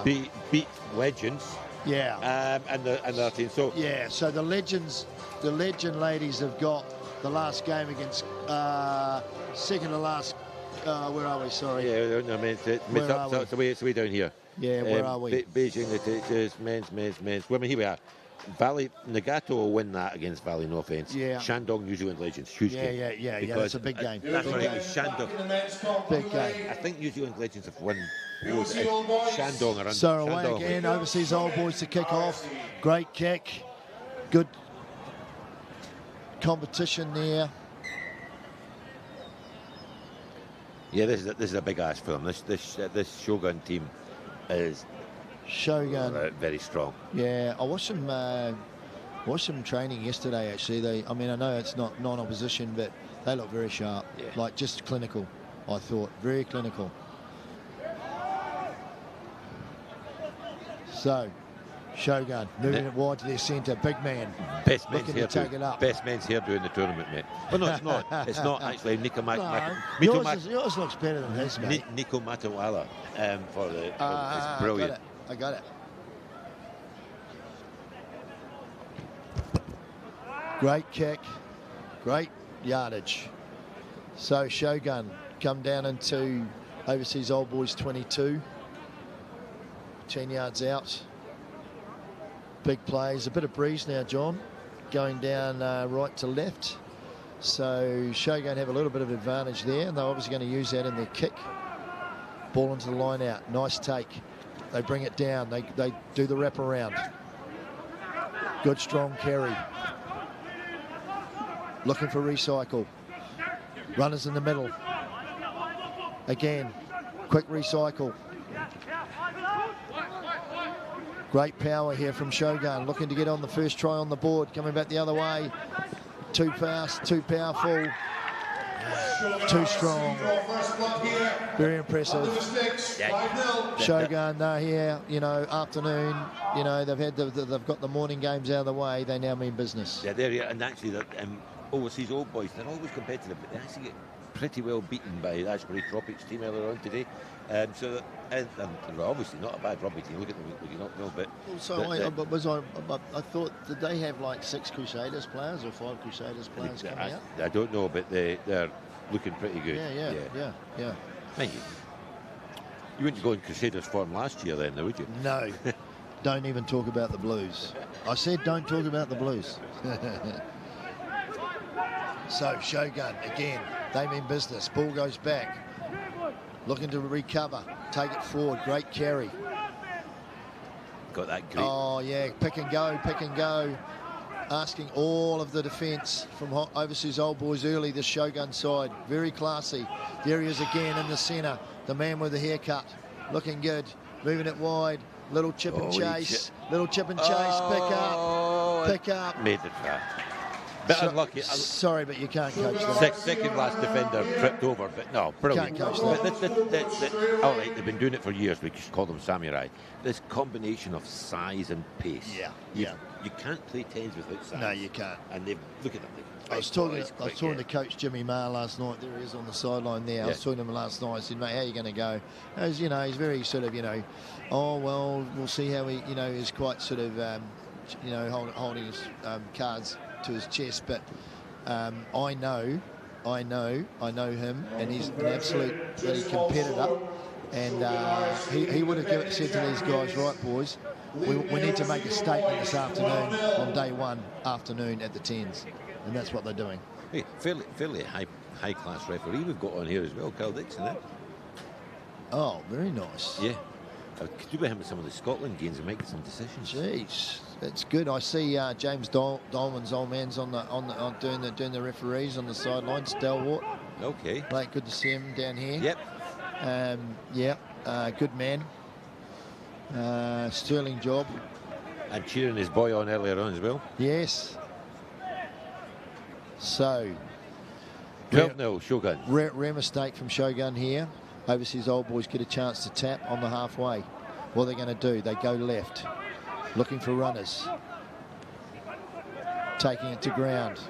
beat Legends. Yeah. And the team. So yeah. So the legend ladies have got the last game against second to last. Where are we? Sorry. Yeah, no, I mean, it's way down here. Yeah, where are we? Beijing, it's men's. Well, I mean, here we are. Valley Nagato will win that against Valley, no offence. Yeah. Shandong, New Zealand Legends, huge game. Yeah. That's a big game. That's right, it was Shandong. Big game. I think New Zealand Legends have won both. Shandong around. So away again, overseas old boys to kick off. Great kick. Good competition there. Yeah, this is a big ask for them. This Shogun team is Shogun very strong. Yeah, I watched them training yesterday. Actually, I know it's not non-opposition, but they look very sharp. Yeah. Like just clinical. I thought very clinical. So, Shogun moving it wide to their centre. Big man. Best men's looking to take it up. Best men's hairdo in the tournament, mate. Well, no, it's not. It's not actually. Yours looks better than his, mate. Nico Matawala for it's brilliant. I got it. Great kick. Great yardage. So Shogun come down into overseas old boys 22. 10 yards out. Big plays. A bit of breeze now, John. Going down right to left. So Shogun have a little bit of advantage there, and they're obviously going to use that in their kick. Ball into the line out. Nice take. They bring it down. They do the wraparound. Good strong carry. Looking for recycle. Runners in the middle. Again, quick recycle. Great power here from Shogun. Looking to get on the first try on the board. Coming back the other way. Too fast, too powerful. Too strong. Very impressive. Shogun here, afternoon. They've got the morning games out of the way. They now mean business. Yeah, there, and actually, overseas old boys, they're always competitive, but they actually get pretty well beaten by the Tropics team earlier on today. And they're obviously not a bad rugby team. Look at them, you not know, but. I thought, did they have like 6 Crusaders players or 5 Crusaders players coming out? I don't know, but they're looking pretty good. Yeah. Man, you wouldn't go in Crusaders form last year then, would you? No. Don't even talk about the Blues. I said don't talk about the Blues. So Shogun again, they mean business. Ball goes back. Looking to recover. Take it forward. Great carry. Got that great. Oh yeah, pick and go. Asking all of the defence from overseas old boys early, this Shogun side. Very classy. There he is again in the centre. The man with the haircut. Looking good. Moving it wide. Little chip and chase. Pick up. Made it far. Bit unlucky. Sorry, but you can't coach that. Second last defender tripped over, but no, brilliant. Can't coach that. All right, they've been doing it for years. We just call them samurai. This combination of size and pace. Yeah. You can't play 10s without size. No, you can't. And look at them. I was talking to Coach Jimmy Maher last night. There he is on the sideline there. I was talking to him last night. I said, mate, how are you going to go? As he's very sort of, oh, well, we'll see how he, is quite sort of, holding his cards to his chest. But I know him, and he's an absolute bloody competitor. And he would have said to these guys, right, boys, we need to make a statement this afternoon on day one afternoon at the 10s. And that's what they're doing. Hey, fairly high-class referee we've got on here as well, Carl Dixon. Oh, very nice. Yeah. Could you be having some of the Scotland games and making some decisions? Jeez, that's good. I see James Dolman's old man's on doing the referees on the sidelines. Stalwart. Okay. Like, good to see him down here. Yep. Good man. Sterling job. And cheering his boy on earlier on as well. Yes. So, 12-0 Shogun. Rare mistake from Shogun here. Overseas old boys get a chance to tap on the halfway. What are they going to do? They go left, looking for runners. Taking it to ground.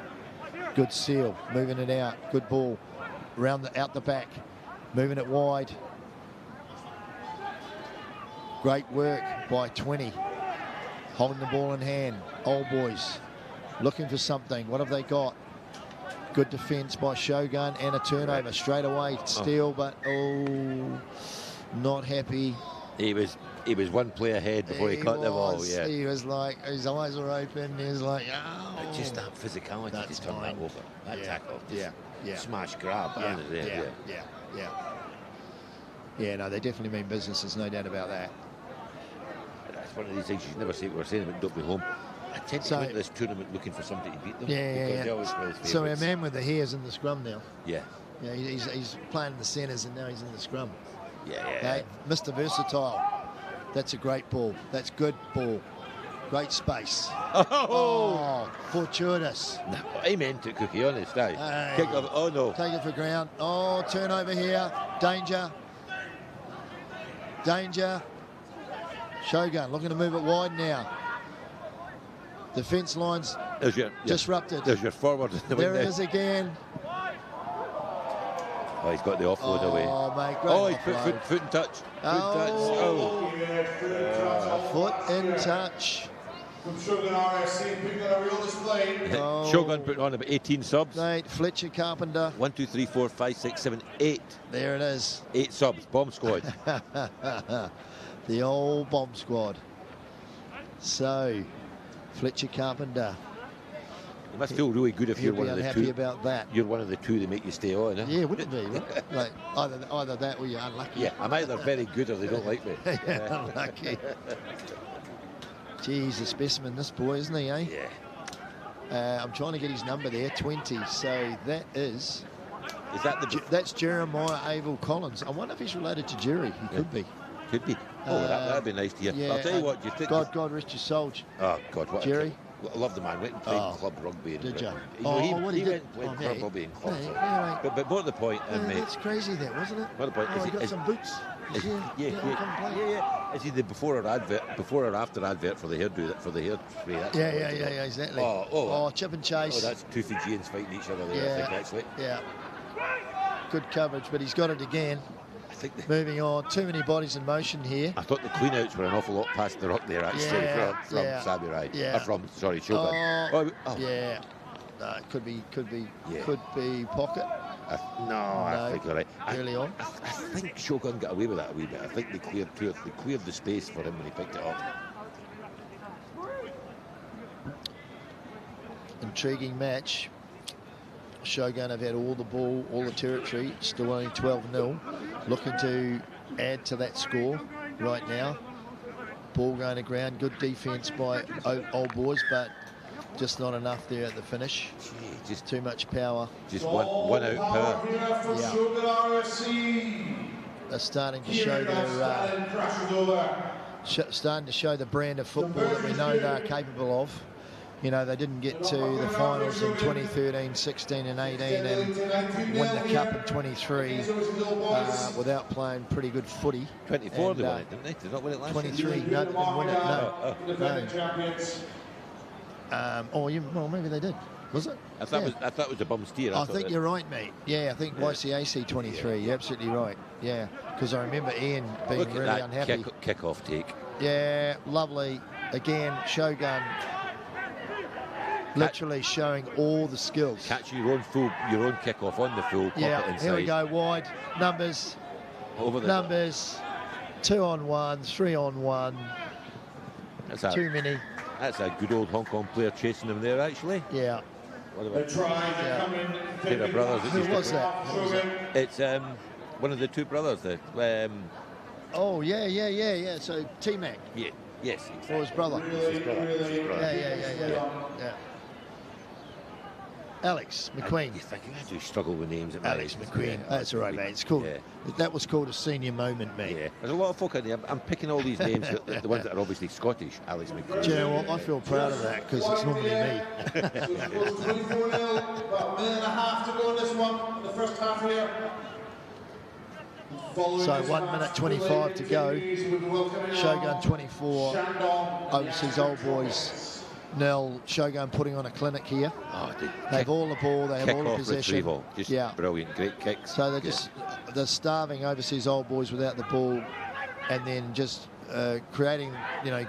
Good seal, moving it out. Good ball, out the back, moving it wide. Great work by 20. Holding the ball in hand. Old boys looking for something. What have they got? Good defence by Shogun and a turnover straight away. Steal, but not happy. He was one play ahead before he caught the ball. Yeah. He was like, his eyes were open. He was like, oh. But just that physicality to turn that over. That tackle. Smash grab. Yeah, no, they definitely mean business. There's no doubt about that. That's one of these things you never say what we're saying about Don't Be Home. I tend to go into this tournament looking for somebody to beat them. They always play his So our man with the hair's in the scrum now. Yeah. Yeah, he's playing in the centres and now he's in the scrum. Yeah. Mr. Versatile. That's a great ball. That's good ball. Great space. Oh, fortuitous. No, I meant it, Cookie, honest, eh? Kick off. Oh, no. Take it for ground. Oh, turnover here. Danger. Shogun looking to move it wide now. Defence lines disrupted. There's your forward. There it is again. Oh, he's got the offload away. Oh, mate, great foot in touch. Foot in touch. From Shogun RFC, people that are real display. Shogun putting on about 18 subs. Mate, Fletcher Carpenter. 1, 2, 3, 4, 5, 6, 7, 8. There it is. 8 subs. Bomb squad. The old bomb squad. So, Fletcher Carpenter. You must feel really good if you're one of the two. Unhappy about that. You're one of the two that make you stay on. Eh? Yeah, wouldn't it be? Right? Like either that or you're unlucky. Yeah, I'm either very good or they don't like me. Unlucky. Geez, a specimen, this boy, isn't he, eh? Yeah. I'm trying to get his number there, 20. So that is... Is that that's Jeremiah Abel Collins. I wonder if he's related to Jerry. He could be. Could be. Oh, that'd be nice to hear. Yeah, I'll tell you what. You think God rest your soul. Oh, God. What Jerry? I love the man. Went and played club rugby. Did you? He went and played club rugby in clubs. But more to the point, mate. That's crazy, that, wasn't it? More to the point. He got some boots. Yeah. Is he the before or after advert for the hairdo? For the hair spray? Yeah, exactly. Oh, chip and chase. Oh, that's two Fijians fighting each other there, I think, actually. Yeah. Good coverage, but he's got it again. Moving on, too many bodies in motion here. I thought the clean-outs were an awful lot past the rock there, actually, from Samurai. Shogun. Yeah. No, it could be pocket. I think you're right. Early on. I think Shogun got away with that a wee bit. I think they cleared the space for him when he picked it up. Intriguing match. Shogun have had all the ball, all the territory, still only 12-0. Looking to add to that score right now. Ball going to ground, good defence by old boys, but just not enough there at the finish. Just too much power. Just one out power. They're starting to show the brand of football that we know they're capable of. You know, they didn't get to the finals in 2013, 16 and 18 and win the cup in 23 without playing pretty good footy. 24 and, they won it, didn't they? Did not win it last 23, year? no, they didn't win it, no. Well, maybe they did. Was it? I thought it was a bum steer. I think you're right, mate. Yeah, I think YCAC 23. You're absolutely right. Yeah, because I remember Ian being really unhappy. Kick-off take. Yeah, lovely. Again, Shogun literally showing all the skills. Catch your own kick-off on the full. Yeah, inside. Here we go, wide. Numbers. 2-on-1, 3-on-1. Too many. That's a good old Hong Kong player chasing him there, actually. Yeah. What about Peter Brothers? Who was that? It's one of the two brothers. Yeah. So T-Mac. Yeah. Yes. Or his brother. Yeah. Alex McQueen. I do struggle with names. Alex McQueen. That's all right, mate. It's cool. Yeah. That was called a senior moment, mate. Yeah. There's a lot of folk out there. I'm picking all these names, the ones that are obviously Scottish. Alex McQueen. Do you know what? I feel proud of that because it's normally me. 24-0, about a minute and a half to go in this one, the first half here. So 1 minute 25 to go. Shogun 24. Overseas Old Boys. Nell. Shogun putting on a clinic here. They have all the ball. They have all the possession. Retrieval. Just brilliant. Great kicks. So they're starving Overseas Old Boys without the ball, and then just creating,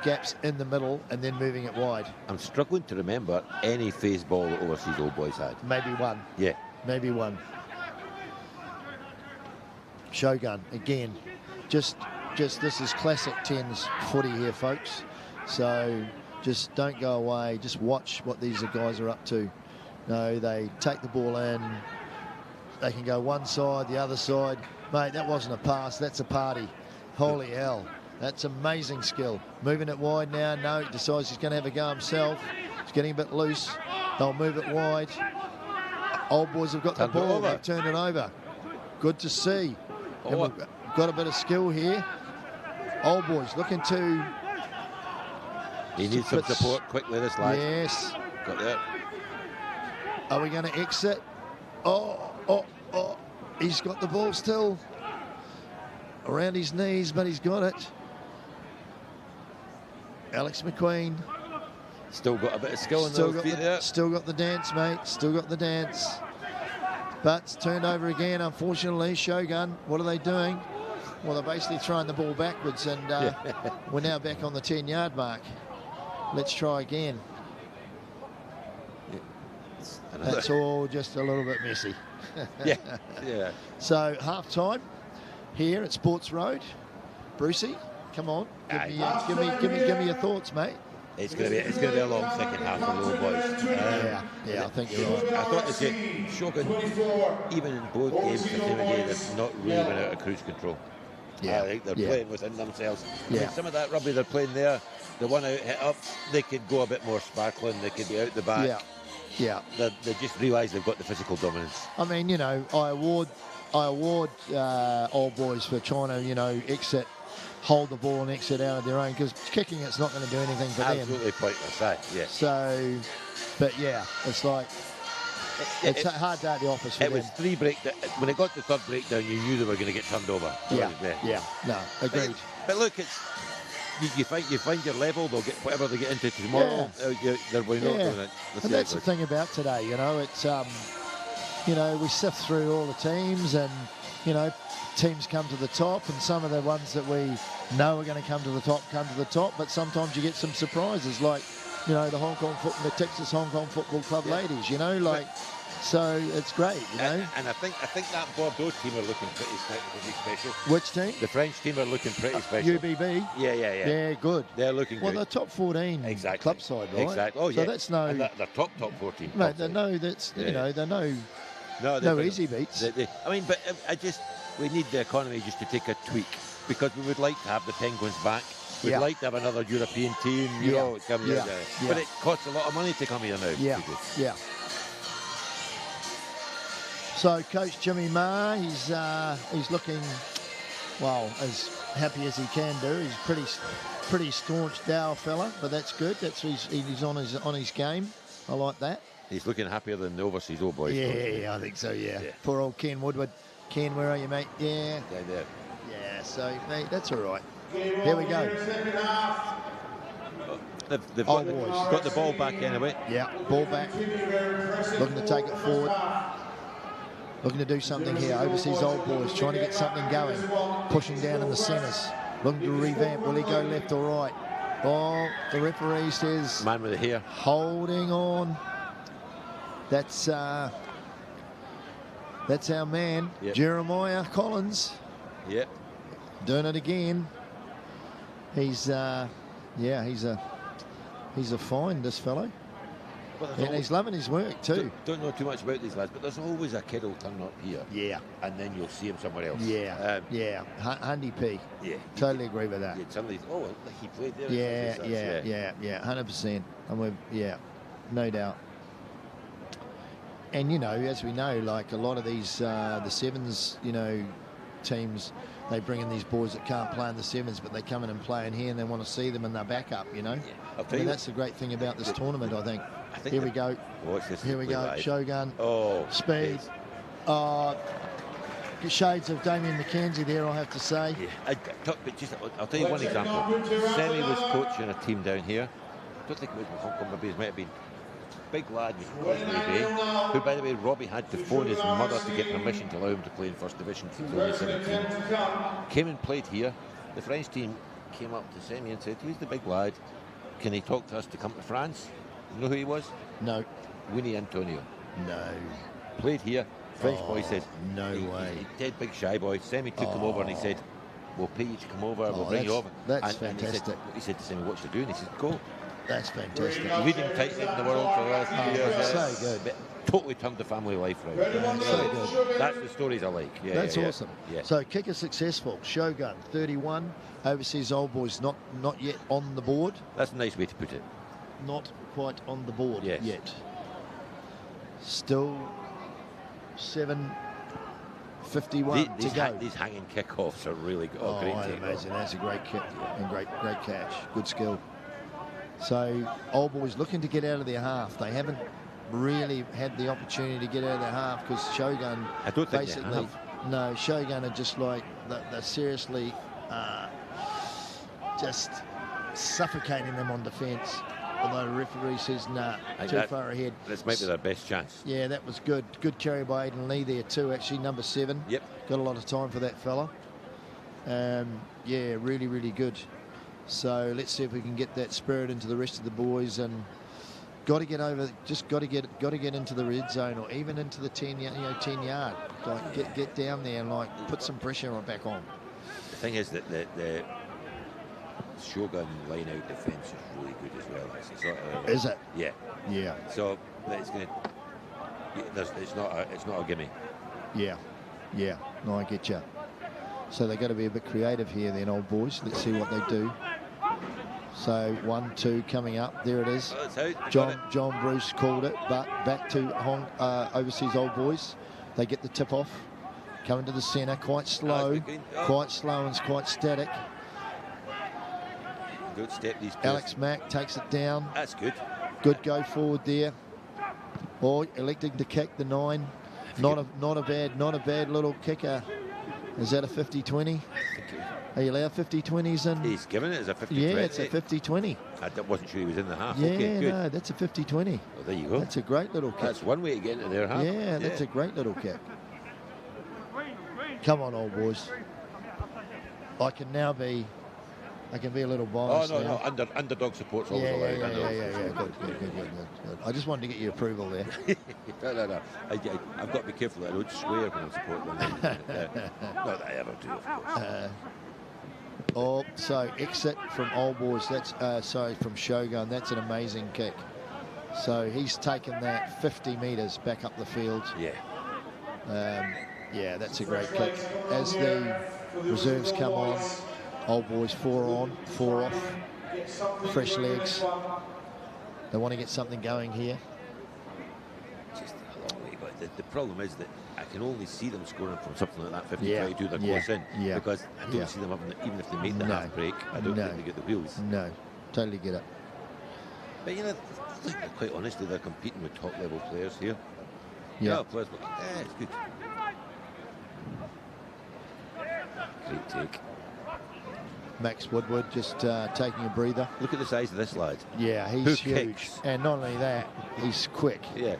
gaps in the middle and then moving it wide. I'm struggling to remember any phase ball that overseas old boys had. Maybe one. Yeah. Maybe one. Shogun, again, just this is classic 10s footy here, folks. So just don't go away. Just watch what these guys are up to. No, they take the ball in. They can go one side, the other side. Mate, that wasn't a pass. That's a party. Holy hell. That's amazing skill. Moving it wide now. No, he decides he's going to have a go himself. He's getting a bit loose. They'll move it wide. Old boys have got the ball. They've turned it over. Good to see. And we've got a bit of skill here. Old boys looking to... He needs some support quickly, this lad. Yes. Got that. Are we going to exit? Oh. He's got the ball still around his knees, but he's got it. Alex McQueen. Still got a bit of skill in those feet there. Still got the dance, mate. Still got the dance. But it's turned over again, unfortunately. Shogun, what are they doing? Well, they're basically throwing the ball backwards, and we're now back on the 10-yard mark. Let's try again. That's all just a little bit messy. yeah. So half-time here at Sports Road. Brucey, come on, give me your thoughts, mate. It's going to be a long second half for the old boys. I think you're right. I thought that Shogun, even in both games, the same again, they've not really been out of cruise control. Yeah, I think they're playing within themselves. Yeah. I mean, some of that rugby they're playing there, the one out hit up, they could go a bit more sparkling. They could be out the back. Yeah. They just realise they've got the physical dominance. I mean, I award old boys for trying to, hold the ball and exit out of their own, because kicking it's not going to do anything for them. Absolutely pointless, right? Yeah. So, but yeah, it's like it's a hard day at the office for them. It was 3 breakdown. When it got to the third breakdown, you knew they were going to get turned over. No, agreed. But look, it's you find your level. They'll get whatever they get into tomorrow. They're not doing it. And that's the thing about today. It's we sift through all the teams, and teams come to the top, and some of the ones that we know are going to come to the top, but sometimes you get some surprises, like the Texas Hong Kong Football Club ladies, so it's great, And I think that Bordeaux team are looking pretty special. Which team? The French team are looking pretty special. UBB. Yeah, good. They're looking good. Well, they're top 14 club side, right? Exactly. Oh, so that's no. And they're top 14. Mate, they're no easy beats. But we need the economy just to take a tweak, because we would like to have the Penguins back. We'd like to have another European team, come here. But it costs a lot of money to come here now. Yeah. So Coach Jimmy Ma, he's looking, as happy as he can do. He's pretty staunch Dow fella, but that's good. He's on his game. I like that. He's looking happier than the overseas old boys. Yeah, I think so. Yeah. Poor old Ken Woodward. Ken, where are you, mate? Yeah. Yeah. So, mate, that's all right. Here we go. They've got the ball back anyway. Yeah, ball back. Looking to take it forward. Looking to do something here. Overseas old boys trying to get something going. Pushing down in the centres. Looking to revamp. Will he go left or right? Oh, the referee says... Man with the hair. Holding on. That's our man, Jeremiah Collins. Yep. Doing it again. He's a find, this fellow. And he's loving his work too. Don't know too much about these lads, but there's always a kid who'll turn up here. Yeah. And then you'll see him somewhere else. Handy P. Yeah. Totally agree with that. Yeah, somebody's, he played there. Yeah, 100%. And no doubt. And, as we know, like a lot of these, the sevens, teams, they bring in these boys that can't play in the sevens, but they come in and play in here, and they want to see them in their backup, Yeah, that's the great thing about this tournament, I think. Here we go. Watch this. Here we go. Live. Shogun. Speed. Yes. Shades of Damien McKenzie there, I have to say. Yeah. I'll tell you one example. Semi was coaching a team down here. I don't think it was with Hong Kong Babies, it might have been. Big lad was Crosby Bay, who, by the way, Robbie had to phone his mother to get permission to allow him to play in First Division. He was only 17. Came and played here. The French team came up to Semi and said, "Who's the big lad? Can he talk to us to come to France?" You know who he was? No. Winnie Antonio. No. Played here. French boy said, "No way." He's a dead big shy boy. Semi took him over and he said, "We'll pay you to come over. We'll bring you over." That's fantastic. He said to Semi, "What's you doing?" He said, "Go." That's fantastic. Leading tight end in the world for the last few years. So good. But totally turned the family life around. So good. That's the stories I like. Yeah, That's yeah, awesome. Yeah. So kicker successful. Shogun 31. Overseas old boys not yet on the board. That's a nice way to put it. Not quite on the board Yes. yet. Still 7:51 to go. These hanging kickoffs are really good. Oh, Great I'd take. imagine that's a great kick and great catch. Good skill. So old boys looking to get out of their half. They haven't really had the opportunity to get out of their half because Shogun I don't think basically they have. no, Shogun are just like they're seriously just suffocating them on defence. Although the referee says nah, too far ahead. This might be their best chance. Yeah, that was good. Good carry by Aidan Lee there too. Actually, number 7. Yep. Got a lot of time for that fella. Yeah, really, really good. So let's see if we can get that spirit into the rest of the boys, and got to get over. Just got to get into the red zone or even into the 10 yard. Like get down there and like put some pressure back on. The thing is that the Shogun line out defence is really good as well. Is it? Yeah. Yeah. So it's going to. It's not a gimme. Yeah. Yeah. No, I get you. So they've got to be a bit creative here, then, old boys. Let's see what they do. So 1-2 coming up. There it is. Oh, it's out. John Bruce called it, but back to overseas old boys. They get the tip off. Coming to the centre, quite slow. Quite slow and quite static. Good step, these players. Alex Mack takes it down. That's good. Good go forward there. Or electing to kick the 9. Not a bad little kicker. Is that a 50-20? Are you allowed 50-20s in? He's given it as a 50-20. Yeah, it's a 50-20. I wasn't sure he was in the half. Yeah, okay, good. no, that's a 50-20. Well, there you go. That's a great little kick. That's one way to get into their half. Yeah, that's a great little kick. Come on, old boys. I can be a little biased. Oh, now. no. Underdog support's always allowed. Yeah. Good. I just wanted to get your approval there. No. I've got to be careful that I don't swear when I support them. Not that I ever do, of course. So exit from old boys. That's from Shogun. That's an amazing kick. So he's taken that 50 metres back up the field. Yeah. Yeah, that's a great kick. As the reserves come on, old boys 4 on, 4 off, fresh legs. They want to get something going here. Just a long way, but the problem is that I can only see them scoring from something like that 50-22. They're close in. Yeah. Because I don't see them having, even if they make the half break, I don't think they get the wheels. No, totally get it. But quite honestly, they're competing with top level players here. Yeah. Players, but it's good. Great take. Max Woodward just taking a breather. Look at the size of this lad. Yeah, he's huge. And not only that, he's quick. Yeah.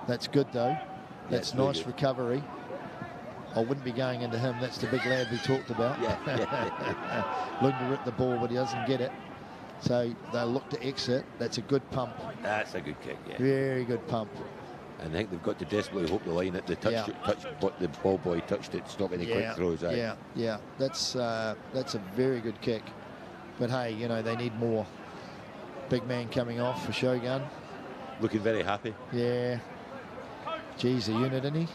That's good, though. That's really nice good. recovery. I wouldn't be going into him. That's the big lad we talked about. Yeah. Looking to rip the ball, but he doesn't get it. So they'll look to exit. That's a good pump. That's a good kick, yeah. Very good pump. And I think they've got to desperately hope the line at the the ball boy touched it, stop any quick throws. Yeah. That's a very good kick. But hey, they need more. Big man coming off for Shogun. Looking very happy. Yeah. Geez, a unit, isn't he?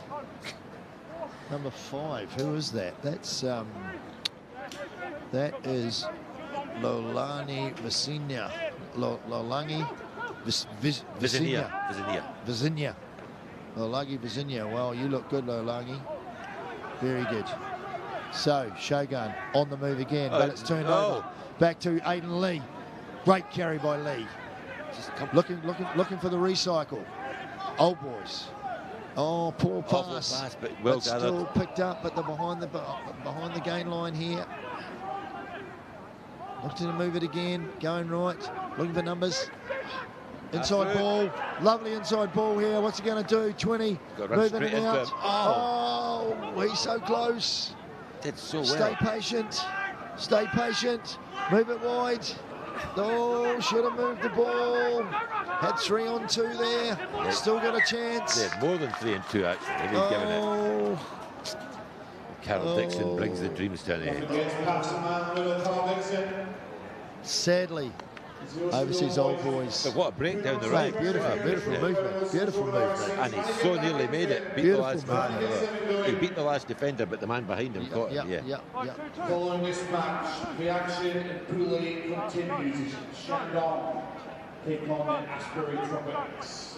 Number 5. Who is that? That is Lolani Visinia. Lolangi Visinia. Lolagi Visinia. Well, you look good, Lolagi. Very good. So, Shogun on the move again, but it's turned over. Back to Aidan Lee. Great carry by Lee. Just looking for the recycle. Old boys. Oh, poor pass. But well gathered. Still picked up, but they're behind the gain line here. Looking to move it again. Going right. Looking for numbers. Inside ball. Lovely inside ball here. What's he going to do? 20. Moving it out. Oh, he's so close. Did so well. Stay patient. Stay patient. Move it wide. Oh, should have moved the ball. Had 3 on 2 there. Yeah. Still got a chance. Yeah, more than 3 and 2 actually. He's given it. Carol Dixon brings the dreams to an end. Sadly, overseas Old Boys. But what a break down the right. Beautiful, beautiful movement. Beautiful movement. And he so nearly made it. Beat the last man. He beat the last defender, but the man behind him caught him. Yeah. Following this match, the action in Pool A continues. Shandong take on the Asbury Tropics.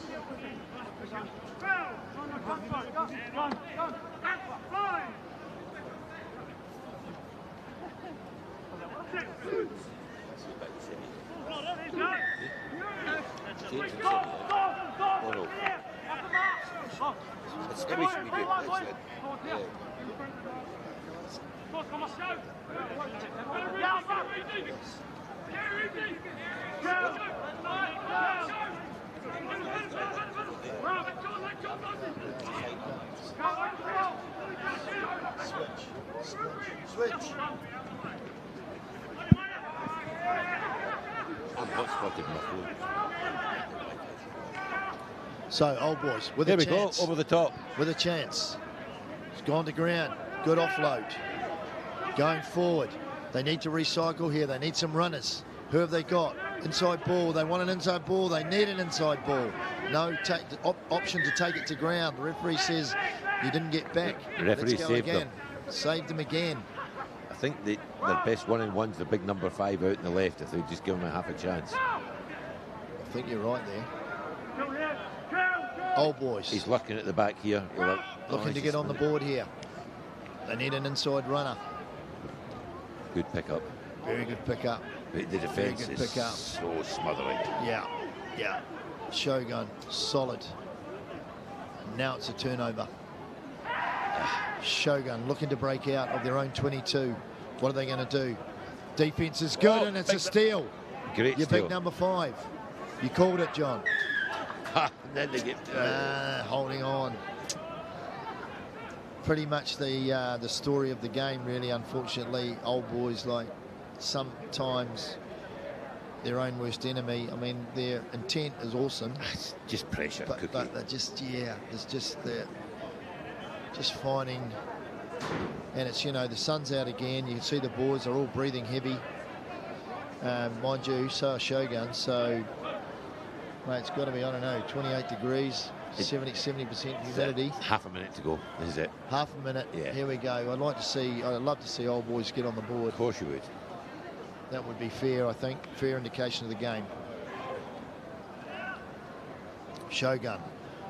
Switch. I'm hot spotted my foot. So, Old Boys with There a we chance. go, over the top. With a chance. It's gone to ground. Good offload. Going forward. They need to recycle here. They need some runners. Who have they got? Inside ball. They want an inside ball. They need an inside ball. No option to take it to ground. The referee says you didn't get back. The referee Let's go saved again. them. Saved them again. I think their best 1-on-1's the big number 5 out in the left if they just give him a half a chance. I think you're right there. Old Boys. He's looking at the back here. Looking to get on the board here. They need an inside runner. Good pickup. Very good pickup. But the defence good is pickup. so smothering. Yeah. Shogun, solid. Now it's a turnover. Shogun looking to break out of their own 22. What are they going to do? Defense is good, and it's a steal. Great Your steal. big number 5. You called it, John. And then they get holding on. Pretty much the story of the game, really. Unfortunately, Old Boys, like sometimes their own worst enemy. I mean, their intent is awesome. It's just pressure cooking. But they're just, it's just they're just finding, and it's, the sun's out again. You can see the boys are all breathing heavy. Mind you, so are Shogun. So, mate, it's got to be, I don't know, 28 degrees, 70% humidity. Half a minute to go, is it? Half a minute. Yeah. Here we go. I'd love to see Old Boys get on the board. Of course you would. That would be fair, I think. Fair indication of the game. Shogun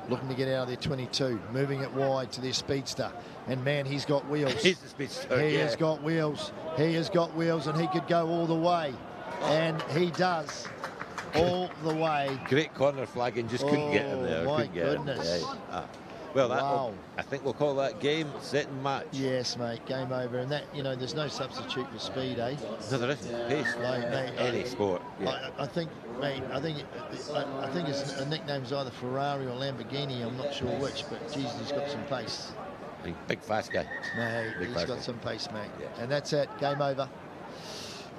looking to get out of their 22, moving it wide to their speedster. And man, he's got wheels. He's the speedster. He has got wheels. He has got wheels, and he could go all the way. And he does. All the way. Great corner flagging, just couldn't get him there. My couldn't get goodness. Him. Well, Wow. I think we'll call that game, set and match. Yes, mate, game over. And that, there's no substitute for speed, eh? No, there isn't. Pace, Mate, any sport. Yeah. I think, mate, I think his nickname's either Ferrari or Lamborghini. I'm not sure which, but Jesus, he's got some pace. Big fast guy. Mate, he's got guy. some pace, mate. Yeah. And that's it. Game over.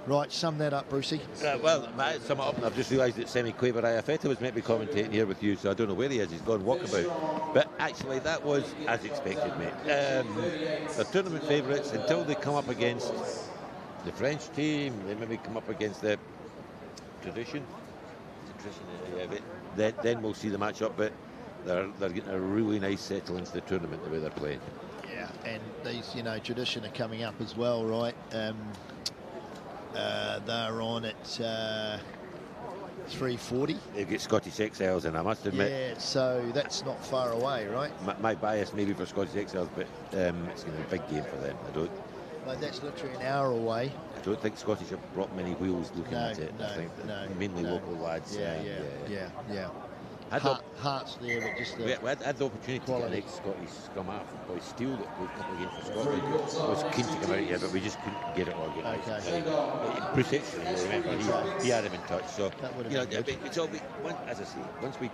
Right, sum that up, Brucey. Well, Matt, sum it up, and I've just realised that Semi-Quaver Iafeta was meant to be commentating here with you, so I don't know where he is. He's gone walkabout. But actually, that was as expected, mate. The tournament favourites, until they come up against the French team, they maybe come up against the tradition. Then we'll see the match-up, but they're getting a really nice settle into the tournament, the way they're playing. Yeah, and these, tradition are coming up as well, right? They're on at 340. They've got Scottish XLs, and I must admit, Yeah, so that's not far away, right? my bias maybe for Scottish XLs, but it's going to be a big game for them. Like, that's literally an hour away. I don't think Scottish have brought many wheels looking at it. I think mainly local lads. Yeah. Hearts there, but just the we had the opportunity to get an ex-Scottish scrum half, Boy Steele, that played a couple of games for Scotland. I was keen to come out here, but we just couldn't get it organised. Okay. Bruce Hitchens, you'll remember, he had him in touch. So, That would have been good. it's all, as I say, once we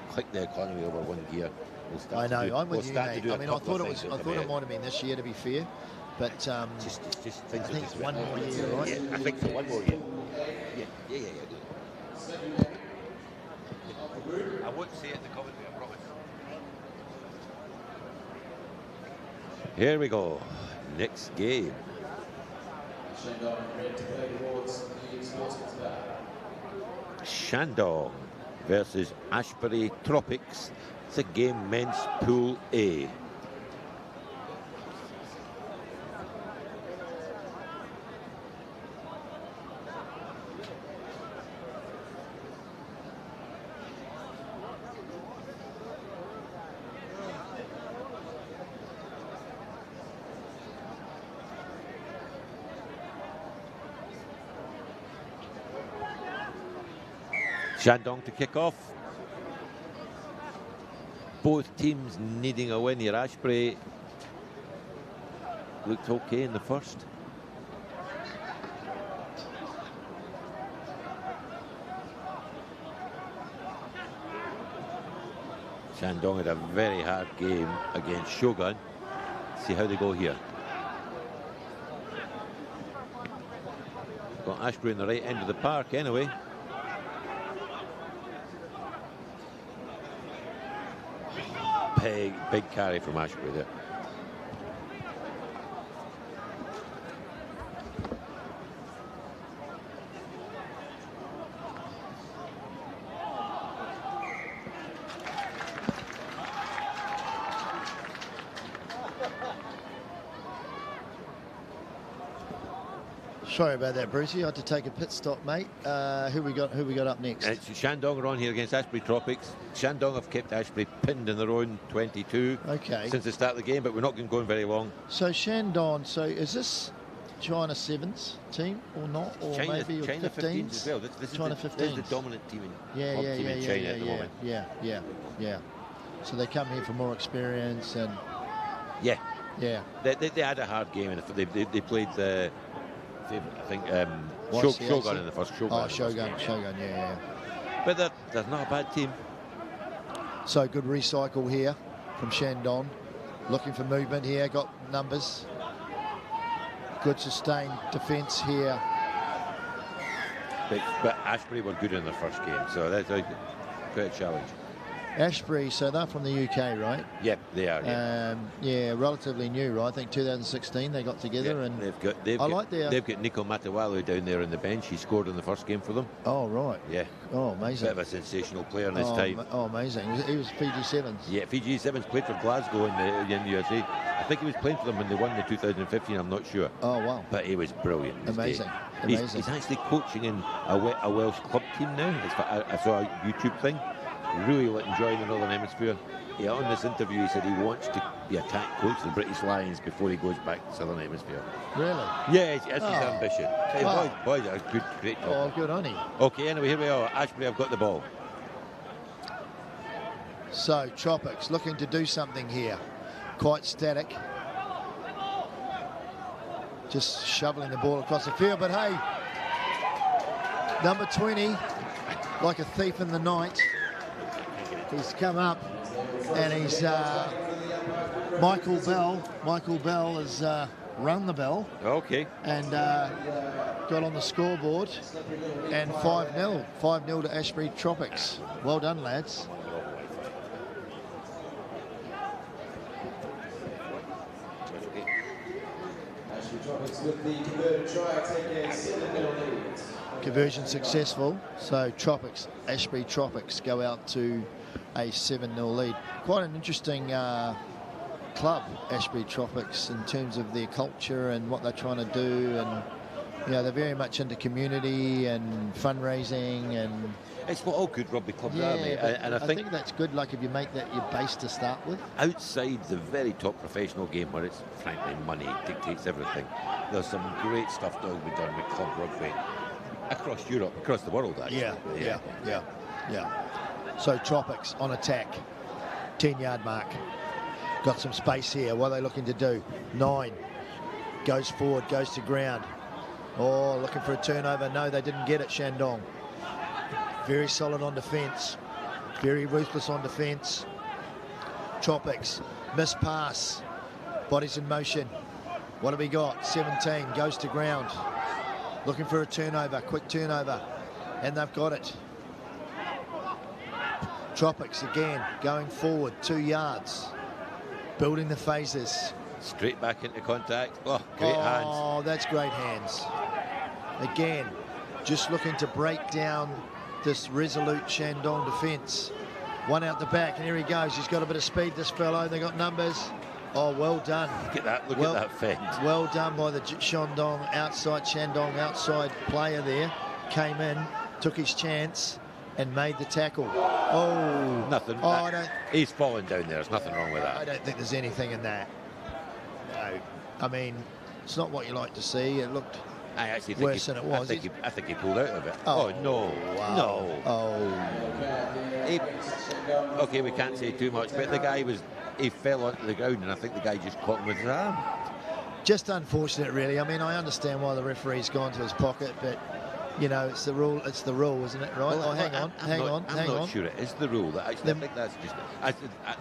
click the economy over one gear, we'll start I know, to do, I'm with we'll you, start mate. to do I mean, I thought it might have been this year, to be fair. But just I think it's one more year, right? Yeah, I think so. One more year. Yeah. I won't say it in the commentary, I promise. Here we go. Next game. Shandong versus Ashbury Tropics. It's a game men's Pool A. Shandong to kick off. Both teams needing a win here. Ashbury looked okay in the first. Shandong had a very hard game against Shogun. See how they go here. Got Ashbury in the right end of the park anyway. Big carry from Ashbury there. Sorry about that, Brucey. I had to take a pit stop, mate. Who we got up next? It's Shandong are on here against Ashbury Tropics. Shandong have kept Ashbury pinned in their own 22 since the start of the game, but we're not going very long. So Shandong, so is this China 7s team or not? Or China, maybe China 15s as well. This China is 15s. This is the dominant team in China at the moment. Yeah. So they come here for more experience and... Yeah. They had a hard game and they played the... I think Shogun in the first. Shogun, yeah. But they're not a bad team. So good recycle here from Shandong. Looking for movement here, got numbers. Good sustained defence here. But Ashbury were good in their first game, so that's quite a challenge. Ashbury, so they're from the UK, right? Yep, they are. Yeah, relatively new, right? I think 2016 they got together, and they've got Nico Matawalu down there on the bench. He scored in the first game for them. Oh right. Yeah. Oh, amazing. Bit of a sensational player in his time. Oh, amazing. He was Fiji 7s. Yeah, Fiji 7s played for Glasgow in the USA. I think he was playing for them when they won the 2015. I'm not sure. Oh wow. But he was brilliant. Amazing. He's actually coaching in a Welsh club team now. I saw a YouTube thing. Really enjoying the Northern Hemisphere. Yeah, on this interview he said he wants to be attack coach of the British Lions before he goes back to the Southern Hemisphere. Really? Yeah, that's his ambition. Wow. Boys are great talk. Oh, good on him. Okay, anyway, here we are. Ashbury have got the ball. So, Tropics looking to do something here. Quite static. Just shoveling the ball across the field, but hey, number 20, like a thief in the night, he's come up and he's Michael Bell. Michael Bell has rung the bell. Okay. And got on the scoreboard. And 5-0. 5-0 to Ashbury Tropics. Well done, lads. Ashbury Tropics with the converted try, take a 7-0 lead. Conversion successful. So Tropics, Ashbury Tropics go out to a 7-0 lead. Quite an interesting club, Ashbury Tropics, in terms of their culture and what they're trying to do, and they're very much into community and fundraising, and it's what all good rugby clubs are, mate. And I think that's good. Like if you make that your base to start with. Outside the very top professional game, where it's frankly money dictates everything, there's some great stuff that will be done with club rugby across Europe, across the world, actually. Yeah. So Tropics on attack, 10-yard mark. Got some space here. What are they looking to do? 9 goes forward, goes to ground. Oh, looking for a turnover. No, they didn't get it, Shandong. Very solid on defence. Very ruthless on defence. Tropics, miss pass. Bodies in motion. What have we got? 17 goes to ground. Looking for a turnover, quick turnover. And they've got it. Tropics again, going forward, 2 yards. Building the phases. Straight back into contact. Oh, great hands. Oh, that's great hands. Again, just looking to break down this resolute Shandong defence. One out the back, and here he goes. He's got a bit of speed, this fellow. They got numbers. Oh, well done. Look at that. Look at that fend. Well done by the Shandong outside player there. Came in, took his chance, and made the tackle. Oh. Nothing. Oh, he's fallen down there. There's nothing wrong with that. I don't think there's anything in that. No. I mean, it's not what you like to see. It looked I actually think worse than it was. I think he pulled out of it. Oh, no. Wow. No. Oh. Okay, we can't say too much, but the guy he fell onto the ground, and I think the guy just caught him with his arm. Just unfortunate, really. I mean, I understand why the referee's gone to his pocket, but you know, it's the rule. It's the rule, isn't it? Right? Well, hang on. I'm not sure it is the rule. I think that's just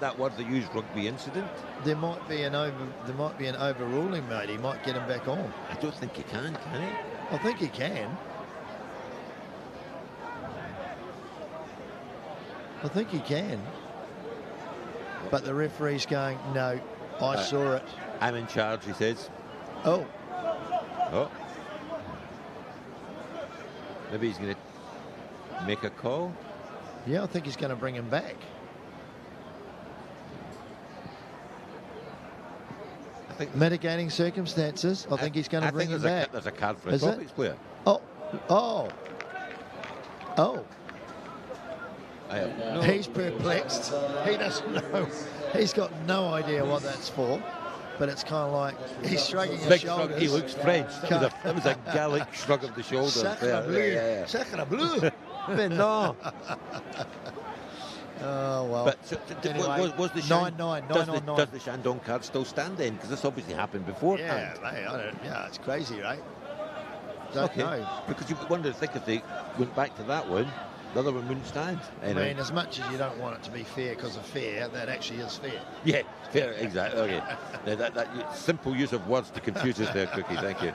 that word they use, rugby incident. There might be an overruling, mate. He might get him back on. I don't think he can he? I think he can. I think he can. But the referee's going, no, I saw it. I'm in charge, he says. Oh. Maybe he's going to make a call. Yeah, I think he's going to bring him back. I think mitigating circumstances. I think he's going to bring him back. There's a card for a Tropics player. Oh. No. He's perplexed. He doesn't know. He's got no idea what that's for. But it's kind of like he's shrugging his shoulders. Shrug. He looks French. That was a Gallic shrug of the shoulders. Sacre bleu. Sacre bleu. Mais non. Oh, well. But anyway, was the 9-9. Does the Shandong card still stand then? Because this obviously happened before. Yeah, mate, it's crazy, right? Don't know. Because you wonder, think if they went back to that one, the other one wouldn't stand. Anyway. I mean, as much as you don't want it to be fair because of fair, that actually is fair. Yeah, fair, exactly. Okay. that simple use of words to confuse us there, Cookie. Thank you.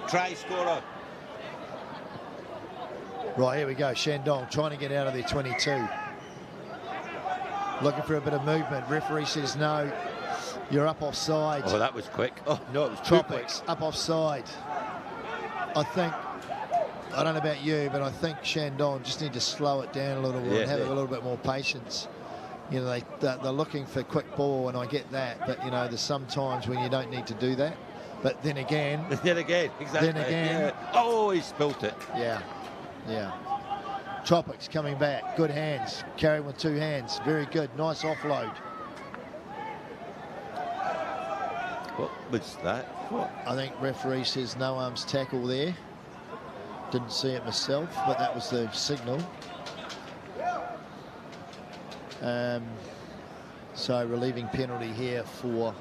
Try scorer. Right, here we go. Shandong trying to get out of their 22. Looking for a bit of movement. Referee says no. You're up offside. Oh, that was quick. Oh, no, it was Tropics up offside. I don't know about you, but I think Shandong just need to slow it down a little bit and have a little bit more patience. You know, they're looking for quick ball, and I get that, but you know, there's some times when you don't need to do that. But then again, exactly. Oh, he spilt it. Yeah. Tropics coming back. Good hands. Carrying with 2 hands. Very good. Nice offload. What was that? I think referee says no arms tackle there. Didn't see it myself, but that was the signal. So relieving penalty here for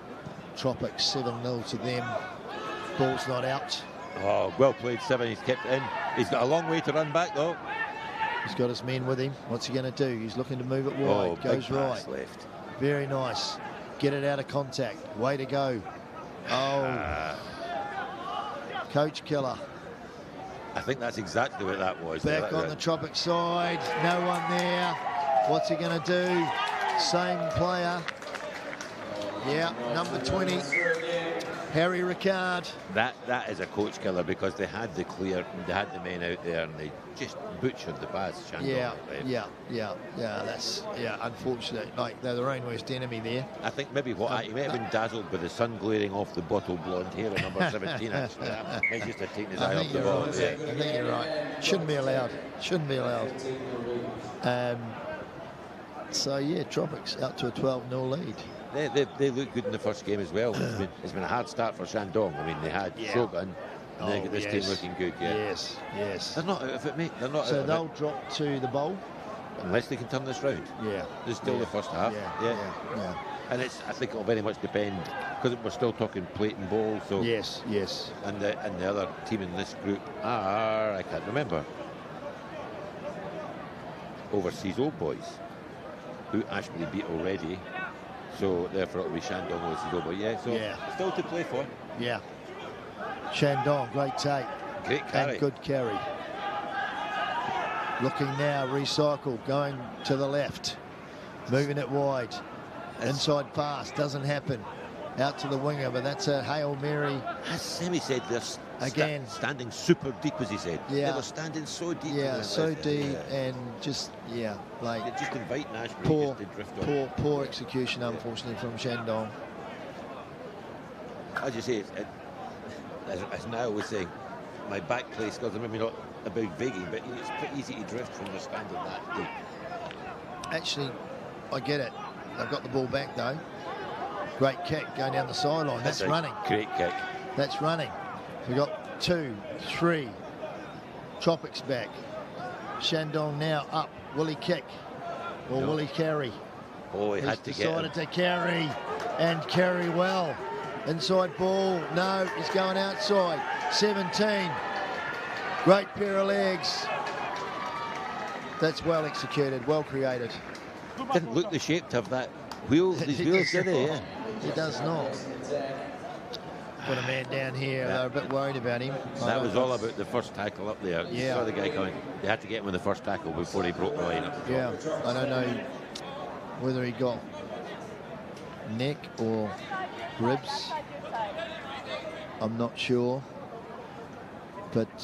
Tropics, 7-0 to them. Ball's not out. Oh, well played, 7. He's kept in. He's got a long way to run back, though. He's got his men with him. What's he going to do? He's looking to move it wide. Goes right. Left. Very nice. Get it out of contact. Way to go. Oh. Coach killer. I think that's exactly what that was. Back on the Tropic side. No one there. What's he going to do? Same player. Yeah, number 20. Harry Ricard. That is a coach killer because they had the men out there and they just butchered the pass. Yeah, that's unfortunate. Like they're their own worst enemy there. I think maybe he may have been dazzled by the sun glaring off the bottle blonde hair of number 17. Actually, he's just taking his eye off the ball. Right. I think you're right. Shouldn't be allowed. So yeah, Tropics out to a 12-0 lead. They look good in the first game as well. It's been a hard start for Shandong. I mean, they had Shogun, and they got this team looking good. Yeah. Yes. They're not out of it, mate. They're not. So they'll drop to the bowl unless they can turn this round. Yeah. There's still the first half. Yeah. And I think it'll very much depend because we're still talking plate and bowl. So yes. And the other team in this group are, I can't remember, overseas old boys, who Ashbury beat already So therefore it'll be Shandong OCO. But yeah, so still to play for. Yeah. Shandong, great take. Great carry. And good carry. Looking now, recycle, going to the left. Moving it wide. Inside pass, doesn't happen. Out to the winger, but that's a Hail Mary. As Semi said, they're again standing super deep, as he said. Yeah. They were standing so deep. Yeah, so deep and just, like... They're just inviting Ashbury just to drift on. Poor execution, unfortunately, from Shandong. As you say, as Niall was saying, my back play skills are maybe not a big biggie, but it's pretty easy to drift when you're standing that deep. Actually, I get it. They've got the ball back, though. Great kick going down the sideline. That's running. Great kick. That's running. We've got 2, 3. Tropics back. Shandong now up. Will he kick? Or will he carry? Oh, he had to get him. Decided to carry. And carry well. Inside ball. No, he's going outside. 17. Great pair of legs. That's well executed, well created. Didn't look the shape to have that wheel. These wheels, did he? Yeah. He does not. Put a man down here. They're a bit worried about him. That was all about the first tackle up there. You saw the guy coming. They had to get him in the first tackle before he broke the line up. Yeah, I don't know whether he got neck or ribs. I'm not sure. But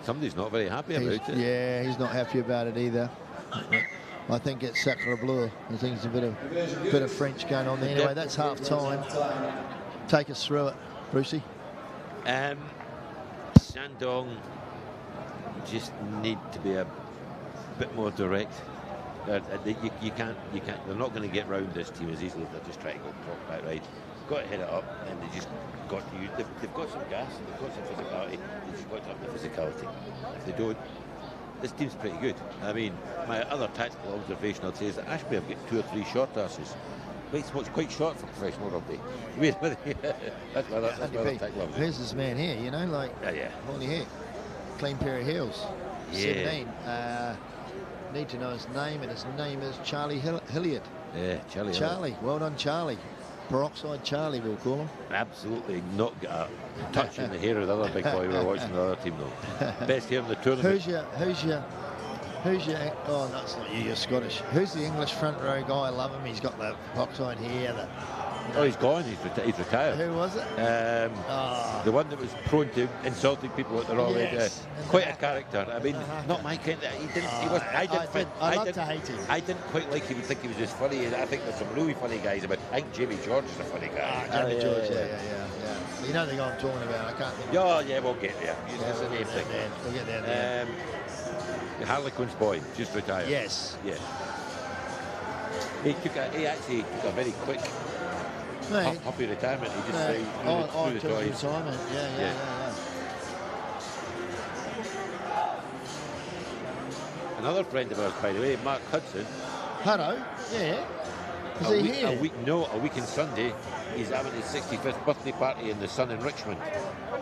somebody's not very happy about it. Yeah, he's not happy about it either. I think it's Sacre Bleu. I think there's a bit of French going on there. Anyway, that's half time. Take us through it, Brucey. Shandong just need to be a bit more direct. You can't. They're not going to get round this team as easily if they're just trying to go top back right. Got to hit it up, and they just got to use. They've got some gas, they've got some physicality. They've just got to have the physicality. If they don't, this team's pretty good. I mean, my other tactical observation I'd say is that Ashbury have got 2 or 3 short asses. It's quite short for professional rugby. That's my tactical. Here's this man here, you know, like holy heck, clean pair of heels. 17. Need to know his name, and his name is Charlie Hilliard. Yeah, Charlie. Well done, Charlie. Peroxide Charlie, we'll call him. Absolutely not a touch in the hair of the other big boy we were watching the other team though. Best hair in the tournament. Who's your? Oh, that's not you. You're Scottish. Who's the English front row guy? I love him. He's got the peroxide hair. Oh, he's gone. He's retired. Who was it? The one that was prone to insulting people at the Royal Age. Quite a character. I mean, not my kind. He didn't. He was. I love to hate him. I didn't quite like him. Think he was just funny. I think there's some really funny guys about. I think Jamie George is a funny guy. Jamie George. Yeah. You know the guy I'm talking about. I can't think. Yeah, we'll get there. It's the name thing. We'll get there. Harlequin's boy just retired. Yes. Yeah. He actually took a very quick. Happy retirement. He just threw the toys. Retirement. Yeah. Another friend of ours, by the way, Mark Hudson. Hello. Yeah. Is he here? A week on Sunday. He's having his 65th birthday party in the Sun in Richmond.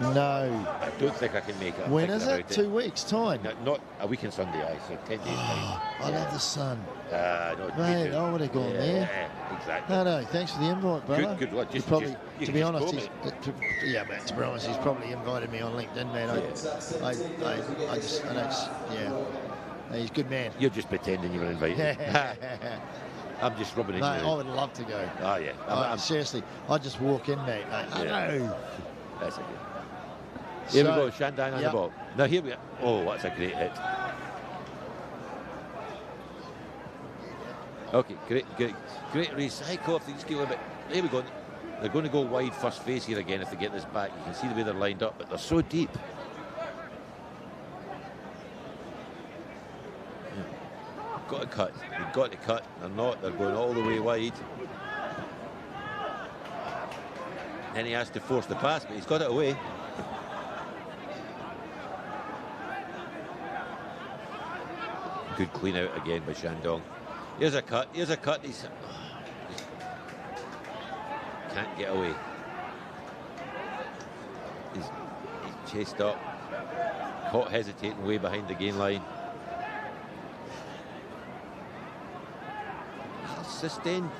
No. I don't think I can make it. When is it? 2 weeks' time? No, not a week on Sunday, so 10 days time. I love the Sun. No, mate, I would have gone there. Yeah, exactly. No, thanks for the invite, brother. Good luck. To be honest, he's probably invited me on LinkedIn, man. He's a good man. You're just pretending you were invited. I'm just rubbing it in. I would love to go. Oh, yeah. Seriously, I'd just walk in, mate. I know. That's okay. Here we go, Shandong on the ball. Now here we are. Oh, that's a great hit. Okay, great recycle if they just deal a bit. There we go. They're going to go wide first face here again if they get this back. You can see the way they're lined up, but they're so deep. Got to cut. You've got to cut. They're not. They're going all the way wide. Then he has to force the pass, but he's got it away. Good clean out again by Shandong. Here's a cut. He's can't get away. He's chased up. Caught hesitating way behind the gain line. sustained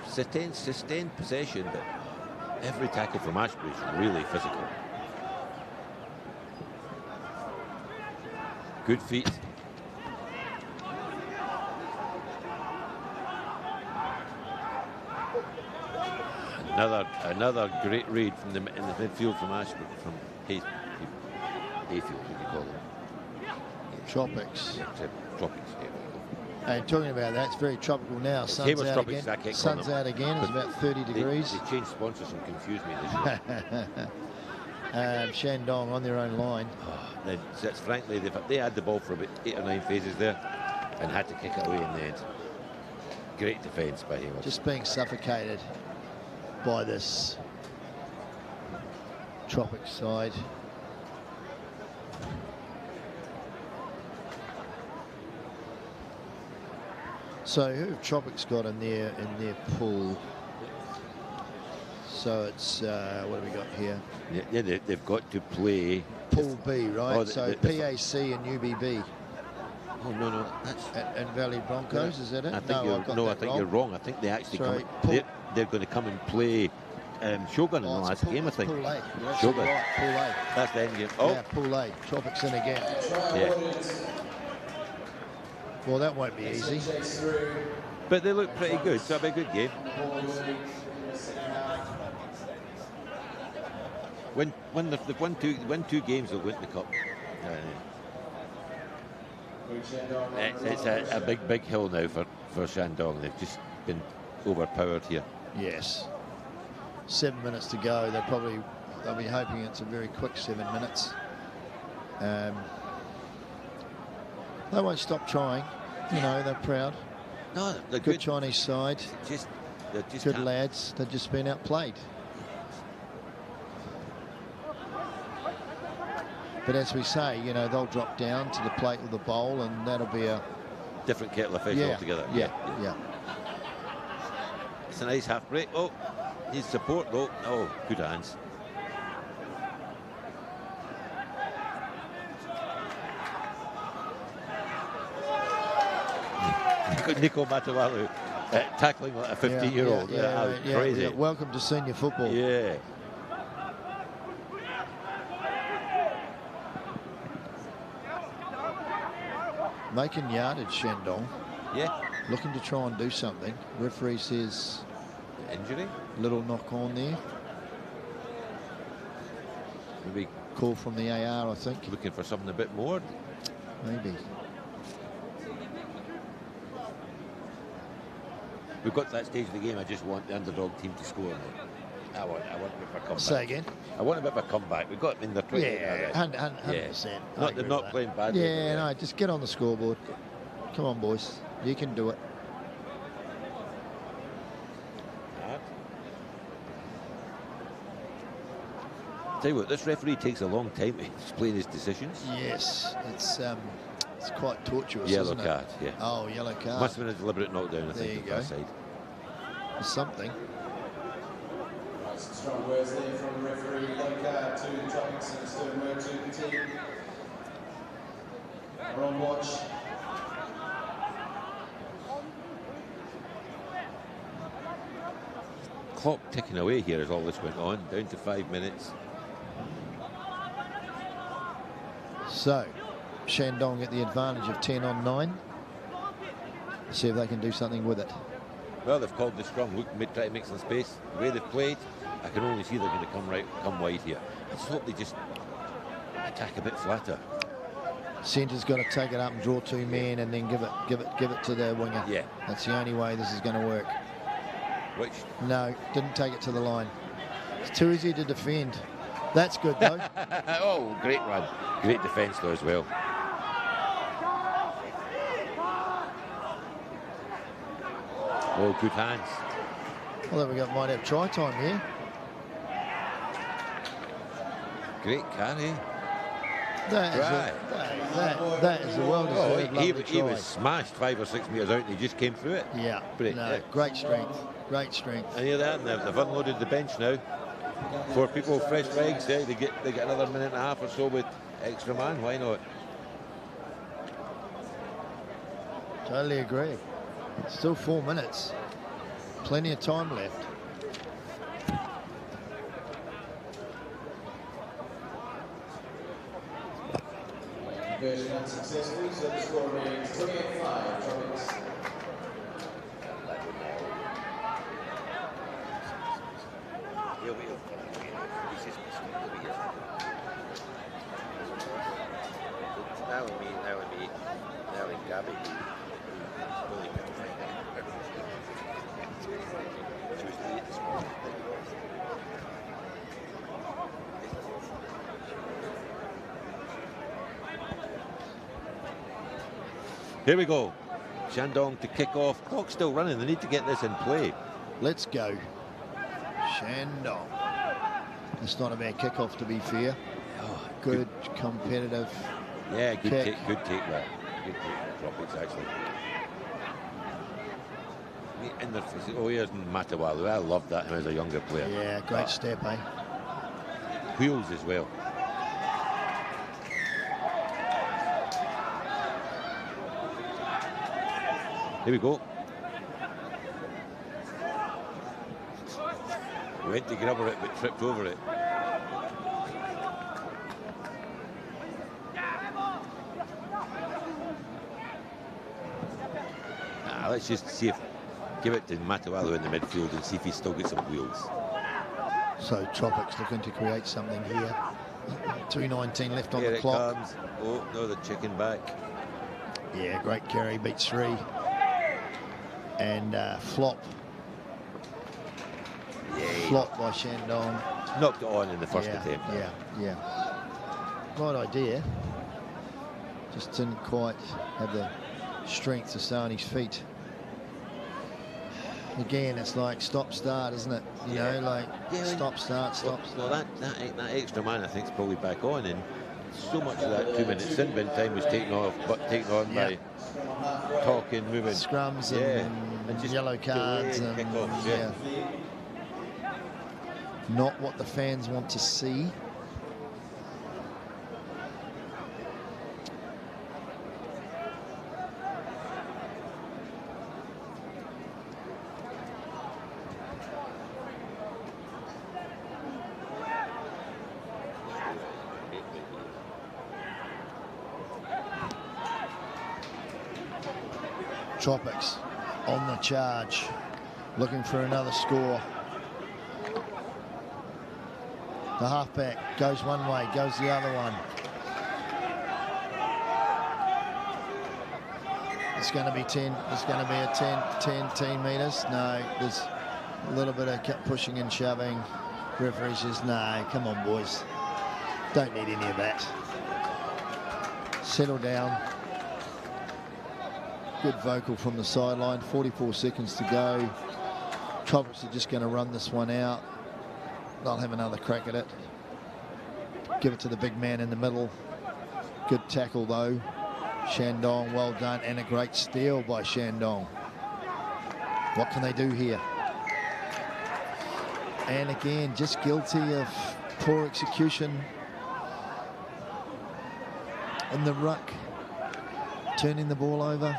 possession, but every tackle from Ashbury is really physical. Good feet. Another great read from in the midfield from Ashbury, from Hayfield, we could call them. Tropics. Yeah, Tropics, yeah. And talking about that, it's very tropical now. Sun's out Tropics, again. Sun's out again. It's about 30 degrees. They changed sponsors and confused me this year. Shandong on their own line. Frankly, they had the ball for about 8 or 9 phases there and had to kick it away in the end. Great defence by him. Just being suffocated by this Tropics side. So who have Tropics got in their pool? So it's what have we got here? Yeah, they've got to play Pool B, right? Oh, so PAC and UBB. Oh no, that's and Valley Broncos, is that it? I think you're wrong. I think they actually they're going to come and play Shogun in the last game, I think. Pool A. Shogun. Right, Pool A. That's the end game. Oh, yeah, Pool A. Tropics in again. Yeah. Well, that won't be easy. But they look pretty good, so it'll be a good game. They've won two games, they'll win the cup. It's a big hill now for Shandong. They've just been overpowered here. Yes. 7 minutes to go. They'll be hoping it's a very quick 7 minutes. They won't stop trying. You know, they're proud. No, they're good Chinese side. They're just good lads. They've just been outplayed. But as we say, you know, they'll drop down to the plate or the bowl, and that'll be a different kettle of fish altogether. Yeah. It's a nice half break. Oh, needs support though. Oh, good hands. Nico Matawalu tackling like a 15-year-old. Crazy. Yeah. Welcome to senior football. Yeah. Making yardage, Shandong. Yeah. Looking to try and do something. Referee says injury. Little knock on there. Maybe call from the AR, I think. Looking for something a bit more. Maybe. We've got to that stage of the game. I just want the underdog team to score now. I want a bit of a comeback. Say again. I want a bit of a comeback. We've got in the 20. Yeah, 100%. They're not playing badly. Yeah, no, just get on the scoreboard. Come on, boys. You can do it. Tell you what, this referee takes a long time to explain his decisions. Yes, it's quite tortuous. Yellow card, yeah. Oh, yellow card. Must have been a deliberate knockdown, I there think, you on go. that side. Something. Some strong words there from the referee. Yellow card to the Tropics and stern word to the team. We're on watch. Clock ticking away here as all this went on, down to 5 minutes. So, Shandong get the advantage of 10 on 9. See if they can do something with it. Well, they've called the scrum. Look, try to make some space. The way they've played, I can only see they're going to come wide here. I just hope they just attack a bit flatter. Centre's got to take it up and draw 2 men, and then give it to their winger. Yeah, that's the only way this is going to work. Which? No, didn't take it to the line. It's too easy to defend. That's good though. Oh, great run. Great defence though as well. Oh, good hands. Well, then might have try time here. Great carry. That is a well-deserved he was smashed 5 or 6 metres out and he just came through it. Yeah, great strength. Great strength. And they've unloaded the bench now. 4 people, fresh legs. They get another minute and a half or so with extra man. Why not? Totally agree. Still 4 minutes. plenty of time left. Conversion unsuccessful, so the score remains 28-5, Tropics. Here we go. Shandong to kick off. Clock's still running. They need to get this in play. Let's go. Shandong. It's not a bad kickoff, to be fair. Oh, good, competitive. Yeah, good kick. take. Good take that. Good take. Tropics actually. Here's Matawalu. I loved that him as a younger player. Yeah, great step, eh? Wheels as well. Here we go. Went to grab it, but tripped over it. Let's just see if, give it to Matawalu in the midfield and see if he's still got some wheels. So Tropics looking to create something here. 2:19 left on Here the it clock. comes. Oh, no, the chicken back. Yeah, great carry, beats 3. And flop. Yay. Flop by Shandong. Knocked it on in the first attempt. Yeah. Right idea. Just didn't quite have the strength to stay on his feet. Again, it's like stop-start, isn't it? You know, like stop-start, stop-start. Well, that extra man, I think, is probably back on, and so much of that 2 minutes sin bin time was taken on by talking, moving. Scrums and just yellow cards and kickoffs, not what the fans want to see. Tropics on the charge, looking for another score. The halfback goes one way, goes the other one. It's going to be 10. It's going to be a 10 metres. No, there's a little bit of pushing and shoving. Referee says, no, come on, boys. Don't need any of that. Settle down. Good vocal from the sideline. 44 seconds to go. Tropics are just going to run this one out. They'll have another crack at it. Give it to the big man in the middle. Good tackle though. Shandong, well done, and a great steal by Shandong. What can they do here? And again, just guilty of poor execution in the ruck, turning the ball over.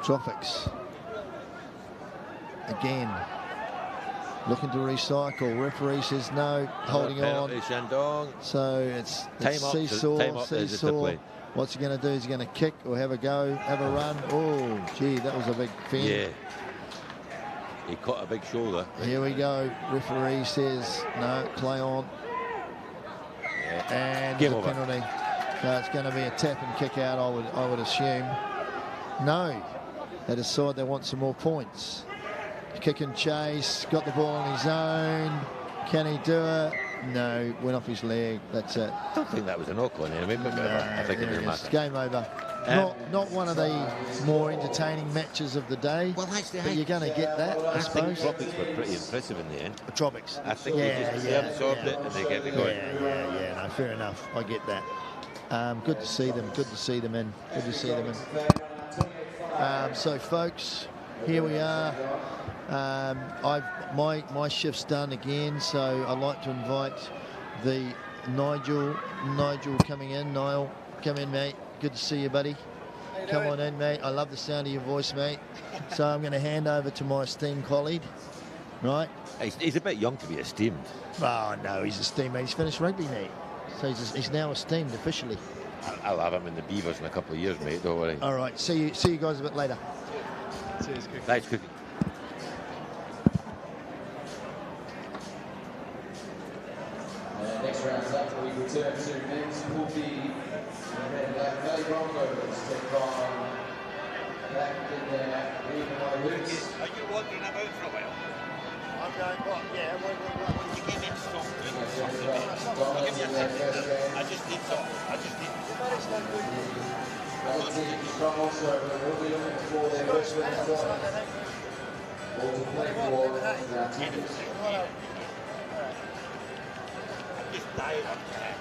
Tropics again looking to recycle. Referee says no, holding on. Shandong. So it's seesaw. What's he going to do? Is he going to kick or have a go, have a run? Oh, gee, that was a big fin. Yeah. He caught a big shoulder. Here we go. Referee says no, play on. Yeah. And Game the over. penalty. So it's going to be a tap and kick out, I would assume. No. They decide they want some more points. Kick and chase, got the ball on his own. Can he do it? No, went off his leg. That's it. I don't think that was a knock on him. I think it doesn't matter. Game over. Not one of the more entertaining matches of the day. Well, actually, but you're going to get that, I suppose. think Tropics were pretty impressive in the end. Tropics. I think they absorbed it and they get it going. Yeah. No, fair enough. I get that. Good to see them. Good to see them in. Good to see them in. So, folks, here we are. My shift's done again, so I'd like to invite the Nigel coming in. Niall, come in, mate. Good to see you, buddy. come on in, mate. I love the sound of your voice, mate. So I'm going to hand over to my esteemed colleague, right? He's a bit young to be esteemed. Oh, no, he's esteemed, mate. He's finished rugby, mate. So he's now esteemed officially. I'll have him in the Beavers in a couple of years, mate. Don't worry. All right. See you guys a bit later. Cheers, Cookie. Thanks, Cookie. Next round up, we return to men's Pool B. And then Valley Broncos take on back in their green and white boots. Are you wandering about for a while? I'm going, what? Yeah, You came in strong. I just need something. Well, the team is strong also, but we'll be looking for their first win as well. All to play for their teams. Just died up there.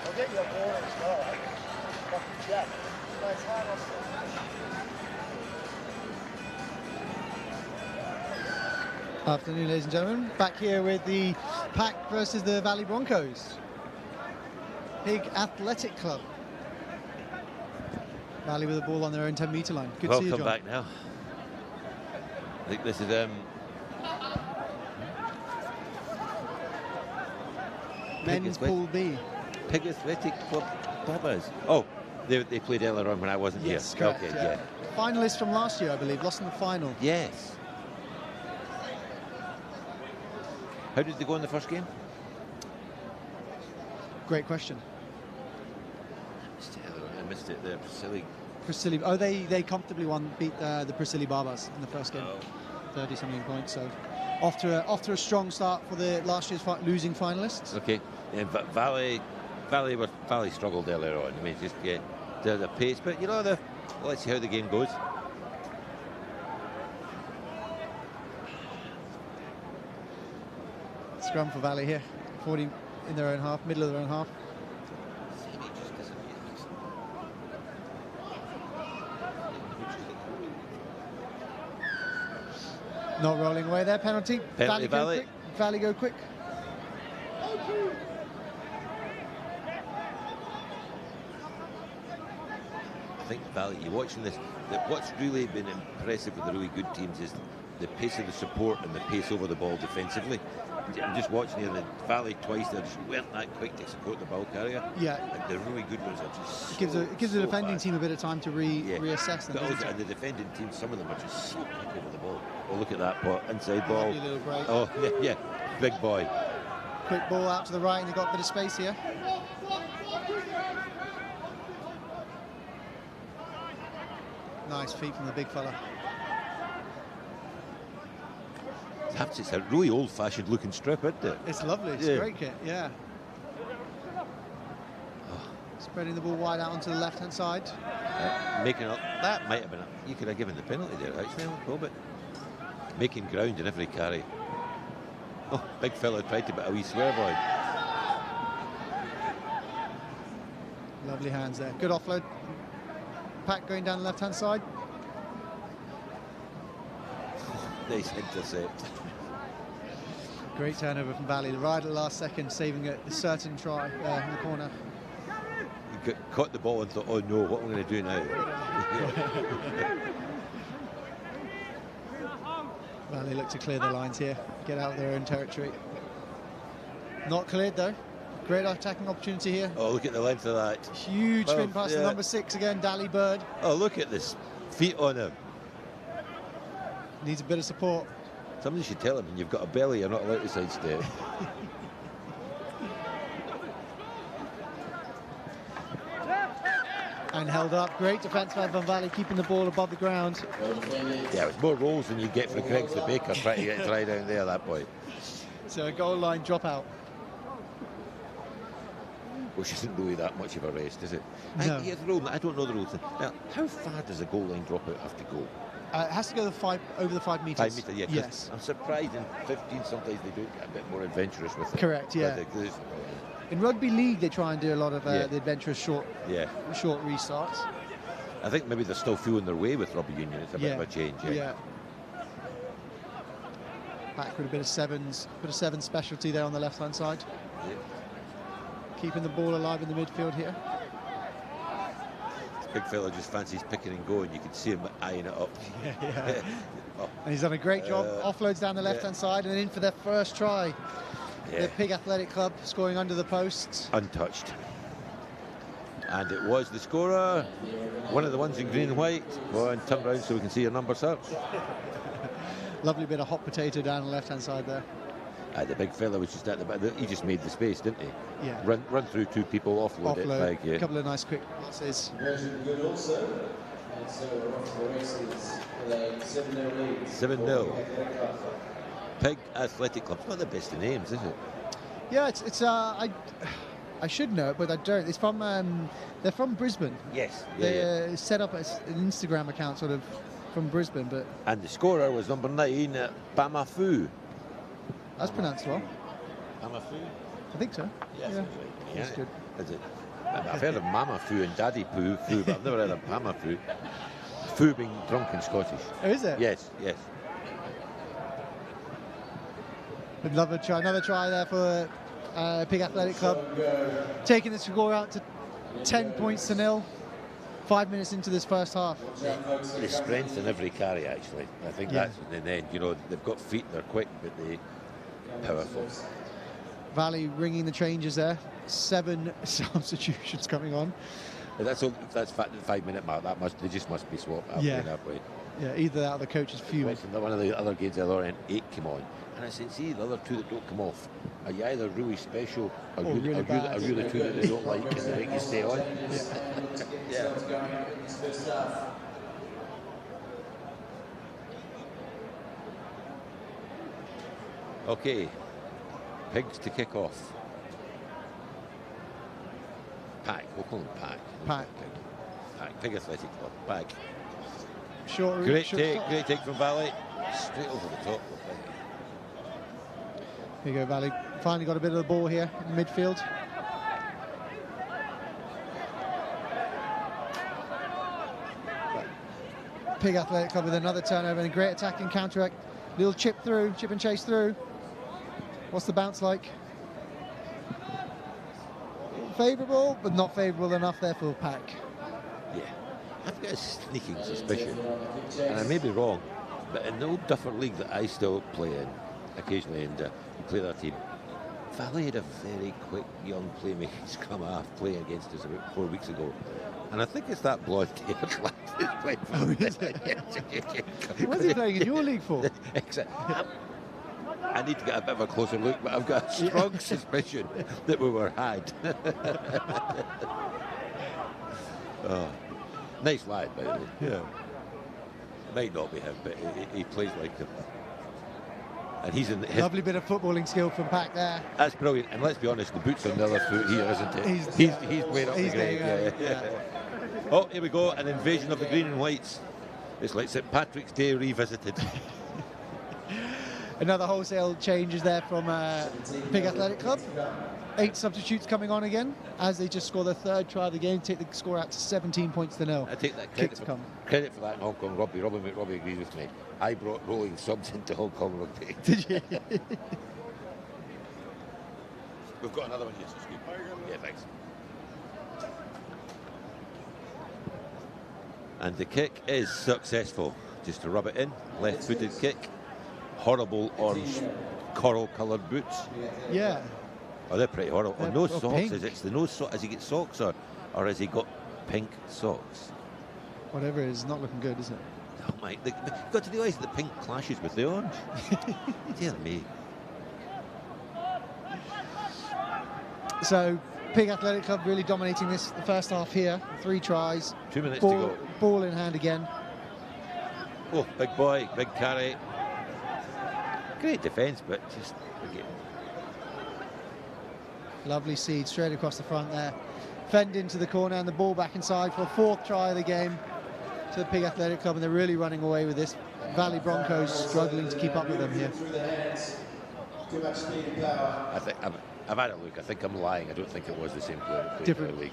I'll get you a ball as well. Fucking Jack. Nice hard off. Afternoon, ladies and gentlemen. Back here with the Pack versus the Valley Broncos. Big athletic club. Valley with the ball on their own 10-metre line. Good to see you, John. Welcome back now. I think this is Men's Pool B. Pig Athletic Club Bobbers. Oh, they played earlier on when I wasn't Yes, here. correct, Okay, yeah. Finalists from last year, I believe, lost in the final. Yes. How did they go in the first game? Great question. I missed it there. Silly. Oh, they comfortably beat the Priscilli Barbas in the first game, Oh. 30-something points. So off to a strong start for the last year's losing finalists. Okay. Yeah, but Valley struggled earlier on. I mean, just get the pace, but you know, let's see how the game goes. Scrum for Valley here, 40 in their own half, middle of their own half. Not rolling away there, penalty. Penalty, Valley. Quick. Valley go quick. I think Valley, you're watching this, what's really been impressive with the really good teams is the pace of the support and the pace over the ball defensively. I'm just watching here, the Valley twice, they just weren't that quick to support the ball carrier. Yeah. And the really good ones are just It gives the defending team a bit of time to reassess them. But also, and the defending team, some of them are just so quick over the ball. Oh, look at that inside ball. Lovely little break. Oh, yeah, big boy. Quick ball out to the right, and they've got a bit of space here. Nice feet from the big fella. It's a really old-fashioned looking strip, isn't it? It's lovely. It's a great kit, yeah. Spreading the ball wide out onto the left-hand side. Making up, that might have been, you could have given the penalty there, actually, but making ground in every carry. Oh, big fella tried to put a wee swear boy. Lovely hands there. Good offload. Pack going down the left-hand side. Nice intercept. Great turnover from Valley. Right at the last second, saving a certain try there in the corner. He caught the ball and thought, oh no, what am I going to do now? Valley look to clear the lines here, get out of their own territory. Not cleared though. Great attacking opportunity here. Oh, look at the length of that. Huge spin pass to number 6 again, Dally Bird. Oh, look at this feet on him. Needs a bit of support. Somebody should tell him, when you've got a belly, you're not allowed to sidestep. And held up. Great defence by Van Valley, keeping the ball above the ground. Yeah, it's more rolls than you get for Greggs the Baker trying to get a try down there at that point. So a goal line dropout. Which isn't really that much of a rest, is it? No. I don't know the rules. Now, how far does a goal line dropout have to go? It has to go over the 5 metres. 5 metres, yeah. Yes. I'm surprised in 15 sometimes they do get a bit more adventurous with it. Correct, yeah. In rugby league, they try and do a lot of the adventurous short restarts. I think maybe they're still feeling their way with rugby union. It's a bit of a change, yeah. Back with a bit of sevens specialty there on the left-hand side. Yeah. Keeping the ball alive in the midfield here. big fella just fancies picking and going. You can see him eyeing it up. Yeah. Oh. And he's done a great job. Offloads down the left-hand side and in for their first try. The Pig Athletic Club scoring under the posts. Untouched. And it was the scorer, one of the ones in green and white. Go on, turn round so we can see your number, sir. Lovely bit of hot potato down the left-hand side there. The big fella was just at the back. He just made the space, didn't he? Yeah. Run through two people, offload it. Like, a couple of nice quick passes. Good also. And so we're off to the races with a 7-0 lead. 7-0. Pig Athletic Club. It's not the best of names, is it? Yeah, I should know it, but I don't. It's from they're from Brisbane. Yes. They set up an Instagram account sort of from Brisbane, but. And the scorer was number 9, Bamafu. That's pronounced well. Bamafu? I think so. Yes. Yeah. That's good. Is it? I've heard of Mama Fu and Daddy Poo, but I've never heard of Mama Fu. Fu being drunk in Scottish. Oh, is it? Yes. Would love another try there for Pig Athletic Club. Taking the score out to 10 points to 0. 5 minutes into this first half. The strength in every carry, actually. I think that's in the end. You know, they've got feet, they're quick, but they're powerful. Valley ringing the changes there. 7 substitutions coming on. That's the 5-minute mark. They just must be swapped halfway. Yeah, either that or the coach is fuming. One of the other games the other end, 8 came on. And I said, see, the other 2 that don't come off, are you either really special or are you the 2 that they don't like and they make you stay on? Okay, Pigs to kick off. Pack, we'll call them Pack. Pig Athletic Club, Pack. Great take from Valley. Straight over the top. Here you go, Valley. Finally got a bit of the ball here in midfield. Pig Athletic Club with another turnover and a great attacking counter. Little chip and chase through. What's the bounce like? Favourable, but not favourable enough there for Pack. Yeah, I've got a sneaking suspicion, and I may be wrong, but in the old Duffer League that I still play in occasionally and play their team, Valley had a very quick young playmaking scrum half playing against us about 4 weeks ago. And I think it's that blonde-haired lad who's playing for What's he playing in your league for? Exactly. I need to get a bit of a closer look, but I've got a strong suspicion that we were had. Oh, nice lad, by the way. Yeah. Might not be him, but he plays like him. And he's in lovely bit of footballing skill from Pack there. That's brilliant. And let's be honest, the boot's on the other foot here, isn't it? He's playing up the grave. Oh, here we go, an invasion of the green and whites. It's like St. Patrick's Day revisited. Another wholesale changes there from Pig Athletic Club. 8 substitutes coming on again as they just score their 3rd try of the game, take the score out to 17 points to 0. I take that credit for that in Hong Kong rugby. Robbie agrees with me. I brought rolling subs into Hong Kong rugby. Did you? We've got another one here, so Scoop. Yeah, thanks. And the kick is successful. Just to rub it in, left-footed kick. Horrible orange coral-coloured boots. Yeah. Oh, they're pretty horrible. They're no socks, pink. is it? It's the no socks. Has he got socks or has he got pink socks? Whatever it is, not looking good, is it? Oh my! You've got to realise the pink clashes with the orange. Dear me. So, Pig Athletic Club really dominating the first half here. 3 tries. 2 minutes to go. Ball in hand again. Oh, big boy, big carry. Great defence, but just again. Lovely seed straight across the front there. Fend into the corner and the ball back inside for a 4th try of the game to the Pig Athletic Club, and they're really running away with this. Valley Broncos struggling to keep up with them here. Too much speed and power. I think I've had a look. I think I'm lying. I don't think it was the same player. Different player.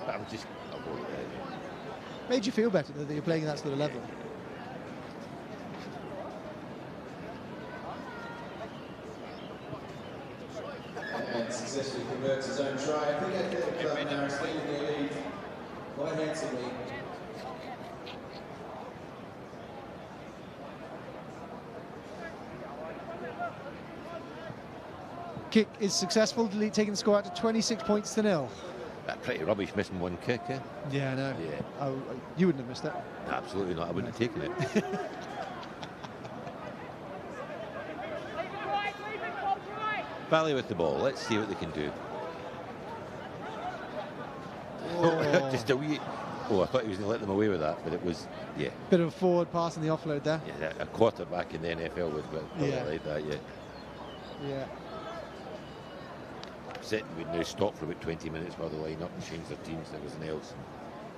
But I'm just. Made you feel better that you're playing at that sort of level. And successfully converts his own try. I think Athletic Club now extending their lead quite handsomely. Kick is successful, taking the score out to 26 points to 0. That's pretty rubbish missing one kick, eh? Yeah, I know. Yeah. Oh, you wouldn't have missed that. Absolutely not. I wouldn't have taken it. Valley with the ball. Let's see what they can do. Oh. Just a wee. Oh, I thought he was going to let them away with that, but it was, yeah. Bit of a forward pass in the offload there. Yeah, a quarterback in the NFL would like that, yeah. Yeah. Sitting would now stop for about 20 minutes while they line up and change their teams and everything else. And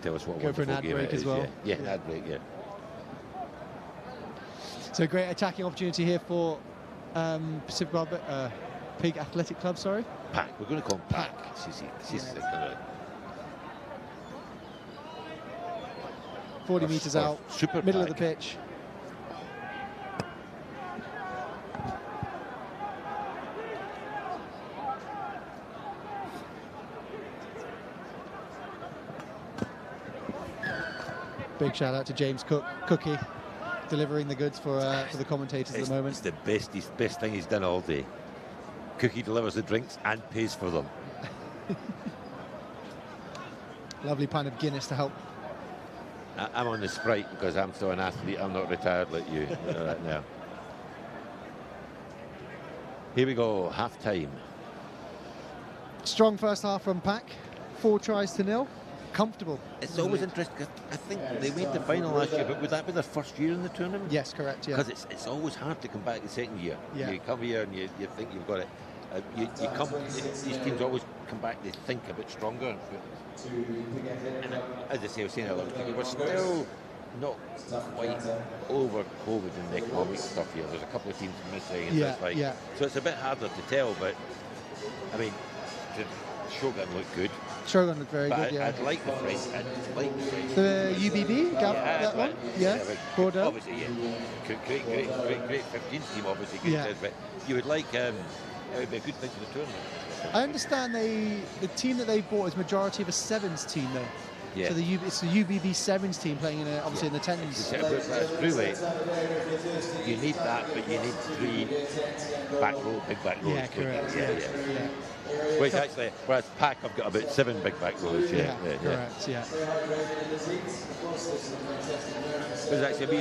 tell us what a Go for an wonderful ad game break it is. as well. Yeah, an ad break, yeah. So great attacking opportunity here for Pacific Pig Athletic Club, sorry. Pack. We're going to call him Pack. This is 40 metres out, super middle Pack. of the pitch. Big shout out to James Cookie, delivering the goods for the commentators at the moment. It's the best thing he's done all day. Cookie delivers the drinks and pays for them. Lovely pint of Guinness to help. I'm on the Sprite because I'm still an athlete. I'm not retired like you right now. Here we go, half time. Strong first half from Pack. 4 tries to 0. Comfortable. It's always interesting because I think they made the final last year, but would that be their first year in the tournament? Yes, correct, yeah. Because it's always hard to come back the second year. Yeah. You come here and you think you've got it. These teams always come back, they think a bit stronger. And as I say, I was saying earlier, we're still not quite over COVID and the economic stuff here. There's a couple of teams missing and such like. Yeah. So it's a bit harder to tell, but I mean, Shogun looked good. Shogun looked very But good, yeah. I'd like the French. The UBB, that one? Yeah, Bordeaux. Obviously, yeah. Great 15th team, obviously. Good Yeah. but you would like, it would be a good thing for the tournament. I understand the team that they bought is majority of a sevens team, though. Yeah. So it's the UBB sevens team playing obviously in the tens. That's really, you need that, but you need 3 big back rows. Yeah, correct. Yeah. Whereas Pack, I've got about 7 big back rows. Yeah, correct. Yeah. It was actually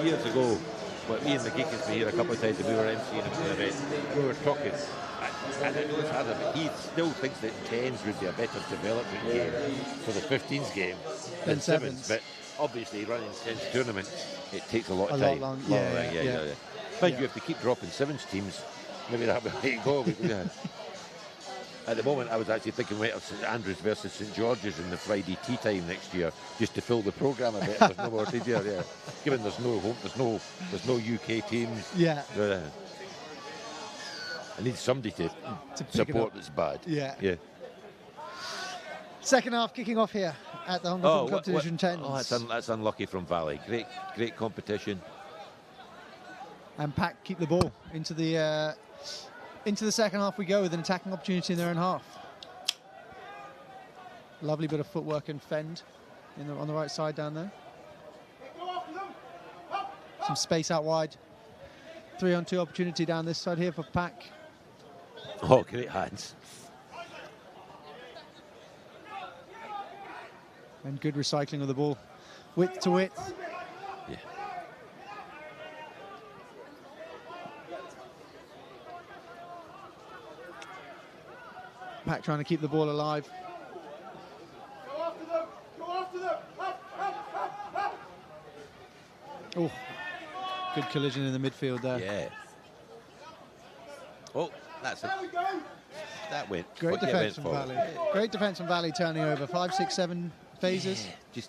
years ago. But me and the Geek has been here a couple of times, and we were emceeing an event. We were talking, and I know it's harder, but he still thinks that 10s would be a better development game for the 15s game than 7s. But obviously, running 10s tournaments, it takes a lot of time. Long. Mind you, if they keep dropping 7s teams, maybe that'll be the way to go. At the moment, I was actually thinking, wait, of St Andrews versus St George's in the Friday tea time next year, just to fill the programme a bit. There's no more tea yeah. Given there's no home, there's no UK teams. Yeah. I need somebody to support that's bad. Yeah. Second half kicking off here at the Hong Kong Club Division 10. Oh, that's unlucky from Valley. Great competition. And Pack keep the ball into the second half we go with an attacking opportunity in their own half. Lovely bit of footwork and fend on the right side down there. Some space out wide. 3-on-2 opportunity down this side here for Pack. Oh, great hands. And good recycling of the ball. Width to width. Yeah. Pack trying to keep the ball alive. Go after them. Up. Oh, good collision in the midfield there. Yeah. Oh, that's it. That went. Great defence from Valley. Great defence from Valley, turning over 5, 6, 7 phases. Yeah,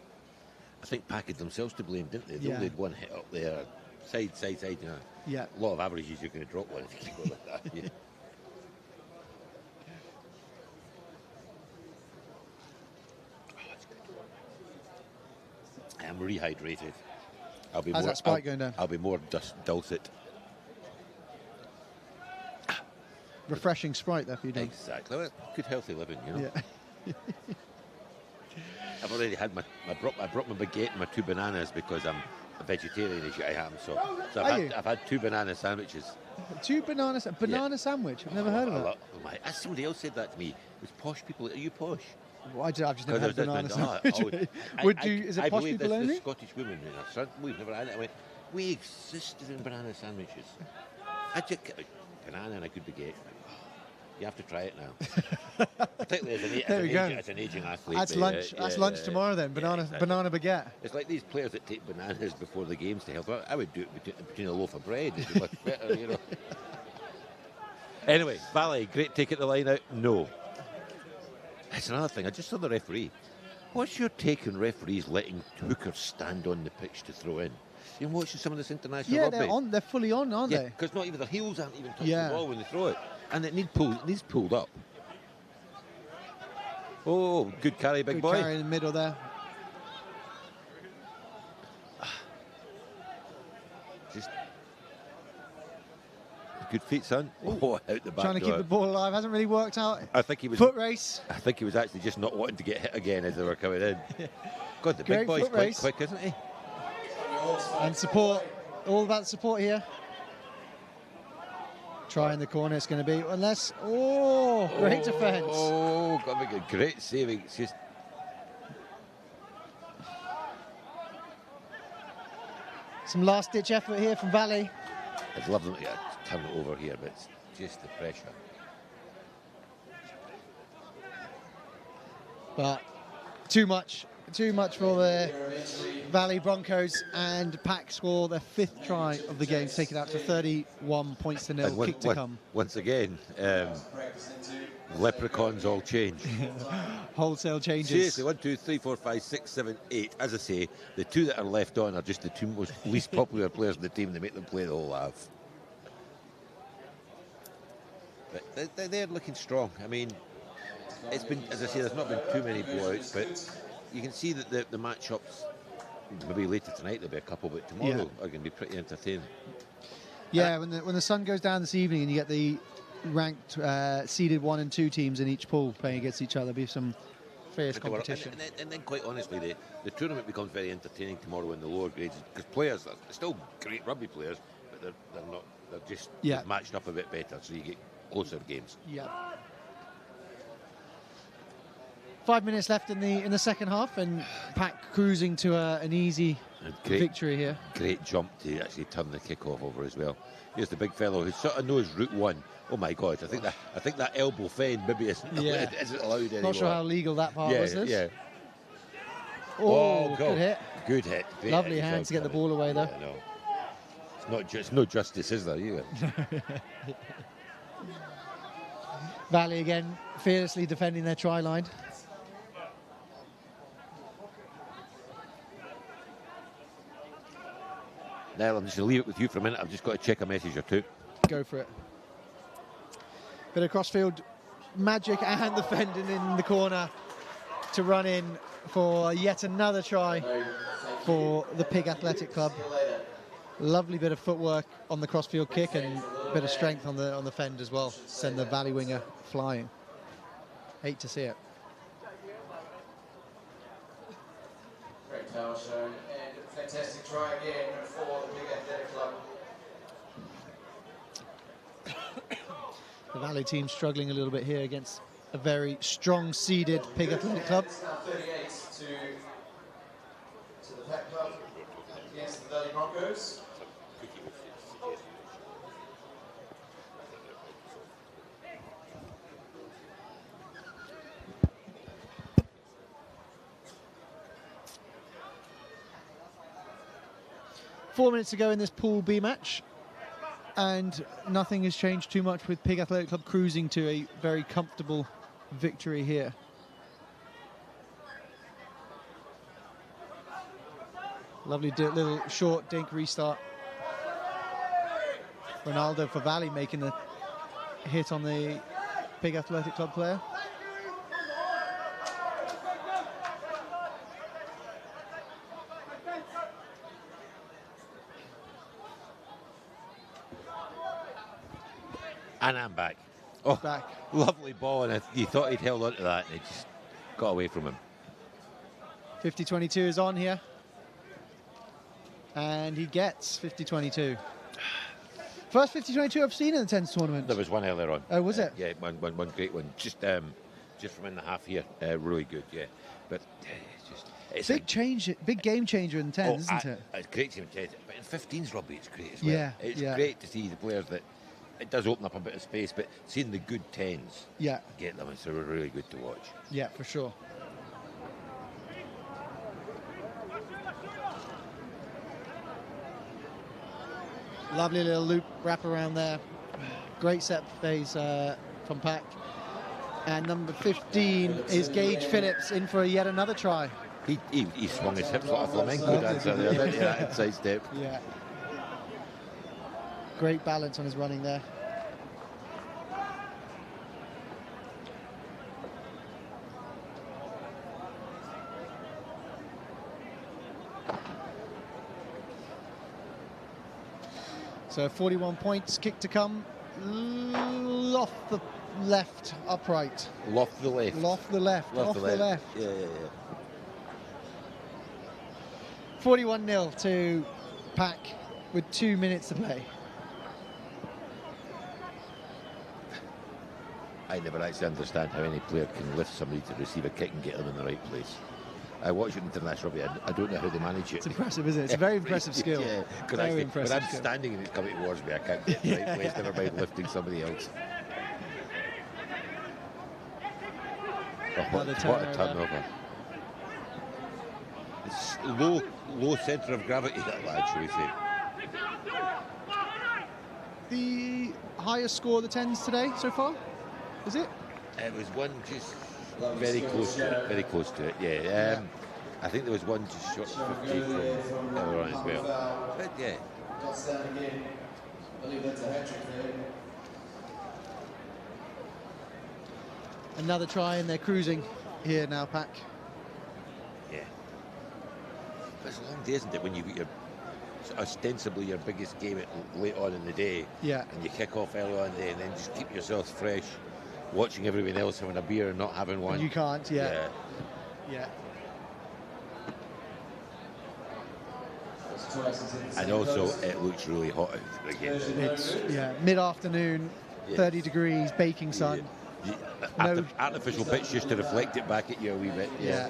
I think Pack had themselves to blame, didn't they? They only had one hit up there, side. You know. Yeah. A lot of averages, you're going to drop one if you keep going like that. Yeah. I am rehydrated. How's that spike going down? I'll be more dulcet. Refreshing Sprite there for you, Dave. Exactly. Well, good healthy living, you know. Yeah. I've already had I brought my baguette and my 2 bananas because I'm a vegetarian as I am. So I've had 2 banana sandwiches. 2 bananas, a banana sandwich. I've never heard of that. Somebody else said that to me. It was posh people. Are you posh? Well, I've just never had a banana sandwich. Is it posh people only? This Scottish woman in our son, we've never had it. I went, we existed in banana sandwiches. I just banana and a good baguette. You have to try it now. Particularly as an aging athlete. That's lunch. That's lunch tomorrow then. Banana baguette. It's like these players that take bananas before the games to help. I would do it between a loaf of bread. It'd be much better, you know. Anyway, Valley, great take at the line out. No. That's another thing. I just saw the referee. What's your take on referees letting hookers stand on the pitch to throw in? You're watching some of this international rugby. Yeah, they're fully on, aren't they? Because not even their heels aren't even touching the ball when they throw it. And it needs pulled up. Oh, good carry, big boy. Good carry in the middle there. Just good feet, son. Oh, out the back. Trying to keep the ball alive. Hasn't really worked out. I think he was foot race. I think he was actually just not wanting to get hit again as they were coming in. God, the big boy's quite quick, isn't he? And support. All about support here. Try in the corner, it's going to be, unless, great defence. Oh, got to make a great saving. It's just... Some last-ditch effort here from Valley. I'd love them to turn it over here, but it's just the pressure. But too much for the Valley Broncos, and Pack score their 5th try of the game, take it out to 31 points to nil. Kick to come. Once again, leprechauns all change. Wholesale changes. Seriously, 1, 2, 3, 4, 5, 6, 7, 8. As I say, the 2 that are left on are just the 2 most least popular players in the team. They make them play the whole half. But they're looking strong. I mean, it's been, as I say, there's not been too many blowouts, but you can see that the matchups, maybe later tonight there'll be a couple, but tomorrow are going to be pretty entertaining. Yeah, when the sun goes down this evening and you get the ranked seeded 1 and 2 teams in each pool playing against each other, be some fierce competition. And then quite honestly, the tournament becomes very entertaining tomorrow in the lower grades, because players are still great rugby players, but they're not. They're just matched up a bit better, so you get closer games. Yeah. 5 minutes left in the second half, and Pack cruising to an easy victory here. Great jump to actually turn the kick-off over as well. Here's the big fellow who sort of knows route 1. Oh my God! I think that elbow fend maybe isn't allowed anymore. Not sure how legal that part was. Yeah. Oh, good hit. Good hit. Great Lovely hands to get the ball away though. Yeah, no. It's no justice, is there? Either. Valley again, fearlessly defending their try line. Now I'm just going to leave it with you for a minute. I've just got to check a message or 2. Go for it. Bit of crossfield magic and the fending in the corner to run in for yet another try for the Pig Athletic Club. Lovely bit of footwork on the crossfield kick and a bit of strength on the fend as well. Send the Valley winger flying. Hate to see it. Great power shown and fantastic try again for the Pig Athletic Club. The Valley team struggling a little bit here against a very strong seeded Pig Athletic Club. It's now 38 to the Pack Club against the Valley Broncos. 4 minutes to go in this Pool B match, and nothing has changed too much with Pig Athletic Club cruising to a very comfortable victory here. Lovely little short dink restart. Ronaldo for Valley making the hit on the Pig Athletic Club player. And I'm back. Oh, lovely ball, and he thought he'd held on to that, and it just got away from him. 50-22 is on here. And he gets 50-22. First 50-22 I've seen in the 10s tournament. There was one earlier on. Oh, was it? Yeah, one great one. Just from in the half here. Really good, yeah. But it's big change, big game changer in 10s, isn't it? It's great to see 10s. But in 15s, Robbie, it's great as well. Yeah, It's great to see the players that it does open up a bit of space, but seeing the good 10s get them, it's really good to watch. Yeah, for sure. Lovely little loop wrap around there. Great set phase from Pack. And number 15 is Gage Phillips in for yet another try. He swung his hips like a flamenco dancer there, didn't he? That inside step. Yeah. Great balance on his running there. So 41 points, kick to come. Off the left, upright. Loft the left. Off the left. Yeah. 41-0 to Pack with 2 minutes to play. I never actually understand how any player can lift somebody to receive a kick and get them in the right place. I watch it internationally. I don't know how they manage it. It's impressive, isn't it? It's a very impressive skill. Yeah, very impressive. When I'm standing and it's coming towards me, I can't get in the right place, never mind lifting somebody else. What a turnover. It's low centre of gravity, that lad, shall we say. The highest score of the 10s today so far, is it? It was one just very close to it, yeah. I think there was one just short of 50 from earlier on as well. But yeah. Another try and they're cruising here now, Pack. Yeah. But it's a long day, isn't it, when you get your ostensibly your biggest game late on in the day, and you kick off early on in the day, and then just keep yourself fresh, watching everyone else having a beer and not having one. And you can't, yeah. And also, it looks really hot out again. It's mid-afternoon, 30 degrees, baking sun. Artificial pitch just to reflect it back at you a wee bit. Yeah.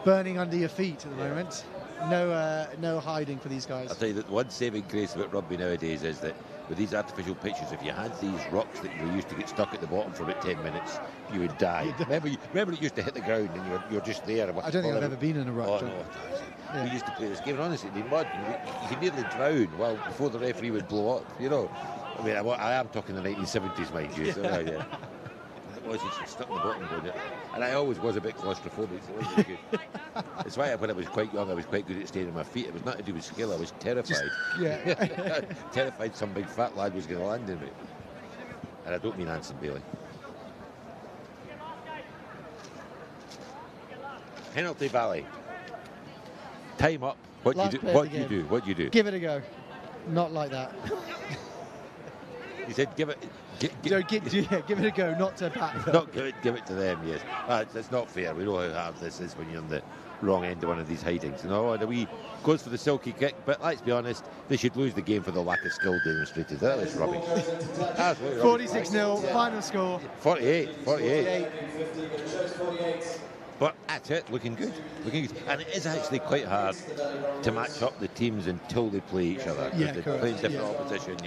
Burning under your feet at the moment. No hiding for these guys. I'll tell you that one saving grace about rugby nowadays is that with these artificial pitches, if you had these rocks that you were used to get stuck at the bottom for about 10 minutes, you would die. Remember it used to hit the ground and you're just there. I don't think I've ever been in a rock. Oh, no. We used to play this game, and honestly, in mud, you could nearly drown before the referee would blow up, I mean, I am talking the 1970s, mind you. So, yeah. It was just stuck in the bottom going, and I always was a bit claustrophobic, so it wasn't good. That's why when I was quite young, I was quite good at staying on my feet. It was not to do with skill, I was terrified. Terrified some big fat lad was going to land in me. And I don't mean Anson Bailey. Penalty Valley. Time up. What do you do? Give it a go. Not like that. He said, give it a go, not to Pat. Not give it to them, yes. That's not fair. We know how hard this is when you're on the wrong end of one of these hidings. And the wee goes for the silky kick, but let's be honest, they should lose the game for the lack of skill demonstrated. That was rubbish. 46-0, final score. 48. But that's it, looking good. And it is actually quite hard to match up the teams until they play each other. Yeah, they play in different opposition,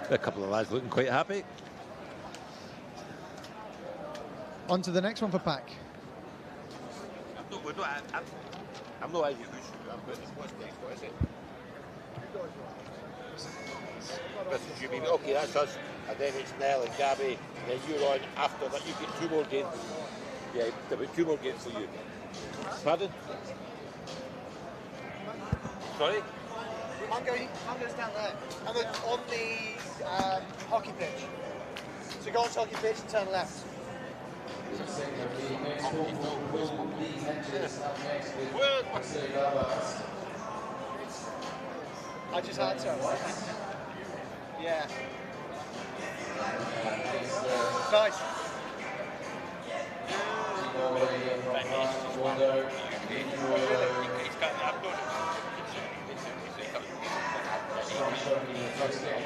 A couple of lads looking quite happy. On to the next one for Pack. I'm not asking who should I'm putting what's next, what is it? Okay, that's us. And then it's Nell and Gabby. Then you're on after that. You get 2 more games. Yeah, there'll be 2 more games for you. Pardon? Sorry? I'm going to stand there. I'm on the hockey pitch. So go on to hockey pitch and turn left. I just had to. Yeah. Nice. Norway from Bordeaux. From Shogun in the first game.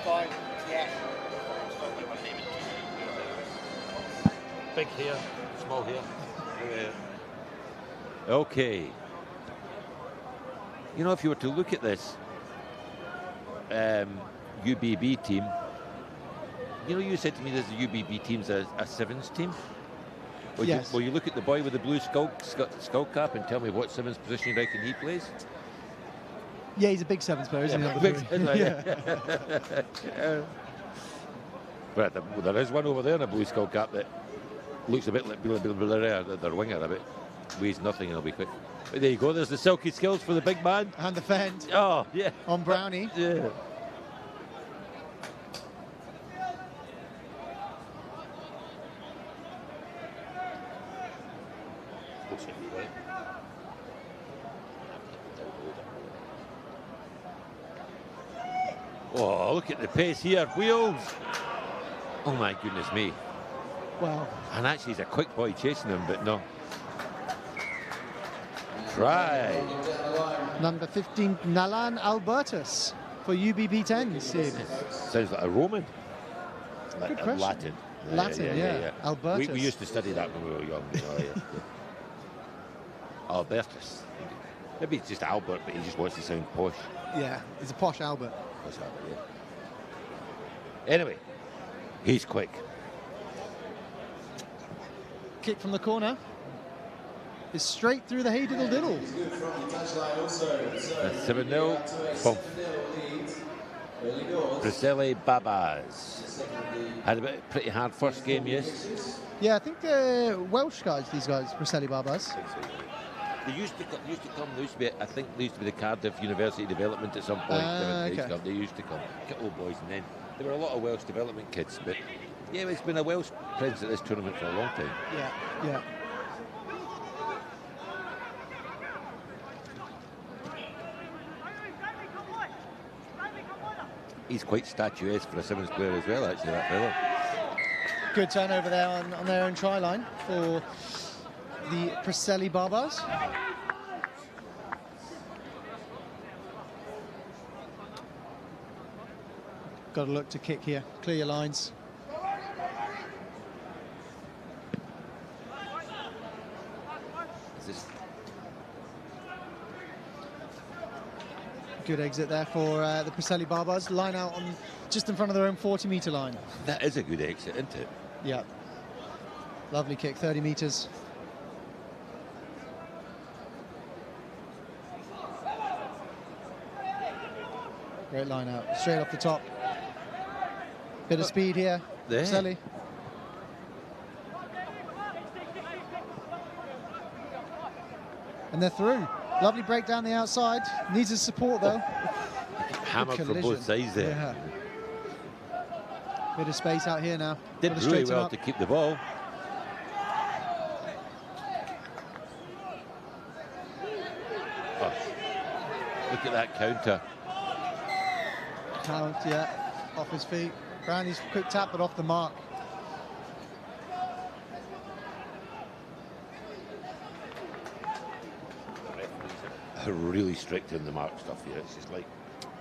Fine, yeah. Big here, small here. Okay. You know, if you were to look at this UBB team, you know, you said to me there's a UBB team's a sevens team. Well, Yes. you look at the boy with the blue skull cap and tell me what sevens position you reckon he plays? Yeah, he's a big sevens player, isn't he? Number Big- three? isn't he? Yeah. But there is one over there in a blue skull cap that looks a bit like their winger a bit. Weighs nothing and he'll be quick. But there you go, there's the silky skills for the big man. And the fend Oh, yeah. on Brownie. Yeah. Oh, look at the pace here. Wheels. Oh, my goodness me. Wow. And actually, he's a quick boy chasing him, but no. Try. Number 15, Nalan Albertus for UBB10s team. Sounds like a Roman. Good question. Latin. Latin, yeah. Albertus. We used to study that when we were young. You know, yeah. Albertus. Maybe it's just Albert, but he just wants to sound posh. Yeah, he's a posh Albert. Posh Albert, yeah. Anyway, he's quick. Kick from the corner. Is straight through the hay diddle diddle. He's good from the touchline also. So 7-0. to a Boom. 7-0 lead. Early doors. Priscilla Babas. Secondly, Had a pretty hard first game, yes. Yeah, I think they're Welsh guys, these guys, Braceli Barbas. They used to come. They used to be. I think they used to be the Cardiff University Development at some point. Okay. They used to come. Old boys, and then there were a lot of Welsh development kids. But yeah, it's been a Welsh presence at this tournament for a long time. Yeah, yeah. He's quite statuesque for a sevens player as well, actually, that fella. Good turnover there on their own try line for the Prisceli Barbas. Got to look to kick here. Clear your lines. Is this Good exit there for the Prisceli Barbas. Line out on just in front of their own 40-metre line. that is a good exit, isn't it? Yeah. Lovely kick, 30 metres. Great line out, straight off the top. Bit of speed here, There. Prisceli. And they're through. Lovely break down the outside. Needs his support though. Hammered from collision. both sides there. Yeah. Bit of space out here now. Did Gotta really straighten well up. to keep the ball. Oh, look at that counter. Count, yeah, off his feet. Brownie's quick tap, but off the mark. Are really strict in the mark stuff here. It's just like,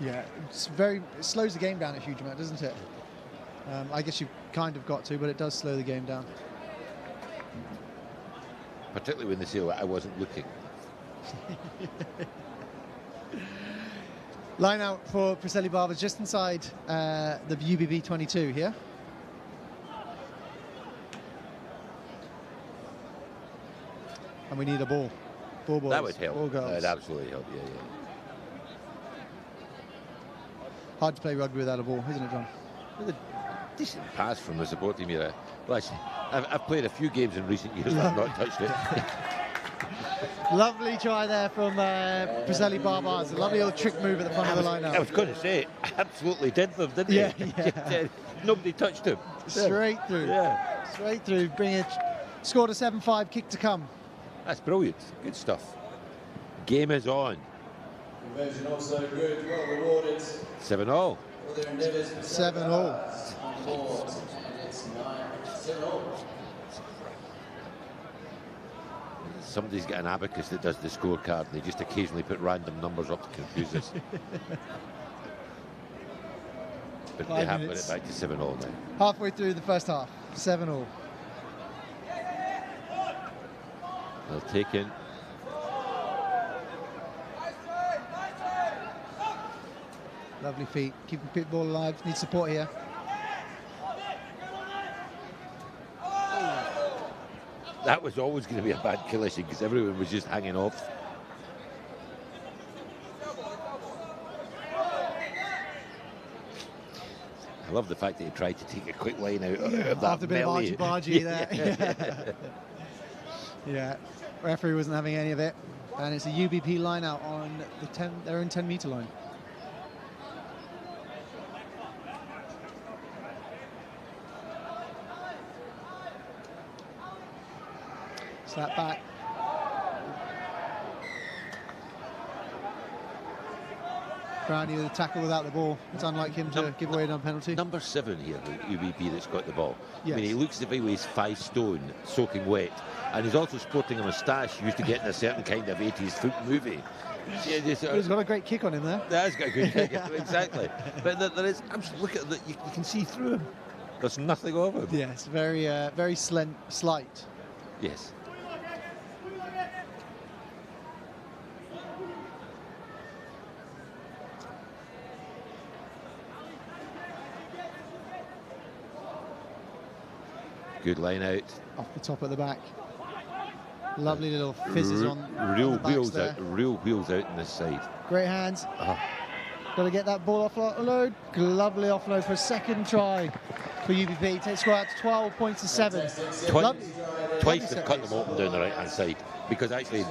Yeah, it slows the game down a huge amount, doesn't it? I guess you've kind of got to, but it does slow the game down. particularly when they say, I wasn't looking. Line out for Prisceli Barbas just inside the UBB 22 here. And we need a ball. Ball boys. That would help. Ball girls. That'd absolutely help, yeah. Hard to play rugby without a ball, isn't it, John? With a decent pass from the support team here. Well, actually, I've played a few games in recent years, but I've not touched it. Lovely try there from Priscelli Barbars. A lovely little trick move at the front of the lineup. I was going to say, absolutely did them, didn't he? Yeah. Nobody touched him. Straight through. Yeah. Straight through. Bring it. Scored a 7-5, kick to come. That's brilliant. Good stuff. Game is on. Conversion also good, well rewarded. 7-0. All their endeavours. 7-0. And it's 7-0. Somebody's got an abacus that does the scorecard, and they just occasionally put random numbers up to confuse us. But they have put it back to 7-0 now. Halfway through the first half, 7-0. They'll take in. Lovely feet, keeping pit ball alive. Need support here. That was always going to be a bad collision because everyone was just hanging off. I love the fact that he tried to take a quick line out of that After a bit of melee. argy-bargy there. Yeah, referee wasn't having any of it. And it's a UBP line out on their own 10-meter line. Slap back. Brownie with a tackle without the ball. It's unlike him to give away another penalty. Number 7 here, the UBP that's got the ball. Yes. I mean, he looks as if he weighs 5 stone, soaking wet, and he's also sporting a moustache used to get in a certain kind of 80s foot movie. Yeah, He's got a great kick on him there. That's got a good kick, exactly. But there is, look at that, you can see through him. There's nothing of him. Yes, very slight. Yes. Good line out. Off the top at the back. Lovely little fizzes on real the backs wheels there. out. Real wheels out in this side. Great hands. Uh-huh. Got to get that ball offload. Lovely offload for a second try for UBP. Takes score out to 12 points to 7. Twice they've cut them open down the right-hand side because actually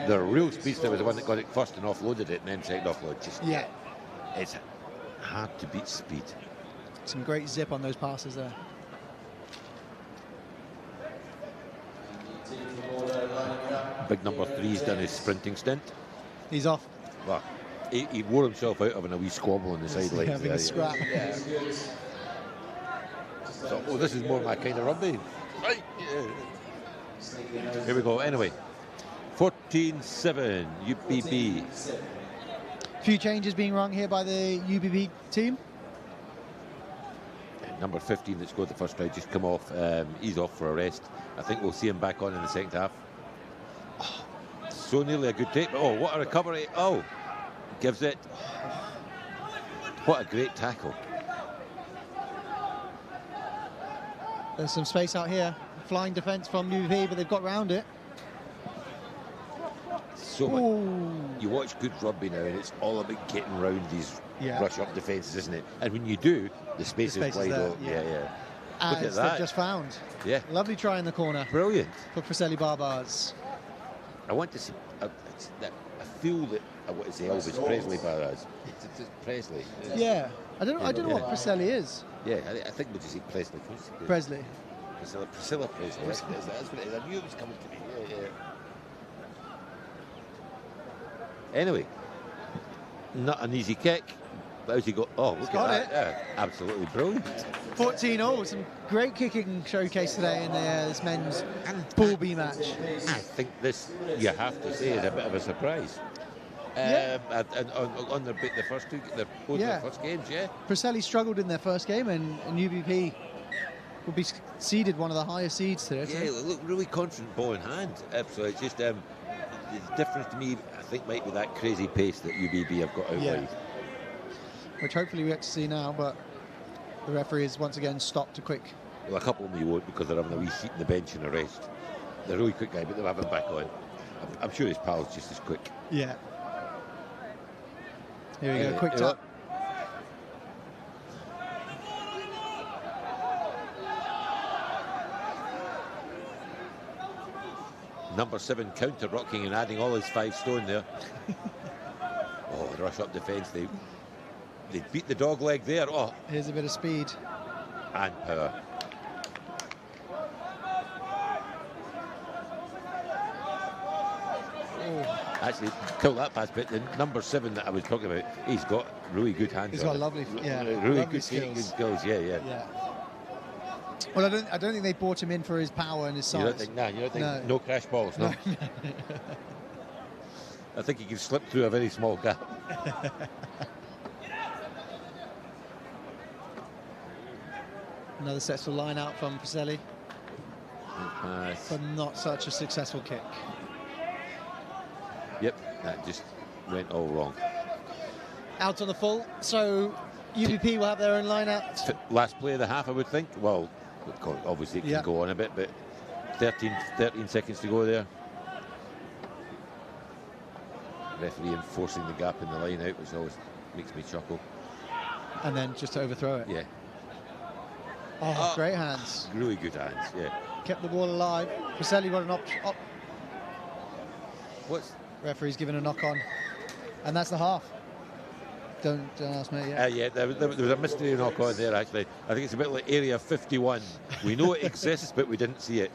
the real speedster was the one that got it first and offloaded it, and then second offload. Yeah. It's hard to beat speed. Some great zip on those passes there. Big number 3's done his sprinting stint. He's off. Well, he wore himself out having a wee squabble on the sidelines. Having a scrap. So, oh, this is more my kind of rugby. Right. Yeah. Here we go. Anyway, 14-7 UBP. Few changes being rung here by the UBP team. Number 15 that scored the first try just come off. He's off for a rest. I think we'll see him back on in the second half. Oh, so nearly a good take. Oh, what a recovery. Oh, gives it. What a great tackle. There's some space out here. Flying defence from UBP, but they've got round it. So much. You watch good rugby now, and it's all about getting round these rush-up defences, isn't it? And when you do, the space is wide open. Yeah. Look at that. They've just found. Yeah. Lovely try in the corner. Brilliant. For Priscelli Barbars. I want to see. I feel that I want to say Elvis Presley Barbars. It's Presley. Yeah. I don't know what Priscelli is. Yeah, I think we'll just say Presley. Presley. Priscilla Presley. That's what it is. I knew it was coming to me. Yeah. Anyway, not an easy kick. How's he got? Oh, look at that. Yeah, absolutely brilliant. 14-0. Some great kicking showcase today in this men's Pool B match. I think this, you have to say, is a bit of a surprise. And on the first two, their first games, Priscelli struggled in their first game, and UBP will be seeded one of the highest seeds today. Yeah, look, really confident ball in hand. So it's just the difference to me, I think, might be that crazy pace that UBP have got out wide. Which hopefully we get to see now, but the referee has once again stopped a quick. Well, a couple of them you won't because they're having a wee seat in the bench and a rest. They're a really quick guy, but they'll have him back on. I'm sure his pal's just as quick. Yeah. Here we go, quick tap. number 7 counter-rocking and adding all his 5 stone there. Oh, rush up defence. They beat the dog leg there. Oh, Here's a bit of speed. and power. Actually, kill that pass, but the number 7 that I was talking about, he's got really good hands. He's on got it. lovely, yeah, really lovely good skills. Yeah. Well, I don't think they brought him in for his power and his size. You don't think no crash balls, no? I think he can slip through a very small gap. Another successful line out from Pacelli, but not such a successful kick. Yep, that just went all wrong. Out on the full, so UBP will have their own line out. Last play of the half, I would think. Well, obviously it can go on a bit, but 13 seconds to go there. Referee enforcing the gap in the line out, which always makes me chuckle. And then just to overthrow it. Yeah. Oh, great hands. Really good hands, yeah. Kept the ball alive. Pacelli got an op. What's... Referee's given a knock on. And that's the half. Don't ask me yet. Yeah, there was a mystery knock on there, actually. I think it's a bit like Area 51. We know it exists, but we didn't see it.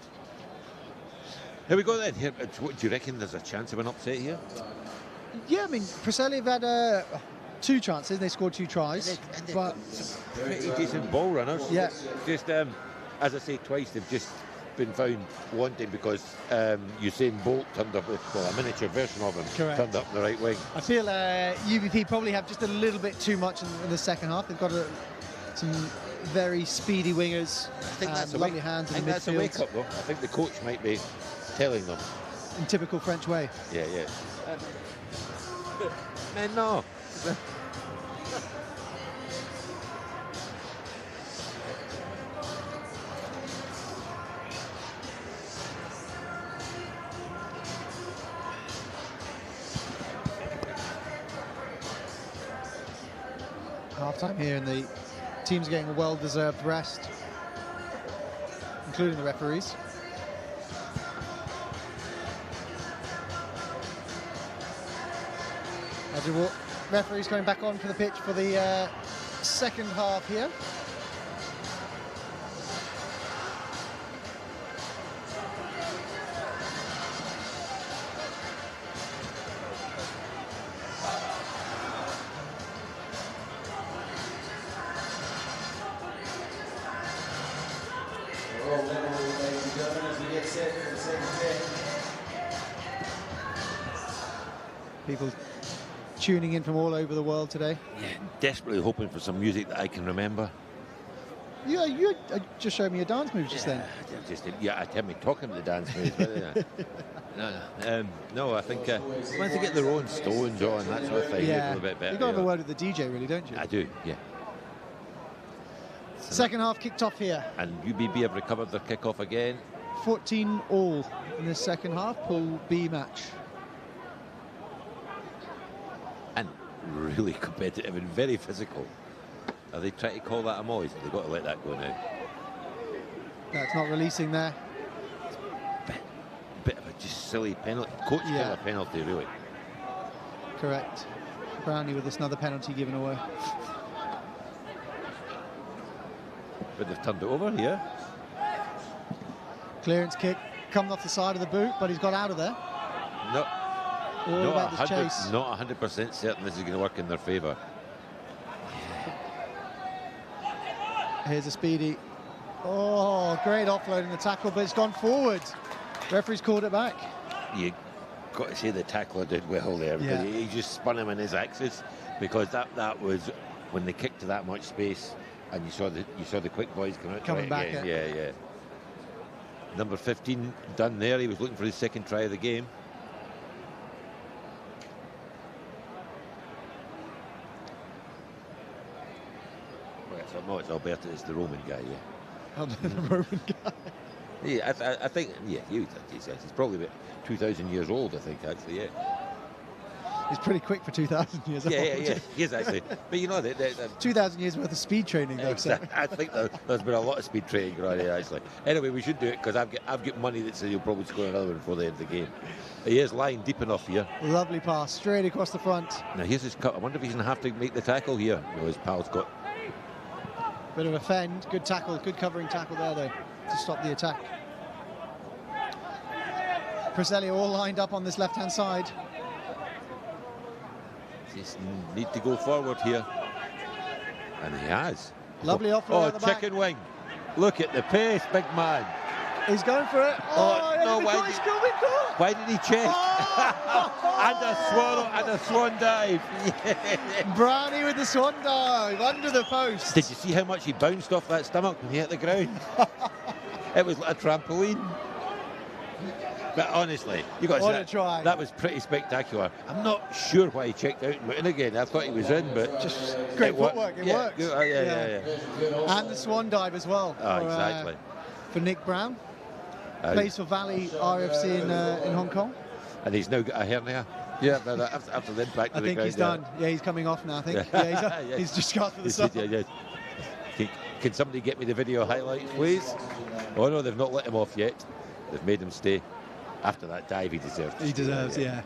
Here we go then. Here, what, do you reckon there's a chance of an upset here? Yeah, I mean, Pacelli have had 2 chances. They scored 2 tries. But pretty decent ball runners. Yeah. Just, as I say twice, they've just been found wanting because Usain Bolt turned up, well, a miniature version of him. Correct. Turned up in the right wing. I feel UBP probably have just a little bit too much in the second half. They've got some very speedy wingers. I think that's lovely hands in the midfield. That's a wake-up, though. I think the coach might be telling them. In typical French way. Yeah. Man, no. Half-time here, and the team's getting a well-deserved rest, including the referees. Referees going back onto the pitch for the second half here. People tuning in from all over the world today. Yeah, desperately hoping for some music that I can remember. Yeah, you just showed me your dance moves just then. I tell me talking about the dance moves. But, no, I think once they get their own stones on, that sort of thing, yeah, a bit better. You've got the word with the DJ, really, don't you? I do, yeah. Second half kicked off here. And UBB have recovered their kick-off again. 14-all in this second half, Pool B match. And really competitive and very physical. Are they trying to call that a moise? They've got to let that go now. That's not releasing there. Bit of a just silly penalty. Coach killer penalty, really. Correct. Brownie with another penalty given away. But they've turned it over here. Clearance kick coming off the side of the boot, but he's got out of there. No. All about this chase. Not 100% certain this is going to work in their favour. Here's a speedy. Oh, great offload in the tackle, but it's gone forward. Referee's called it back. You got to say the tackler did well there. Yeah. He just spun him in his axis, because that was when they kicked to that much space, and you saw the quick boys coming back again. at. Yeah. Number 15 done there. He was looking for his second try of the game. No, it's Alberto. It's the Roman guy. Yeah. The Roman guy. Yeah, I think. Yeah, he's probably about 2,000 years old. I think actually. Yeah. He's pretty quick for 2,000 years old. Yeah, he is actually. But you know, 2,000 years worth of speed training, though. Exactly. I think there's been a lot of speed training around here, actually. Anyway, we should do it because I've got money that says he'll probably score another one before the end of the game. He is lying deep enough here. Lovely pass, straight across the front. Now here's his cut. I wonder if he's going to have to make the tackle here. No, his pal's got... Bit of a fend. Good tackle, good covering tackle there, though, to stop the attack. Preselli all lined up on this left-hand side. Just need to go forward here. And he has. Lovely offload at the back. Chicken wing. Look at the pace, big man. He's going for it. Why did he check? And a swallow and a swan dive. Yeah. Brownie with the swan dive under the post. Did you see how much he bounced off that stomach when he hit the ground? It was like a trampoline. But honestly, you got to say that was pretty spectacular. I'm not sure why he checked out and went in again. I thought he was in, but just great footwork. It worked. Yeah. And the swan dive as well. Exactly. For Nick Brown, plays for Valley RFC in Hong Kong. And he's now got a hernia. Yeah, after the impact. I think he's done. Yeah, he's coming off now. I think. Yeah, he's just got for the sun. Can somebody get me the video highlights, please? Oh no, they've not let him off yet. They've made him stay. After that dive, he deserves. He deserves, yeah.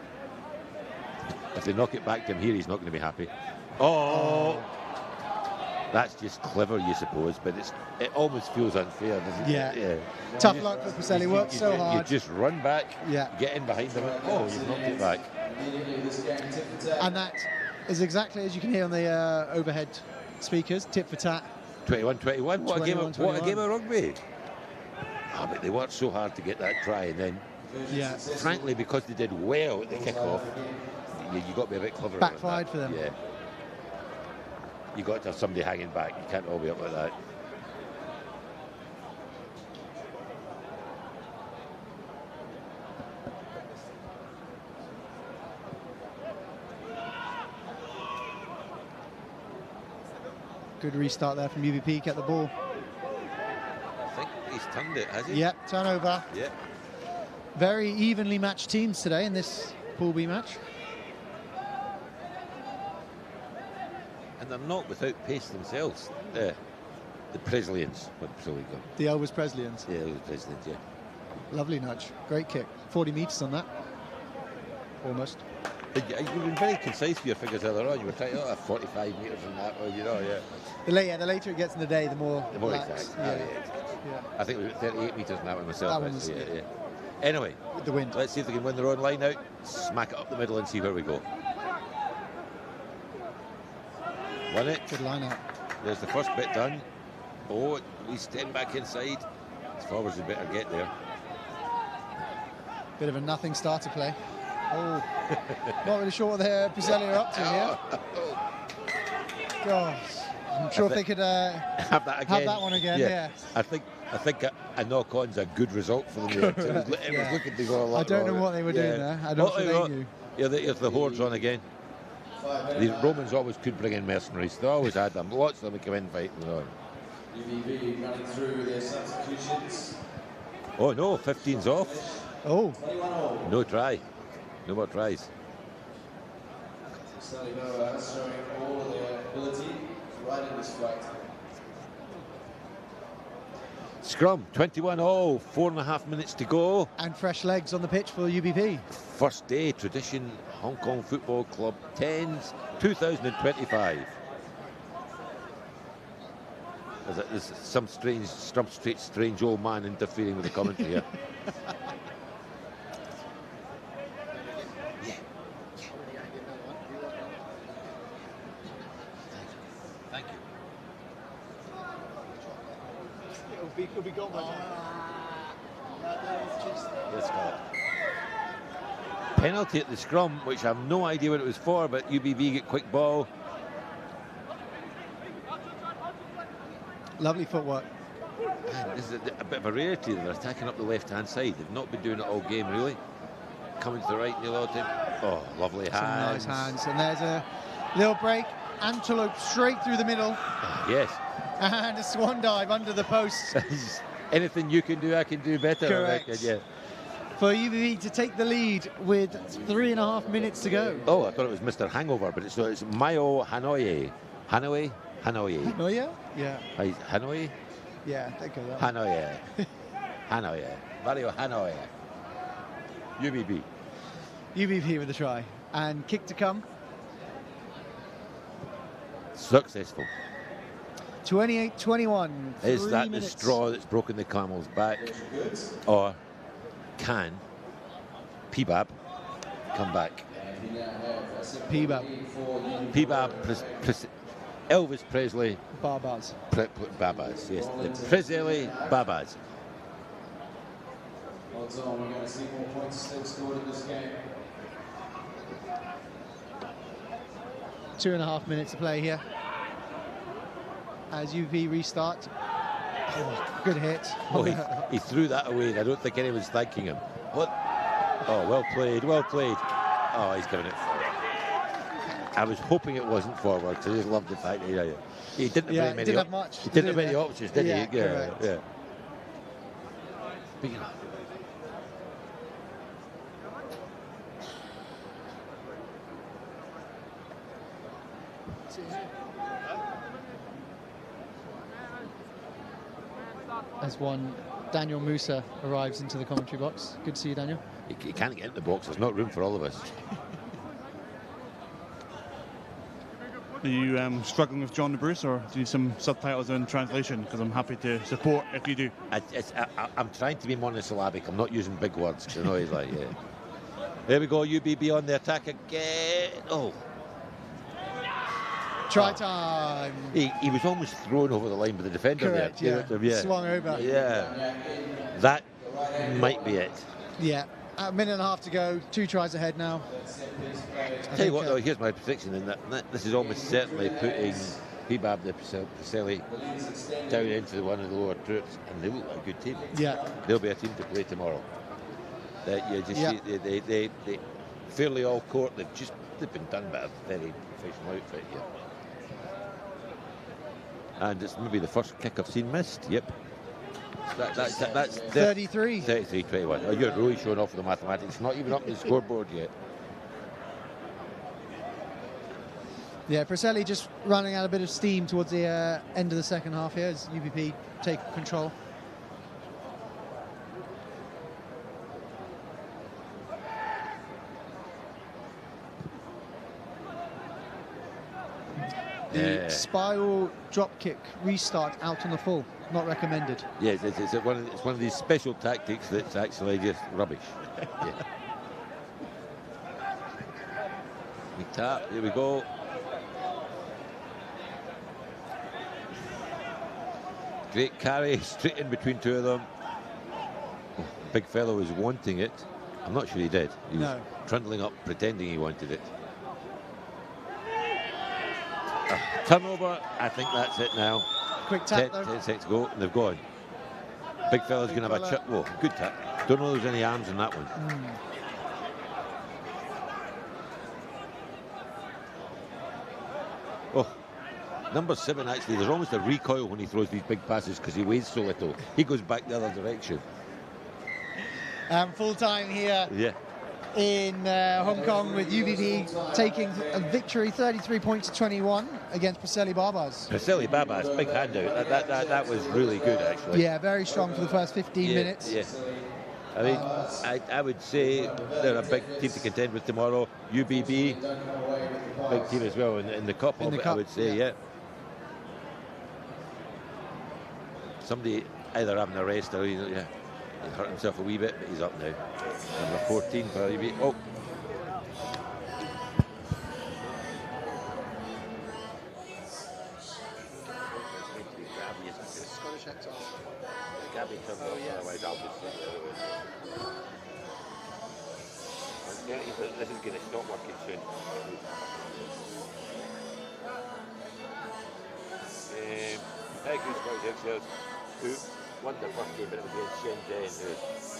If they knock it back to him here, he's not going to be happy. Oh, that's just clever, you suppose, but it almost feels unfair, doesn't it? Yeah. Tough luck for Preselli. Worked so hard. You just run back. Yeah. Get in behind them. Oh, you've knocked it back. And that is exactly as you can hear on the overhead speakers. Tit for tat. 21-21. What a game of rugby. Oh, but they worked so hard to get that try, and then. Yeah. Frankly, because they did well at the kick-off, you got to be a bit clever. Backfired for them. Yeah. You got to have somebody hanging back. You can't all be up like that. Good restart there from UBP. Kept the ball. I think he's turned it, has he? Yep, turnover. Yep. Very evenly matched teams today in this Pool B match. And they're not without pace themselves. The Preslians. The Elvis Preslians. Yeah, Elvis Preslians, yeah. Lovely nudge. Great kick. 40 metres on that. Almost. You've been very concise with your figures earlier on. You were trying to 45 metres and that, or, yeah. The later it gets in the day, the more exact. Yeah. I think we were 38 metres on that one myself. That one's, yeah. Anyway, with the wind. Let's see if they can win their own line out, smack it up the middle and see where we go. Won it. Good line out. There's the first bit done. Oh, we step back inside. As forwards, we better get there. Bit of a nothing starter play. Oh, not really sure what the Preselli are up to here. Gosh, I'm sure if they could have that one again. Yeah. I think a knock-on's a good result for them. It was looking to go a lot. I don't know what they were doing there. I don't think they knew. Yeah, there's the hordes on again. The Romans always could bring in mercenaries. They always had them. Lots of them would come in fighting on. UBV running through their substitutions. Oh no, 15's off. Oh. No try. No more tries. Salivera showing all of their ability right in this fight. Scrum, 21-all, 4.5 minutes to go. And fresh legs on the pitch for UBP. First day, tradition, Hong Kong Football Club 10s, 2025. There's some strange old man interfering with the commentary here. Thank you. It'll be gone by Let's go. Penalty at the scrum, which I have no idea what it was for, but UBV get quick ball. Lovely footwork. Man, this is a bit of a rarity. They're attacking up the left-hand side. They've not been doing it all game, really. Coming to the right, Neil Alton. Oh, lovely hands. Some nice hands. And there's a little break. Antelope straight through the middle. Yes. And a swan dive under the post. Anything you can do, I can do better. Correct. I reckon, yeah. for UBV to take the lead with 3.5 minutes to go. Oh, I thought it was Mr. Hangover, but it's Mayo Hanoi. Hanoi? Hanoi. Oh, yeah? Yeah. Hanoi? Yeah, think of that. Hanoi. Hanoi. Mario Hanoi. UBB. UBV with a try. And kick to come. Successful. 28-21. Is that minutes. the straw that's broken the camel's back? Or can Peabab come back? Peabab. Peabab, Elvis Presley. Barbaz. Babas, yes. The Presley Babas. Odds on, we're going to see more points still scored in this game. 2.5 minutes to play here. As UV restart. Oh, good hit. Oh, he threw that away. I don't think anyone's thanking him. What? Oh, well played, well played. Oh, he's given it forward. I was hoping it wasn't forward because I just loved the fact that he didn't have very many. Didn't have much. He didn't have many options, did he? Correct. Yeah. Big enough. As one Daniel Musa arrives into the commentary box. Good to see you, Daniel. He can't get in the box. There's not room for all of us. Are you struggling with John the Bruce, or do you need some subtitles and translation? Because I'm happy to support if you do. I'm trying to be monosyllabic. I'm not using big words because I know he's like, yeah. There we go, UBB on the attack again. Oh. Try time. He was almost thrown over the line by the defender. Correct, there. yeah. Swung over. Yeah. That might be it. Yeah. A minute and a half to go. 2 tries ahead now. Tell you what, though, here's my prediction, and that this is almost certainly putting Peabab the Pacelli down into one of the lower troops, and they look like a good team. Yeah. They'll be a team to play tomorrow. See, they fairly all court. They've been done by a very professional outfit here. And it's maybe the first kick I've seen missed. Yep. That's 33. 33-21. Oh, you're really showing off the mathematics. Not even up the scoreboard yet. Yeah, Pacelli just running out a bit of steam towards the end of the second half here as UBP take control. The spiral drop kick restart out on the full, not recommended. Yes, it's one of these special tactics that's actually just rubbish. Yeah. We tap, here we go. Great carry, straight in between two of them. Oh, big fellow was wanting it. I'm not sure he did. He was trundling up, pretending he wanted it. Turnover, I think that's it now. Quick tap, 10 seconds to go, and they've gone. Big fella's going to have a chip. Whoa, good tap. Don't know there's any arms in that one. Oh, number 7, actually, there's almost a recoil when he throws these big passes because he weighs so little. He goes back the other direction. Full time here. Yeah. In Hong Kong with UBV taking a victory 33 points to 21 against Pacelli Barbaz. Pacelli Barbaz, big handout. That was really good, actually. Yeah, very strong for the first 15 minutes. Yeah. I mean, I would say they're a big team to contend with tomorrow. UBB, big team as well in the cup, I would say, yeah. Somebody either having a rest or, he hurt himself a wee bit, but he's up now. Number 14 for UBB. Oh. Gabby turned off, otherwise I'll just sit there. This is going to stop working soon. Who won the first game, but it was against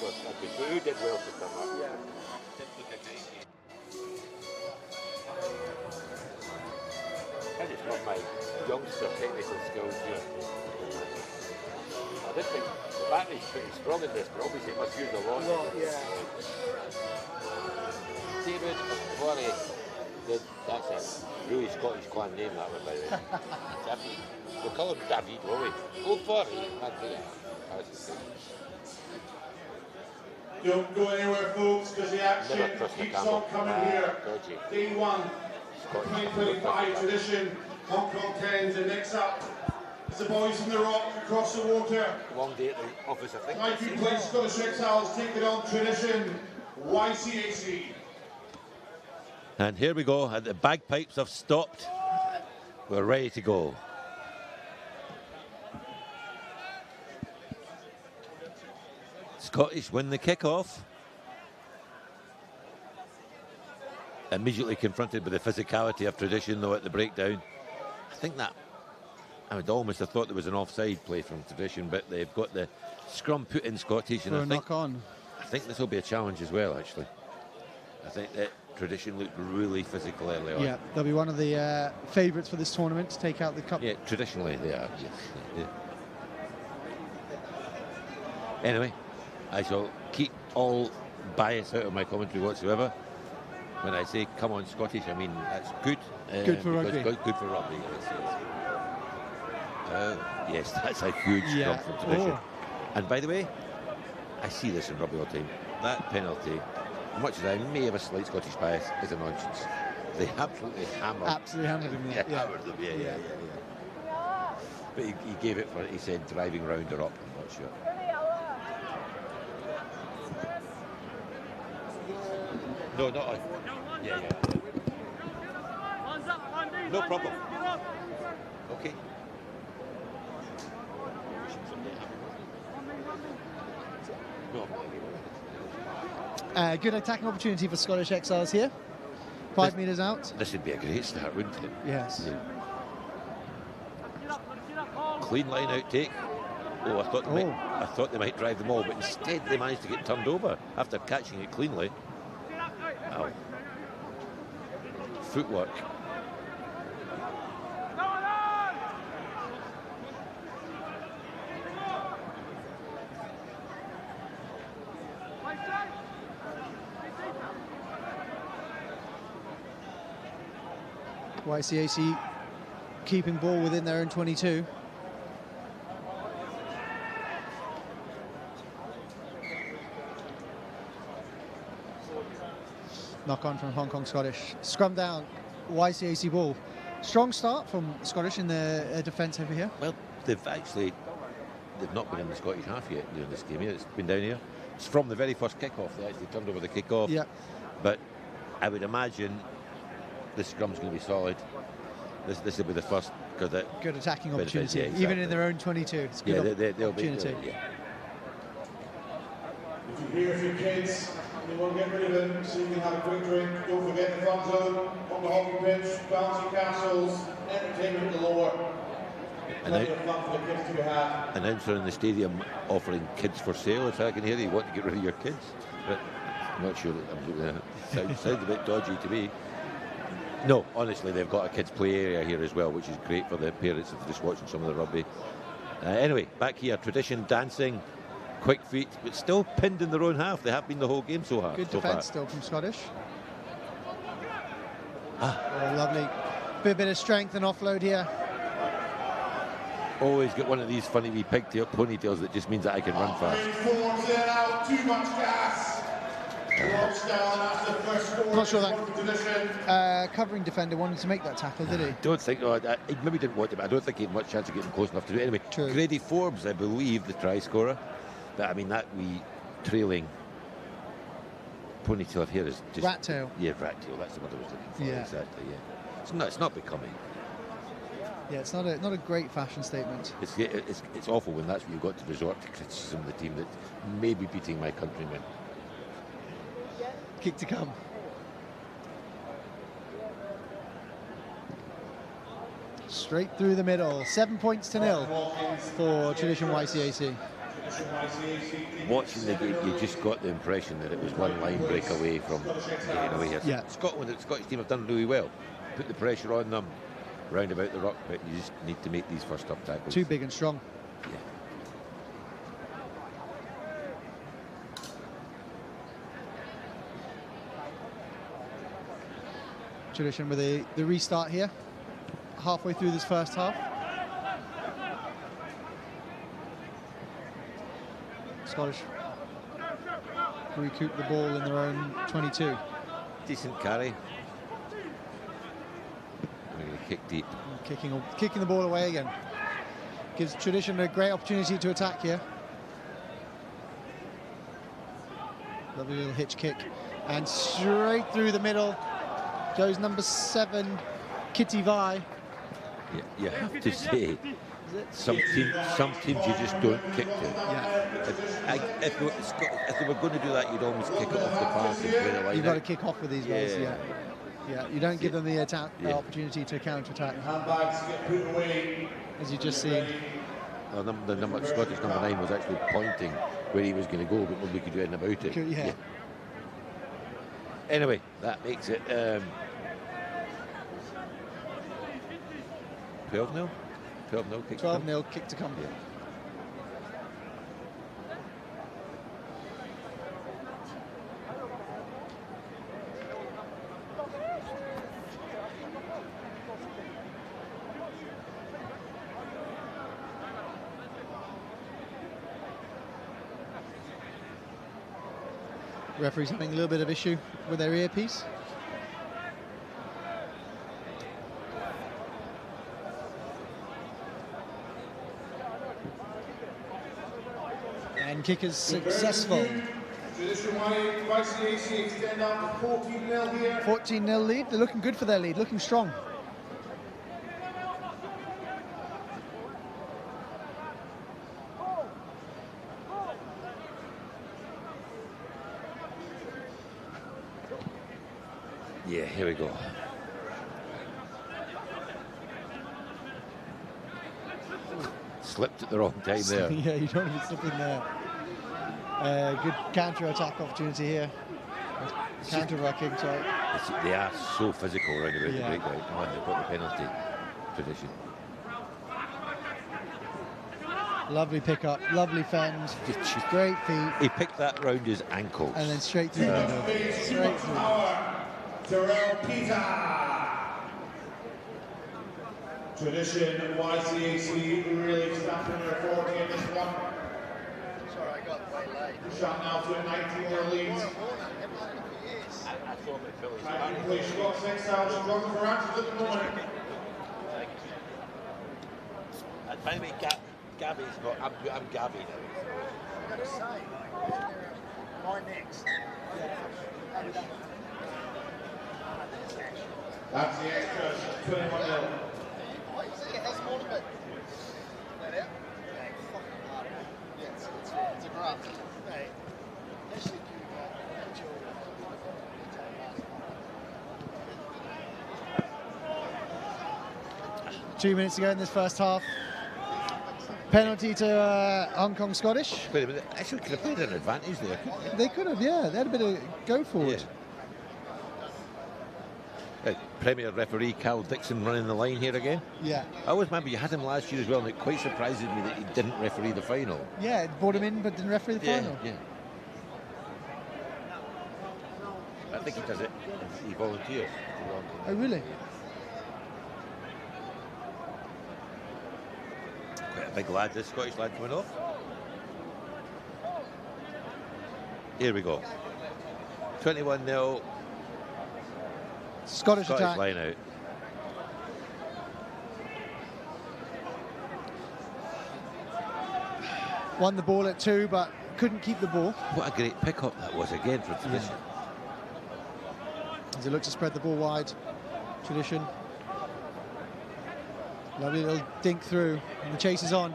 Shandong, who did well to come up. Yeah. I just love my youngster technical skills here. This thing, battery's pretty strong in this, but obviously it must use a lot. yeah. David Warry. That's a really Scottish clan name, that one, by the way. David. We'll call him David, won't we? Old Warry. Don't go anywhere, folks, because the action keeps on coming here. Day 1, 2025 tradition, Hong Kong 10s, and next up is the boys from the Rock across the water. Long day at the office, I think. Thank you, play Scottish Exiles, take it on tradition, YCAC. And here we go, and the bagpipes have stopped. We're ready to go. Scottish win the kick-off. Immediately confronted with the physicality of tradition, though, at the breakdown. I think that I would almost have thought there was an offside play from tradition, but they've got the scrum put in Scottish, and I think this will be a challenge as well. Actually, I think that tradition looked really physical early on. Yeah, they'll be one of the favourites for this tournament to take out the cup. Yeah, traditionally they are. Yes. Yeah. Anyway, I shall keep all bias out of my commentary whatsoever. When I say come on Scottish, I mean that's good. Good for rugby. Good for rugby. Yes, that's a huge scrum from tradition. Oh. And by the way, I see this in rugby all the time. That penalty, much as I may have a slight Scottish bias, is a nonsense. They absolutely hammered. Hammered him. Hammered them. Yeah. But he gave it for, he said, driving round or up. I'm not sure. No, not on. Yeah. No problem. Okay. Good attacking opportunity for Scottish Exiles here. 5 metres out. This would be a great start, wouldn't it? Yes. Yeah. Clean line outtake. Oh, I thought they might drive them all, but instead they managed to get turned over after catching it cleanly. Ow. Footwork. YCAC keeping ball within their own 22. Knock on from Hong Kong Scottish. Scrum down, YCAC ball. Strong start from Scottish in the defence over here. Well, they've not been in the Scottish half yet during this game. It's been down here. It's from the very first kick-off. They actually turned over the kick-off. Yeah. But I would imagine the scrum's going to be solid. This will be the first. Good attacking opportunity, yeah, exactly. even in their own 22. It's a good they'll opportunity. Be, yeah. If you're here for your kids, you want to get rid of them so you can have a quick drink, don't forget the fun zone, on the hockey pitch, bouncy castles, entertainment galore. Plenty of fun for the kids to be had. Announcer in the stadium offering kids for sale, if I can hear you want to get rid of your kids. But I'm not sure. Sounds a bit dodgy to me. No, honestly, they've got a kids' play area here as well, which is great for the parents if they're just watching some of the rugby. Anyway, back here, tradition dancing, quick feet, but still pinned in their own half. They have been the whole game so far. Good defence still from Scottish. Lovely. Bit of strength and offload here. Always get one of these funny wee ponytails that just means that I can run fast. Too much gas. I'm not sure that covering defender wanted to make that tackle, did he? I don't think, he maybe didn't want to, but I don't think he had much chance of getting close enough to do it. Anyway, True. Grady Forbes, I believe, the try scorer. But I mean, that wee trailing ponytail of hair is just... Rat tail. Yeah, rat tail, that's the word I was looking for. Yeah. Exactly, yeah. It's not becoming. Yeah, it's not a great fashion statement. It's awful when that's what you've got to resort to criticism of the team that may be beating my countrymen. Kick to come. Straight through the middle. 7 points to 0 for Tradition YCAC. Watching the game, you just got the impression that it was one line break away from getting away here. Yeah. Scotland, the Scottish team have done really well. Put the pressure on them round about the ruck, but you just need to make these first up tackles. Too big and strong. Yeah. Tradition with the restart here, halfway through this first half. Scottish recoup the ball in their own 22. Decent carry. We're going to kick deep. Kicking the ball away again. Gives Tradition a great opportunity to attack here. Lovely little hitch kick. And straight through the middle goes number 7, Kitty Vi. Yeah, you have to say, some teams you just don't kick to. Yeah. If they were going to do that, you'd almost kick it off the pass. You've got to kick off with these balls, yeah. You don't give them the opportunity to counter-attack. As you just seen. Well, the Scottish number 9 was actually pointing where he was going to go, but nobody could do anything about it. Yeah. Anyway, that makes it 12-0. 12-0 kick. 12-0 kick to come. Yeah. Referee's having a little bit of issue with their earpiece. And kick is successful. 14-0 lead. They're looking good for their lead, looking strong. Yeah, here we go. Slipped at the wrong time there. Yeah, you don't want to be slipping there. Good counter-attack opportunity here. Counter-rucking, sorry. They are so physical around about the breakdown. Come on, they've got the penalty. Tradition. Lovely pick-up, lovely fend, great feet. He picked that round his ankles. And then straight through the middle. Straight through. Terrell Peter. Tradition YCAC really stamping their authority in this one. Sorry, I got way late. Shot now to a 19-0 lead. Police got 6,000 runs for answers at the moment. And by the way, Gabby's not. I'm Gabby now. I've got to say, my next. That's the extras, 21-0. How's the morning been? That out? Yeah, fucking hard. Yeah, it's a graft. Hey, actually, 2 minutes to go in this first half. Penalty to Hong Kong Scottish. Wait a minute, actually could have played an advantage there. They could have, yeah. They had a bit of go forward. Yeah. Premier referee Cal Dixon running the line here again. Yeah. I always remember you had him last year as well, and it quite surprises me that he didn't referee the final. Yeah, it brought him in but didn't referee the final. Yeah. I think he does it. He volunteers. Oh, really? Quite a big lad, this Scottish lad coming off. Here we go. 21-0. Scottish attack. Line out. Won the ball at 2, but couldn't keep the ball. What a great pick-up that was again for Tradition. As they look to spread the ball wide. Tradition. Lovely little dink through, and the chase is on.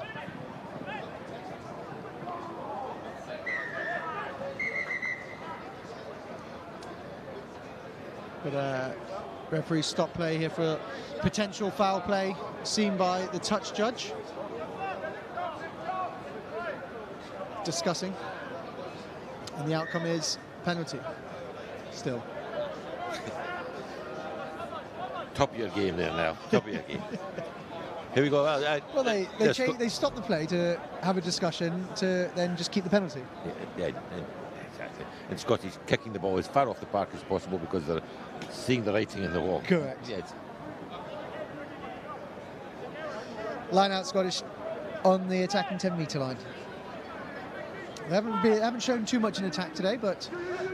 But referee stop play here for potential foul play seen by the touch judge. Discussing. And the outcome is penalty. Still. Top of your game there now. Top of your game. Here we go. Well, they stopped the play to have a discussion to then just keep the penalty. Yeah, exactly. and Scottish kicking the ball as far off the park as possible because they're seeing the writing in the wall. Correct. Yes. Line out Scottish on the attacking 10-metre line. They haven't shown too much in attack today, but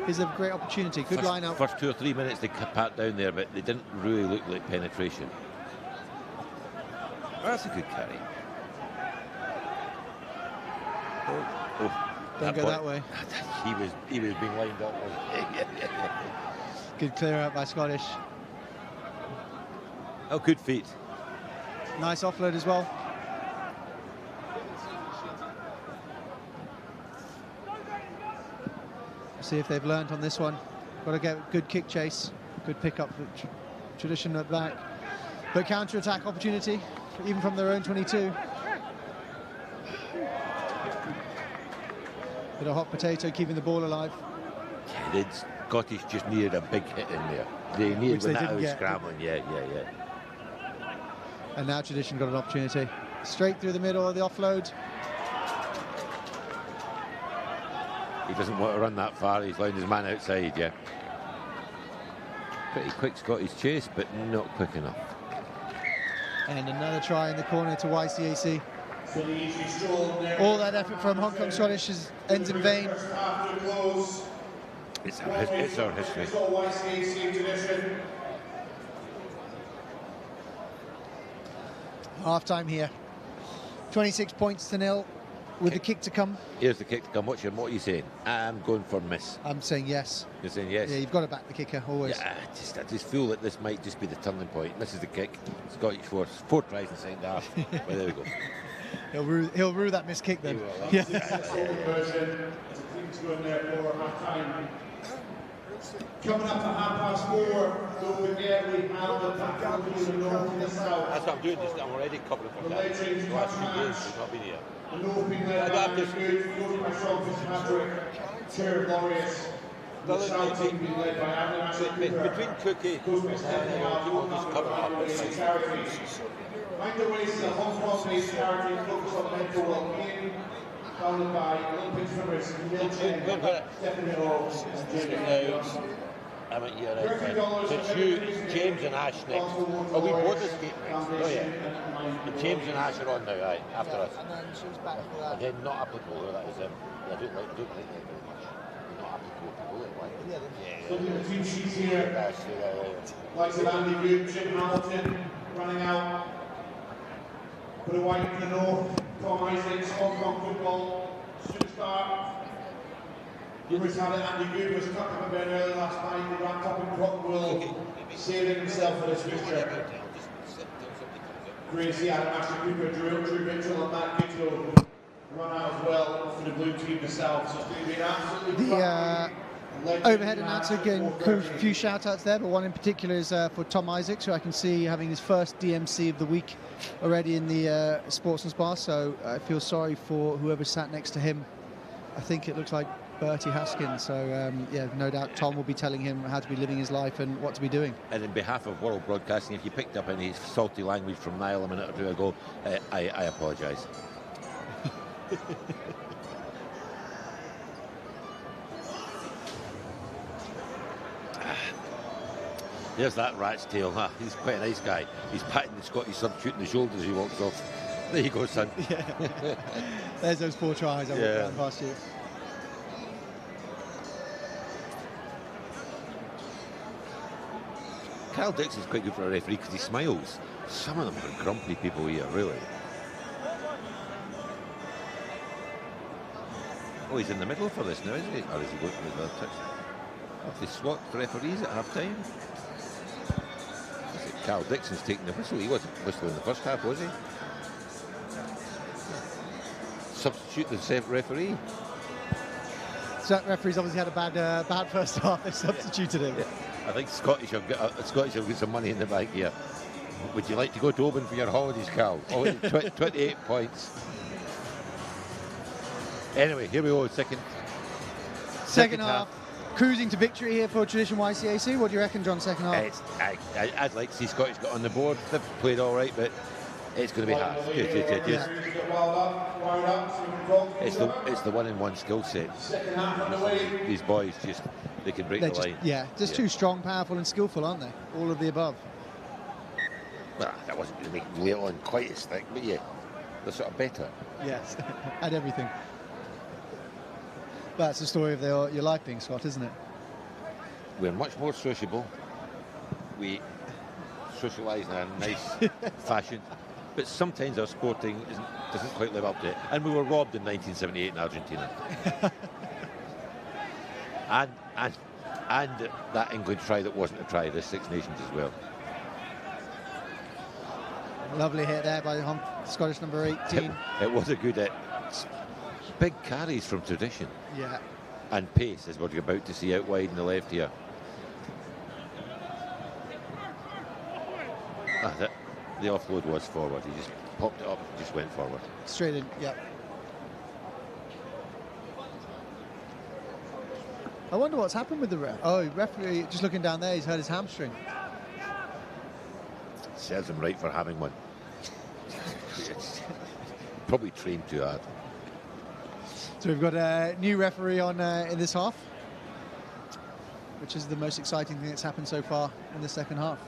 it's a great opportunity. Good line out. First 2 or 3 minutes they pat down there, but they didn't really look like penetration. Oh, that's a good carry. Don't go that way. he was being lined up. Good clear out by Scottish. Oh, good feet. Nice offload as well. See if they've learned on this one. Got to get good kick chase, good pick up for Tradition at back. But counter-attack opportunity, even from their own 22. Bit of hot potato, keeping the ball alive. Yeah, Scottish just needed a big hit in there. They needed when that was scrambling. Yeah. And now Tradition got an opportunity. Straight through the middle of the offload. He doesn't want to run that far. He's letting his man outside, yeah. Pretty quick Scottish chase, but not quick enough. And another try in the corner to YCAC. All that effort from Hong Kong Scottish ends in vain. It's our history. Half time here. 26 points to 0 with the kick to come. Here's the kick to come. What are you saying? I'm going for miss. I'm saying yes. You're saying yes? Yeah, you've got to back the kicker, always. Yeah, I just feel that this might just be the turning point. This is the kick. Scottish force. 4 tries in the second half. Well, there we go. He'll rue that missed kick then. Yeah. Coming up at 4:30, don't forget we have the tackle between the north and the south. That's what I'm doing. I'm already covering for that. The last 3 years we've not been here. The north being led by Good, by Sean Fitzpatrick, Chair Glorious. The south team being led by Between Cookie and people just cover up. Mind the ways is a Hong Kong-based charity focused on mental well-being, founded by Olympic swimmers Neil Chen, Stephanie Hall, and Jamie. I'm at year right. So it's you, James and Ash next. Oh, we both escaped next. Oh, yeah. And James and Ash are on now, right, after us. And then she was back for that. Again, not applicable, though, that is I don't like that very much. Not applicable people, like Looking at the team sheets here, likes of Andy Good, Jim Hamilton, running out. Put a white in the north, Tom Isaacs, Hong Kong football, superstar. Rumours had it, Andy Good was cut up a bit early last night, he wrapped up in Crockwell, saving himself for this fixture. Gracie had Ashley Cooper, Drew Mitchell and Matt Kittle run out as well for the blue team themselves. So it's going to be an absolutely overhead announcer again, a few shout outs there, but one in particular is for Tom Isaacs, who I can see having his first DMC of the week already in the Sportsman's Bar, so I feel sorry for whoever sat next to him. I think it looks like Bertie Haskins, so yeah, no doubt Tom will be telling him how to be living his life and what to be doing. And in behalf of World Broadcasting, if you picked up any salty language from Niall a minute or two ago, I apologise. There's that rat's tail. Huh? He's quite a nice guy. He's patting the Scottish substitute in the shoulders as he walks off. There you go, son. Yeah. There's those 4 tries I walked down past you. Kyle Dixon's quite good for a referee because he smiles. Some of them are grumpy people here, really. Oh, he's in the middle for this now, isn't he? Or is he going for another touch? Have they swapped referees at half time? Kyle Dixon's taking the whistle. He wasn't whistling in the first half, was he? Substitute the referee. So referees obviously had a bad first half. They substituted him. Yeah. I think Scottish have got some money in the bank here. Would you like to go to Oban for your holidays, Cal? Oh, 28 points. Anyway, here we go. Second half. Cruising to victory here for Tradition YCAC. What do you reckon, John, second half? I'd like to see Scottish get on the board. They've played all right, but It's going to be hard. It's the one-in-one skill set. These boys they can break the line. Yeah, just too strong, powerful, and skillful, aren't they? All of the above. Well, that wasn't going to make later on quite as thick, but yeah, they're sort of better. Yes, at everything. That's the story of your life being Scott, isn't it? We're much more sociable. We socialise in a nice fashion, but sometimes our sporting doesn't quite live up to it. And we were robbed in 1978 in Argentina. and that England try that wasn't a try, the Six Nations as well. Lovely hit there by the Scottish number 18. It was a good hit. Big carries from tradition. Yeah. And pace, as what you're about to see out wide in the left here. The offload was forward. He just popped it up, just went forward. Straight in, yeah. I wonder what's happened with the ref. Oh, referee, just looking down there, he's hurt his hamstring. Serves him right for having one. Probably trained too hard. So we've got a new referee on in this half, which is the most exciting thing that's happened so far in the second half.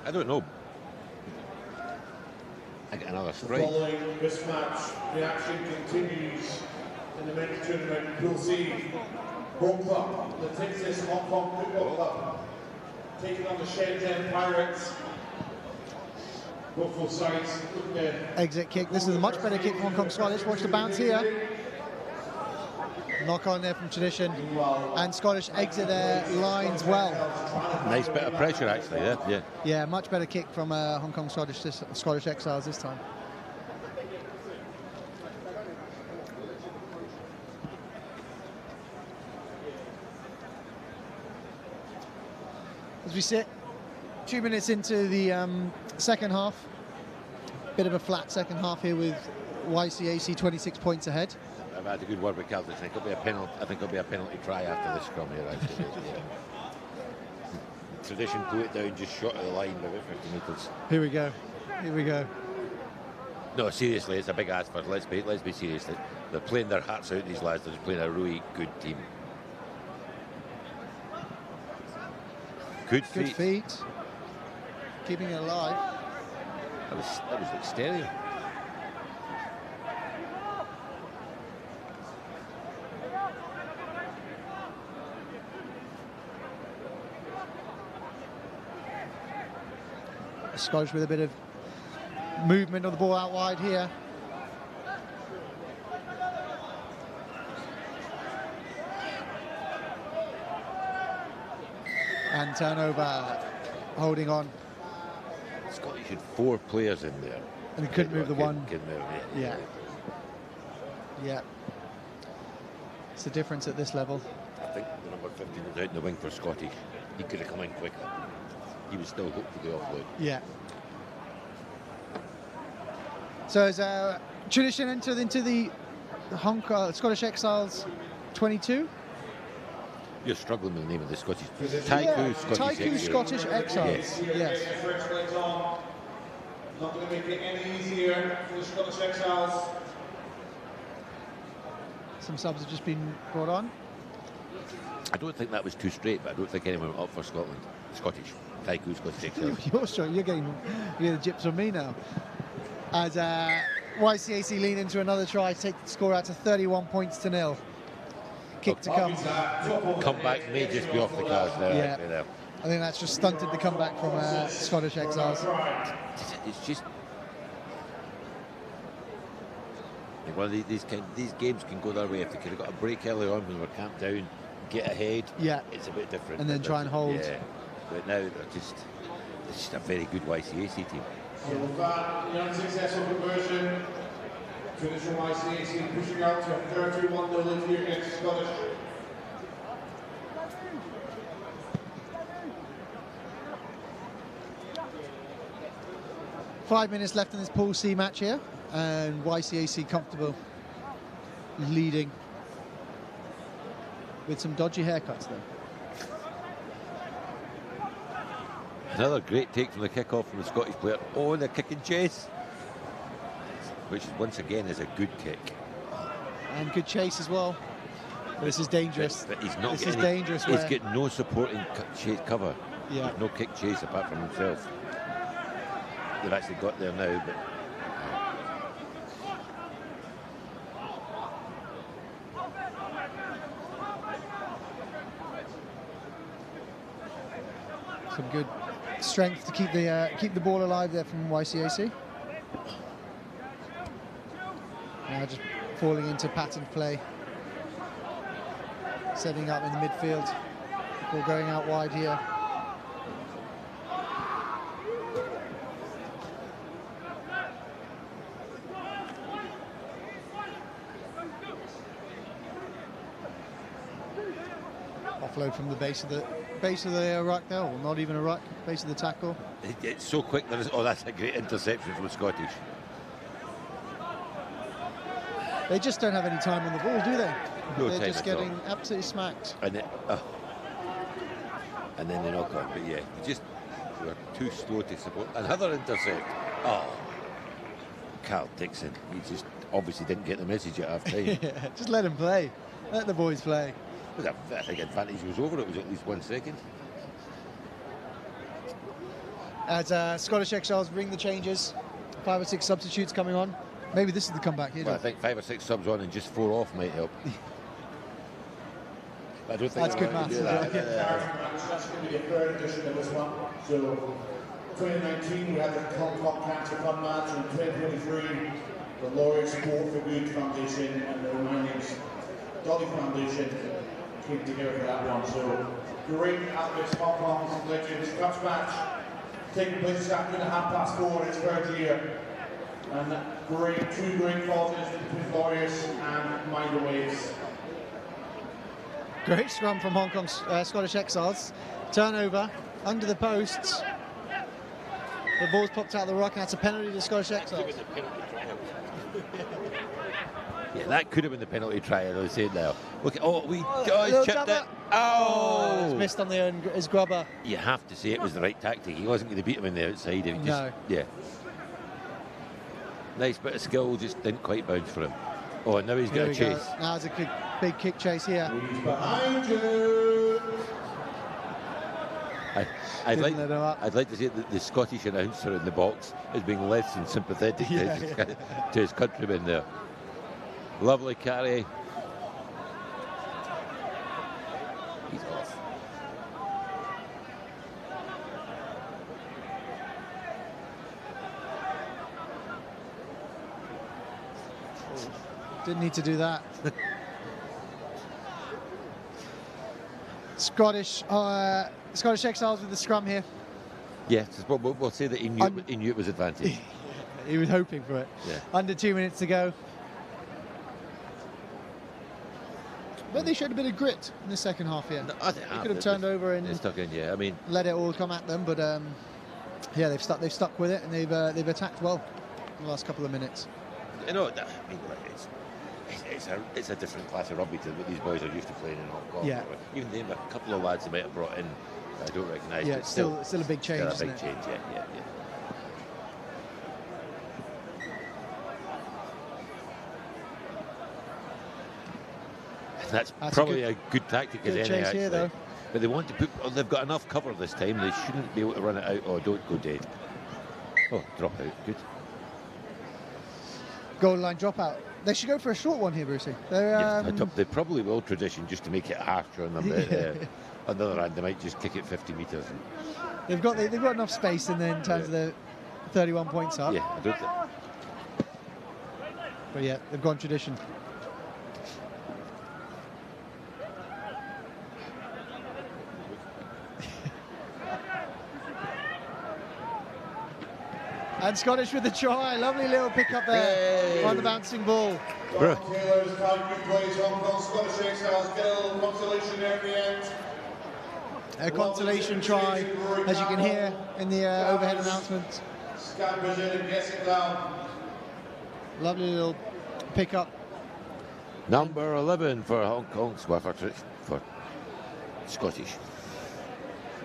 I don't know. I get another strike. Following this match, the action continues in the men's tournament. Pool C, Home Club, the Texas Hong Kong Football Club, taking on the Shenzhen Pirates. Both sides. Exit kick. This is a much better kick from Hong Kong Scottish. Watch the bounce here. Knock on there from tradition. And Scottish exit their lines well. Nice bit of pressure actually, yeah. Yeah, much better kick from Hong Kong Scottish Exiles this time. As we sit 2 minutes into the second half, bit of a flat second half here with YCAC 26 points ahead. I've had a good word with Calvin. I think it'll be a penalty. I think it'll be a penalty try after this scrum here. Actually. Tradition pull it down just short of the line by about 50 metres. Here we go. Here we go. No, seriously, it's a big ask, but let's be serious. They're playing their hearts out. These lads. They're just playing a really good team. Good feet. Keeping it alive. That was like stereo. Scottish with a bit of movement of the ball out wide here. And turnover, holding on. Scottish had 4 players in there. And he couldn't move the one. Couldn't move, yeah. Yeah. It's the difference at this level. I think the number 15 was out in the wing for Scottish. He could have come in quicker. He was still hooked for the offload. Yeah. So as tradition entered into the Hong Kong Scottish Exiles 22. You're struggling with the name of the Scottish. Taiku Scottish Exiles. Yes. Not going to make it any easier for the Scottish Exiles. Some subs have just been brought on. I don't think that was too straight, but I don't think anyone went up for Scotland. Scottish. Taiku Scottish Exiles. You're sure you're getting the jips on me now. As YCAC lean into another try, take the score out to 31 points to 0. Kick to come. Comeback may just be off the cards there. Yeah. I think that's just stunted the comeback from Scottish Exiles. It's just well, these games can go their way if they could have got a break early on when we were camped down, get ahead. Yeah, it's a bit different. And then try and hold. Yeah, but now it's just a very good YCAC team. So with that, the unsuccessful conversion, traditional YCAC pushing out to a 31-0 lead here against Scottish. Five minutes left in this Pool C match here, and YCAC comfortable leading with some dodgy haircuts though. Another great take from the kick-off from the Scottish player. Oh, the kick and chase, which once again is a good kick. And good chase as well. But this is dangerous. But he's not this getting is dangerous. He's getting no supporting chase cover. Yeah. There's no kick chase apart from himself. They've actually got there now, but some good strength to keep the ball alive there from YCAC. Now just falling into pattern play, setting up in the midfield before going out wide here. Offload from the base of the ruck there, or not even a ruck, base of the tackle. it's so quick. Oh, that's a great interception from the Scottish. They just don't have any time on the ball, do they? No They're time just at all. getting absolutely smacked. And then they knock on. But yeah, they were too slow to support. Another intercept. Oh, Carl Dixon. He just obviously didn't get the message at half time. Just let them play. Let the boys play. I think advantage was over. It was at least 1 second. As Scottish Exiles ring the changes, 5 or 6 substitutes coming on. Maybe this is the comeback here. Well, I think 5 or 6 subs on and just 4 off might help. I don't think that's good maths. That's going to be a third edition of this one. So 2019 we had the Hong Cancer Fund match, and 2023 the Laureate Sport for Good Foundation and the Romanians Dolly Foundation came together for that one. So great athletes, Hong Kong's legends cups match taking place this afternoon at 4:30 in its third year. And two great qualities between Laureates and Mind Waves. Great scrum from Hong Kong's Scottish Exiles. Turnover under the posts. The ball's popped out of the ruck, and that's a penalty to Scottish Exiles. Yeah, that could have been the penalty try, as I said now. Look, he's chipped it. Oh! It's missed on his grubber. You have to say it was the right tactic. He wasn't going to beat him on the outside. No. Yeah. Nice bit of skill, just didn't quite bounce for him. Oh, and now he's got a chase. Now it's a big kick chase here. Behind you! I'd like to say that the Scottish announcer in the box is being less than sympathetic to his countrymen there. Lovely carry. He's off. Didn't need to do that. Scottish Exiles with the scrum here. Yeah, we'll say that he knew it was advantage. He was hoping for it. Yeah. Under 2 minutes to go. But they showed a bit of grit in the second half here. No, they could have turned over and stuck in. Yeah, I mean, let it all come at them. But yeah, they've stuck with it, and they've attacked well in the last couple of minutes. you know, I mean, it's a different class of rugby to what these boys are used to playing in Hong Kong. Yeah. Even them, a couple of lads they might have brought in, I don't recognise. Yeah, it's still a big change. Still a big change. Yeah. That's probably a good tactic as any, chase actually. here, though. But they want to put. Oh, they've got enough cover this time. They shouldn't be able to run it out. Oh, don't go dead. Oh, drop out. Good. Goal line dropout. They should go for a short one here, Brucey. They probably will tradition just to make it harsher on them. On the other hand, they might just kick it 50 metres. They've got enough space in terms of the 31 points up. Yeah, I don't think. But yeah, they've gone tradition. And Scottish with the try. Lovely little pick up there on the bouncing ball. Taylor's time, good plays. Hong Kong Scottish Exiles get a little consolation there at the end. A consolation try, as you can hear in the overhead announcement. Scampers in and gets it down. Lovely little pick up. Number 11 for Hong Kong, for Scottish.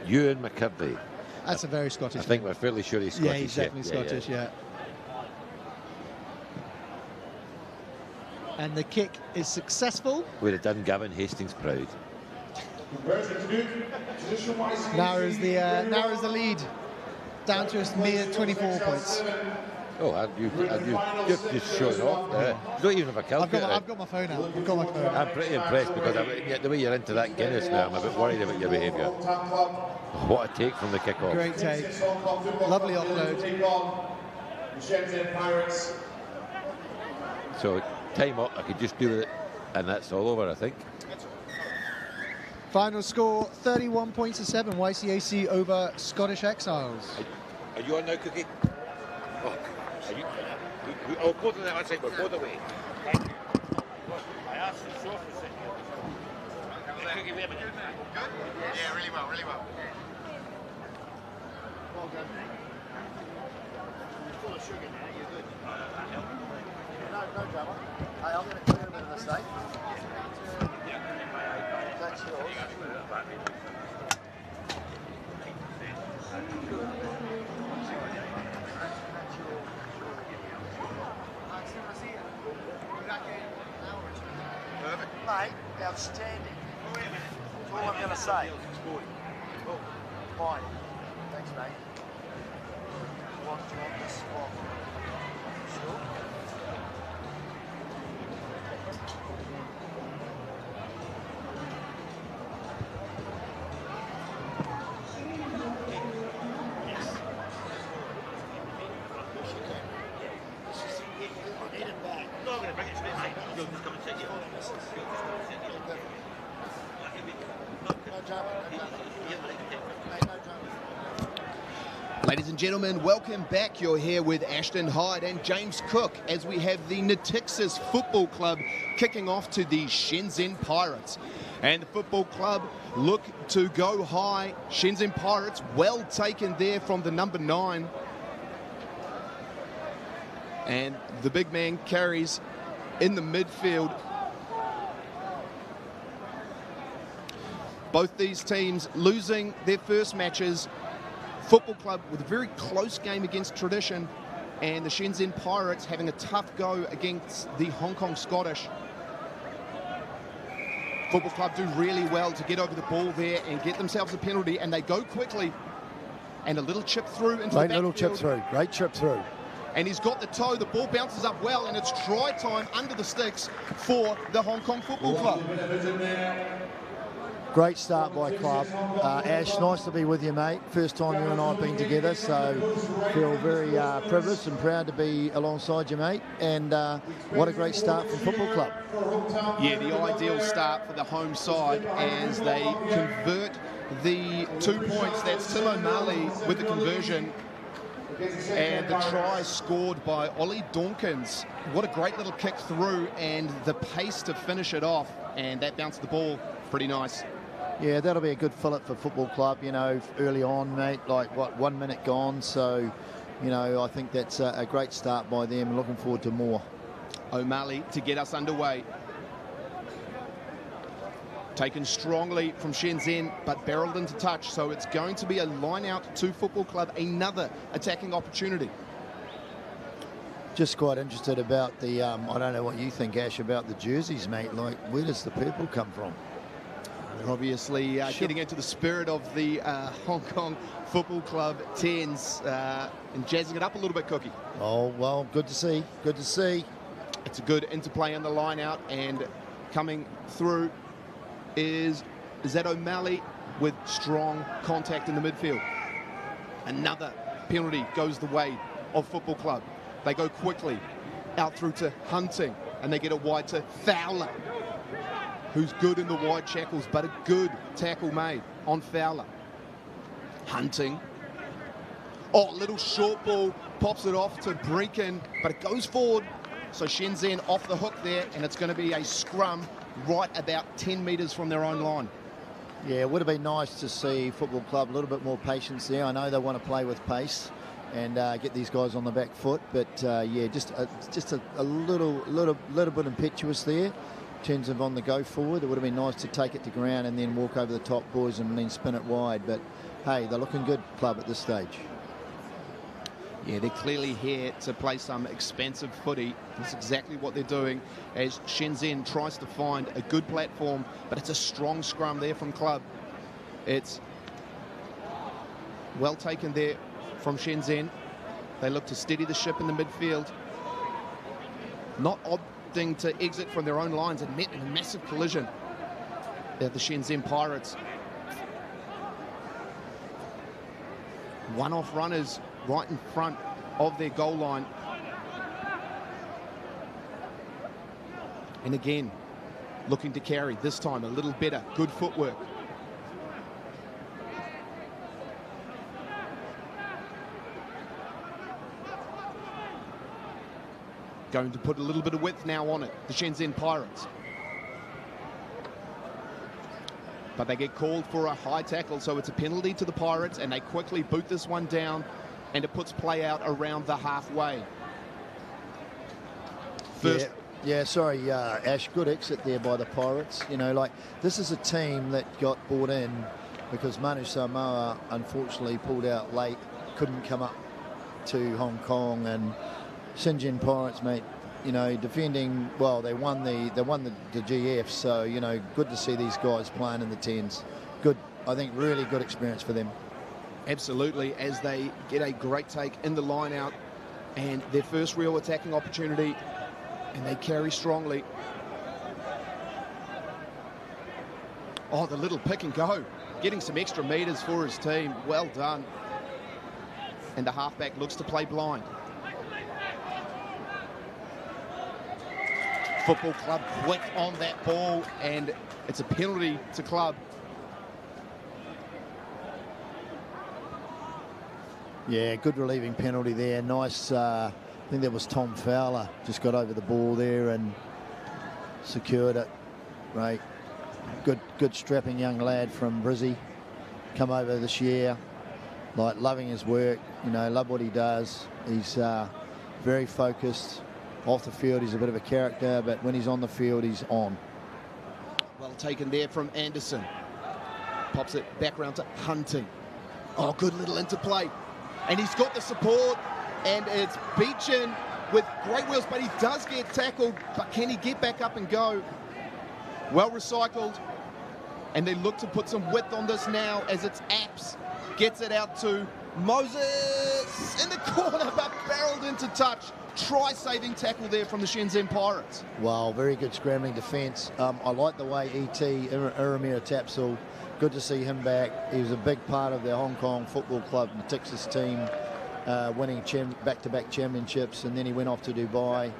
Ewan McKirby. That's a very Scottish I think name. we're fairly sure he's Scottish. Yeah, he's definitely Scottish, yeah. And the kick is successful. We'd have done Gavin Hastings proud. Narrows the lead down to a mere 24 points. Oh, you've just shown off. You don't even have a calculator. I've got my phone out. I've got my phone out. I'm pretty impressed because the way you're into that Guinness now, I'm a bit worried about your behaviour. What a take from the kick-off. Great take. Lovely offload. So, time up, I could just do it, and that's all over, I think. Final score, 31 points to 7. YCAC over Scottish Exiles. Are you on now, Cookie? Oh, oh, both on that side, we're both away. I asked the sofa to sit here. Cookie, wait a minute. Good? Yeah, really well, really well. Well done. You're full of sugar now, you're good. No drama. Hey, I'm going to clear a bit of the steak. That's yours. Perfect. Mate, outstanding. That's all I'm going to say. Oh, fine. Thanks, mate. Do you want this? Sure. Ladies and gentlemen, welcome back. You're here with Ashton Hyde and James Cook as we have the Natixis Football Club kicking off to the Shenzhen Pirates. And the football club look to go high. Shenzhen Pirates well taken there from the number 9. And the big man carries in the midfield. Both these teams losing their first matches. Football club with a very close game against Tradition, and the Shenzhen Pirates having a tough go against the Hong Kong Scottish. Football club do really well to get over the ball there and get themselves a penalty, and they go quickly. And a little chip through into the backfield. Great little chip through. Great chip through. And he's got the toe. The ball bounces up well, and it's try time under the sticks for the Hong Kong Football Club. Great start by club. Ash, nice to be with you, mate. First time you and I have been together, so feel very privileged and proud to be alongside you, mate. And what a great start for football club. Yeah, the ideal start for the home side as they convert the 2 points. That's Tim O'Malley with the conversion. And the try scored by Ollie Dawkins. What a great little kick through and the pace to finish it off. And that bounced the ball pretty nice. Yeah, that'll be a good fillet for football club, you know, early on, mate, like, 1 minute gone. So, you know, I think that's a great start by them. Looking forward to more. O'Malley to get us underway. Taken strongly from Shenzhen, but barreled into touch. So it's going to be a line out to football club, another attacking opportunity. Just quite interested about the, I don't know what you think, Ash, about the jerseys, mate. Like, where does the purple come from? They're obviously getting into the spirit of the Hong Kong Football Club 10s and jazzing it up a little bit, Cookie. Oh, well, good to see. Good to see. It's a good interplay on the line out, and coming through is that O'Malley with strong contact in the midfield. Another penalty goes the way of Football Club. They go quickly out through to Hunting, and they get it wide to Fowler, who's good in the wide shackles, but a good tackle made on Fowler. Hunting. Oh, little short ball, pops it off to Brinken, but it goes forward. So Shenzhen off the hook there, and it's going to be a scrum right about 10 metres from their own line. Yeah, it would have been nice to see Football Club a little bit more patience there. I know they want to play with pace and get these guys on the back foot, but yeah, just a little bit impetuous there in terms of on the go forward. It would have been nice to take it to ground and then walk over the top, boys, and then spin it wide. But hey, they're looking good, club, at this stage. Yeah, they're clearly here to play some expensive footy. That's exactly what they're doing as Shenzhen tries to find a good platform, but it's a strong scrum there from club. It's well taken there from Shenzhen. They look to steady the ship in the midfield, not opting to exit from their own lines and met in a massive collision. They're the Shenzhen Pirates. One-off runners right in front of their goal line. And again, looking to carry, this time a little better, good footwork. Going to put a little bit of width now on it, the Shenzhen Pirates. But they get called for a high tackle, so it's a penalty to the Pirates, and they quickly boot this one down, and it puts play out around the halfway. First. Yeah, sorry, Ash, good exit there by the Pirates. You know, like, this is a team that got brought in because Manu Samoa unfortunately pulled out late, couldn't come up to Hong Kong, and Shenzhen Pirates, mate, you know, defending well. They won the GF, so you know, good to see these guys playing in the 10s. Good, I think, really good experience for them. Absolutely, as they get a great take in the line out and their first real attacking opportunity, and they carry strongly. Oh, the little pick and go, getting some extra metres for his team. Well done. And the halfback looks to play blind. Football club quick on that ball, and it's a penalty to club. Yeah, good relieving penalty there. Nice, I think that was Tom Fowler. Just got over the ball there and secured it. Right. Good strapping young lad from Brizzy. Come over this year. Like, loving his work. You know, love what he does. He's very focused. Off the field, he's a bit of a character, but when he's on the field, he's on. Well taken there from Anderson. Pops it back round to Hunting. Oh, good little interplay. And he's got the support, and it's Beechin with great wheels, but he does get tackled. But can he get back up and go? Well recycled. And they look to put some width on this now as it's Apps. Gets it out to Moses in the corner, but barreled into touch. Try-saving tackle there from the Shenzhen Pirates. Wow, very good scrambling defence. I like the way E.T. Iramira Tapsil, good to see him back. He was a big part of the Hong Kong Football Club and the Texas team, winning back-to-back championships, and then he went off to Dubai.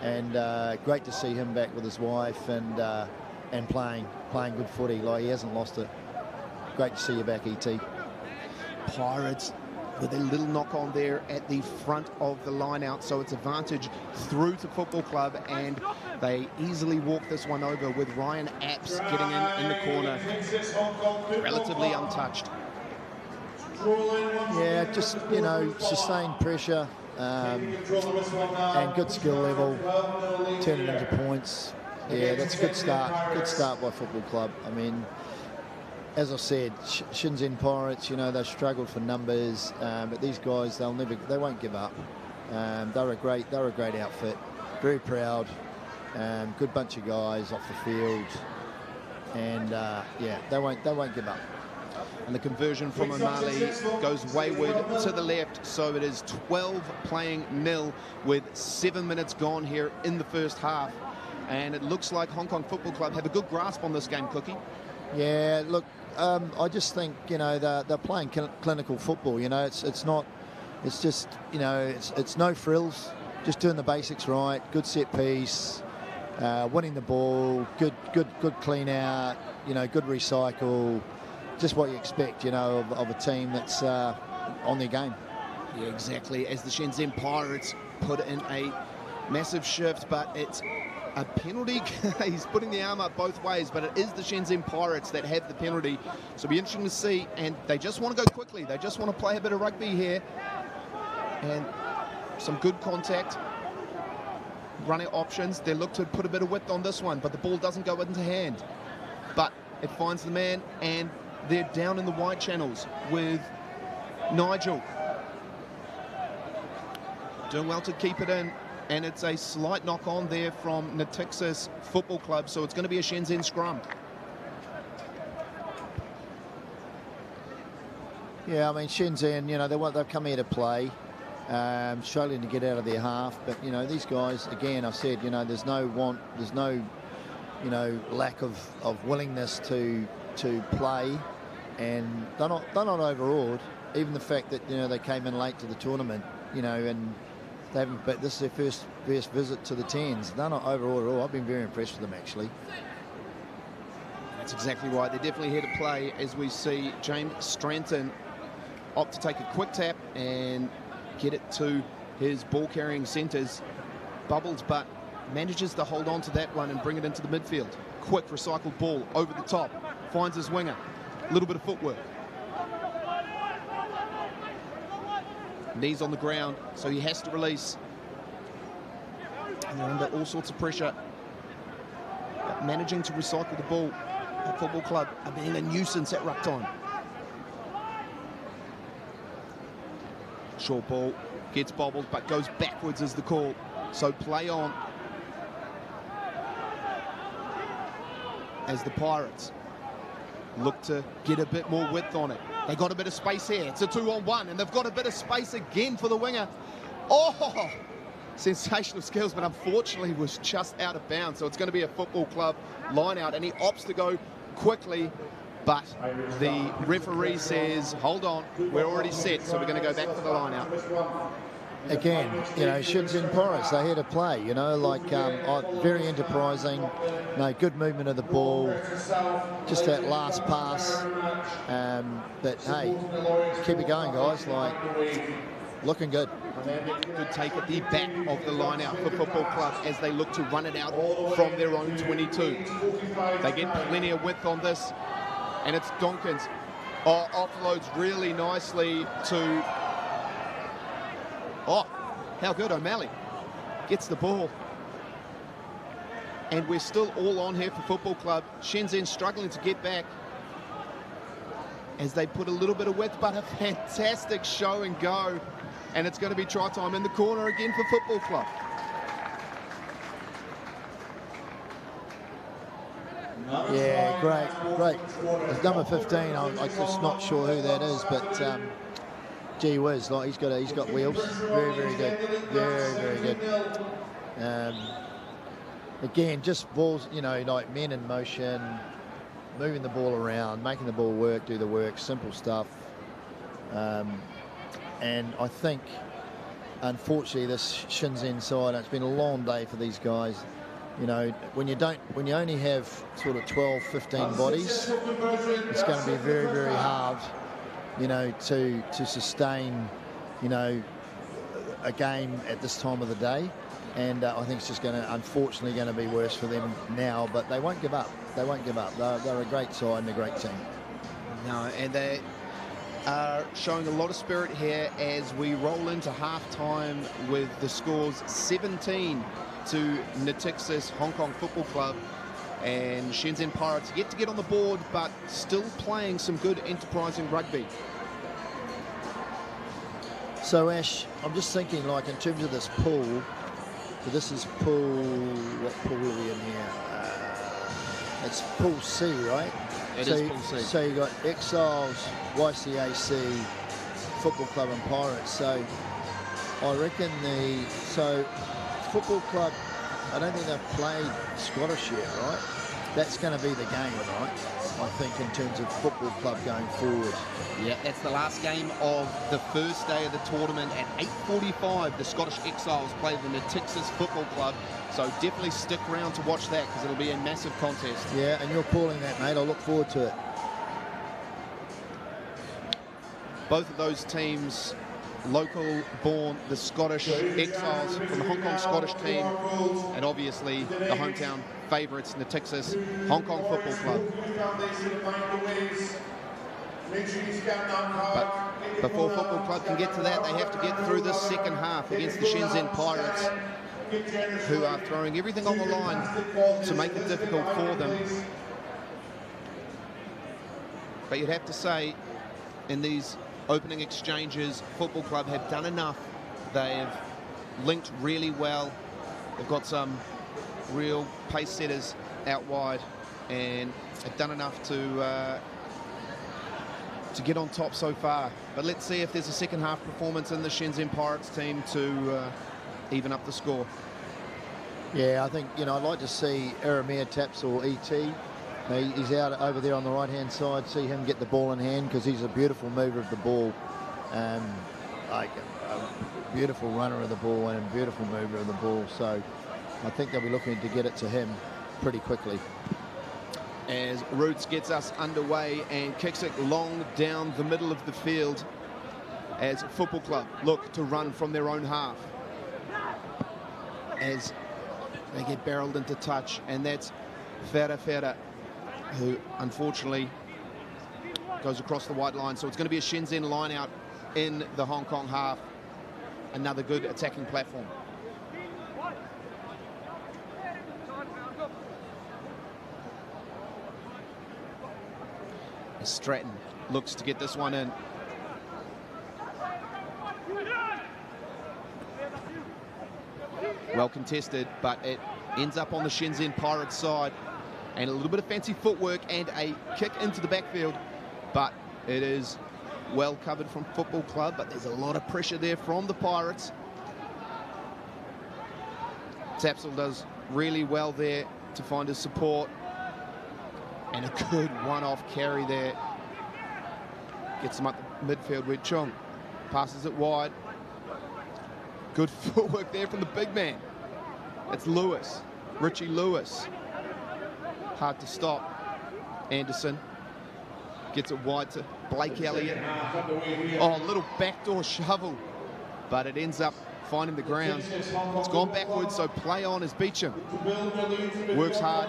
And great to see him back with his wife and playing good footy. Like, he hasn't lost it. Great to see you back, E.T. Pirates with a little knock on there at the front of the line out, so it's advantage through to Football Club, and they easily walk this one over with Ryan Apps getting in the corner, relatively untouched. Yeah, just, you know, sustained pressure and good skill level, turning into points. Yeah, that's a good start. Good start by Football Club. I mean, as I said, Shenzhen Pirates, you know, they've struggled for numbers, but these guys, they won't give up. They're a great outfit, very proud, good bunch of guys off the field, and yeah, they won't give up. And the conversion from O'Malley goes wayward to the left, so it is 12 playing nil with 7 minutes gone here in the first half, and it looks like Hong Kong Football Club have a good grasp on this game, Cookie. Yeah, look. I just think, you know, they're playing clinical football. You know, it's just, you know, it's no frills, just doing the basics right. Good set piece, winning the ball, good clean out. You know, good recycle. Just what you expect, you know, of a team that's on their game. Yeah, exactly. As the Shenzhen Pirates put in a massive shift, but it's a penalty. He's putting the arm up both ways, but it is the Shenzhen Pirates that have the penalty. So it'll be interesting to see, and they just want to go quickly. They just want to play a bit of rugby here. And some good contact. Running options. They look to put a bit of width on this one, but the ball doesn't go into hand. But it finds the man, and they're down in the wide channels with Nigel. Doing well to keep it in, and it's a slight knock on there from Natixis Football Club, so it's going to be a Shenzhen scrum. Yeah, I mean, Shenzhen, you know, they've come here to play, struggling to get out of their half, but, you know, these guys, again, I've said, you know, there's no, you know, lack of willingness to play, and they're not overawed. Even the fact that, you know, they came in late to the tournament, you know, and they haven't, but this is their first visit to the 10s. They're not overawed at all. I've been very impressed with them, actually. That's exactly right. They're definitely here to play, as we see James Stranton opt to take a quick tap and get it to his ball-carrying centres. Bubbles, but manages to hold on to that one and bring it into the midfield. Quick recycled ball over the top. Finds his winger. A little bit of footwork. Knees on the ground, so he has to release. And they're under all sorts of pressure. But managing to recycle the ball at Football Club are being a nuisance at ruck time. Short ball, gets bobbled, but goes backwards is the call. So play on. As the Pirates look to get a bit more width on it. They got a bit of space here. It's a 2-on-1, and they've got a bit of space again for the winger. Oh, sensational skills, but unfortunately was just out of bounds. So it's going to be a Football Club line out, and he opts to go quickly, but the referee says, hold on, we're already set, so we're going to go back for the line out. Again, you know, Shenzhen Pirates, they're here to play, you know, like very enterprising, you know, good movement of the ball, just that last pass, but hey, keep it going, guys, like, looking good. Good take at the back of the line out for Football Club as they look to run it out from their own 22. They get plenty of width on this, and it's Donkins. Oh, offloads really nicely to... Oh, how good, O'Malley gets the ball. And we're still all on here for Football Club. Shenzhen struggling to get back as they put a little bit of width, but a fantastic show and go. And it's going to be try time in the corner again for Football Club. Yeah, great. It's number 15, I'm just not sure who that is, but... gee whiz, like he's got wheels. Very, very good. Very, very good. Again, just balls, you know, like men in motion, moving the ball around, making the ball work, do the work, simple stuff. And I think, unfortunately, this Shenzhen side, it's been a long day for these guys. You know, when you only have sort of 12, 15 bodies, it's going to be very, very hard, you know, to sustain, you know, a game at this time of the day. And I think it's just unfortunately going to be worse for them now, but they won't give up. They won't give up. They're a great side and a great team. No, and they are showing a lot of spirit here as we roll into half-time with the scores 17 to Natixis Hong Kong Football Club. And Shenzhen Pirates yet to get on the board, but still playing some good enterprising rugby. So, Ash, I'm just thinking, like, in terms of this pool, so this is pool, what pool are we in here? It's pool C, right? It is pool C. So you've got Exiles, YCAC, Football Club and Pirates. So I reckon so Football Club, I don't think they've played Scottish yet, right? That's going to be the game, right? I think in terms of Football Club going forward. Yeah, that's the last game of the first day of the tournament at 8:45. The Scottish Exiles play the Natixis Football Club. So definitely stick around to watch that because it'll be a massive contest. Yeah, and you're calling that, mate. I'll look forward to it. Both of those teams local born, the Scottish Exiles from the Hong Kong Scottish team, and obviously the hometown favourites, Natixis Hong Kong Football Club. But before Football Club can get to that, they have to get through this second half against the Shenzhen Pirates, who are throwing everything on the line to make it difficult for them. But you'd have to say, in these opening exchanges, Football Club have done enough. They have linked really well. They've got some real pace setters out wide and have done enough to get on top so far. But let's see if there's a second half performance in the Shenzhen Pirates team to even up the score. Yeah, I think, I'd like to see Aramir Taps or ET. He's out over there on the right-hand side. See him get the ball in hand because he's a beautiful mover of the ball. Like a beautiful runner of the ball and a beautiful mover of the ball. So I think they'll be looking to get it to him pretty quickly. As Roots gets us underway and kicks it long down the middle of the field as Football Club look to run from their own half. As they get barreled into touch, and that's Fera, who unfortunately goes across the white line. So it's going to be a Shenzhen line out in the Hong Kong half. Another good attacking platform. Stratton looks to get this one in. Well contested, but it ends up on the Shenzhen Pirates side. And a little bit of fancy footwork and a kick into the backfield. But it is well covered from Football Club, but there's a lot of pressure there from the Pirates. Tapsell does really well there to find his support. And a good one-off carry there. Gets him up the midfield with Chung. Passes it wide. Good footwork there from the big man. It's Lewis. Richie Lewis. Hard to stop. Anderson gets it wide to Blake Elliott. Oh, a little backdoor shovel. But it ends up finding the ground. It's gone backwards, so play on as Beecham. Works hard,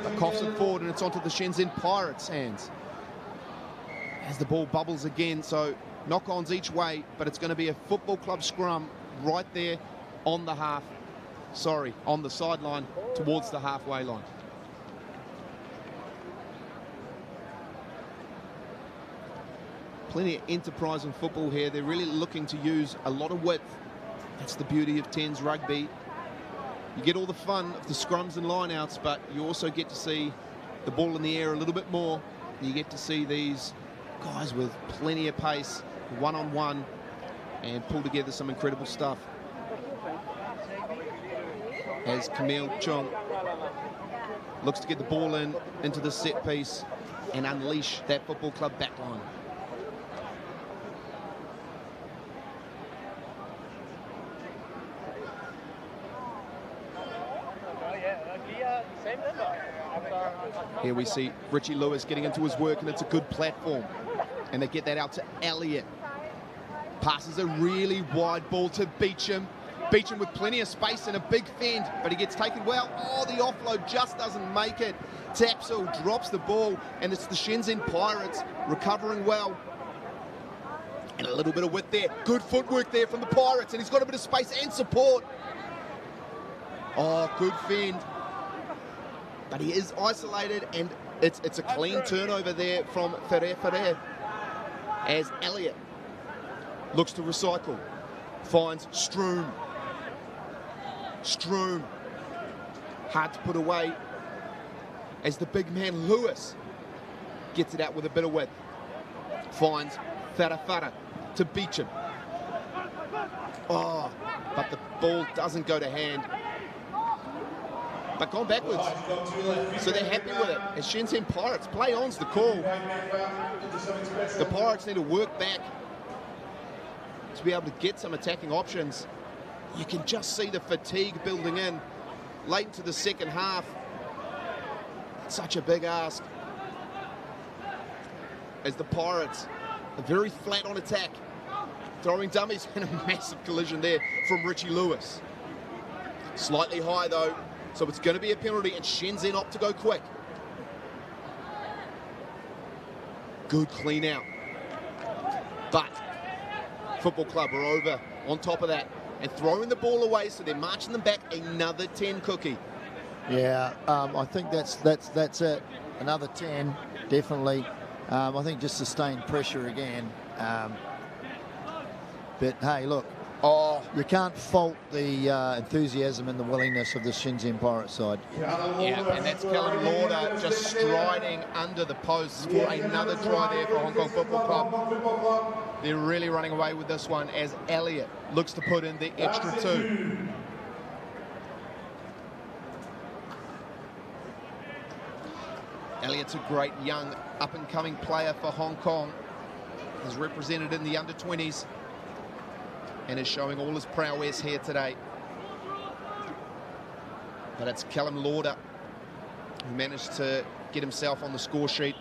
but coughs it forward, and it's onto the Shenzhen Pirates' hands. As the ball bubbles again, so knock-ons each way, but it's going to be a Football Club scrum right there on the on the sideline towards the halfway line. Plenty of enterprise in football here. They're really looking to use a lot of width. That's the beauty of 10s rugby. You get all the fun of the scrums and lineouts, but you also get to see the ball in the air a little bit more. You get to see these guys with plenty of pace, one-on-one, and pull together some incredible stuff. As Camille Chung looks to get the ball into the set piece and unleash that Football Club backline. Here we see Richie Lewis getting into his work, and it's a good platform. And they get that out to Elliott. Passes a really wide ball to Beecham. Beecham with plenty of space and a big fend, but he gets taken well. Oh, the offload just doesn't make it. Tapsell drops the ball, and it's the Shenzhen Pirates recovering well. And a little bit of width there. Good footwork there from the Pirates, and he's got a bit of space and support. Oh, good fend. But he is isolated, and it's a clean turnover there from Ferrer as Elliott looks to recycle. Finds Stroom. Hard to put away as the big man Lewis gets it out with a bit of width. Finds Farah to Beecham. Oh, but the ball doesn't go to hand. But gone backwards. So they're happy with it. As Shenzhen Pirates, play on's the call. The Pirates need to work back to be able to get some attacking options. You can just see the fatigue building in late into the second half. It's such a big ask. As the Pirates are very flat on attack. Throwing dummies and a massive collision there from Richie Lewis. Slightly high though, so it's going to be a penalty, and Shenzhen opt to go quick. Good clean out. But Football Club are over on top of that and throwing the ball away, so they're marching them back another 10 cookie. Yeah, I think that's it. Another 10, definitely. I think just sustained pressure again. But hey, look, you can't fault the enthusiasm and the willingness of the Shenzhen Pirates side. Yeah, and that's Callum Lauder just striding under the posts for another try there for Hong Kong Football Club. They're really running away with this one as Elliott looks to put in the extra 2. Elliott's a great young up-and-coming player for Hong Kong. He's represented in the under-20s and is showing all his prowess here today. But it's Callum Lauder who managed to get himself on the score sheet.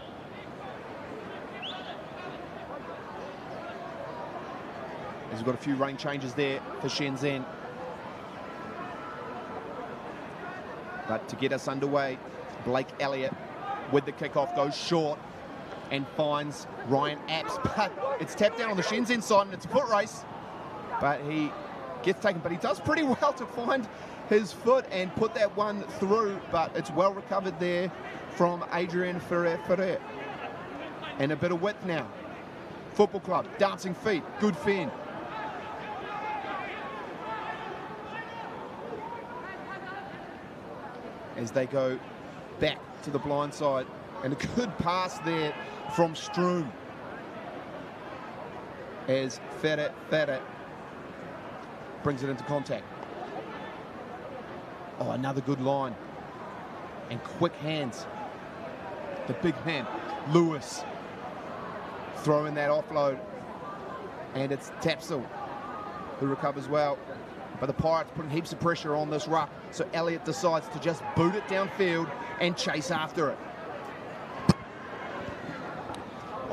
He's got a few rain changes there for Shenzhen. But to get us underway, Blake Elliott with the kickoff goes short and finds Ryan Apps. But it's tapped down on the Shenzhen side and it's a foot race. But he gets taken, but he does pretty well to find his foot and put that one through, but it's well recovered there from Adrian Ferrer. And a bit of width now. Football Club, dancing feet, good fin. As they go back to the blind side, and a good pass there from Stroom. As Ferrer brings it into contact. Oh, another good line. And quick hands. The big man, Lewis, throwing that offload. And it's Tapsell who recovers well. But the Pirates putting heaps of pressure on this ruck. So Elliott decides to just boot it downfield and chase after it.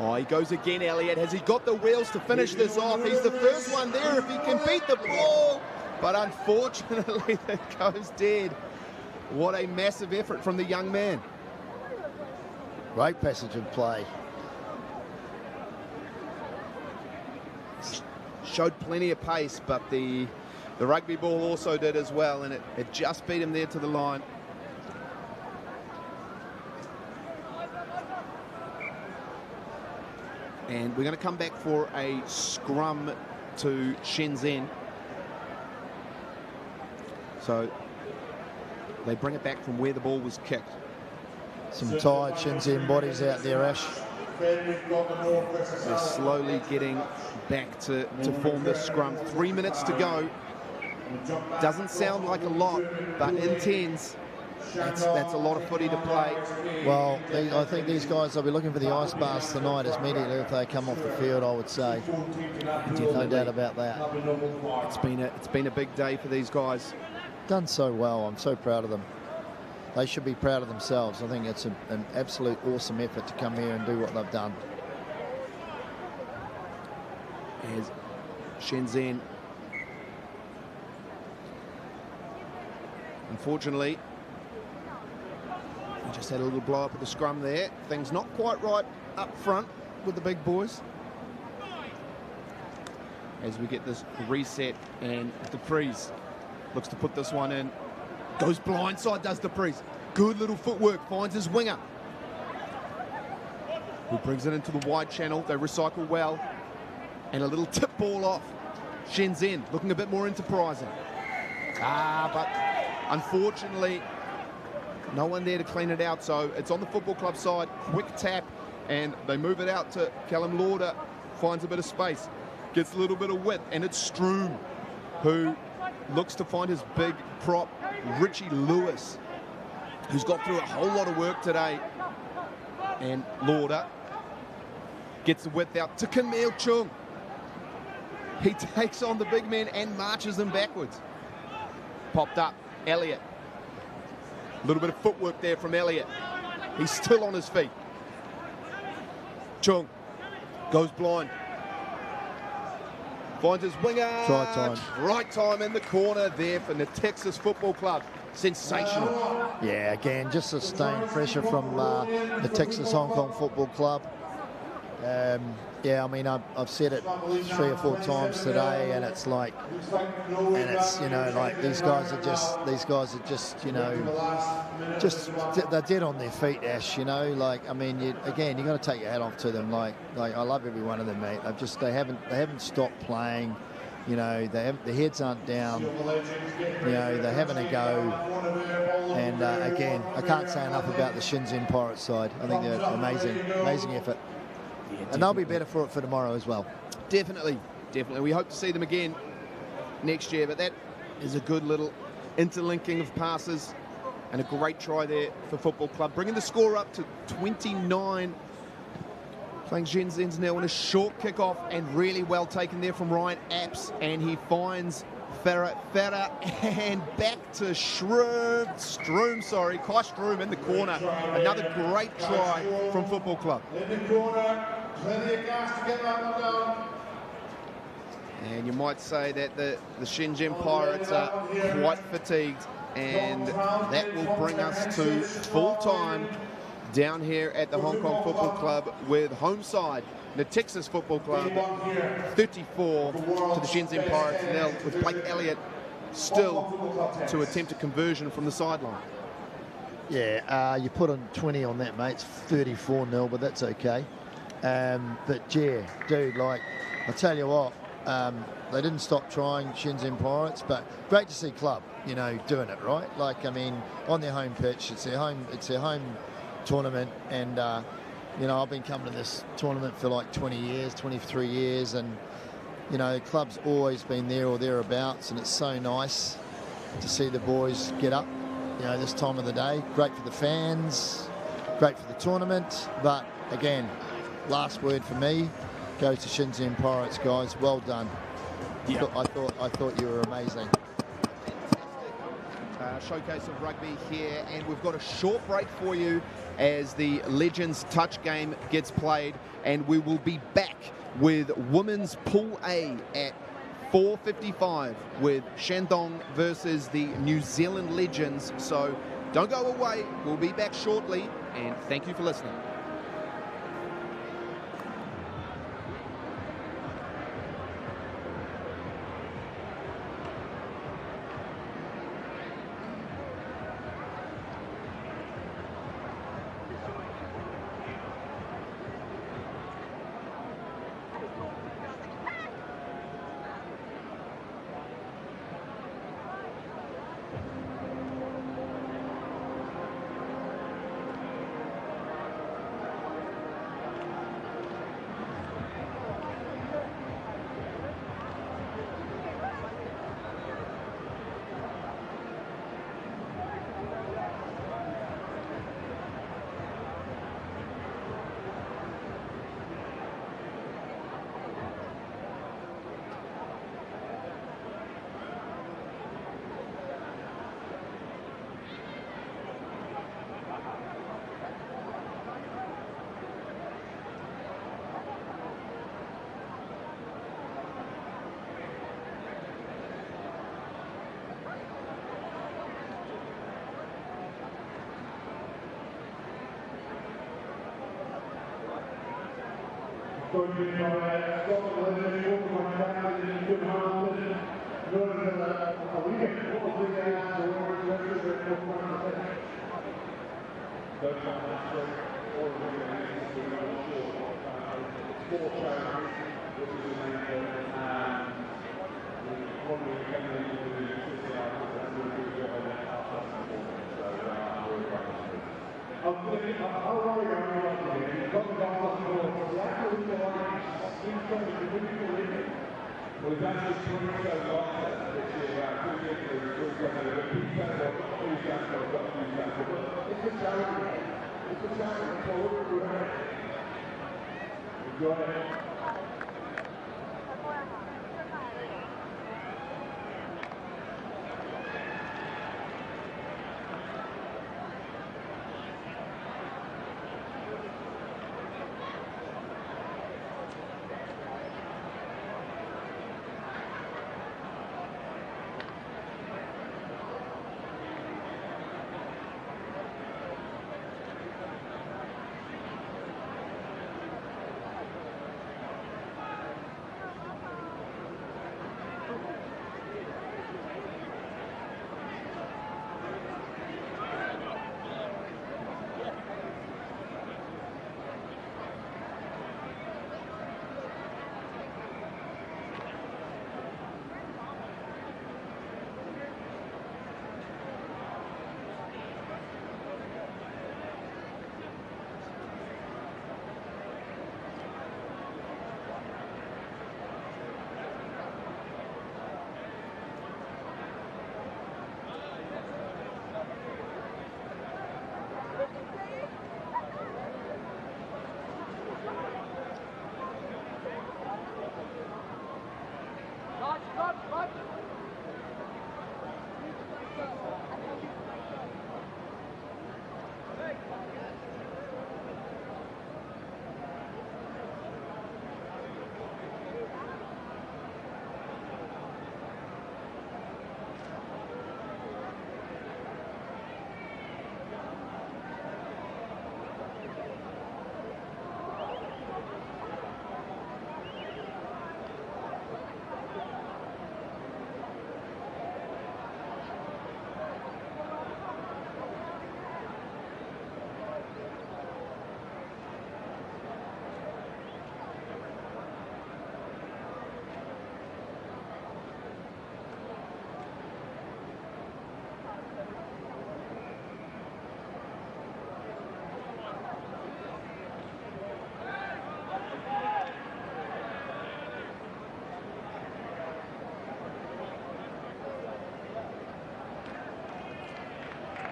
Oh, he goes again, Elliott. Has he got the wheels to finish this off? He's the first one there if he can beat the ball. But unfortunately, it goes dead. What a massive effort from the young man. Great passage of play. Showed plenty of pace, but the rugby ball also did as well, and it just beat him there to the line. And we're going to come back for a scrum to Shenzhen. So they bring it back from where the ball was kicked. Some tired Shenzhen bodies out there, Ash. They're slowly getting back to form this scrum. 3 minutes to go. Doesn't sound like a lot, but in 10s, that's a lot of footy to play. Well, I think these guys will be looking for the ice baths tonight immediately if they come off the field, I would say. No doubt about that. It's been a big day for these guys. Done so well. I'm so proud of them. They should be proud of themselves. I think it's an absolute awesome effort to come here and do what they've done. As Shenzhen, unfortunately, we just had a little blow up at the scrum there. Things not quite right up front with the big boys. As we get this reset, and DePries looks to put this one in. Goes blindside, does DePries. Good little footwork, finds his winger. Who brings it into the wide channel. They recycle well. And a little tip ball off. Shenzhen looking a bit more enterprising. But unfortunately, no one there to clean it out. So it's on the Football Club side. Quick tap. And they move it out to Callum Lauder. Finds a bit of space. Gets a little bit of width. And it's Stroom who looks to find his big prop, Richie Lewis, who's got through a whole lot of work today. And Lauder gets the width out to Camille Chung. He takes on the big man and marches him backwards. Popped up, Elliott. A little bit of footwork there from Elliott. He's still on his feet. Chung goes blind. Finds his winger. Try time. Right time in the corner there for the Texas Football Club. Sensational. Yeah, again, just sustained pressure from the Texas Hong Kong Football Club. Yeah, I mean, I've said it 3 or 4 times today, and it's like, you know, like these guys are just, you know, they're dead on their feet, Ash. You know, like, I mean, you got to take your hat off to them. Like I love every one of them, mate. They haven't stopped playing. You know, their heads aren't down. You know, they're having a go. And again, I can't say enough about the Shenzhen Pirates side. I think they're amazing effort. Yeah, and they'll be better for it for tomorrow as well. Definitely. We hope to see them again next year, but that is a good little interlinking of passes and a great try there for Football Club, bringing the score up to 29. Playing Shenzhen's now in a short kickoff, and really well taken there from Ryan Apps, and he finds Farah, and back to Kai Stroom in the corner. Another great try from Football Club. In the corner, plenty of gas to get that one down. And you might say that the Shenzhen Pirates are quite fatigued, and that will bring us to full time down here at the Hong Kong Football Club with home side, the Texas Football Club, 34 to the Shenzhen Pirates nil, with Blake Elliott still to attempt a conversion from the sideline. Yeah, you put on 20 on that, mate. It's 34-0, but that's okay. But yeah, dude, like, I tell you what, they didn't stop trying, Shenzhen Pirates, but great to see club, you know, doing it right. Like, I mean, on their home pitch, it's their home tournament, and you know, I've been coming to this tournament for like 23 years, and you know, the club's always been there or thereabouts, and it's so nice to see the boys get up, you know, this time of the day. Great for the fans, great for the tournament, but again, last word for me goes to Shenzhen Pirates, guys. Well done. Yeah. I thought you were amazing. Showcase of rugby here, and we've got a short break for you as the Legends Touch game gets played, and we will be back with Women's Pool A at 4:55 with Shandong versus the New Zealand Legends. So don't go away, we'll be back shortly, and thank you for listening.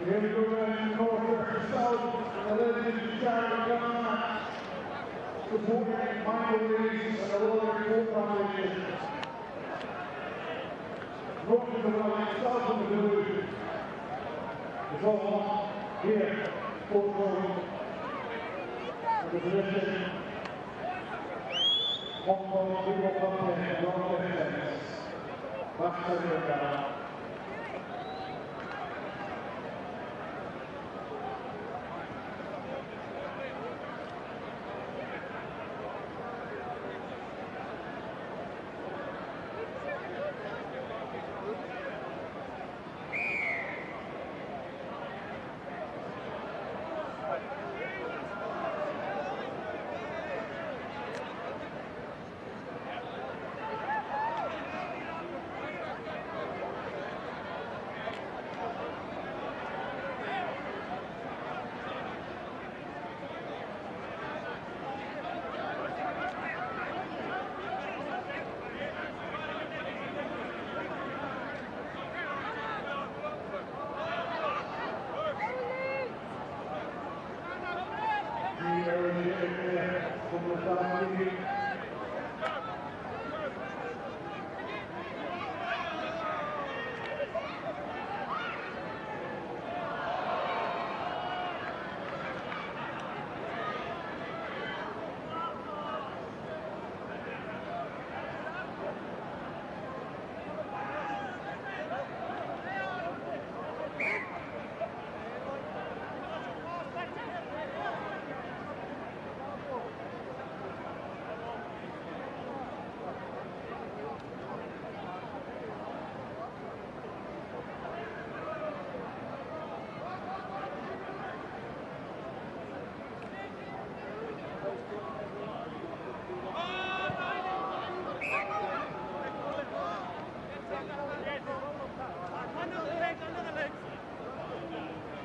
Here we go then, North South, the legend Shandong, supporting Michael Rees and the Royal Sport Foundation. North of the line, south of the village. It's all here, Port Road, for the position. Hong Kong Football Company and HKFC10s. Back to the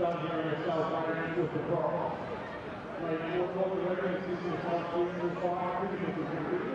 down here in the south line with the ball. Like, what the records is the top 2 and 5, pretty much the same.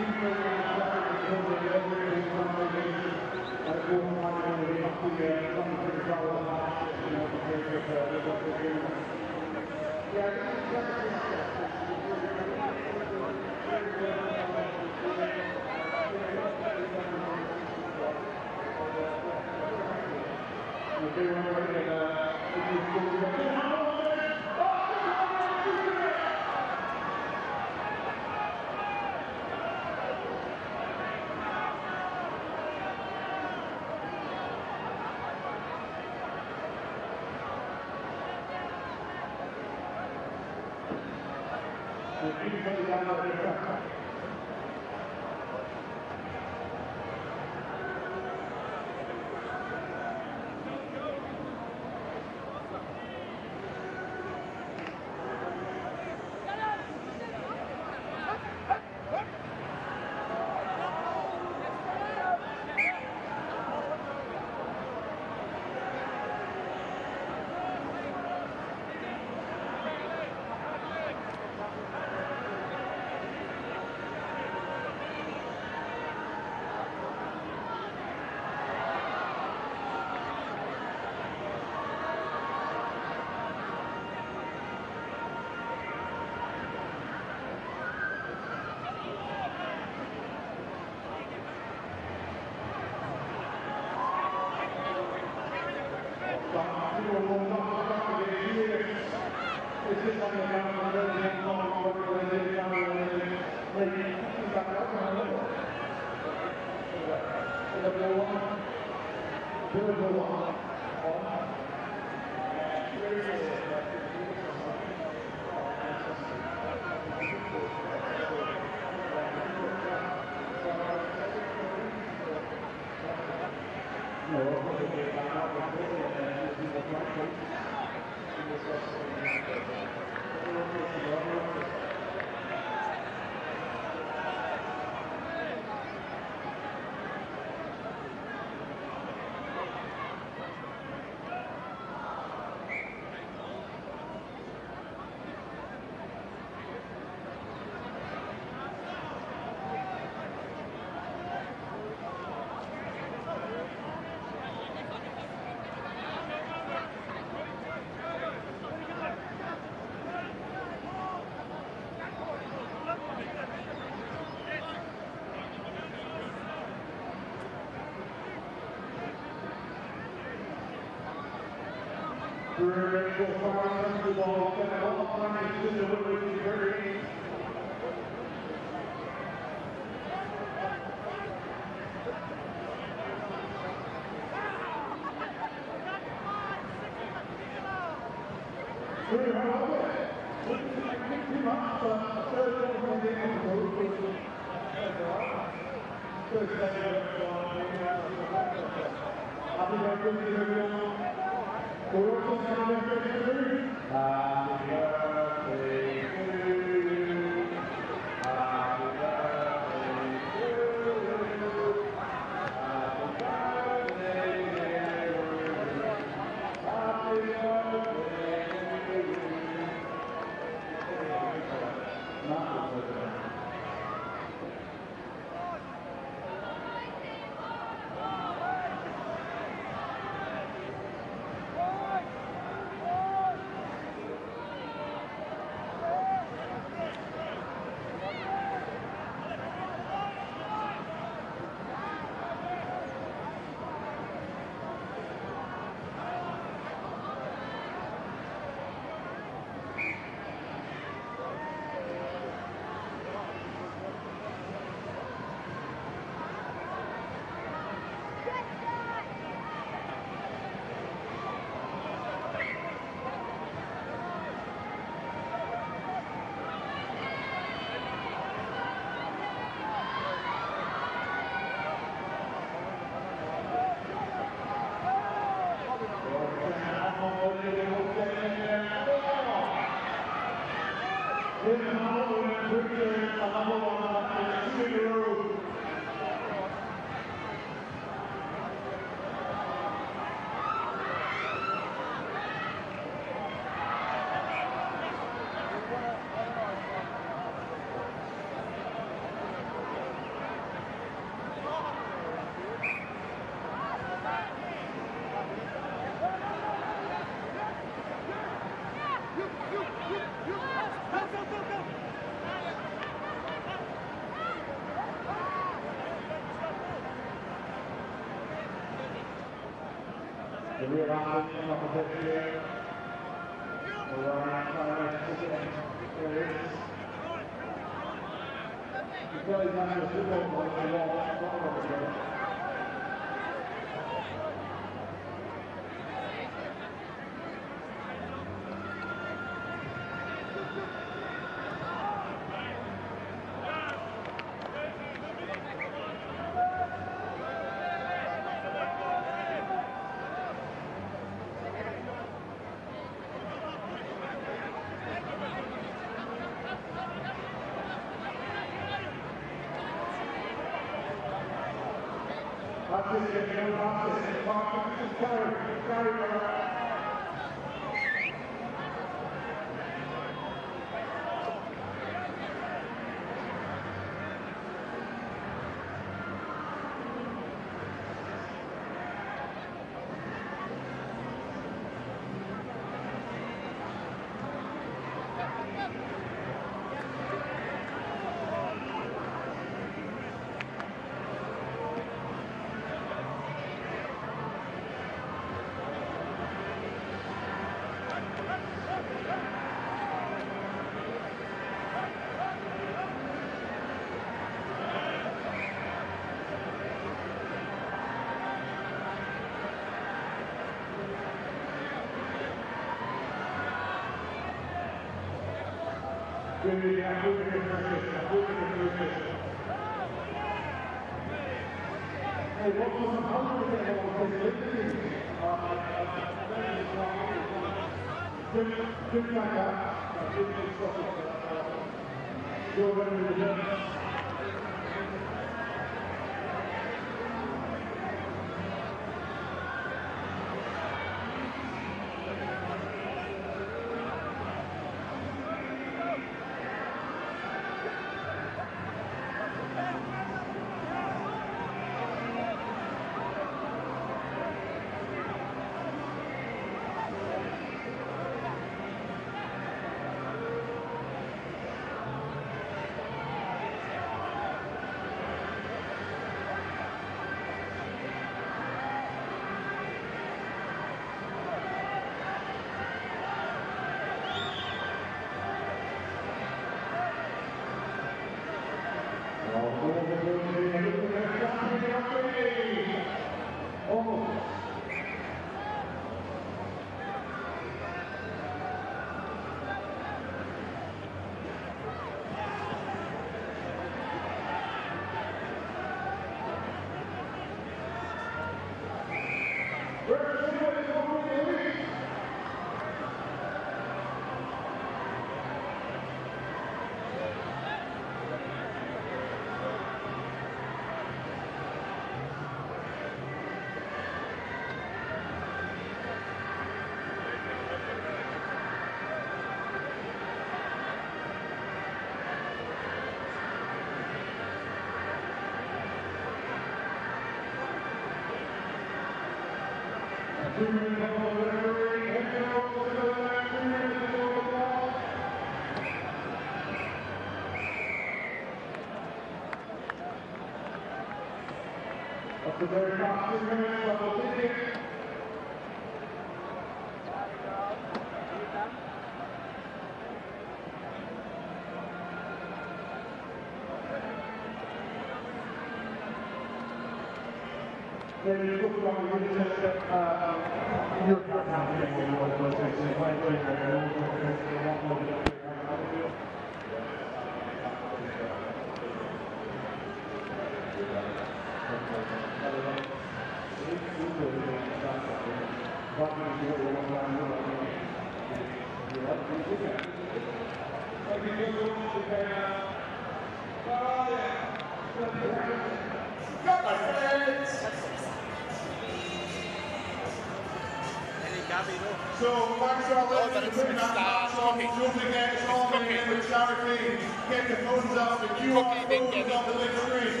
So, thanks to our legends for putting that match on. Don't forget, it's all in the name of charity. Get your phones out, the QR code is on the big screen.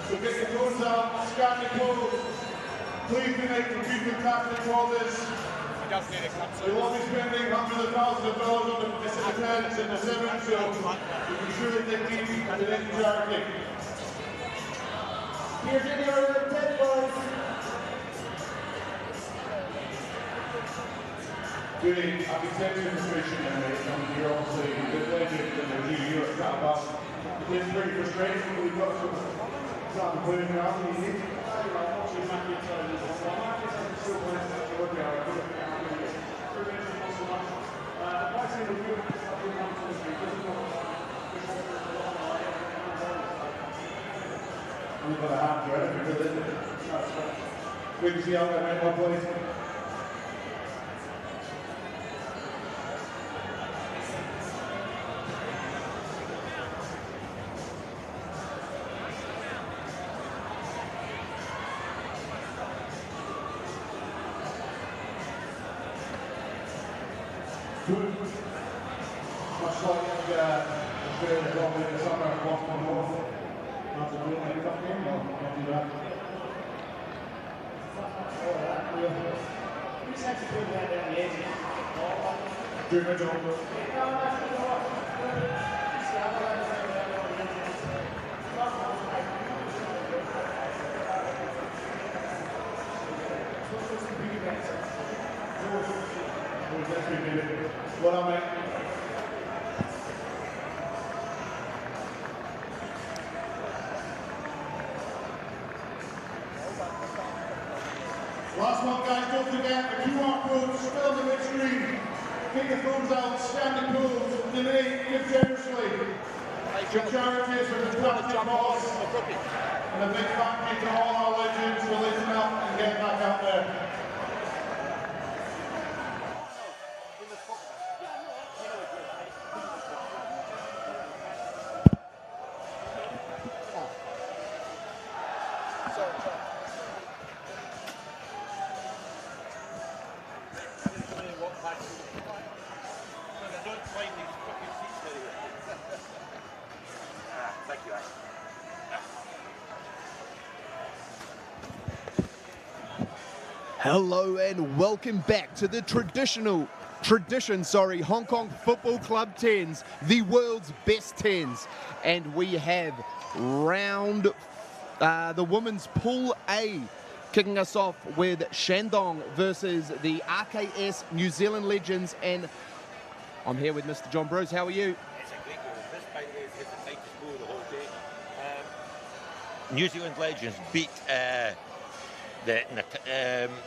So get your phones out, scan the code. Please donate to two fantastic causes. We will be spending hundreds of thousands of dollars on the 10s and the 7s, so we can surely take these and donate to charity. Here's the other 10 boys. Really, I've been taking frustration and you're obviously a good legend and a new year at about. It's pretty frustrating, but we've got some starting playing around the easy. We've got a hand for it because it's good to see how that made plays. Much like Australia probably in the summer, Boston North. Not to do it like a tough game, no, not do that. Who's actually putting that down the edge? Drew Mitchell. What I make. Last one, guys, don't forget the QR code still on the big screen. Get your phones out, scan the code, donate, give generously. Your charities are fantastic cause. And a big thank you to all our legends for listening up and getting back out there. Hello and welcome back to the tradition, Hong Kong Football Club 10s, the world's best 10s. And we have the women's Pool A, kicking us off with Shandong versus the RKS New Zealand Legends. And I'm here with Mr. John Bruce. How are you? It's a great goal. This, by the way, is the tightest goal of the whole day. New Zealand Legends beat the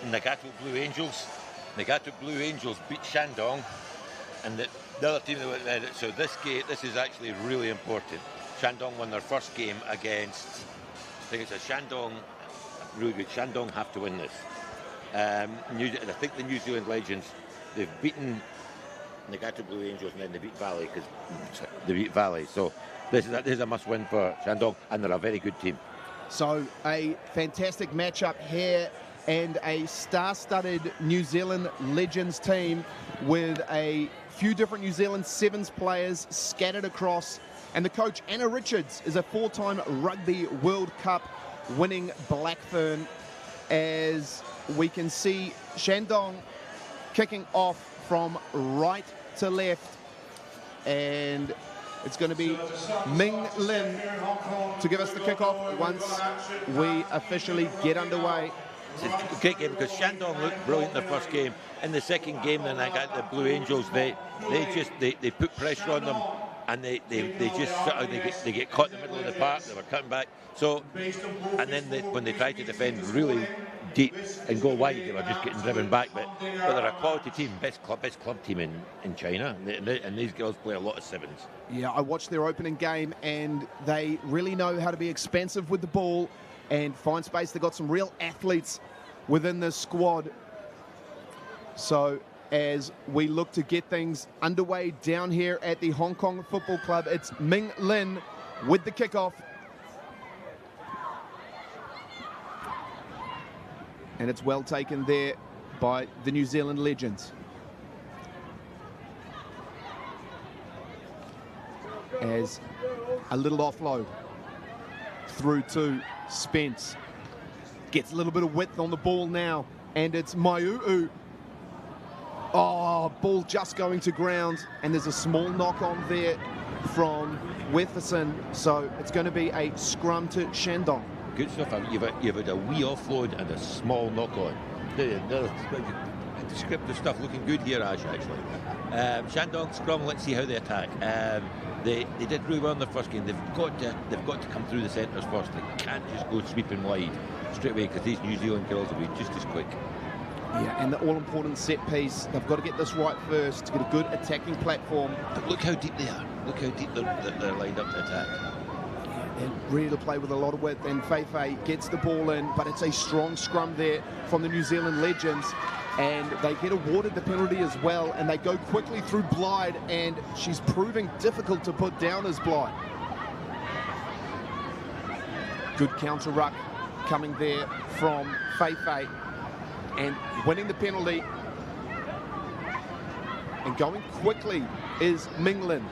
Nagato Blue Angels. Nagato Blue Angels beat Shandong, and the other team that went there. So this is actually really important. Shandong won their first game against, I think it's a Shandong, really good. Shandong have to win this. I think the New Zealand Legends, they've beaten Nagato Blue Angels and then they beat Valley because they beat Valley. So this is a must-win for Shandong, and they're a very good team. So a fantastic matchup here, and a star-studded New Zealand Legends team with a few different New Zealand Sevens players scattered across. And the coach, Anna Richards, is a four-time Rugby World Cup winning Blackburn, as we can see Shandong kicking off from right to left, and it's going to be Ming Lin to give us the kickoff once we officially get underway. It's a great game because Shandong looked brilliant in the first game. In the second game, then I got the Blue Angels. They put pressure on them, and they just sort of they get caught in the middle of the park. They were cutting back. So, and then when they tried to defend really deep and go wide, they were just getting driven back. But they're a quality team, best club team in China, and these girls play a lot of sevens. Yeah, I watched their opening game, and they really know how to be expensive with the ball and find space. They've got some real athletes within this squad. So as we look to get things underway down here at the Hong Kong Football Club, it's Ming Lin with the kickoff. And it's well taken there by the New Zealand legends. As a little offload through to Spence. Gets a little bit of width on the ball now, and it's Maiu'u. Oh, ball just going to ground, and there's a small knock on there from Wetherson, so it's going to be a scrum to Shandong. Good stuff. You've had a wee offload and a small knock on. Descriptive stuff looking good here, Ash, actually. Shandong scrum, let's see how they attack. They did really well in the first game. They've got to come through the centres first. They can't just go sweeping wide straight away because these New Zealand girls will be just as quick. Yeah, and the all-important set piece, they've got to get this right first to get a good attacking platform. But look how deep they are. Look how deep they're lined up to attack. Yeah, they're ready to play with a lot of width, and Fei gets the ball in, but it's a strong scrum there from the New Zealand legends, and they get awarded the penalty as well, and they go quickly through Blyde, and she's proving difficult to put down as Blyde. Good counter ruck coming there from Fei, and winning the penalty and going quickly is Ming Lin.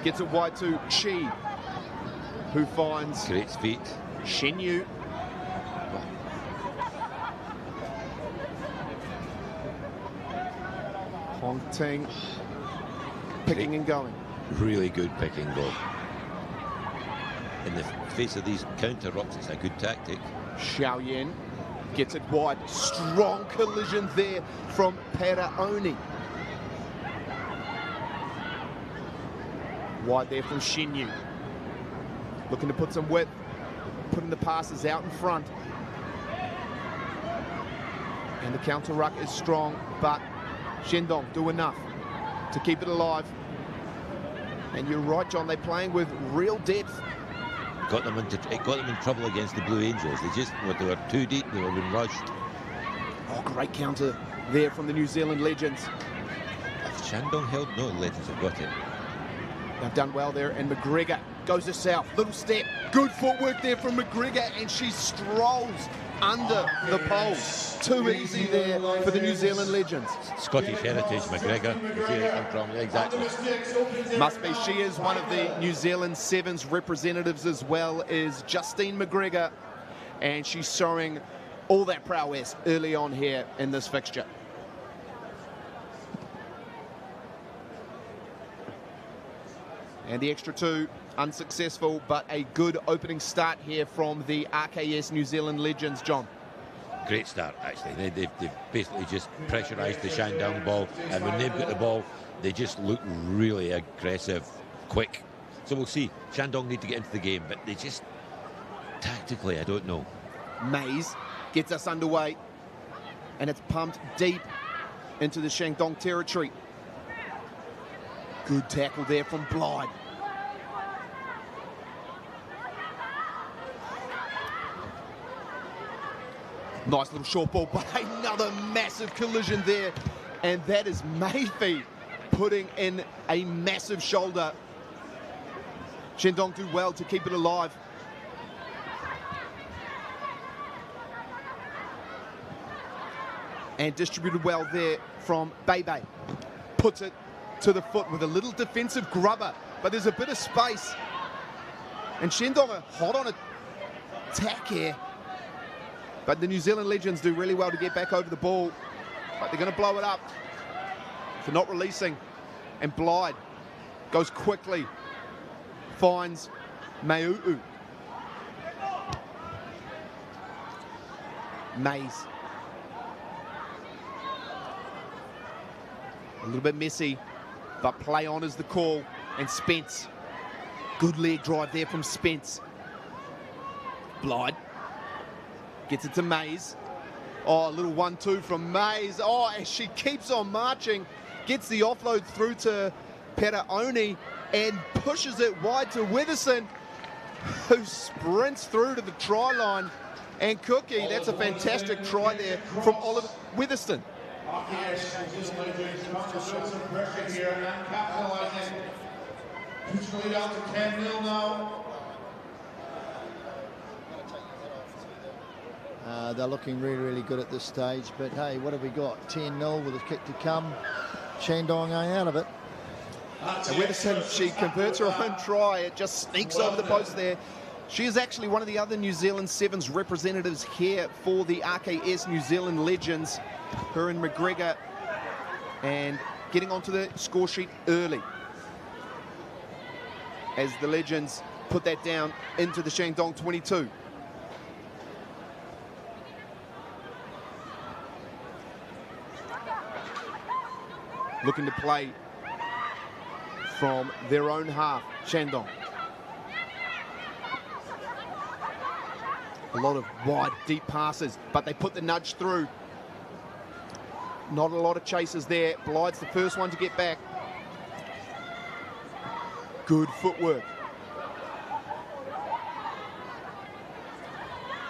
Gets it wide to Chi, who finds great feet. Shen Yu. Hong Ting picking and going. Really good pick and go. In the face of these counter rocks, it's a good tactic. Xiao Yen gets it wide. Strong collision there from Paraoni. Wide there from Shen Yu. Looking to put some width, putting the passes out in front. And the counter ruck is strong, but Shandong do enough to keep it alive. And you're right, John, they're playing with real depth. It got them in trouble against the Blue Angels. They were too deep, they were being rushed. Oh, great counter there from the New Zealand legends. If Shandong held, no, the legends have got it. They've done well there, and McGregor goes to south. Little step, good footwork there from McGregor, and she strolls under the poles. Too easy there for the New Zealand legends. Scottish heritage, McGregor. You see where it come from, yeah, exactly. Must be. She is one of the New Zealand Sevens representatives as well as Justine McGregor, and she's showing all that prowess early on here in this fixture. And the extra two, unsuccessful, but a good opening start here from the RKS New Zealand legends, John. Great start, actually. They've basically just pressurised the Shandong ball, and when they've got the ball, they just look really aggressive, quick. So we'll see. Shandong need to get into the game, but they just, tactically, I don't know. Mays gets us underway, and it's pumped deep into the Shandong territory. Good tackle there from Blyde. Nice little short ball, but another massive collision there. And that is Mayfi putting in a massive shoulder. Shandong do well to keep it alive. And distributed well there from Bebe. Puts it to the foot with a little defensive grubber, but there's a bit of space. And Shandong are hot on attack here. But the New Zealand Legends do really well to get back over the ball. But they're going to blow it up for not releasing. And Blyde goes quickly, finds Mau'u. Mays. A little bit messy, but play on is the call. And Spence. Good leg drive there from Spence. Blyde gets it to Mays. Oh, a little 1-2 from Mays. Oh, as she keeps on marching, gets the offload through to Peraoni and pushes it wide to Witherspoon, who sprints through to the try line. And Cookie, that's a fantastic try there from Oliver Witherspoon. Yes, just some pressure here and capitalizing. Pushing the lead out to 10-0 now. They're looking really, really good at this stage. But hey, what have we got? 10-0 with a kick to come. Shandong ain't out of it. And Witherspoon, she converts her own try. It just sneaks over the post there. She is actually one of the other New Zealand Sevens representatives here for the RKS New Zealand Legends. Her and McGregor, and getting onto the score sheet early as the Legends put that down into the Shandong 22. Looking to play from their own half, Shandong. A lot of wide, deep passes, but they put the nudge through. Not a lot of chases there. Blyde's the first one to get back. Good footwork.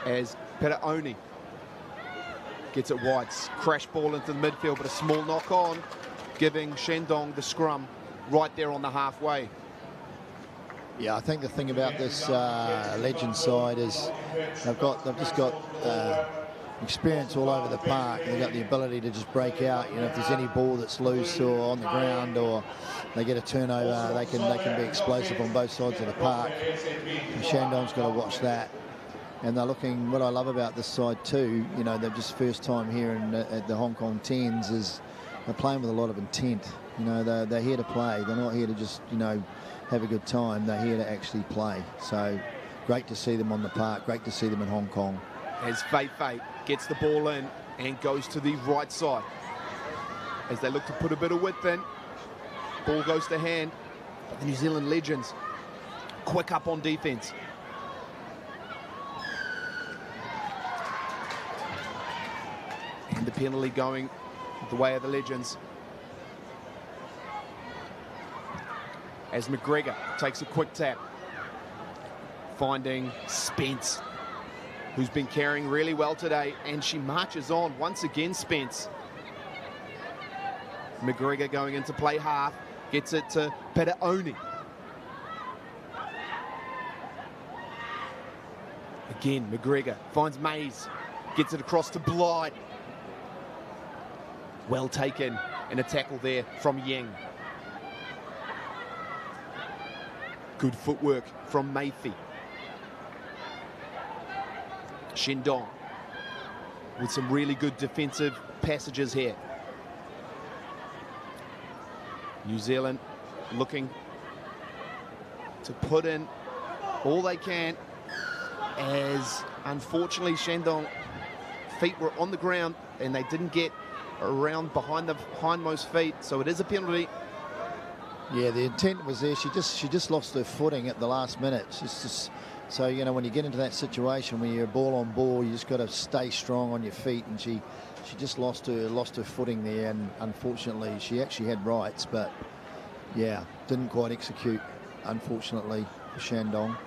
As Peraoni gets it wide. Crash ball into the midfield, but a small knock on, giving Shandong the scrum right there on the halfway. Yeah, I think the thing about this Legend side is they've just got experience all over the park. They've got the ability to just break out. You know, if there's any ball that's loose or on the ground or they get a turnover, they can be explosive on both sides of the park. And Shandong's got to watch that. And they're looking. What I love about this side too, you know, they're just first time here at the Hong Kong 10s, is they're playing with a lot of intent. You know, they're here to play. They're not here to just, you know, have a good time. They're here to actually play. So great to see them on the park. Great to see them in Hong Kong. As Fei gets the ball in and goes to the right side. As they look to put a bit of width in. Ball goes to hand. The New Zealand Legends quick up on defence. And the penalty going the way of the Legends. As McGregor takes a quick tap, finding Spence, who's been carrying really well today, and she marches on once again. Spence. McGregor going into play half, gets it to Peraoni. Again, McGregor finds Mays, gets it across to Blyde. Well taken, and a tackle there from Yang. Good footwork from Mayfi. Shandong with some really good defensive passages here. New Zealand looking to put in all they can, as unfortunately Shandong feet were on the ground and they didn't get around behind the hindmost feet, so it is a penalty. Yeah, the intent was there. She just lost her footing at the last minute. So, you know, when you get into that situation, when you're ball on ball, you just got to stay strong on your feet. And she just lost her footing there. And unfortunately, she actually had rights, but yeah, didn't quite execute, unfortunately, for Shandong.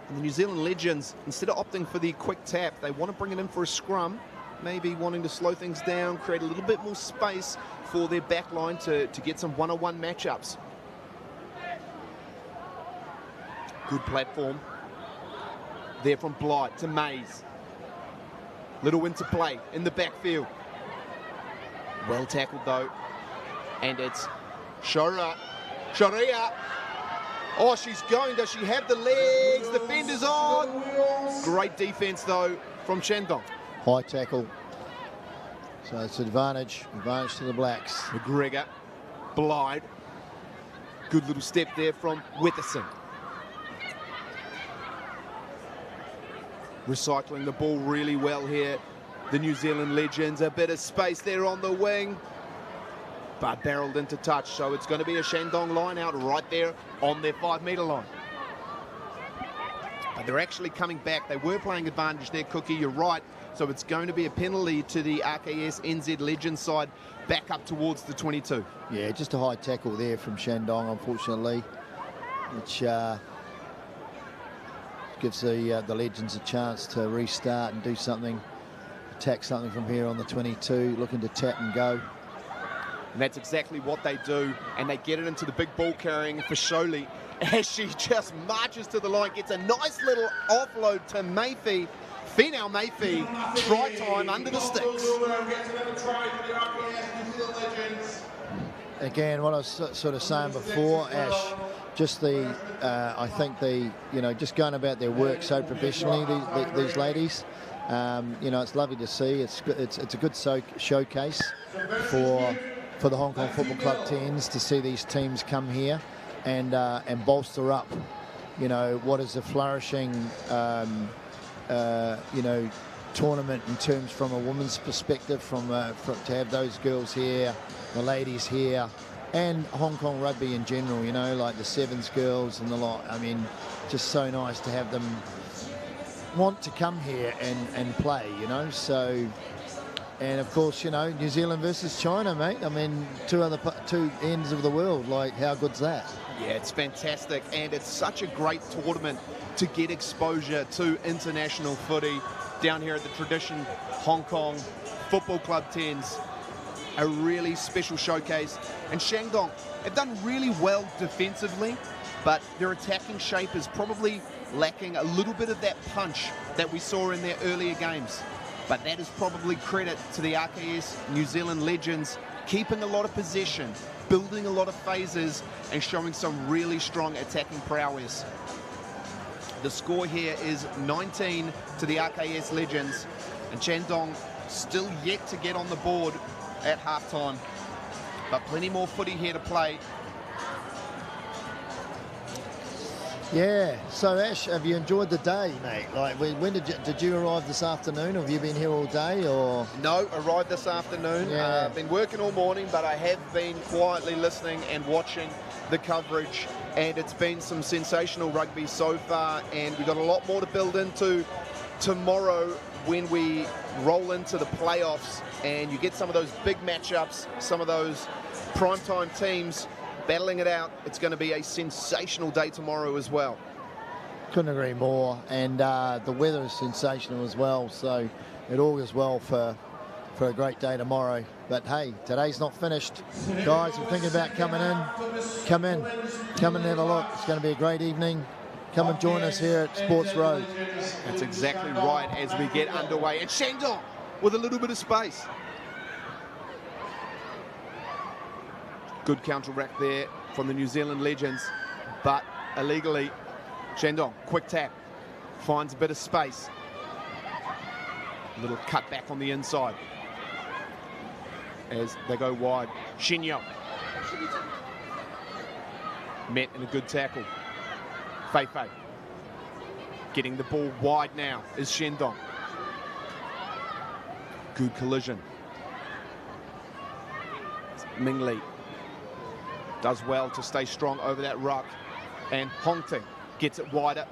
And the New Zealand Legends, instead of opting for the quick tap, they want to bring it in for a scrum, maybe wanting to slow things down, create a little bit more space for their back line to get some one-on-one matchups. Good platform there from Blyde to Mays. Little interplay in the backfield. Well tackled though. And it's Sharia. Oh, she's going. Does she have the legs? Defender's on. Great defense though from Shandong. High tackle. So it's advantage to the Blacks. McGregor, Blyde. Good little step there from Witherson. Recycling the ball really well here. The New Zealand Legends, a bit of space there on the wing, but barreled into touch. So it's going to be a Shandong line out right there on their 5-metre line. But they're actually coming back. They were playing advantage there, Cookie, you're right. So it's going to be a penalty to the HKFC10s Legends side back up towards the 22. Yeah, just a high tackle there from Shandong, unfortunately, which gives the Legends a chance to restart and do something, attack something from here on the 22, looking to tap and go. And that's exactly what they do, and they get it into the big ball carrying for Sholey as she just marches to the line, gets a nice little offload to Mayfie. Finau Mayfie, try time under the sticks. Again, what I was sort of saying before, Ash, just I think just going about their work so professionally, these ladies. It's lovely to see. It's a good showcase for the Hong Kong Football Club 10s to see these teams come here and bolster up, what is a flourishing, tournament in terms from a woman's perspective, to have those girls here, the ladies here, and Hong Kong rugby in general, like the Sevens girls and the lot. I mean, just so nice to have them want to come here and play, so. And of course, New Zealand versus China, mate. I mean, two ends of the world. Like, how good's that? Yeah, it's fantastic, and it's such a great tournament to get exposure to international footy down here at the Tradition Hong Kong Football Club 10s. A really special showcase. And Shandong have done really well defensively, but their attacking shape is probably lacking a little bit of that punch that we saw in their earlier games. But that is probably credit to the RKS New Zealand Legends, keeping a lot of possession, building a lot of phases, and showing some really strong attacking prowess. The score here is 19 to the RKS Legends, and Shandong still yet to get on the board at halftime. But plenty more footy here to play. Yeah, so Ash, have you enjoyed the day, mate? Like, when did you arrive this afternoon? Have you been here all day, or? No, arrived this afternoon. Yeah. Been working all morning, but I have been quietly listening and watching the coverage, and it's been some sensational rugby so far, and we've got a lot more to build into tomorrow when we roll into the playoffs, and you get some of those big matchups, some of those primetime teams battling it out. It's going to be a sensational day tomorrow as well. Couldn't agree more, and the weather is sensational as well, so it augurs well for a great day tomorrow. But hey, today's not finished. Guys, we're thinking about coming in. Come in and have a look. It's going to be a great evening. Come and join us here at Sports Road. That's exactly right as we get underway. And Shandong with a little bit of space. Good counter-rack there from the New Zealand Legends, but illegally. Shandong, quick tap, finds a bit of space. Little cut back on the inside as they go wide. Shinyo met in a good tackle. Fei getting the ball wide now is Shandong. Good collision. Ming Lee does well to stay strong over that ruck, and Hong Ting gets it wider.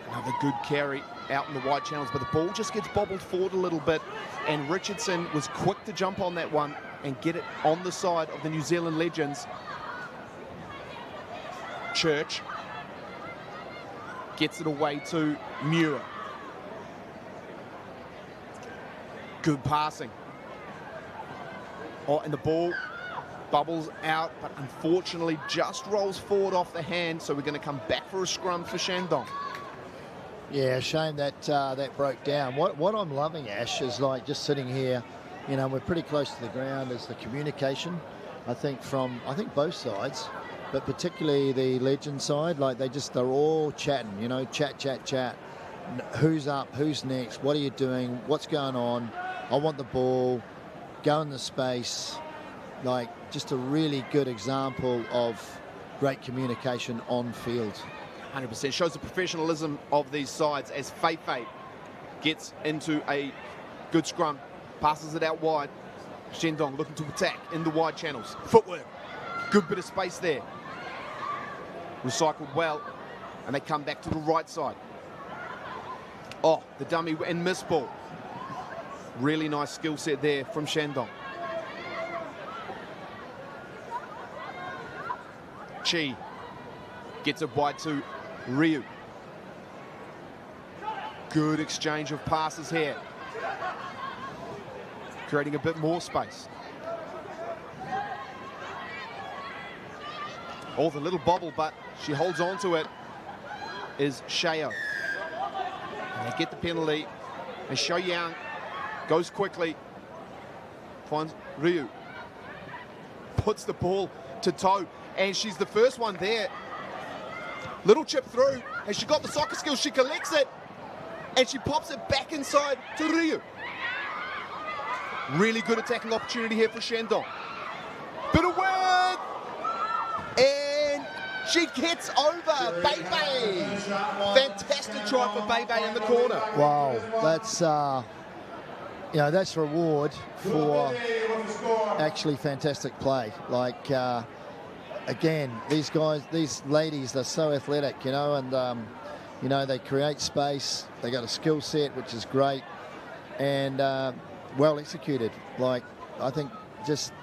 Another good carry out in the wide channels, but the ball just gets bobbled forward a little bit, and Richardson was quick to jump on that one and get it on the side of the New Zealand Legends. Church gets it away to Muir. Good passing. Oh, and the ball bubbles out, but unfortunately just rolls forward off the hand, so we're going to come back for a scrum for Shandong. Yeah, shame that that broke down. What I'm loving, Ash, is like just sitting here, we're pretty close to the ground, is the communication, I think both sides, but particularly the Legend side, like they're all chatting, chat. who's up, who's next, what are you doing, what's going on, I want the ball, go in the space. Like, just a really good example of great communication on field. 100%. Shows the professionalism of these sides as Feifei gets into a good scrum, passes it out wide. Shandong looking to attack in the wide channels. Footwork, good bit of space there. Recycled well, and they come back to the right side. Oh, the dummy and miss ball. Really nice skill set there from Shandong. Chi gets it wide to Ryu. Good exchange of passes here, creating a bit more space. Oh, the little bobble, but she holds on to it, is Sheo. And they get the penalty, and Shao Yang goes quickly, finds Ryu, puts the ball to toe, and she's the first one there. Little chip through, and she got the soccer skills, she collects it, and she pops it back inside to Ryu. Really good attacking opportunity here for Shandong. Bit of width, and she gets over Beibei. Fantastic try for Beibei in the corner. Wow, that's that's reward for actually fantastic play. Like, again, these guys, these ladies, they're so athletic, and they create space. They got a skill set which is great, and well executed. Like, I think just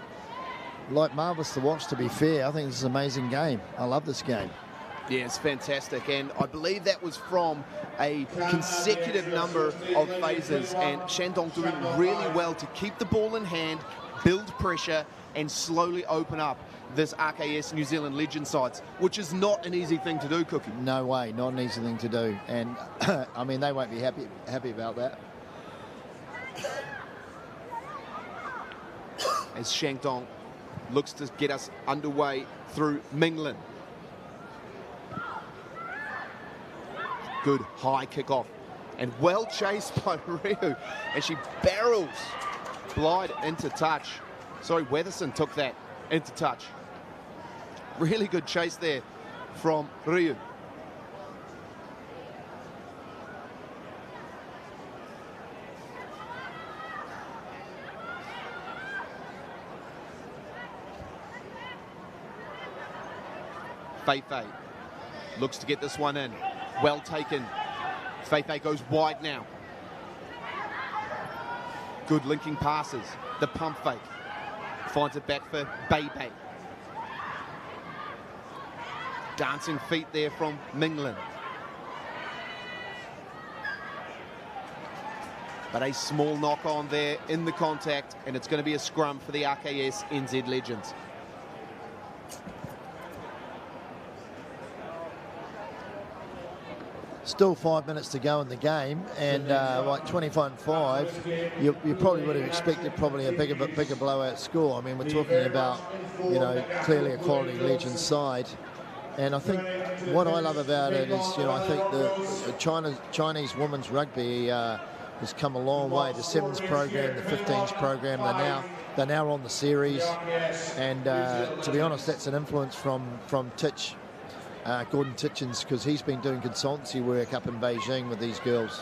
like marvellous to watch, to be fair. I think this is an amazing game. I love this game. Yeah, it's fantastic, and I believe that was from a consecutive number of phases, and Shandong doing really well to keep the ball in hand, build pressure, and slowly open up this RKS New Zealand Legend sides, which is not an easy thing to do, Cookie. No way, not an easy thing to do, and I mean, they won't be happy about that. As Shandong looks to get us underway through Minglin. Good high kickoff, and well chased by Ryu, and she barrels Blyde into touch. Sorry, Weatherson took that into touch. Really good chase there from Ryu. Feifei looks to get this one in. Well taken. Feifei goes wide now. Good linking passes. The pump fake. Finds it back for Beibei. Dancing feet there from Minglin. But a small knock on there in the contact, and it's going to be a scrum for the RKS NZ Legends. Still 5 minutes to go in the game, and like 25-5, you probably would have expected probably a bigger blowout score. I mean, we're talking about, clearly a quality Legends side. And I think what I love about it is, I think the Chinese women's rugby has come a long way. The 7s program, the 15s program, they're now on the series. And to be honest, that's an influence from Titch. Gordon Titchens, because he's been doing consultancy work up in Beijing with these girls.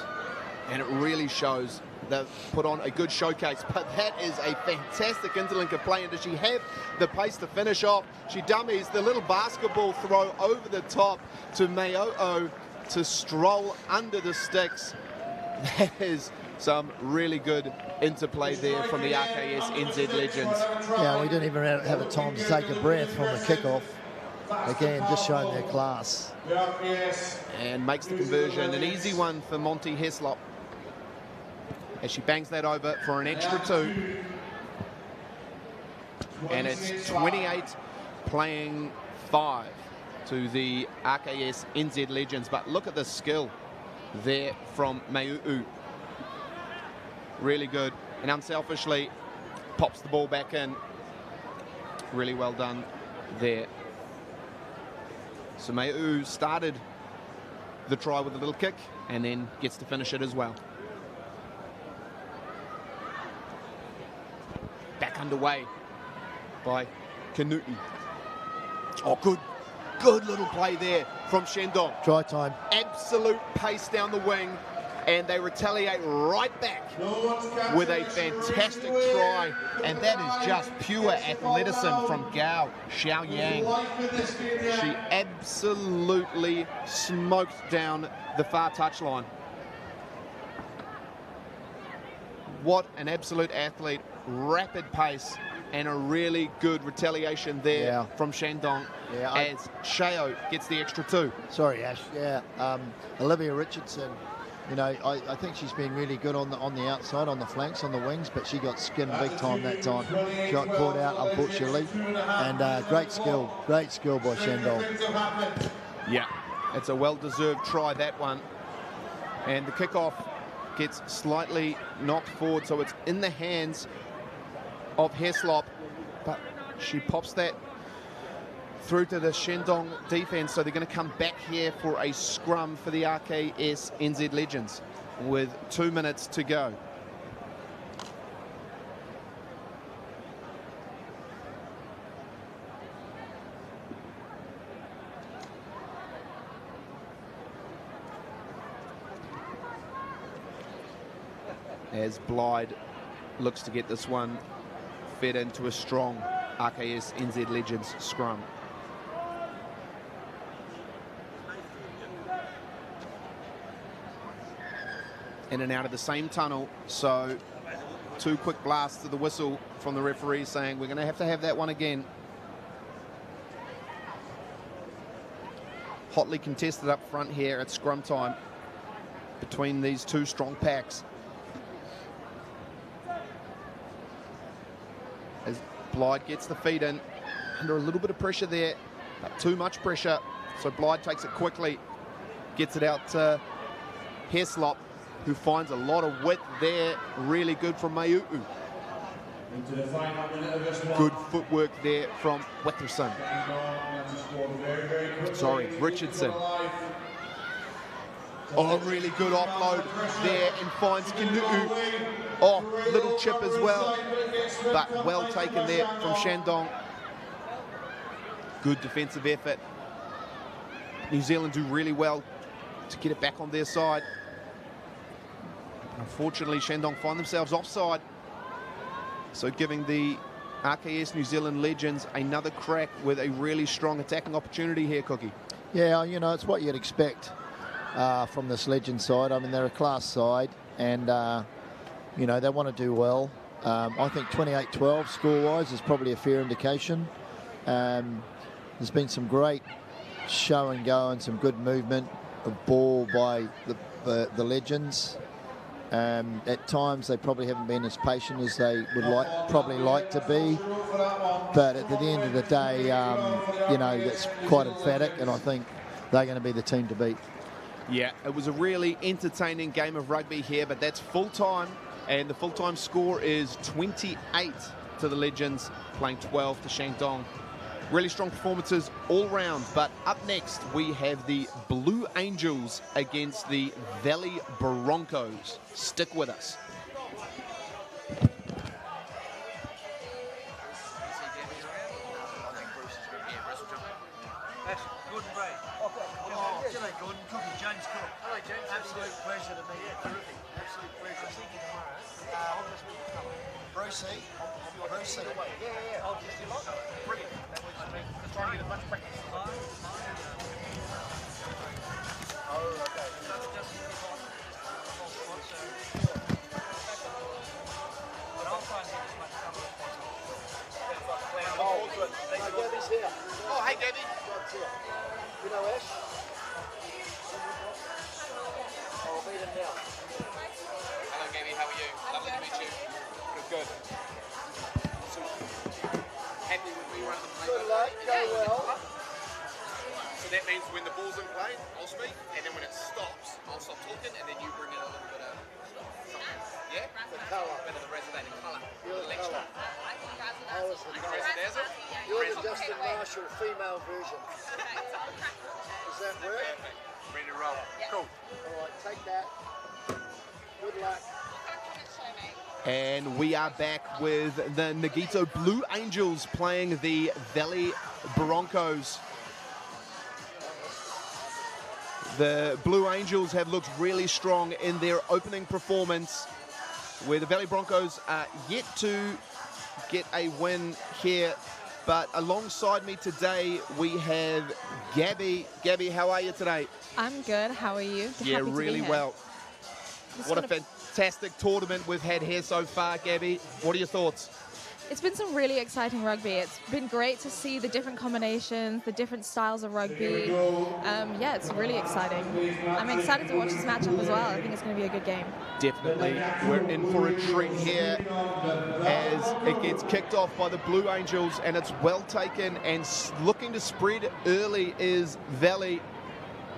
And it really shows they've put on a good showcase, but that is a fantastic interlink of play. And does she have the pace to finish off? She dummies the little basketball throw over the top to Mayo'o to stroll under the sticks. That is some really good interplay there from the RKS NZ Legends. Yeah, we didn't even have a time to take a breath from the kickoff. Again, just showing their class. And makes the conversion an easy one for Monty Heslop, as she bangs that over for an extra 2. And it's 28 playing 5 to the RKS NZ Legends. But look at the skill there from Mei'u. Really good, and unselfishly pops the ball back in. Really well done there. So Mei'u started the try with a little kick and then gets to finish it as well. Back underway by Kanuti. Oh, good little play there from Shandong. Try time. Absolute pace down the wing, and they retaliate right back with a fantastic try, and that is just pure athleticism from Gao Xiaoyang. She absolutely smoked down the far touchline. What an absolute athlete, rapid pace, and a really good retaliation there from Shandong as Shao gets the extra 2. Sorry, Ash. Yeah, Olivia Richardson. You know, I think she's been really good on the outside, on the flanks, on the wings, but she got skinned big time that time. She got caught out, unfortunately. And great skill by Shandong. Yeah, it's a well-deserved try, that one. And the kickoff gets slightly knocked forward, so it's in the hands of Heslop, but she pops that through to the Shandong defense, so they're going to come back here for a scrum for the RKS NZ Legends with 2 minutes to go. As Blyde looks to get this one fed into a strong RKS NZ Legends scrum. In and out of the same tunnel, so 2 quick blasts to the whistle from the referee saying we're going to have that one again. Hotly contested up front here at scrum time between these 2 strong packs. As Blyde gets the feed in, under a little bit of pressure there, but too much pressure, so Blyde takes it quickly, gets it out to Heslop, who finds a lot of width there. Really good from Mayu'u. Good footwork there from Witherson. Sorry, Richardson. Oh, really good offload there and finds Kanu'u. Oh, little chip as well, but well taken there from Shandong. Good defensive effort. New Zealand do really well to get it back on their side. Unfortunately, Shandong find themselves offside, so giving the RKS New Zealand Legends another crack with a really strong attacking opportunity here, Cookie. Yeah, you know, it's what you'd expect from this Legend side. I mean, they're a class side, and, you know, they want to do well. I think 28-12 score-wise is probably a fair indication. There's been some great show and go and some good movement of ball by the Legends. At times they probably haven't been as patient as they would probably like to be, but at the end of the day, you know, that's quite emphatic, and I think they're going to be the team to beat. Yeah, it was a really entertaining game of rugby here, but that's full time, and the full time score is 28 to the Legends, playing 12 to Shandong. Really strong performances all round, but up next we have the Blue Angels against the Valley Broncos. Stick with us. Oh, hey, Debbie. You know Ash? I'll meet him now. Hello, Gabby. How are you? Lovely to meet you. Good. So, happy with me running the play? Good luck. Go well. So that means when the ball's in play, I'll speak, and then when it stops, I'll stop talking, and then you bring in a little bit of something. Yeah? The colour. Better the resonating colour. You're the Extra. colour. I was the colour. Razzle-dazzle? You're the Justin Marshall female version. Does that work? Perfect. Ready to roll. Cool. All right, take that. Good luck. And we are back with the Nagito Blue Angels playing the Valley Broncos. The Blue Angels have looked really strong in their opening performance, where the Valley Broncos are yet to get a win here. But alongside me today, we have Gabby. Gabby, how are you today? I'm good. How are you? Yeah, Happy to be really here. well. What a fantastic tournament we've had here so far, Gabby. What are your thoughts? It's been some really exciting rugby. It's been great to see the different combinations, the different styles of rugby. Yeah, it's really exciting. I'm excited to watch this matchup as well. I think it's going to be a good game. Definitely. We're in for a treat here as it gets kicked off by the Blue Angels, and it's well taken, and looking to spread early is Valley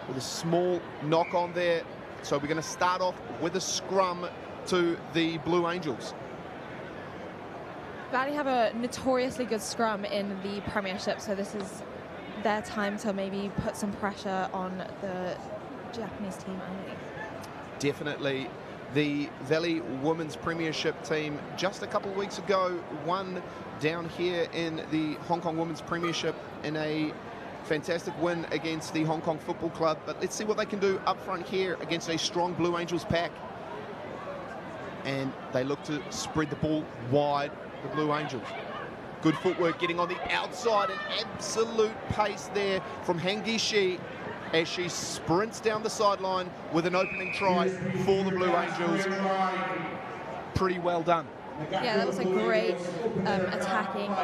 with a small knock on there. So we're going to start off with a scrum to the Blue Angels. Valley have a notoriously good scrum in the Premiership, so this is their time to maybe put some pressure on the Japanese team early. Definitely. The Valley Women's Premiership team just a couple of weeks ago won down here in the Hong Kong Women's Premiership in a fantastic win against the Hong Kong Football Club. But let's see what they can do up front here against a strong Blue Angels pack. And they look to spread the ball wide, the Blue Angels. Good footwork getting on the outside, an absolute pace there from Hangishi as she sprints down the sideline with an opening try for the Blue Angels. Pretty well done. Yeah, that was a great attacking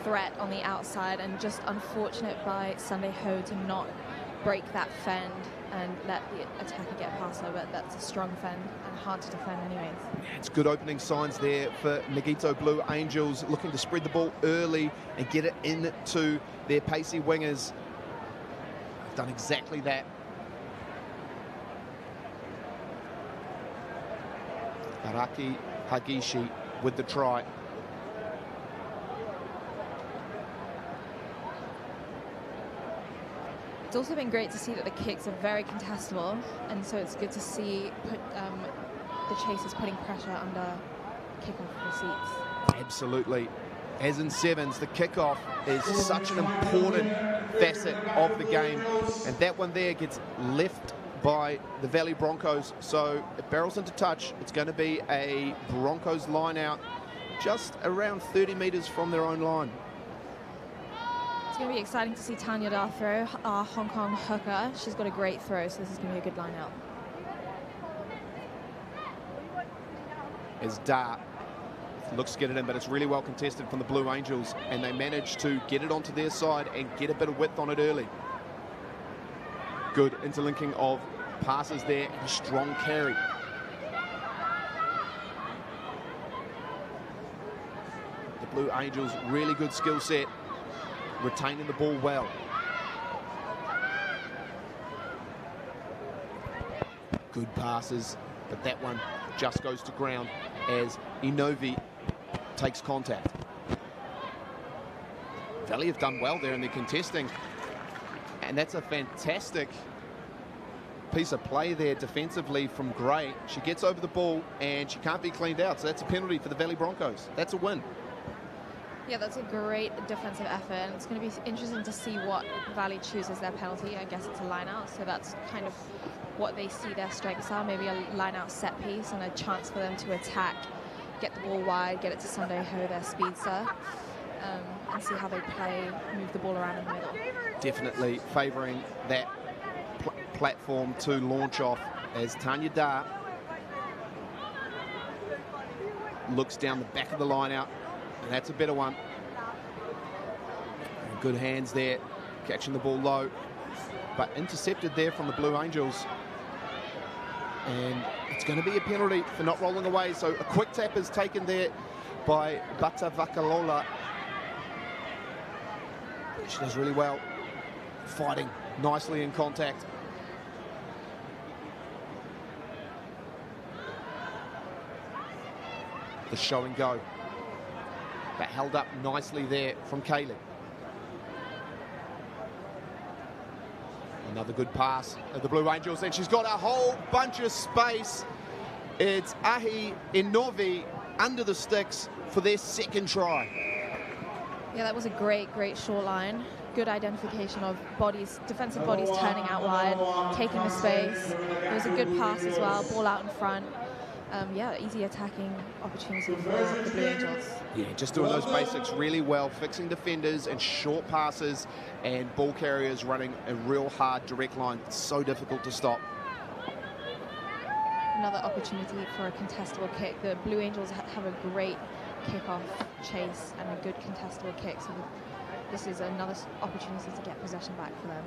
threat on the outside, and just unfortunate by Sunday Ho to not break that fend and let the attacker get past her, but that's a strong fend and hard to defend anyways. It's good opening signs there for Nagito Blue Angels, looking to spread the ball early and get it into their pacey wingers. They've done exactly that. Araki Hagishi with the try. It's also been great to see that the kicks are very contestable, and so it's good to see the chasers putting pressure under kickoff receipts. Absolutely. As in sevens, the kickoff is such an important facet of the game, and that one there gets left by the Valley Broncos, so it barrels into touch. It's going to be a Broncos line out just around 30 metres from their own line. It's going to be exciting to see Tanya Da throw, our Hong Kong hooker. She's got a great throw, so this is going to be a good line out. As Da looks to get it in, but it's really well contested from the Blue Angels, and they manage to get it onto their side and get a bit of width on it early. Good interlinking of passes there, and a strong carry. The Blue Angels, really good skill set, retaining the ball well. Good passes, but that one just goes to ground as Inovi takes contact. Valley have done well there in their contesting, and that's a fantastic piece of play there defensively from Gray. She gets over the ball and she can't be cleaned out, so that's a penalty for the Valley Broncos. That's a win. Yeah, that's a great defensive effort, and it's going to be interesting to see what Valley chooses their penalty. I guess it's a line out, so that's kind of what they see their strengths are, maybe a line out set piece and a chance for them to attack, get the ball wide, get it to Sunday Ho, their speedster, and see how they play, move the ball around in the middle. Definitely favouring that platform to launch off as Tanya Da looks down the back of the line out, and that's a better one. And good hands there, catching the ball low, but intercepted there from the Blue Angels. And it's going to be a penalty for not rolling away. So a quick tap is taken there by Bata Vakalola. She does really well, fighting nicely in contact. the show and go. But held up nicely there from Kaylee. Another good pass of the Blue Angels, and she's got a whole bunch of space. It's Ahi Inovi under the sticks for their second try. Yeah, that was a great short line. Good identification of bodies, defensive bodies turning out wide, taking the space. It was a good pass as well, ball out in front. Yeah, easy attacking opportunity for the Blue Angels. Yeah, just doing those basics really well, fixing defenders and short passes and ball carriers running a real hard direct line. It's so difficult to stop. Another opportunity for a contestable kick. The Blue Angels have a great kickoff chase and a good contestable kick, so this is another opportunity to get possession back for them.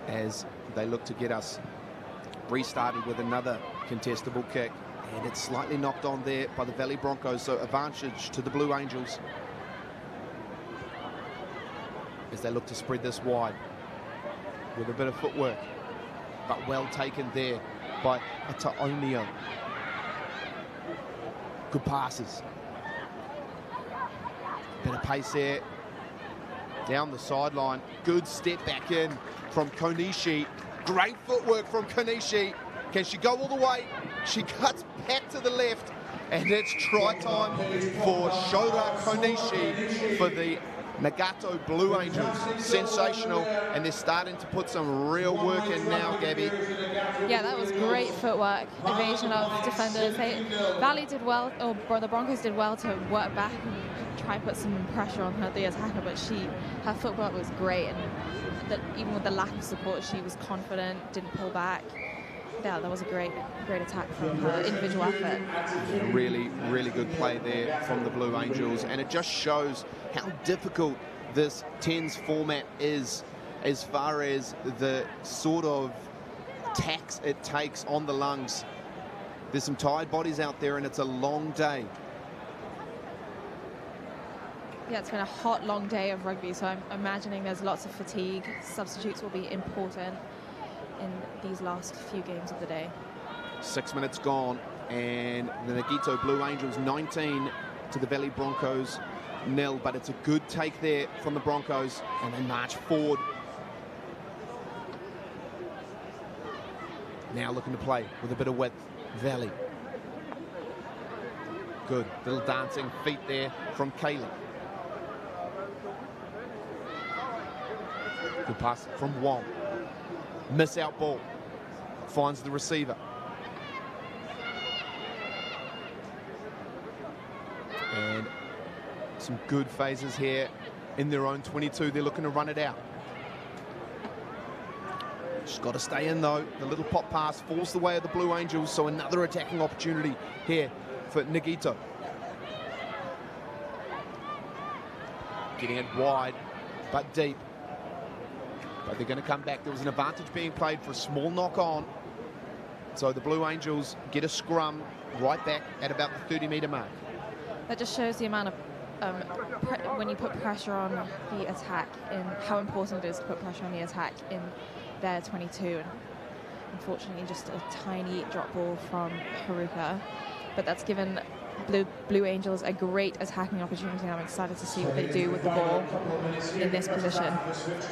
As they look to get us restarted with another contestable kick, and it's slightly knocked on there by the Valley Broncos, so advantage to the Blue Angels as they look to spread this wide with a bit of footwork, but well taken there by Ataonio. Good passes. Bit of pace there. Down the sideline. Good step back in from Konishi. Great footwork from Konishi. Can she go all the way? She cuts back to the left. And it's try time for Shota Konishi for the Nagato Blue Angels. Sensational, and they're starting to put some real work in now, Gabby. Yeah, that was great footwork, evasion of defenders. Valley did well, or the Broncos did well to work back and try and put some pressure on the attacker, but her footwork was great, and even with the lack of support, she was confident, didn't pull back. Yeah, that was a great attack from her individual effort. Really, really good play there from the Blue Angels, and it just shows how difficult this 10s format is as far as the sort of tax it takes on the lungs. There's some tired bodies out there, and it's a long day. Yeah, it's been a hot, long day of rugby, so I'm imagining there's lots of fatigue. Substitutes will be important in these last few games of the day. 6 minutes gone, and the Nagito Blue Angels 19 to the Valley Broncos 0, but it's a good take there from the Broncos, and they march forward. Now looking to play with a bit of width. Valley. Good little dancing feet there from Kaylee. Good pass from Wong. Miss out ball. Finds the receiver. And some good phases here in their own 22. They're looking to run it out. She's got to stay in though. The little pop pass falls the way of the Blue Angels, so another attacking opportunity here for Nagito. Getting it wide, but deep. But they're going to come back. There was an advantage being played for a small knock on. So the Blue Angels get a scrum right back at about the 30-metre mark. That just shows the amount of, when you put pressure on the attack, and how important it is to put pressure on the attack in their 22. And unfortunately, just a tiny drop ball from Haruka. But that's given Blue Angels a great attacking opportunity. I'm excited to see what they do with the ball in this position.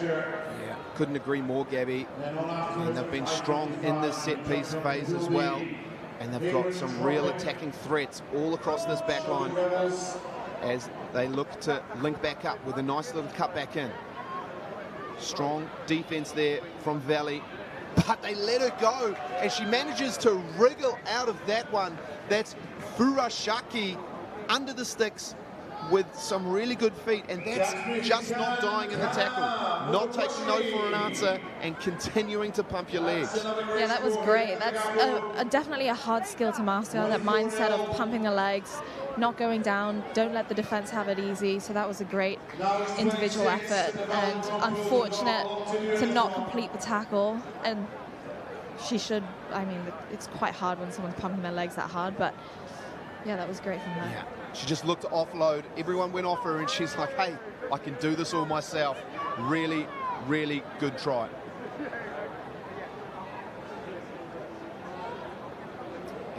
Yeah, couldn't agree more, Gabby. And they've been strong in this set-piece phase as well. And they've got some real attacking threats all across this back line as they look to link back up with a nice little cut back in. Strong defense there from Valley, but they let her go, and she manages to wriggle out of that one. That's Furashaki under the sticks with some really good feet, and that's just not dying in the tackle, not taking no for an answer, and continuing to pump your legs. Yeah, that was great. That's definitely a hard skill to master, that mindset of pumping the legs, not going down, don't let the defense have it easy. So that was a great individual effort, and unfortunate to not complete the tackle. And she should, I mean, it's quite hard when someone's pumping their legs that hard, but yeah, that was great from her. Yeah. She just looked to offload. Everyone went off her, and she's like, hey, I can do this all myself. Really, really good try.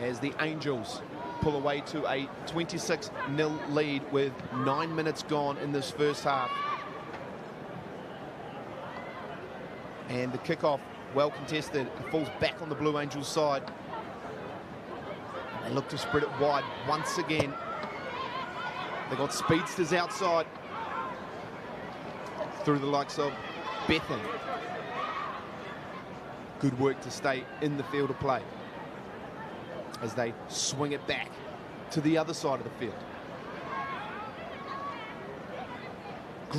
as the Angels pull away to a 26-0 lead with 9 minutes gone in this first half. And the kickoff, well contested, it falls back on the Blue Angels side. They look to spread it wide once again. They got speedsters outside through the likes of Bethan. Good work to stay in the field of play as they swing it back to the other side of the field.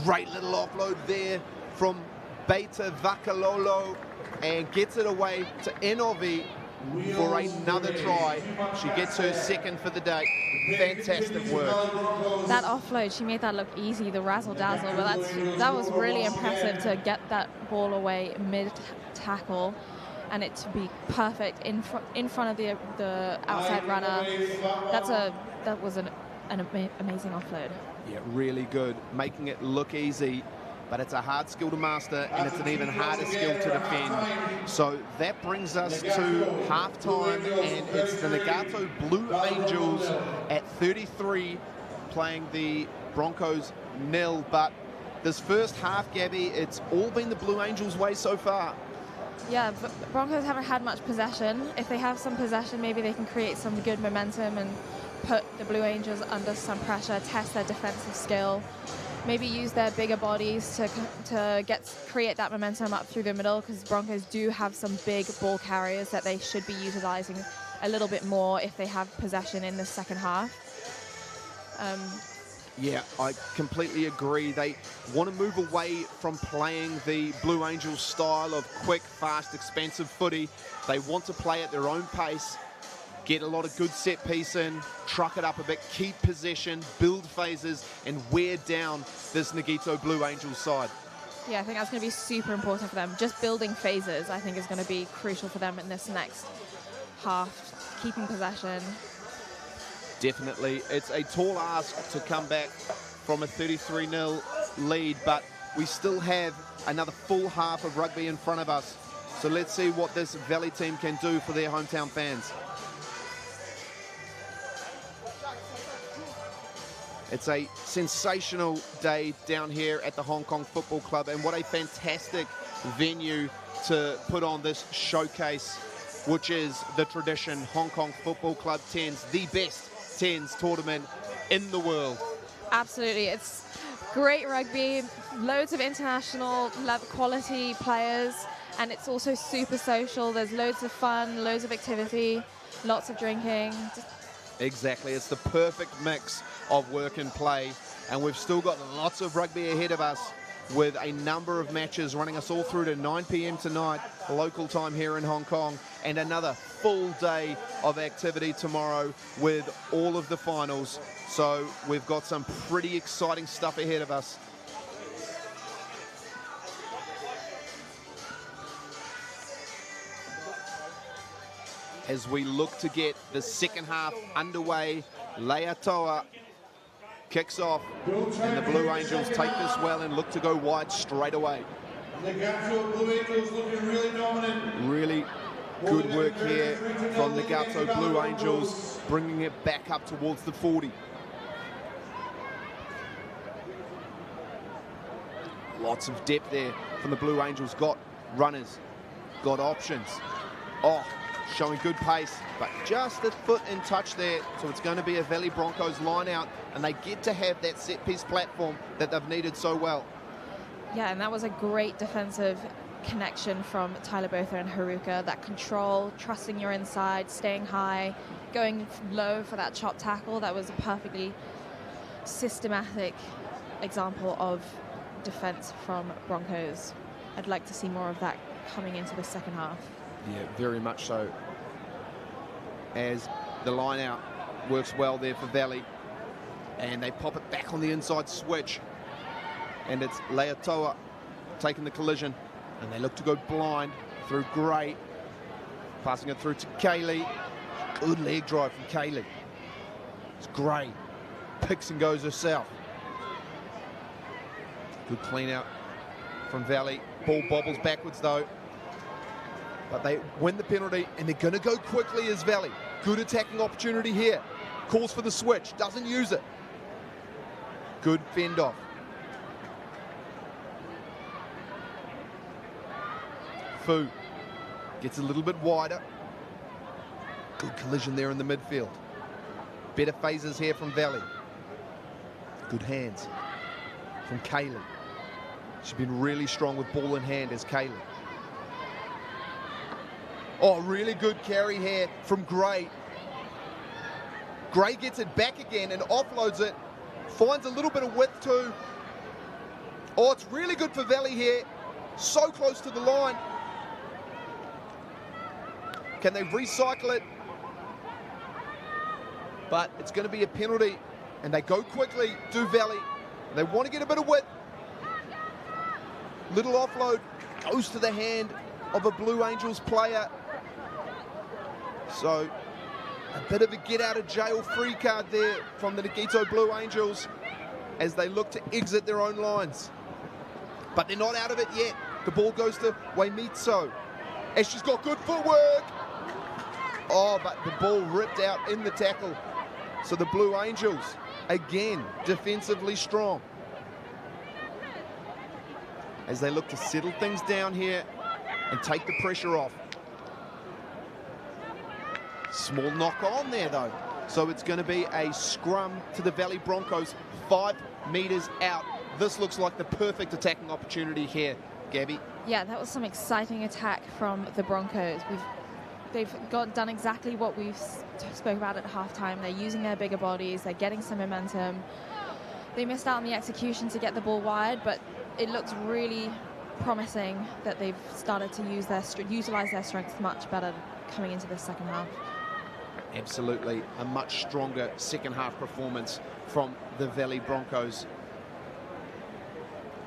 Great little offload there from Beta Vakalolo, and gets it away to Enovi for another try. She gets her second for the day. Fantastic work. That offload, she made that look easy, the razzle-dazzle, but that was really impressive to get that ball away mid-tackle and it to be perfect in front of the outside runner. That was an amazing offload. Yeah, really good, making it look easy. But it's a hard skill to master, and it's an even harder skill to defend. So that brings us to halftime, and it's the Nagato Blue Angels at 33 playing the Broncos 0. But this first half, Gabby, it's all been the Blue Angels' way so far. Yeah, but the Broncos haven't had much possession. If they have some possession, maybe they can create some good momentum and put the Blue Angels under some pressure, test their defensive skill. Maybe use their bigger bodies to create that momentum up through the middle, because Broncos do have some big ball carriers that they should be utilizing a little bit more if they have possession in the second half. Yeah, I completely agree. They want to move away from playing the Blue Angels style of quick, fast, expansive footy. They want to play at their own pace, get a lot of good set piece in, truck it up a bit, keep possession, build phases, and wear down this Nagito Blue Angels side. Yeah, I think that's going to be super important for them. Just building phases, I think, is going to be crucial for them in this next half, keeping possession. Definitely. It's a tall ask to come back from a 33-0 lead, but we still have another full half of rugby in front of us. So let's see what this Valley team can do for their hometown fans. It's a sensational day down here at the Hong Kong Football Club, and what a fantastic venue to put on this showcase, which is the tradition Hong Kong Football Club 10s, the best 10s tournament in the world. Absolutely. It's great rugby, loads of international quality players, and it's also super social. There's loads of fun, loads of activity, lots of drinking. Exactly. It's the perfect mix of work and play, and we've still got lots of rugby ahead of us with a number of matches running us all through to 9 p.m. tonight, local time here in Hong Kong, and another full day of activity tomorrow with all of the finals. So we've got some pretty exciting stuff ahead of us. As we look to get the second half underway, Leatoa kicks off, and the Blue Angels take this well and look to go wide straight away. Nagato Blue Angels looking really dominant. Really good work here from Nagato Blue Angels, bringing it back up towards the 40. Lots of depth there from the Blue Angels. Got runners, got options. Oh, showing good pace, but just a foot in touch there. So it's going to be a Valley Broncos line out, and they get to have that set piece platform that they've needed so well. Yeah, and that was a great defensive connection from Tyler Botha and Haruka. That control, trusting your inside, staying high, going low for that chop tackle. That was a perfectly systematic example of defense from Broncos. I'd like to see more of that coming into the second half. Yeah, very much so. As the line out works well there for Valley, and they pop it back on the inside switch, and it's Leatoa taking the collision, and they look to go blind through Gray, passing it through to Kaylee. Good leg drive from Kaylee. It's Gray, picks and goes herself. Good clean out from Valley. Ball bobbles backwards though, but they win the penalty, and they're going to go quickly as Valley. good attacking opportunity here. Calls for the switch, doesn't use it. Good fend off. Fu gets a little bit wider. Good collision there in the midfield. Better phases here from Valley. Good hands from Kaylee. She's been really strong with ball in hand as Kaylee. Oh, really good carry here from Gray. Gray gets it back again and offloads it. Finds a little bit of width too. Oh, it's really good for Valley here. So close to the line. Can they recycle it? But it's going to be a penalty. And they go quickly, do Valley. They want to get a bit of width. Little offload goes to the hand of a Blue Angels player. So a bit of a get out of jail free card there from the Nagito Blue Angels as they look to exit their own lines. But they're not out of it yet. The ball goes to Waimitso as she's got good footwork. Oh, but the ball ripped out in the tackle. So the Blue Angels, again, defensively strong. As they look to settle things down here and take the pressure off. Small knock on there though. So it's going to be a scrum to the Valley Broncos, 5 meters out. This looks like the perfect attacking opportunity here, Gabby. Yeah, that was some exciting attack from the Broncos. They've done exactly what we've spoke about at halftime. They're using their bigger bodies. They're getting some momentum. They missed out on the execution to get the ball wide, but it looks really promising that they've started to utilize their strengths much better coming into the second half. Absolutely, a much stronger second half performance from the Valley Broncos.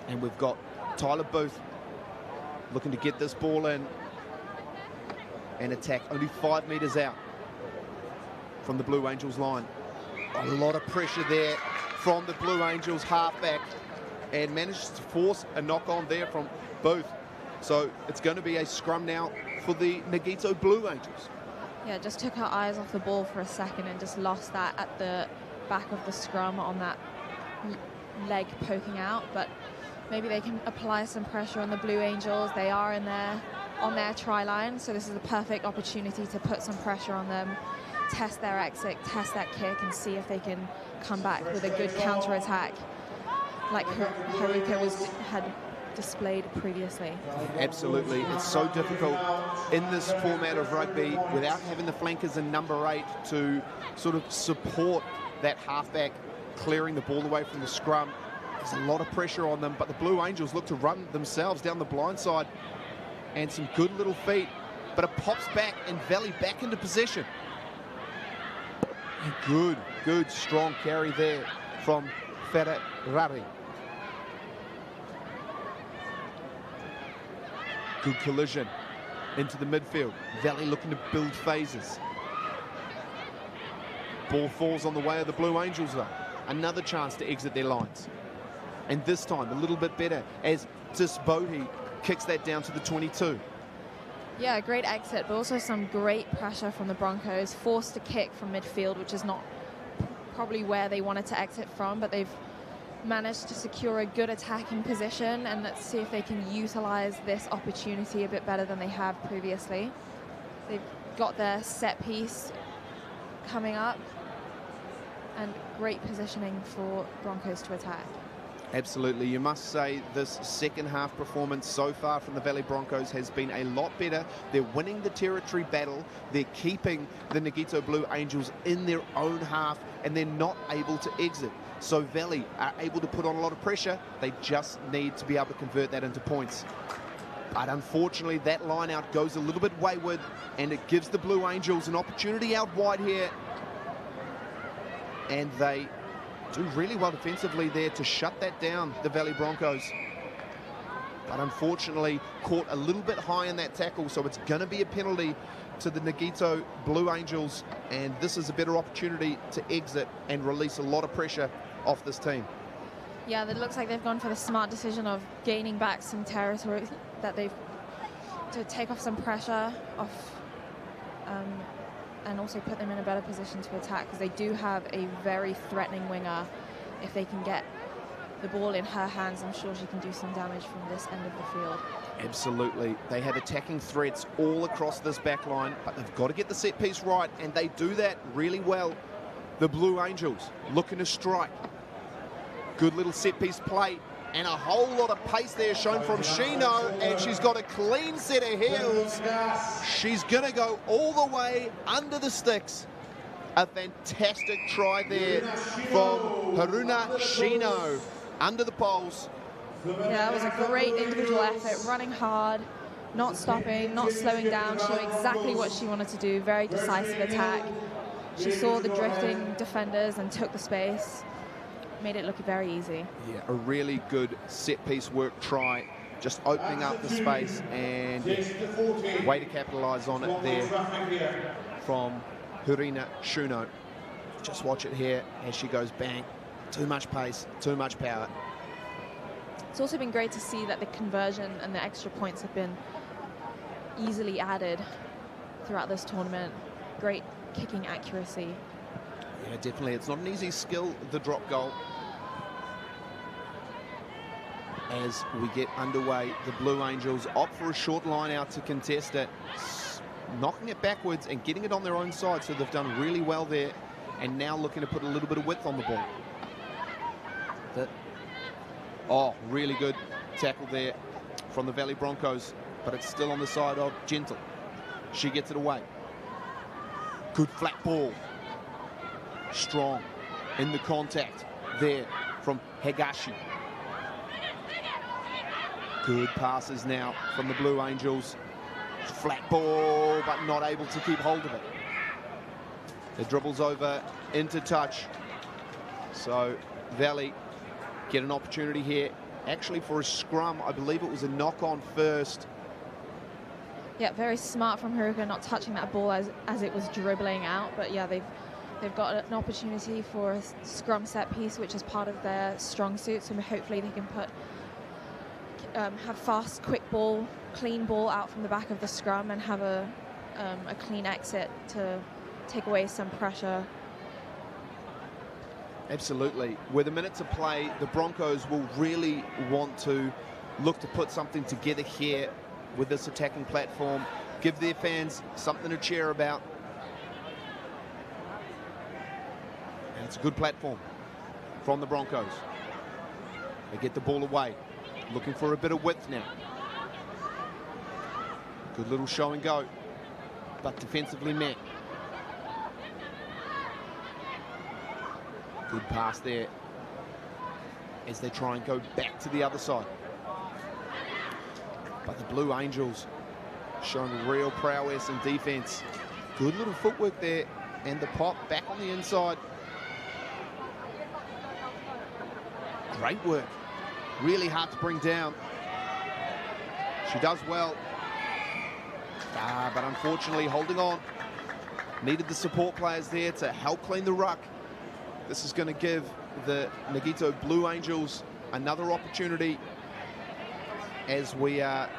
And we've got Tyler Booth looking to get this ball in and attack only 5 meters out from the Blue Angels line. A lot of pressure there from the Blue Angels halfback and manages to force a knock on there from Booth. So it's going to be a scrum now for the Nagito Blue Angels. Yeah, just took her eyes off the ball for a second and just lost that at the back of the scrum on that leg poking out. But maybe they can apply some pressure on the Blue Angels. They are on their try line, so this is a perfect opportunity to put some pressure on them, test their exit, test that kick, and see if they can come back with a good counter-attack like Haruka had displayed previously. Absolutely, it's so difficult in this format of rugby without having the flankers in number 8 to sort of support that halfback clearing the ball away from the scrum. There's a lot of pressure on them, but the Blue Angels look to run themselves down the blind side and some good little feet, but it pops back and Valley back into possession. And good strong carry there from Ferrari. Good collision into the midfield. Valley looking to build phases. Ball falls on the way of the Blue Angels though. Another chance to exit their lines. And this time a little bit better as Disboti kicks that down to the 22. Yeah, great exit, but also some great pressure from the Broncos. Forced to kick from midfield, which is not probably where they wanted to exit from, but they've managed to secure a good attacking position, and let's see if they can utilize this opportunity a bit better than they have previously. They've got their set piece coming up, and great positioning for Broncos to attack. Absolutely, you must say this second half performance so far from the Valley Broncos has been a lot better. They're winning the territory battle. They're keeping the Nagito Blue Angels in their own half, and they're not able to exit. So Valley are able to put on a lot of pressure. They just need to be able to convert that into points. But unfortunately, that line out goes a little bit wayward, and it gives the Blue Angels an opportunity out wide here. And they do really well defensively there to shut that down, the Valley Broncos. But unfortunately, caught a little bit high in that tackle, so it's going to be a penalty to the Nagito Blue Angels, and this is a better opportunity to exit and release a lot of pressure off this team. Yeah, it looks like they've gone for the smart decision of gaining back some territory to take off some pressure off and also put them in a better position to attack, because they do have a very threatening winger. If they can get the ball in her hands, I'm sure she can do some damage from this end of the field. Absolutely. They have attacking threats all across this back line, but they've got to get the set piece right, and they do that really well. The Blue Angels looking to strike. Good little set piece play, and a whole lot of pace there shown from Shino, and she's got a clean set of heels. She's going to go all the way under the sticks. A fantastic try there from Haruna Shino under the poles. Yeah, that was a great individual effort, running hard, not stopping, not slowing down. She knew exactly what she wanted to do, very decisive attack. She saw the drifting defenders and took the space, made it look very easy. Yeah, a really good set-piece work try, just opening up the space, and way to capitalise on it there from Haruna Shino. Just watch it here as she goes bang. Too much pace, too much power. It's also been great to see that the conversion and the extra points have been easily added throughout this tournament. Great kicking accuracy. Yeah, definitely. It's not an easy skill, the drop goal. As we get underway, the Blue Angels opt for a short line out to contest it, knocking it backwards and getting it on their own side, so they've done really well there, and now looking to put a little bit of width on the ball. Oh, really good tackle there from the Valley Broncos, but it's still on the side of Gentle. She gets it away. Good flat ball. Strong in the contact there from Higashi. Good passes now from the Blue Angels. Flat ball, but not able to keep hold of it. It dribbles over into touch. So Valley get an opportunity here, actually for a scrum. I believe it was a knock-on first. Yeah, very smart from Haruka not touching that ball as it was dribbling out. But yeah, they've got an opportunity for a scrum set piece, which is part of their strong suit. So hopefully they can have fast, quick ball, clean ball out from the back of the scrum, and have a clean exit to take away some pressure. Absolutely. With a minute to play, the Broncos will really want to look to put something together here with this attacking platform, give their fans something to cheer about. And it's a good platform from the Broncos. They get the ball away, looking for a bit of width now. Good little show and go, but defensively met. Good pass there as they try and go back to the other side. But the Blue Angels showing real prowess in defense. Good little footwork there, and the pop back on the inside. Great work. Really hard to bring down. She does well. But unfortunately holding on. Needed the support players there to help clean the ruck. This is going to give the Nagito Blue Angels another opportunity as we are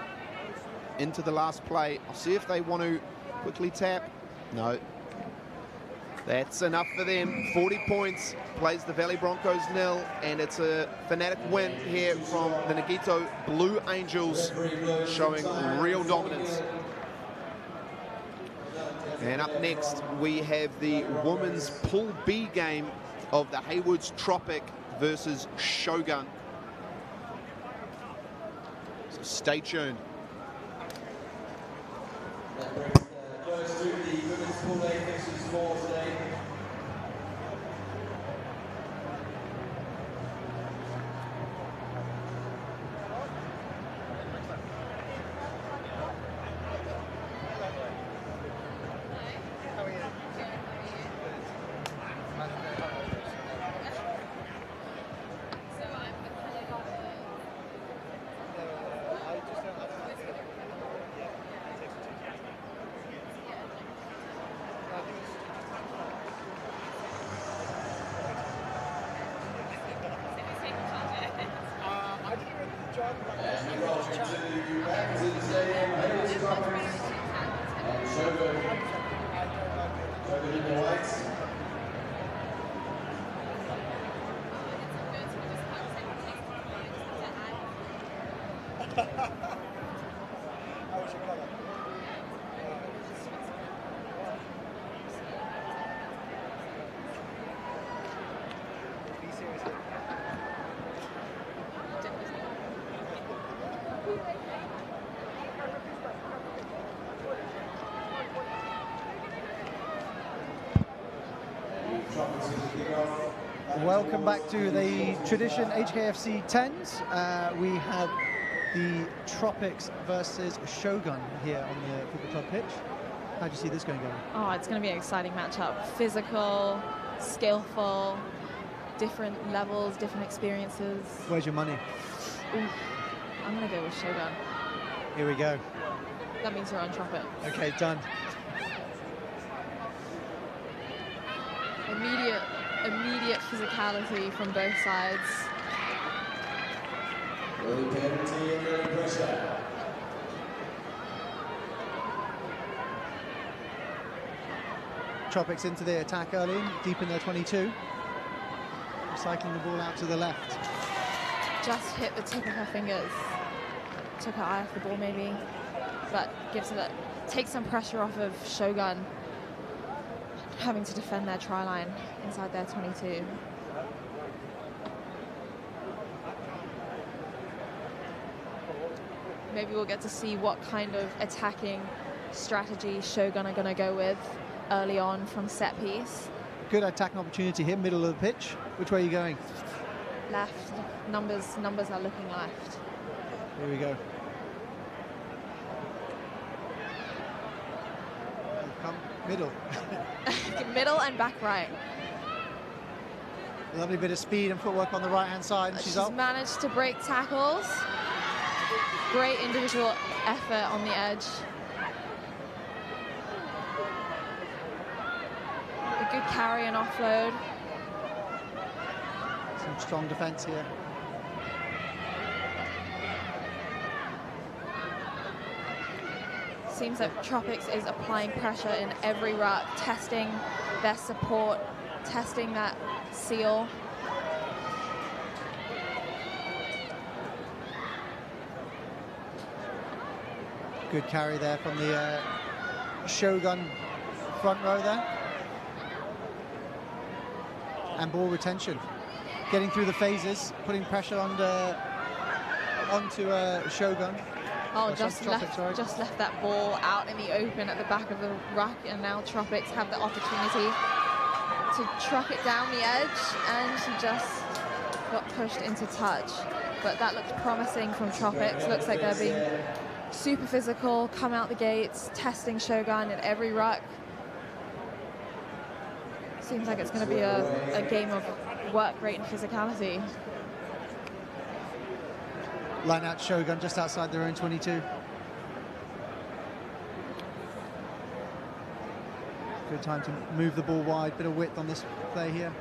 into the last play. I'll see if they want to quickly tap. No. That's enough for them. 40 points, plays the Valley Broncos 0, and it's a fanatic win here from the Nagito Blue Angels, showing real dominance. And up next, we have the women's Pool B game of the Hayward's Tropic versus Shogun. So stay tuned. That brings close to the women's Pool A fixtures for today. And we're welcome to back to the stadium, Hayward's Tropics and Shogun. Shogun in the whites. Welcome back to the tradition HKFC10s. We have the Tropics versus Shogun here on the football club pitch. How do you see this going? Oh, it's going to be an exciting matchup. Physical, skillful, different levels, different experiences. Where's your money? Oof. I'm going to go with Shogun. Here we go. That means you're on Tropic. Okay, done. Immediate physicality from both sides. Early penalty and early pressure. Tropics into the attack early, deep in their 22. Recycling the ball out to the left. Just hit the tip of her fingers. Took her eye off the ball maybe, but takes some pressure off of Shogun having to defend their try line inside their 22. Maybe we'll get to see what kind of attacking strategy Shogun are going to go with early on from set piece. Good attacking opportunity here, middle of the pitch. Which way are you going? Left. Numbers are looking left. Here we go. Come middle. Middle and back right. Lovely bit of speed and footwork on the right-hand side. And she's up. Managed to break tackles. Great individual effort on the edge. A good carry and offload. Some strong defence here. Seems that Tropics is applying pressure in every ruck, testing their support, testing that seal. Good carry there from the Shogun front row there. And ball retention. Getting through the phases, putting pressure onto Shogun. Oh, just left that ball out in the open at the back of the ruck, and now Tropics have the opportunity to truck it down the edge, and she just got pushed into touch. But that looks promising from Tropics. Looks like they're being super physical, come out the gates, testing Shogun in every ruck. Seems like it's going to be a game of work rate and physicality. Line out Shogun just outside their own 22. Good time to move the ball wide, bit of width on this play here.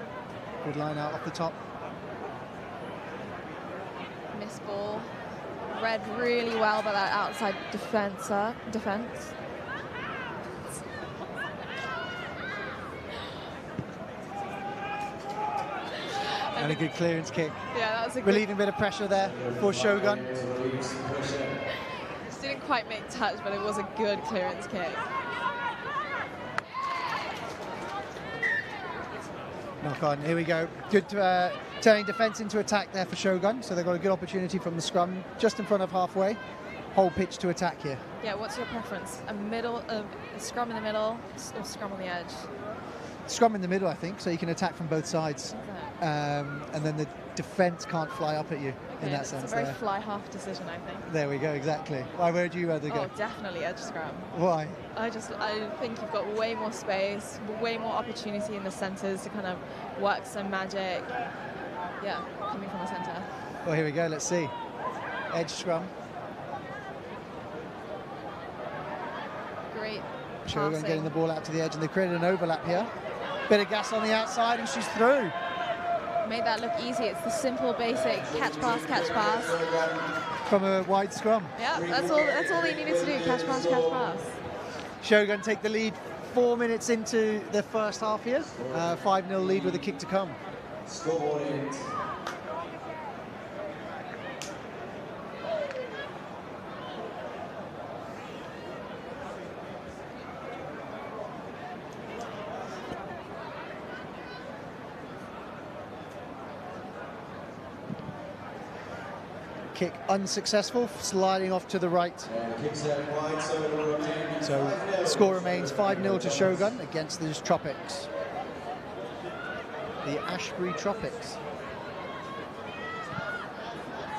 Good line out off the top. Miss ball. Read really well by that outside defense. And a good clearance kick. Yeah, that was a relieving a bit of pressure there for Shogun. Just didn't quite make touch, but it was a good clearance kick. Knock on, here we go. Good turning defence into attack there for Shogun, so they've got a good opportunity from the scrum, just in front of halfway. Whole pitch to attack here. Yeah, what's your preference? A scrum in the middle or scrum on the edge? Scrum in the middle, I think, so you can attack from both sides. And then the defence can't fly up at you in that sense. It's a very fly half decision, I think. There we go, exactly. Why, where would you rather go? Oh, definitely edge scrum. Why? I think you've got way more space, way more opportunity in the centres to kind of work some magic. Yeah, coming from the centre. Well, here we go, let's see. Edge scrum. Great Shogun getting the ball out to the edge, and they've created an overlap here. Bit of gas on the outside, and she's through. Made that look easy. It's the simple, basic catch, pass. From a wide scrum. Yeah, that's all they needed to do. Catch, pass. Shogun take the lead 4 minutes into the first half here. 5-0 lead with a kick to come. Scoreboard in. Kick unsuccessful, sliding off to the right. So score remains 5-0 to Shogun against the Tropics. The Ashbury Tropics.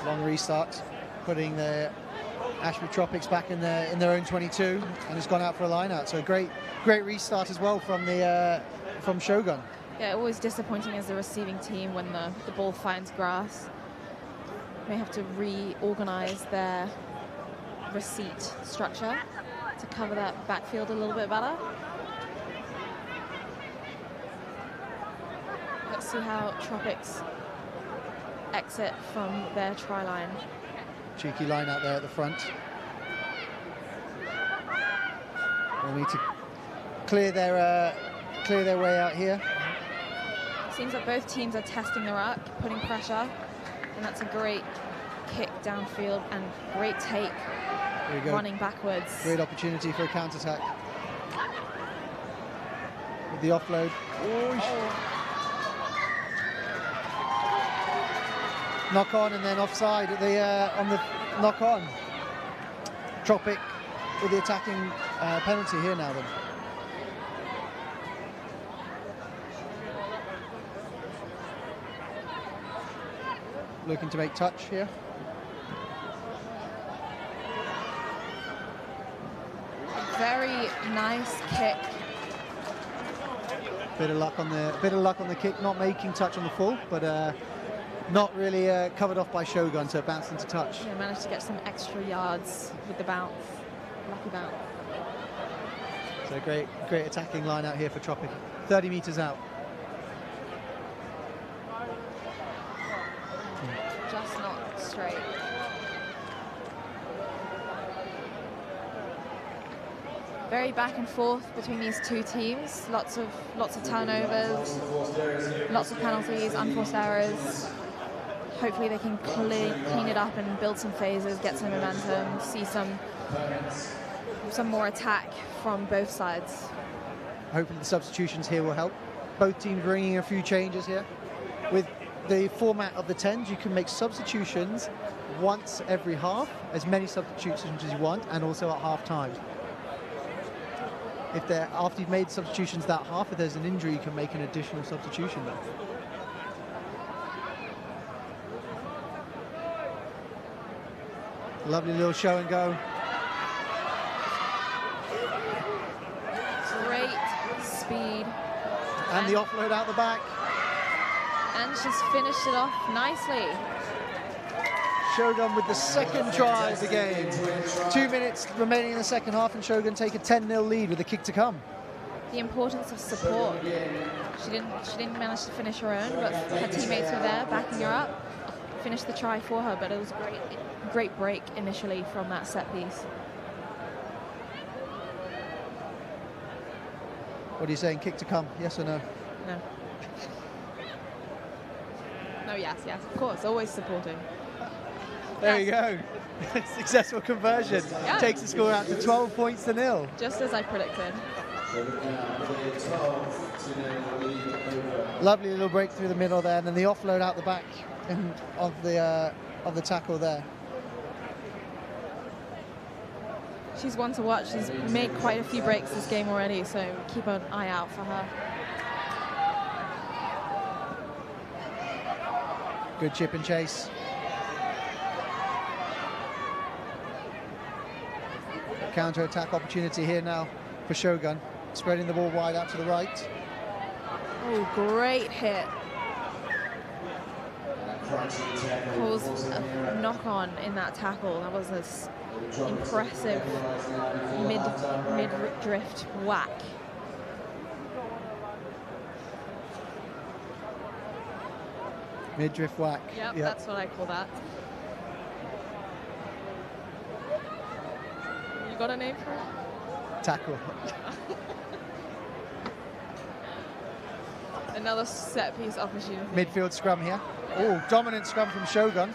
Long restart, putting the Ashbury Tropics back in their own 22, and it's gone out for a line out. So great restart as well from from Shogun. Yeah, always disappointing as the receiving team when the ball finds grass. May have to reorganize their receipt structure to cover that backfield a little bit better. Let's see how Tropics exit from their try line. Cheeky line out there at the front. They'll need to clear their way out here. Seems like both teams are testing the ruck, putting pressure. And that's a great kick downfield and great take running backwards. Great opportunity for a counter-attack. With the offload. Knock on and then offside at the on the knock on. Tropic with the attacking penalty here now then. Looking to make touch here. Very nice kick. Bit of luck on the kick, not making touch on the full, but not really covered off by Shogun, so it bounced into touch. Yeah, managed to get some extra yards with the bounce. Lucky bounce. So great attacking line out here for Tropic. 30 meters out. Just not straight. Very back and forth between these two teams. Lots of turnovers, lots of penalties, unforced errors. Hopefully they can clean it up and build some phases, get some momentum, see some more attack from both sides. Hopefully the substitutions here will help. Both teams bringing a few changes here. With the format of the 10s, you can make substitutions once every half, as many substitutions as you want, and also at half time. After you've made substitutions that half, if there's an injury, you can make an additional substitution there. Lovely little show and go. Great speed. And the offload out the back. And she's finished it off nicely. Shogun with the second try of the game. 2 minutes remaining in the second half, and Shogun take a 10-0 lead with a kick to come. The importance of support. She didn't manage to finish her own, but her teammates were there backing her up. Finished the try for her, but it was a great break initially from that set piece. What are you saying? Kick to come? Yes or no? No. No, yes, of course. Always supporting. There you go. Successful conversion. Yeah. Takes the score out to 12 points to 0. Just as I predicted. Lovely little break through the middle there, and then the offload out the back of the tackle there. She's one to watch. She's made quite a few breaks this game already, so keep an eye out for her. Good chip and chase. Counter-attack opportunity here now for Shogun. Spreading the ball wide out to the right. Oh, great hit. Caused a knock-on in that tackle. That was this impressive mid-drift whack. Mid-drift whack. Yep, that's what I call that. You got a name for it? Tackle. Another set piece opportunity. Midfield scrum here. Oh, dominant scrum from Shogun.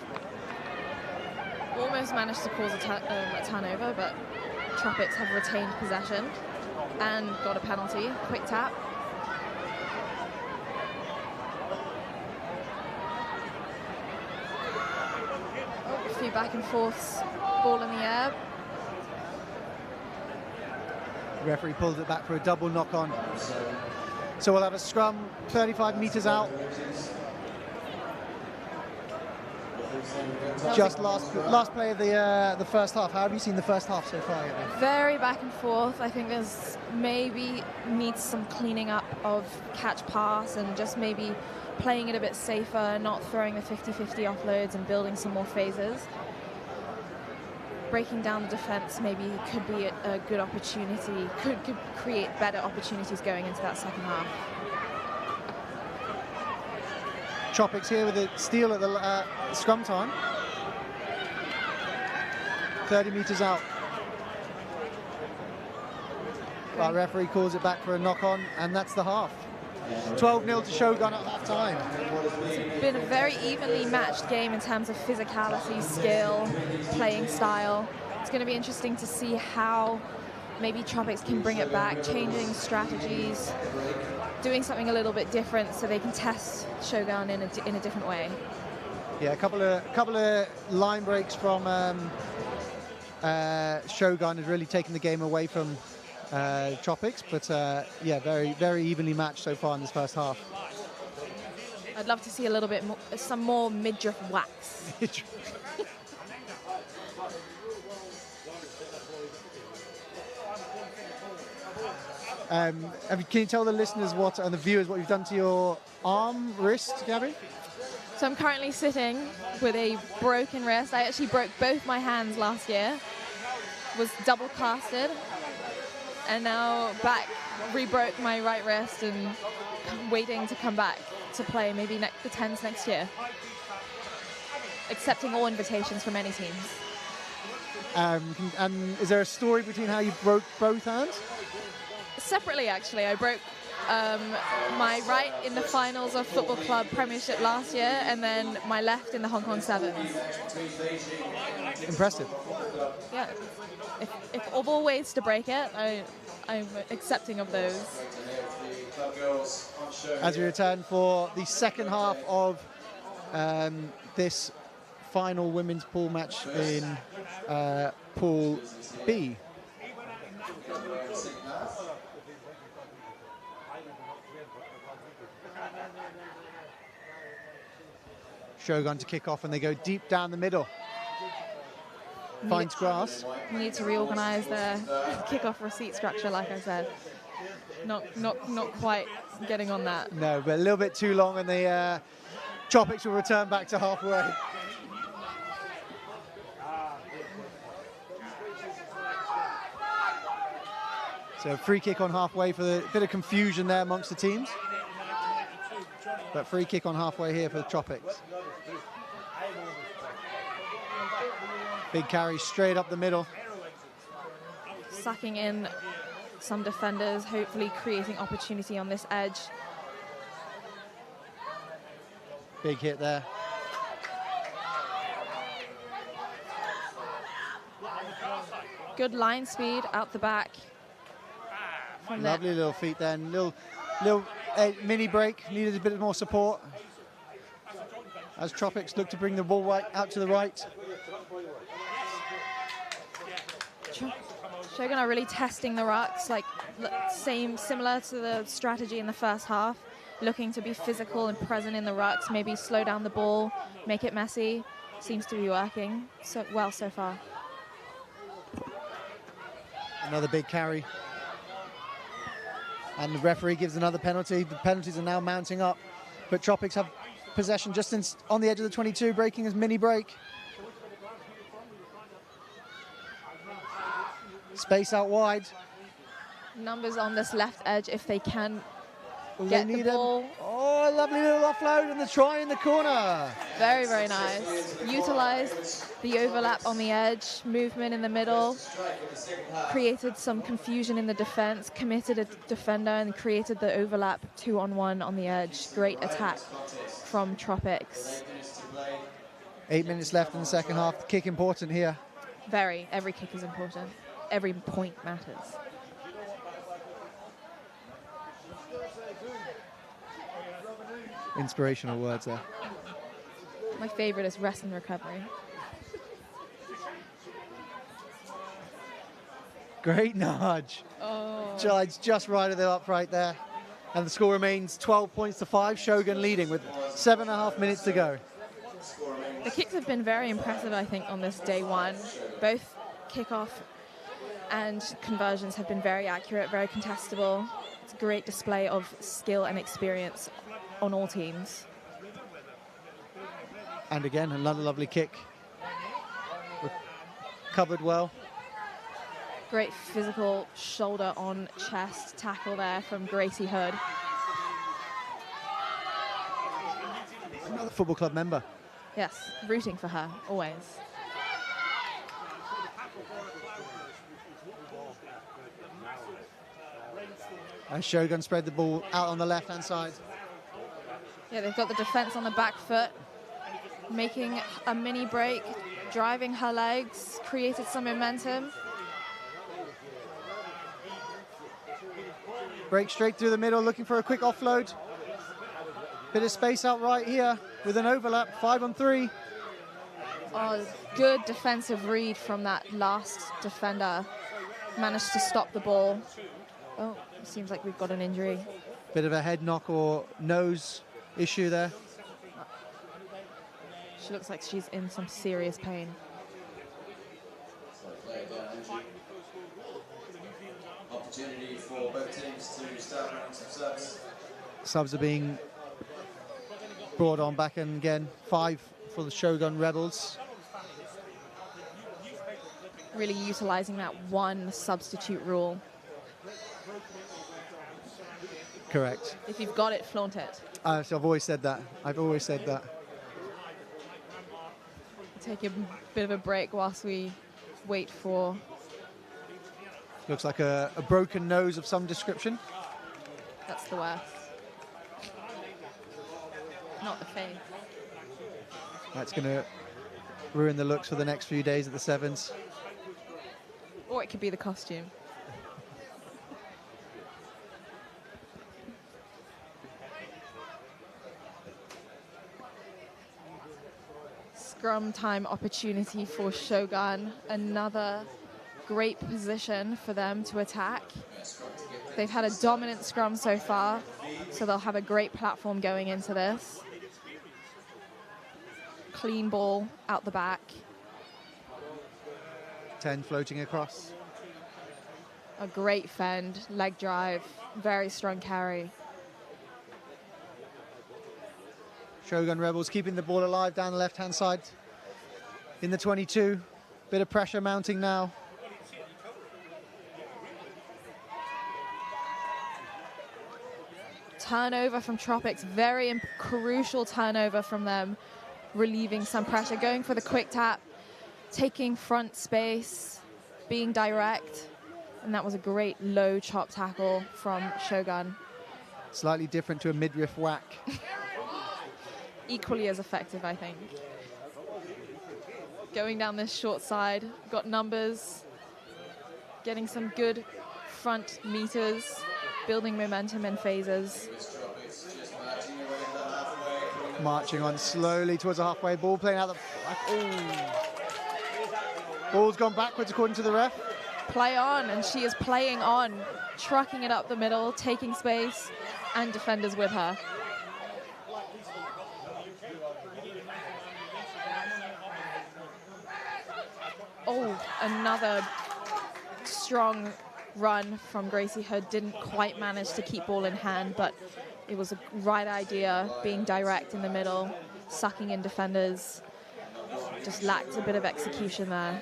Almost managed to cause a turnover, but Tropics have retained possession and got a penalty. Quick tap. Oh, a few back and forths. Ball in the air. The referee pulls it back for a double knock on. So we'll have a scrum 35 metres out. Just last play of the first half. How have you seen the first half so far, Abby? Very back and forth. I think there's maybe needs some cleaning up of catch pass and just maybe playing it a bit safer, not throwing the 50-50 offloads and building some more phases. Breaking down the defence maybe could be a good opportunity, could create better opportunities going into that second half. Tropics here with a steal at the scrum time. 30 metres out. But referee calls it back for a knock-on, and that's the half. 12-0 to Shogun at half-time. It's been a very evenly matched game in terms of physicality, skill, playing style. It's going to be interesting to see how maybe Tropics can bring it back, changing strategies, doing something a little bit different so they can test Shogun in a different way. Yeah, a couple of line breaks from Shogun has really taken the game away from Tropics, but yeah, very, very evenly matched so far in this first half. I'd love to see a little bit more, some more midriff wax. Can you tell the listeners and the viewers what you've done to your arm, wrist, Gabby? So I'm currently sitting with a broken wrist. I actually broke both my hands last year, was double casted, and now re-broke my right wrist and waiting to come back to play maybe the 10s next year. Accepting all invitations from any teams. And is there a story between how you broke both hands? Separately, actually. I broke my right in the finals of Football Club Premiership last year, and then my left in the Hong Kong Sevens. Impressive. Yeah. If of all ways to break it, I'm accepting of those. As we return for the second half of this final women's pool match in Pool B. Shogun to kick off, and they go deep down the middle. Finds grass. Need to reorganise the kick-off receipt structure, like I said. Not quite getting on that. No, but a little bit too long, and the Tropics will return back to halfway. So free kick on halfway for the bit of confusion there amongst the teams. But free kick on halfway here for the Tropics. Big carry straight up the middle. Sucking in some defenders, hopefully creating opportunity on this edge. Big hit there. Good line speed out the back. Lovely little feet then. Little mini break. Needed a bit more support. As Tropics look to bring the ball right out to the right. Shogun are really testing the rucks, like similar to the strategy in the first half, looking to be physical and present in the rucks, maybe slow down the ball, make it messy. Seems to be working so well so far. Another big carry. And the referee gives another penalty. The penalties are now mounting up, but Tropics have possession just on the edge of the 22, breaking his mini break. Space out wide. Numbers on this left edge if they can get the ball. Oh, a lovely little offload and the try in the corner. Very, very nice. Utilised the overlap on the edge, movement in the middle, created some confusion in the defence, committed a defender and created the overlap 2-on-1 on the edge. Great attack from Tropics. 8 minutes left in the second half. The kick important here. Very. Every kick is important. Every point matters. Inspirational words there. My favourite is rest and recovery. Great nudge. Oh. Giles just right of the upright there. And the score remains 12 points to 5. Shogun leading with 7.5 minutes to go. The kicks have been very impressive, I think, on this day one. Both kickoff and conversions have been very accurate, very contestable. It's a great display of skill and experience on all teams. And again, another lovely kick. Covered well. Great physical shoulder on chest tackle there from Gracie Hood. Another football club member. Yes, rooting for her, always. As Shogun spread the ball out on the left-hand side. Yeah, they've got the defense on the back foot, making a mini break, driving her legs, created some momentum. Break straight through the middle, looking for a quick offload. Bit of space out right here with an overlap, 5-on-3. Oh, good defensive read from that last defender. Managed to stop the ball. Oh, seems like we've got an injury. Bit of a head knock or nose issue there. She looks like she's in some serious pain. Opportunity for both teams to start running some subs. Subs are being brought on back and again. 5 for the Shogun Rebels. Really utilising that one substitute rule. Correct. If you've got it, flaunt it. So I've always said that. I've always said that. Take a bit of a break whilst we wait for... Looks like a broken nose of some description. That's the worst. Not the face. That's going to ruin the looks for the next few days at the Sevens. Or it could be the costume. Scrum time opportunity for Shogun. Another great position for them to attack. They've had a dominant scrum so far, so they'll have a great platform going into this. Clean ball out the back. 10 floating across. A great fend, leg drive, very strong carry. Shogun Rebels keeping the ball alive down the left-hand side. In the 22, bit of pressure mounting now. Turnover from Tropics, very crucial turnover from them, relieving some pressure, going for the quick tap, taking front space, being direct, and that was a great low chop tackle from Shogun. Slightly different to a midriff whack. Equally as effective, I think. Going down this short side, got numbers, getting some good front meters, building momentum in phases. Marching on slowly towards the halfway, ball playing out the... Oh. Ball's gone backwards according to the ref. Play on, and she is playing on, trucking it up the middle, taking space, and defenders with her. Oh, another strong run from Gracie Hood. Didn't quite manage to keep ball in hand, but it was a right idea, being direct in the middle, sucking in defenders. Just lacked a bit of execution there.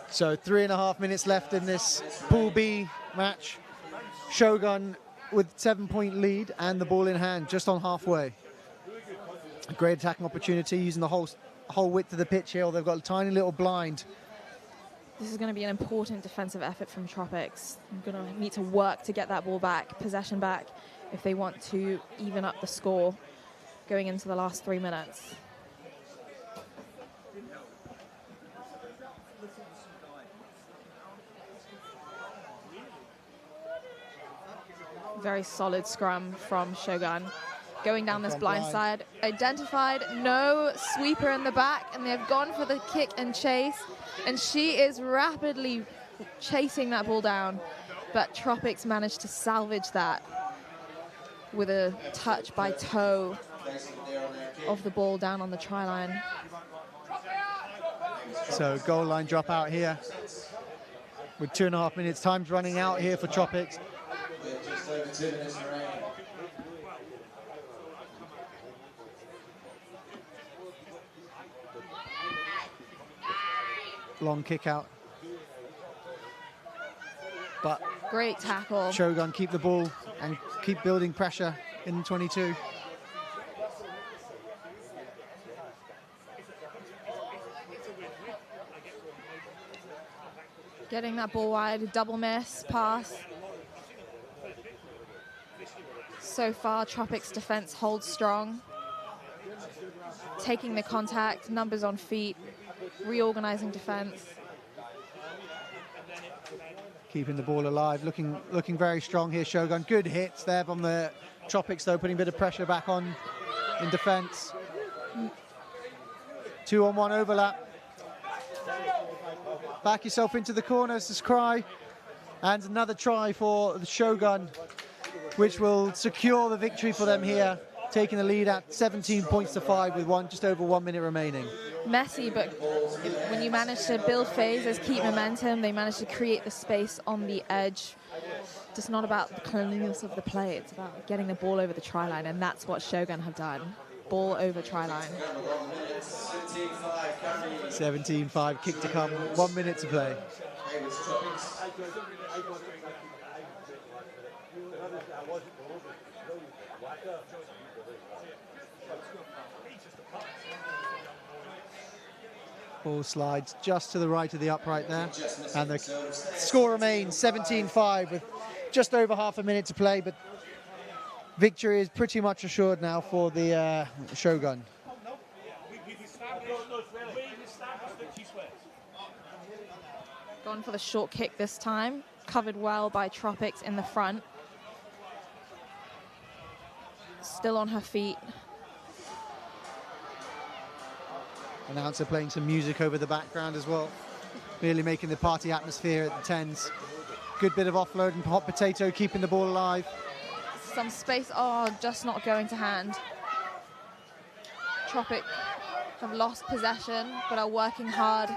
So 3.5 minutes left in this Pool B match. Shogun with 7-point lead and the ball in hand, just on halfway. A great attacking opportunity, using the whole width of the pitch here. They've got a tiny little blind. This is going to be an important defensive effort from Tropics. They're going to need to work to get that ball back, possession back, if they want to even up the score going into the last 3 minutes. Very solid scrum from Shogun. Going down this blind side, identified, no sweeper in the back, and they've gone for the kick and chase, and she is rapidly chasing that ball down, but Tropics managed to salvage that with a touch by toe of the ball down on the try line. So goal line drop out here with 2.5 minutes. Time's running out here for Tropics. With just over 2 minutes remaining. Long kick out. But great tackle. Shogun keep the ball and keep building pressure in 22. Getting that ball wide, double miss, pass. So far, Tropics defense holds strong. Taking the contact, numbers on feet, reorganizing defense. Keeping the ball alive, looking very strong here, Shogun. Good hits there from the Tropics, though, putting a bit of pressure back on in defense. 2-on-1 overlap. Back yourself into the corners, this Cry. And another try for the Shogun, which will secure the victory for them here, taking the lead at 17 points to 5 with just over 1 minute remaining. Messy, but when you manage to build phases, keep momentum, they manage to create the space on the edge. It's not about the cleanliness of the play, it's about getting the ball over the try line, and that's what Shogun have done. Ball over try line. 17-5, kick to come, 1 minute to play. Ball slides just to the right of the upright there. And the score remains 17-5 with just over half a minute to play, but victory is pretty much assured now for the Shogun. Gone for the short kick this time. Covered well by Tropics in the front. Still on her feet. Announcer playing some music over the background as well. Really making the party atmosphere at the 10s. Good bit of offload and hot potato, keeping the ball alive. Some space, just not going to hand. Tropic have lost possession, but are working hard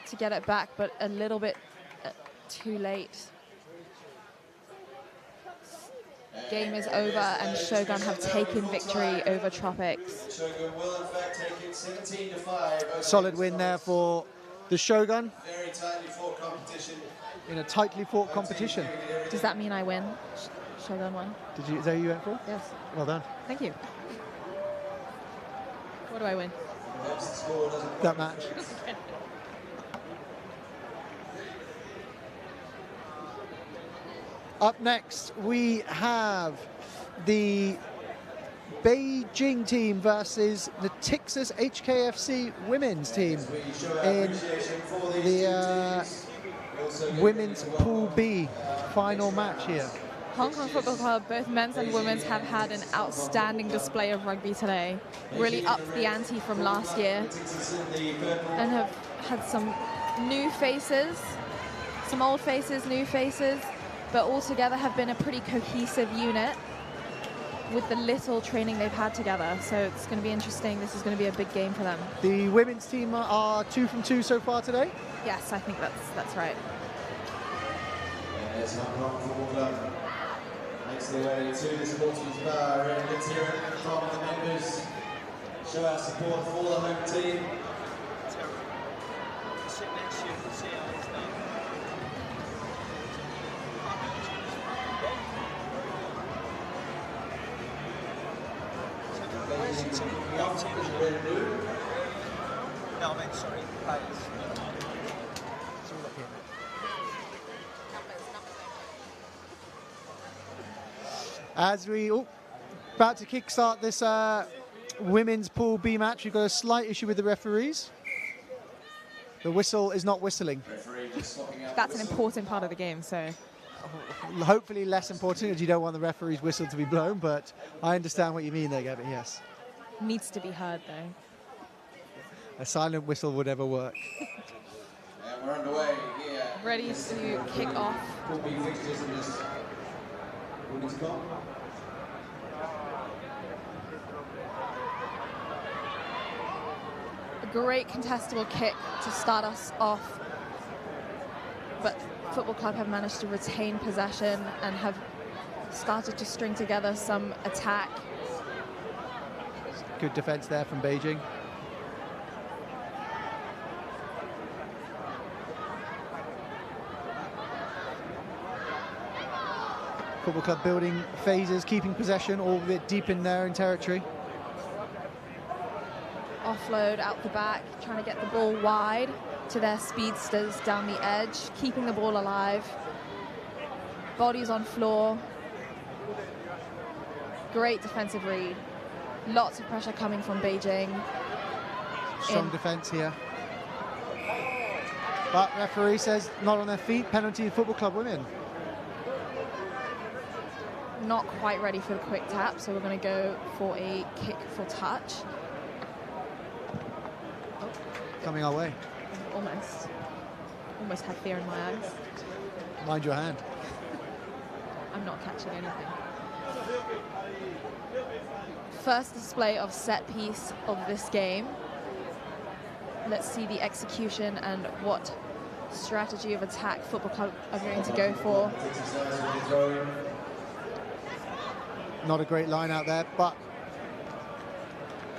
to get it back, but a little bit too late. Game is over, and Shogun have taken victory over Tropics. Shogun will in fact take it 17-5. Solid win there for the Shogun. Very tightly fought competition. In a tightly fought competition. Does that mean I win? Shogun won. Is that who you went for? Yes. Well done. Thank you. What do I win? That match. Up next, we have the Beijing team versus the Texas HKFC women's team in the women's Pool B final match here. Hong Kong Football Club, both men's and women's, have had an outstanding display of rugby today. Really upped the ante from last year and have had some new faces, some old faces, new faces, but all together have been a pretty cohesive unit with the little training they've had together. So it's going to be interesting. This is going to be a big game for them. The women's team are 2 from 2 so far today? Yes, I think that's right. There's Hong Kong Football Club. Makes their way to the supporters bar, and let's hear it from the members. Show our support for the home team. No, I meant sorry, players. It's all up here. As we about to kickstart this women's Pool B match, we've got a slight issue with the referees. The whistle is not whistling. That's an important part of the game, so. Hopefully less important, as you don't want the referee's whistle to be blown, but I understand what you mean there, Gavin, yes. Needs to be heard, though. A silent whistle would never work. And we're underway here. Ready to kick off. Pool B fixtures in this women's cup. A great contestable kick to start us off, but Football Club have managed to retain possession and have started to string together some attack. Good defense there from Beijing. Football Club building phases, keeping possession, all a bit deep in their own territory. Offload out the back, trying to get the ball wide to their speedsters down the edge, keeping the ball alive. Bodies on floor. Great defensive read. Lots of pressure coming from Beijing. Strong defense here. But referee says not on their feet, penalty to Football Club women. Not quite ready for the quick tap, so we're going to go for a kick for touch. Coming our way. Almost had fear in my eyes. Mind your hand. I'm not catching anything. First display of set piece of this game. Let's see the execution and what strategy of attack Football Club are going to go for. Not a great line out there, but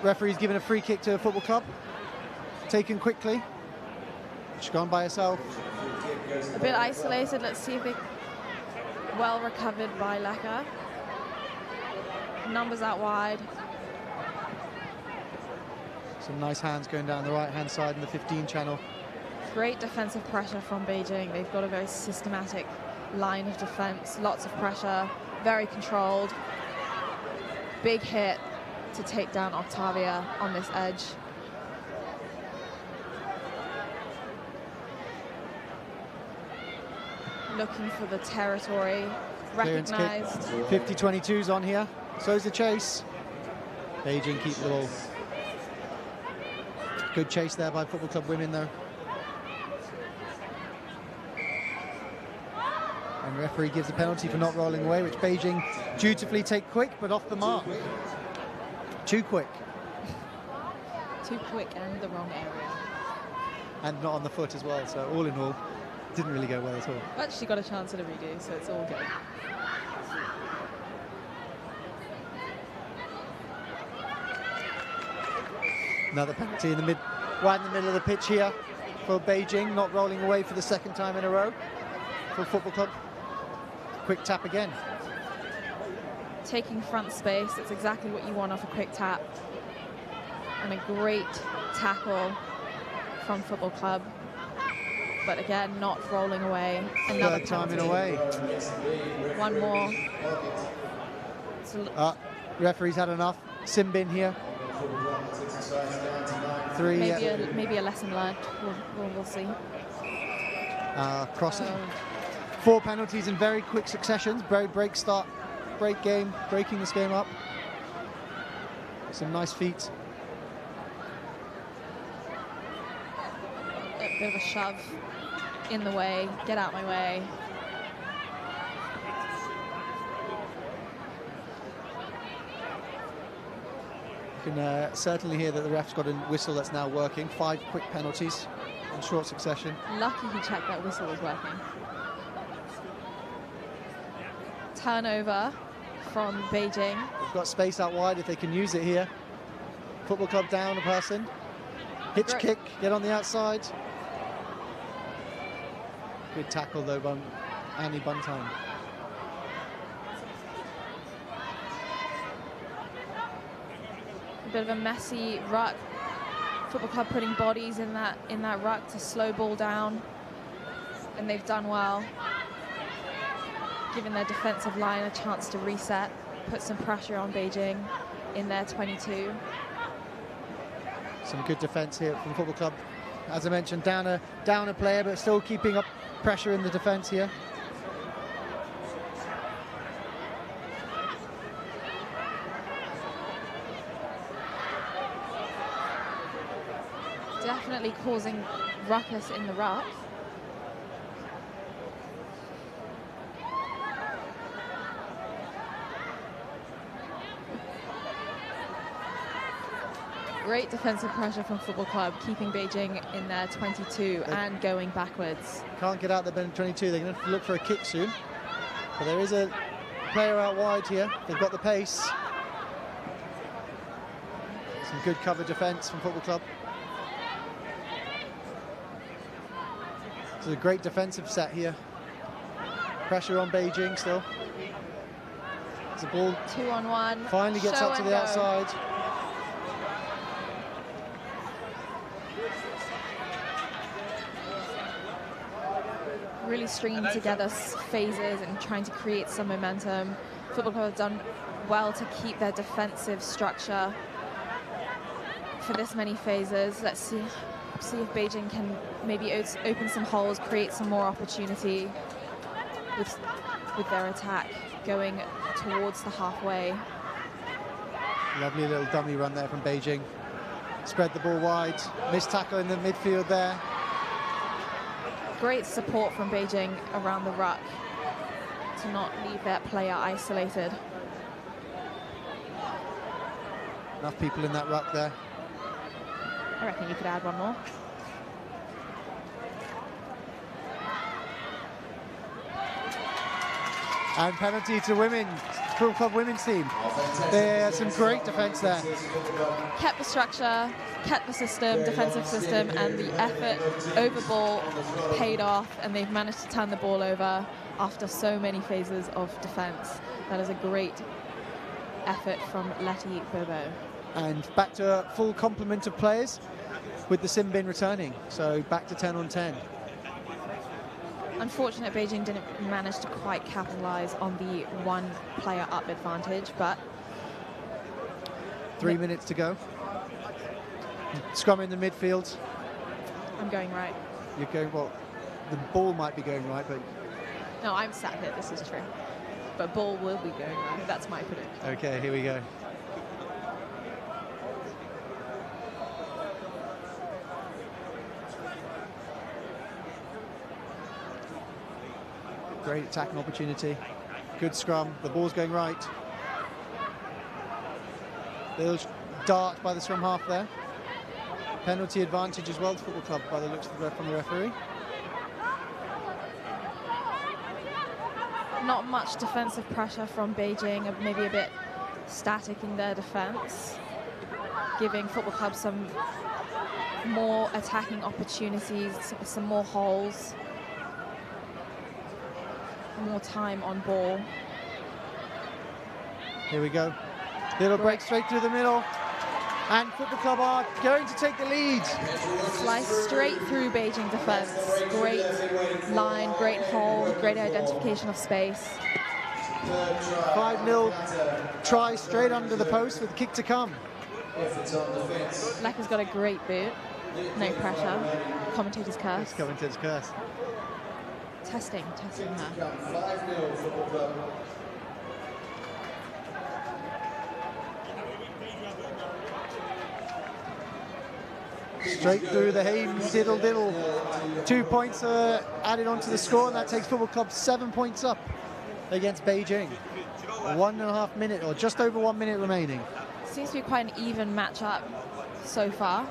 referee's given a free kick to Football Club. Taken quickly. She's gone by herself. A bit isolated. Let's see if they well recovered by Leka. Numbers out wide. Some nice hands going down the right-hand side in the 15 channel. Great defensive pressure from Beijing. They've got a very systematic line of defense. Lots of pressure. Very controlled. Big hit to take down Octavia on this edge. Looking for the territory. Recognized. 50-22's on here. So's the chase. Beijing keep the ball. Good chase there by Football Club women, though. And referee gives a penalty for not rolling away, which Beijing dutifully take quick, but off the mark. Too quick. Too quick and the wrong area. And not on the foot as well, so all in all, didn't really go well at all. But she got a chance at a redo, so it's all good. Another penalty in the right in the middle of the pitch here for Beijing, not rolling away for the second time in a row for Football Club. Quick tap again. Taking front space, that's exactly what you want off a quick tap. And a great tackle from Football Club. But again, not rolling away. Another third time penalty. in a way. One more. Referee's had enough. Simbin here. Three. Maybe a lesson learned. We'll see. Crossing. 4 penalties in very quick successions. Very break game, breaking this game up. Some nice feet. A bit of a shove in the way. Get out my way. You can certainly hear that the ref's got a whistle that's now working. 5 quick penalties in short succession. Lucky he checked that whistle was working. Turnover from Beijing. They've got space out wide if they can use it here. Football Club down a person. Hitch kick, get on the outside. Good tackle though by Annie Buntime. bit of a messy ruck. Football Club putting bodies in that ruck to slow ball down, and they've done well, giving their defensive line a chance to reset, put some pressure on Beijing in their 22. Some good defence here from Football Club. As I mentioned, down a player, but still keeping up pressure in the defence here. Definitely causing ruckus in the ruck. Great defensive pressure from Football Club, keeping Beijing in their 22 and going backwards. Can't get out the 22. They're going to look for a kick soon. But there is a player out wide here. They've got the pace. Some good cover defence from Football Club. It's a great defensive set here. Pressure on Beijing still. It's a ball. 2-on-1. Finally gets up to the outside. Really stringing together phases and trying to create some momentum. Football Club have done well to keep their defensive structure for this many phases. Let's see if Beijing can maybe open some holes, create some more opportunity with their attack going towards the halfway. Lovely little dummy run there from Beijing. Spread the ball wide. Missed tackle in the midfield there. Great support from Beijing around the ruck to not leave their player isolated. Enough people in that ruck there. I reckon you could add one more. And penalty to women, Football Club women's team. There's some great defence there. Kept the structure, kept the system, defensive system, and the effort over ball paid off, and they've managed to turn the ball over after so many phases of defence. That is a great effort from Letty Bobo. And back to a full complement of players with the sim bin returning, so back to 10 on 10. Unfortunate Beijing didn't manage to quite capitalise on the one player up advantage, but 3 minutes to go. Scrum in the midfield. I'm going right. You're going, well, the ball might be going right, but... No, I'm sat here, this is true. But ball will be going right, that's my prediction. Okay, here we go. Great attacking opportunity. Good scrum. The ball's going right. Little dart by the scrum half there. Penalty advantage as well to Football Club by the looks of from the referee. Not much defensive pressure from Beijing, maybe a bit static in their defence, giving Football Club some more attacking opportunities, some more holes. More time on ball. Here we go. Little break straight through the middle. And Football Club are going to take the lead. Slice straight through Beijing defence. Great line, great hole, great identification of space. 5-0 try straight under the post with kick to come. Lekker's got a great boot. No pressure. Commentator's curse. It's commentator's curse. Testing her. 5-0 Football Club. Straight through the Haim diddle diddle. 2 points added onto the score, and that takes Football Club 7 points up against Beijing. 1.5 minute, or just over 1 minute remaining. Seems to be quite an even matchup so far,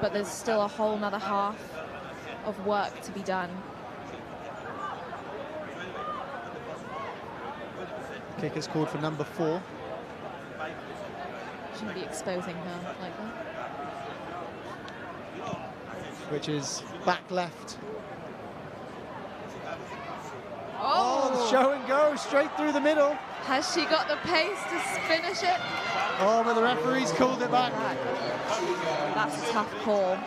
but there's still a whole nother half of work to be done. Kick is called for number 4. Shouldn't be exposing her like that. Which is back left. Oh, Show and go straight through the middle. Has she got the pace to finish it? Oh, but the referee's called it back. That's a tough call.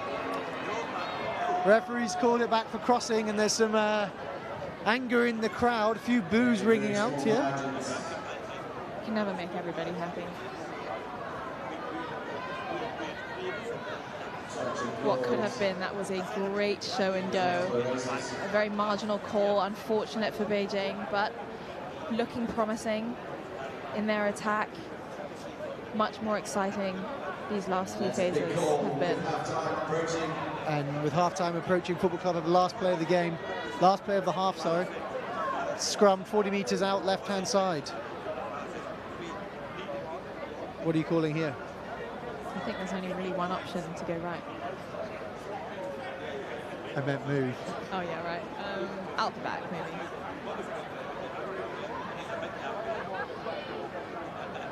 Referee's called it back for crossing, and there's some anger in the crowd. A few boos ringing out here. You can never make everybody happy. What could have been, that was a great show and go. A very marginal call, unfortunate for Beijing, but looking promising in their attack. Much more exciting these last few phases have been. And with half-time approaching, Football Club have the last play of the game. Last play of the half, sorry. Scrum 40 metres out, left-hand side. What are you calling here? I think there's only really one option to go right. I meant move. Oh yeah, right. Out the back, maybe.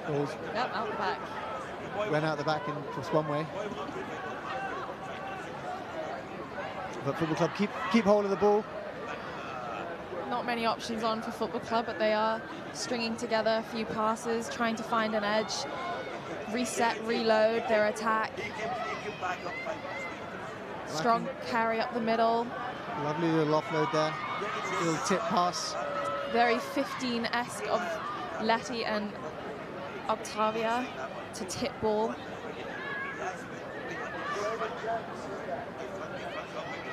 Balls. Yep, out the back. Went out the back in just one way. But Football Club keep hold of the ball. Not many options on for Football Club, but they are stringing together a few passes, trying to find an edge, reset, reload their attack. Strong carry up the middle. Lovely little offload there. Little tip pass. Very 15-esque of Letty and Octavia to tip ball.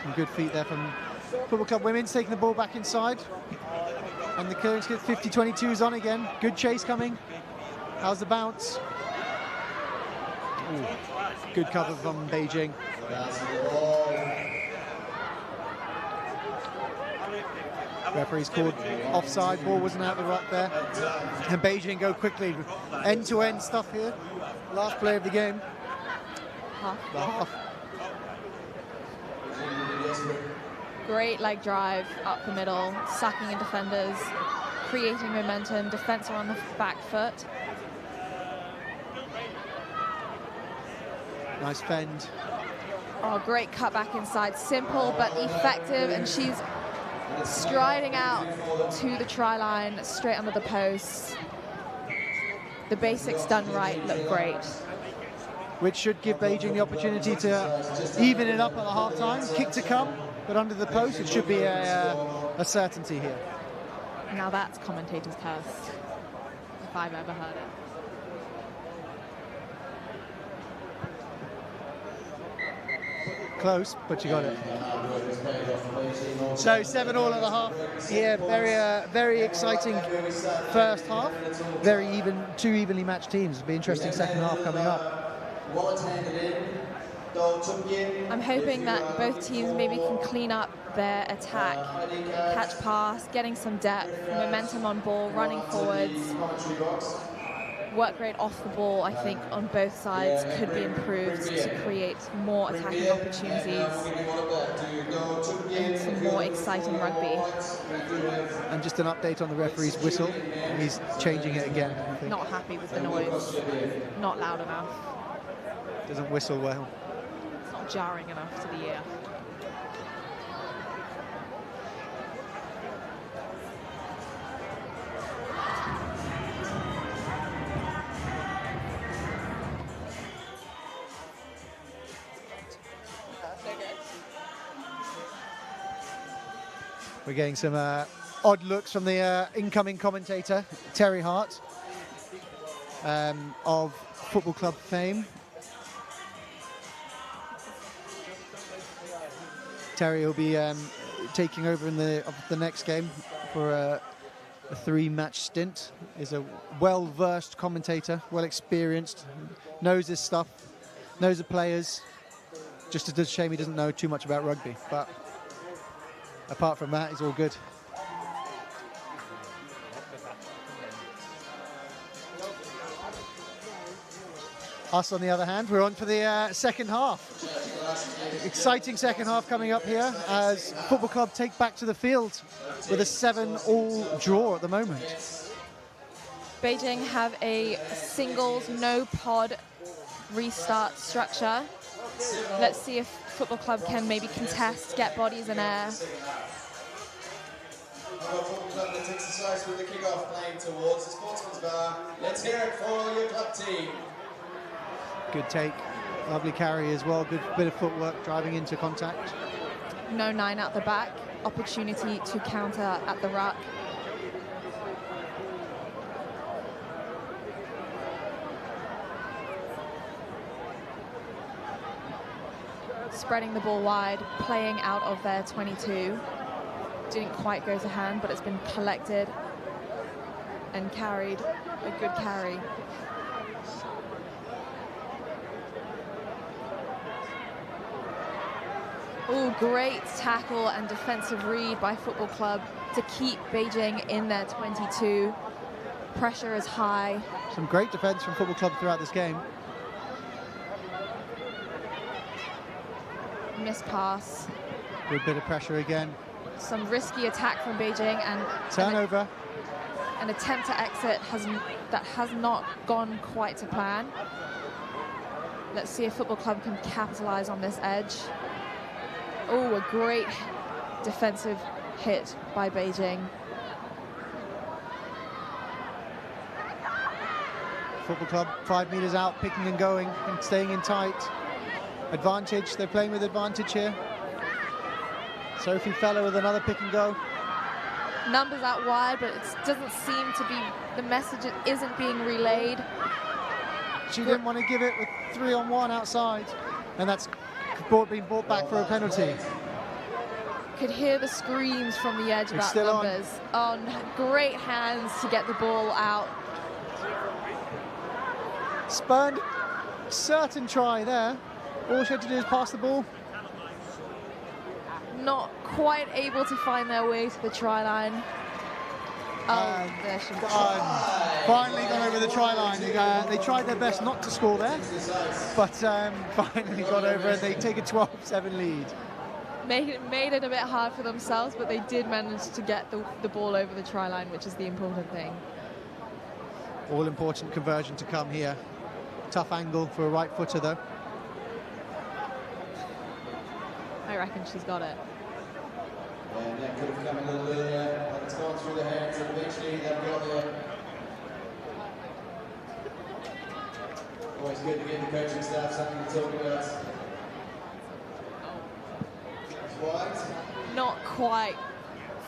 Some good feet there from Football Club Women's, taking the ball back inside. And the Koenigsegg 50-22 is on again. Good chase coming. How's the bounce? Ooh, good cover from Beijing. Referee's called offside. Ball wasn't out the ruck there. And Beijing go quickly. End-to-end stuff here. Last play of the game. The half. Great leg drive up the middle, sucking in defenders, creating momentum. Defense are on the back foot. Nice fend. Oh, great cut back inside. Simple but effective, and she's striding out to the try line, straight under the post. The basics done right look great. Which should give Beijing the opportunity to even it up at the half-time. Kick to come, but under the post, it should be a certainty here. Now that's commentator's curse, if I've ever heard it. Close, but you got it. So 7-all at the half. Yeah, very exciting first half. Very even, two evenly matched teams. It'll be interesting second half coming up. I'm hoping that both teams maybe can clean up their attack, catch pass, getting some depth, momentum on ball, running forwards. Work rate off the ball, I think, on both sides could be improved to create more attacking opportunities and some more exciting rugby. And just an update on the referee's whistle. He's changing it again, I think. Not happy with the noise. Not loud enough. Doesn't whistle well. It's not jarring enough to the ear. We're getting some odd looks from the incoming commentator, Terry Hart, of Football Club fame. Terry will be taking over in the next game for a 3-match stint. Is a well-versed commentator, well-experienced, knows his stuff, knows the players. Just a shame he doesn't know too much about rugby, but apart from that, he's all good. Us, on the other hand, we're on for the second half. Exciting second half coming up here as Football Club take back to the field with a 7-all draw at the moment. Beijing have a singles, no pod restart structure. Let's see if Football Club can maybe contest, get bodies in air. Our football club that takes the sides with the kick-off playing towards the sportsman's bar. Let's hear it for your club team. Good take. Lovely carry as well. Good bit of footwork driving into contact. No 9 out the back. Opportunity to counter at the ruck. Spreading the ball wide, playing out of their 22. Didn't quite go to hand, but it's been collected and carried. A good carry. Oh, great tackle and defensive read by Football Club to keep Beijing in their 22. Pressure is high. Some great defense from Football Club throughout this game. Missed pass. Good bit of pressure again. Some risky attack from Beijing and turnover. An attempt to exit that has not gone quite to plan. Let's see if Football Club can capitalize on this edge. Oh, a great defensive hit by Beijing. Football Club 5 meters out, picking and going and staying in tight. Advantage, they're playing with advantage here. Sophie Feller with another pick and go. Numbers out wide, but it doesn't seem to be, the message isn't being relayed. She didn't want to give it with 3-on-1 outside, and that's being brought back for a penalty. Could hear the screams from the edge about numbers. On great hands to get the ball out. Spurned, certain try there. All she had to do is pass the ball. Not quite able to find their way to the try line. Oh, there she goes. Finally got over the try line. They tried their best not to score there, but finally got over and they take a 12-7 lead. Made it a bit hard for themselves, but they did manage to get the ball over the try line, which is the important thing. All-important conversion to come here. Tough angle for a right footer, though. I reckon she's got it. And that could have come a little earlier, but it's gone through the hands, and eventually they've got there. Always good to give the coaching staff something to talk about. It's wide. Not quite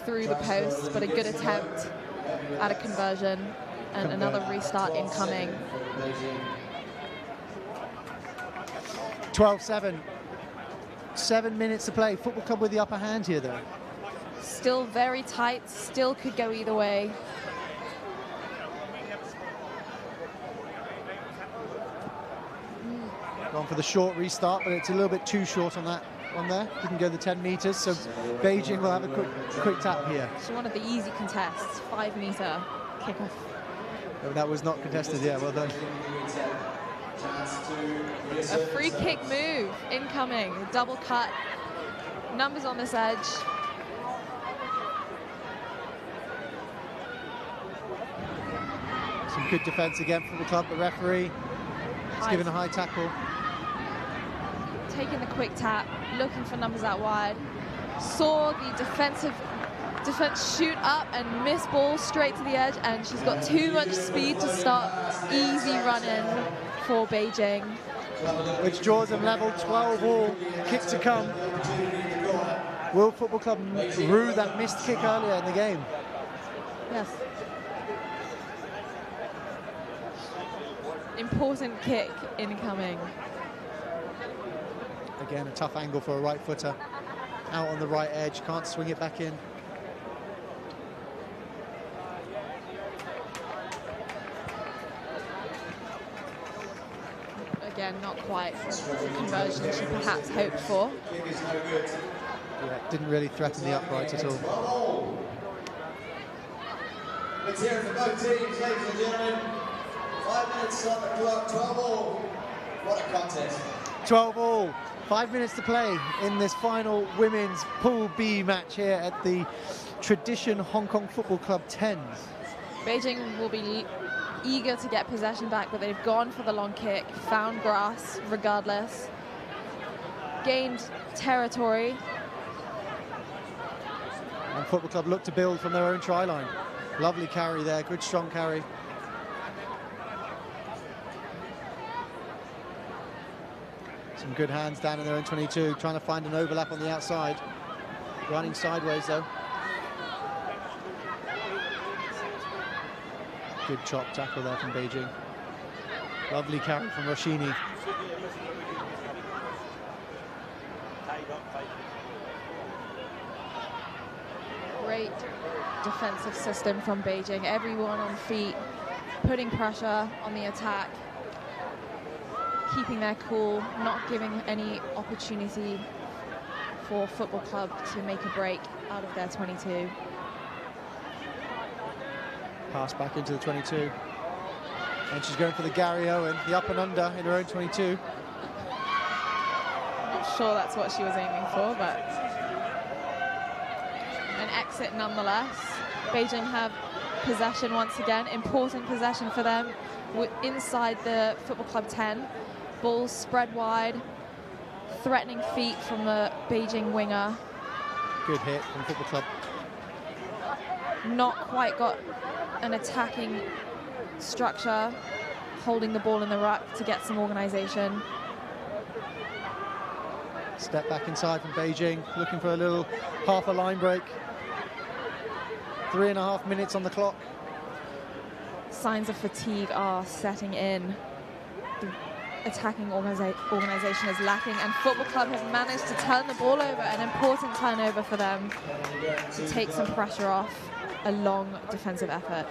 through the post, but a good attempt at a conversion, and another restart incoming. 12-7. 7 minutes to play. Football Club with the upper hand here, though. Still very tight. Still could go either way. Gone for the short restart, but it's a little bit too short on that one there. Didn't go the 10 meters, so Beijing will have a quick tap here. So one of the easy contests, 5-meter kickoff. Oh, that was not contested. Yeah, well done. A free kick move incoming, double cut. Numbers on this edge. Some good defense again from the club. The referee is given a high tackle. Taking the quick tap, looking for numbers out wide. Saw the defense shoot up and miss ball straight to the edge, and she's got too much speed to stop. Easy run-in for Beijing. Which draws them level, 12-all, kick to come. Will Football Club rue that missed kick earlier in the game? Yes. Important kick incoming. Again, a tough angle for a right footer. Out on the right edge, can't swing it back in. Again, not quite the conversion she perhaps hoped for. Yeah, didn't really threaten the uprights at all. Let's hear it for both teams, ladies and gentlemen. 5 minutes on the clock, 12-all. What a contest. 12-all, 5 minutes to play in this final women's Pool B match here at the Tradition Hong Kong Football Club 10s. Beijing will be eager to get possession back, but they've gone for the long kick, found grass regardless, gained territory. And Football Club look to build from their own try line. Lovely carry there, good strong carry. Some good hands down in their own 22, trying to find an overlap on the outside. Running sideways though. Good chop tackle there from Beijing. Lovely carry from Roshini. Great defensive system from Beijing. Everyone on feet, putting pressure on the attack, keeping their cool, not giving any opportunity for Football Club to make a break out of their 22. Pass back into the 22. And she's going for the Gary Owen, the up and under in her own 22. Not sure that's what she was aiming for, but an exit nonetheless. Beijing have possession once again, important possession for them. We're inside the Football Club 10. Ball spread wide, threatening feet from the Beijing winger. Good hit from Football Club. Not quite got an attacking structure, holding the ball in the ruck to get some organisation. Step back inside from Beijing, looking for a little half a line break. 3.5 minutes on the clock. Signs of fatigue are setting in. The attacking organisation is lacking, and Football Club has managed to turn the ball over, an important turnover for them to take some pressure off a long defensive effort.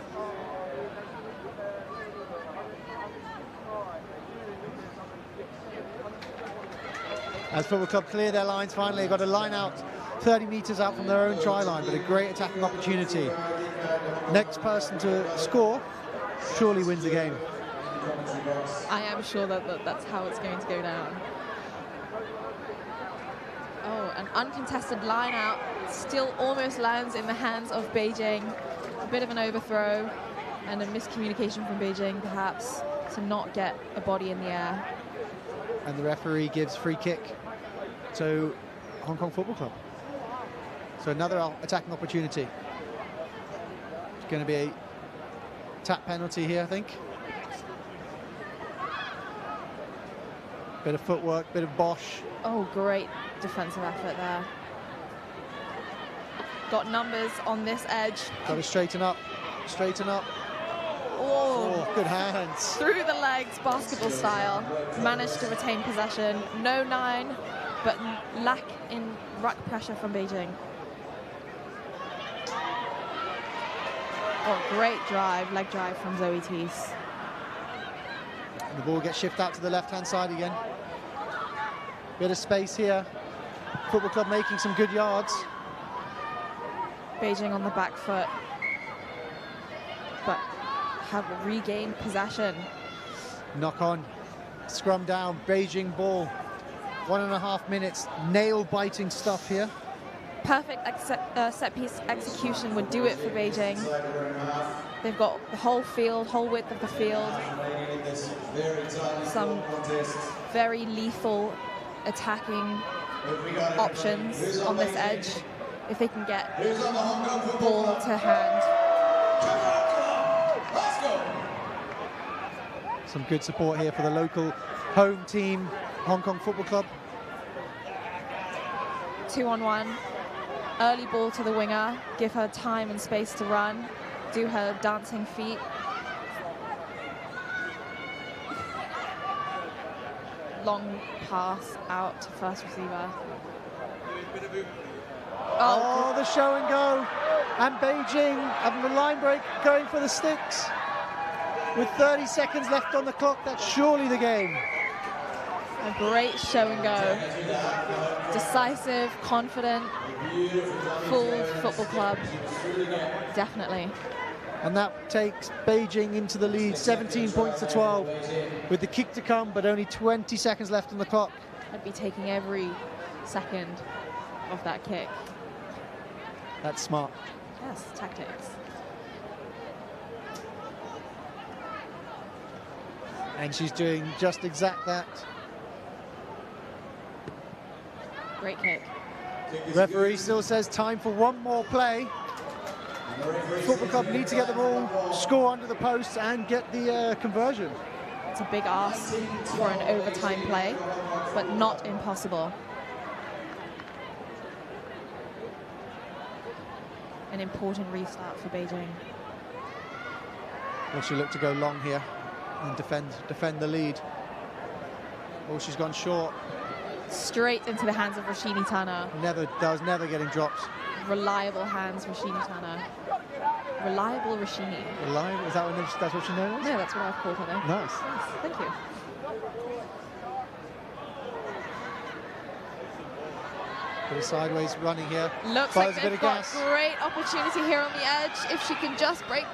As Football Club clear their lines finally, got a line out 30 metres out from their own try line, but a great attacking opportunity. Next person to score surely wins the game. I am sure that that's how it's going to go down. Oh, an uncontested line out, still almost lands in the hands of Beijing. A bit of an overthrow and a miscommunication from Beijing, perhaps, to not get a body in the air. And the referee gives free kick to Hong Kong Football Club. So another attacking opportunity. It's going to be a tap penalty here, I think. Bit of footwork, bit of bosh. Oh, great defensive effort there. Got numbers on this edge. Got to straighten up, straighten up. Oh, good hands. Through the legs, basketball style. Managed to retain possession. No 9, but lack in ruck pressure from Beijing. Oh, great drive, leg drive from Zoe Teese. And the ball gets shifted out to the left-hand side again. Bit of space here. Football Club making some good yards. Beijing on the back foot, but have regained possession. Knock on, scrum down, Beijing ball. 1.5 minutes, nail-biting stuff here. Perfect set-piece execution would do it for Beijing. They've got the whole field, whole width of the field. Some very lethal attacking options on this edge. If they can get ball to hand. Some good support here for the local home team, Hong Kong Football Club. 2-on-1. Early ball to the winger. Give her time and space to run. Do her dancing feet. Long pass out to first receiver. Oh, the show and go. And Beijing having the line break, going for the sticks. With 30 seconds left on the clock, that's surely the game. A great show and go. Decisive, confident, full Football Club. Definitely. And that takes Beijing into the lead, 17 points to 12, with the kick to come, but only 20 seconds left on the clock. I'd be taking every second of that kick. That's smart. Yes, tactics. And she's doing just exact that. Great kick. Referee still says time for one more play. Football Club need to get the ball, score under the post, and get the conversion. It's a big ask for an overtime play, but not impossible. An important restart for Beijing. Will she look to go long here and defend the lead? Oh, she's gone short. Straight into the hands of Rashini Tana. That was never getting dropped. Reliable hands, Rashini Tana. Reliable Rashini. Reliable? Is that that's what she knows? No, that's what I've called her now. Nice. Thank you. Bit of sideways running here. Looks like they've got great opportunity here on the edge. If she can just break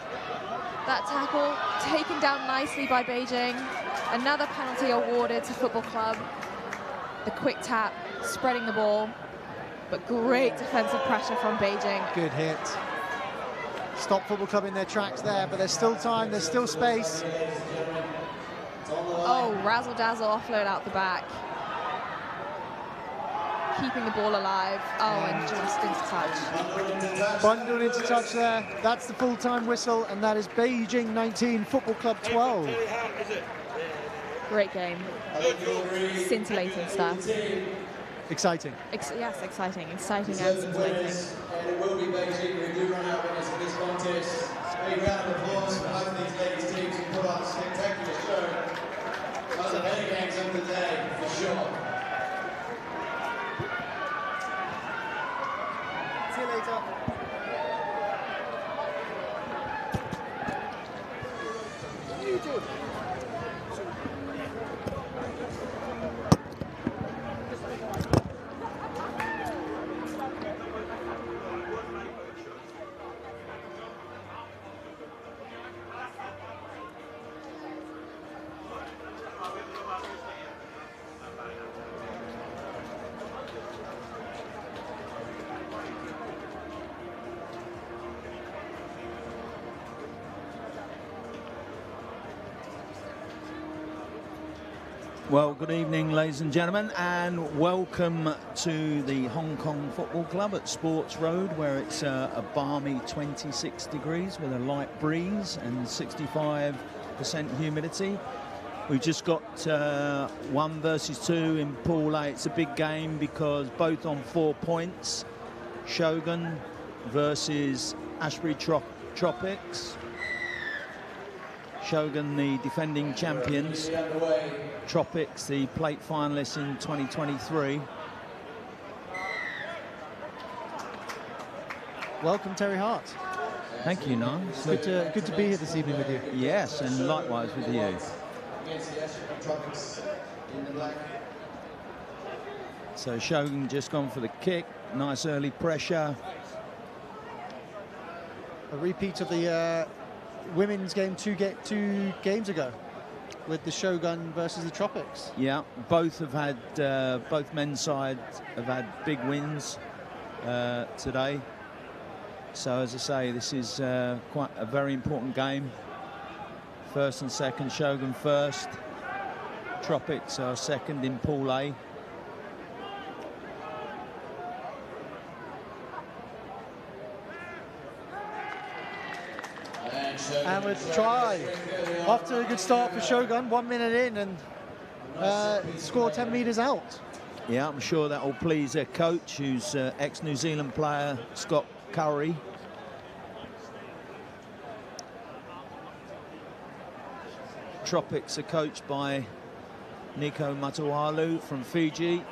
that tackle, taken down nicely by Beijing. Another penalty awarded to Football Club. The quick tap, spreading the ball, but great defensive pressure from Beijing. Good hit. Stop Football Club in their tracks there, but there's still time, there's still space. Oh, razzle-dazzle offload out the back. Keeping the ball alive. Oh, and just into touch. Bundled into touch there. That's the full-time whistle, and that is Beijing 19, Football Club 12. Great game. Scintillating stuff. Exciting. Yes, exciting. Exciting and scintillating. And it will be Beijing who do run out winners in this contest. A round of applause for both these ladies' teams who put on a spectacular show. One of the better games of the day, for sure. See you later. What are you doing? Well, good evening, ladies and gentlemen, and welcome to the Hong Kong Football Club at Sports Road, where it's a balmy 26 degrees with a light breeze and 65% humidity. We've just got 1 versus 2 in Pool A. It's a big game because both on 4 points. Shogun versus Ashbury Tropics. Shogun, the defending champions. Tropics, the plate finalists in 2023. Welcome, Terry Hart. Thank you, Niall. Good to be here this evening with you. Yes, and likewise with you. Against the Ashbury Tropics in the black. So Shogun just gone for the kick. Nice early pressure. A repeat of the women's game two games ago with the Shogun versus the Tropics. Yeah, both have had, both men's sides have had big wins today. So as I say, this is quite a very important game. First and second, Shogun first. Tropics are second in Pool A. And with try. Off to a good start for Shogun, 1 minute in, and score 10 metres out. Yeah, I'm sure that will please their coach, who's ex-New Zealand player, Scott Curry. Tropics are coached by Nico Matawalu from Fiji.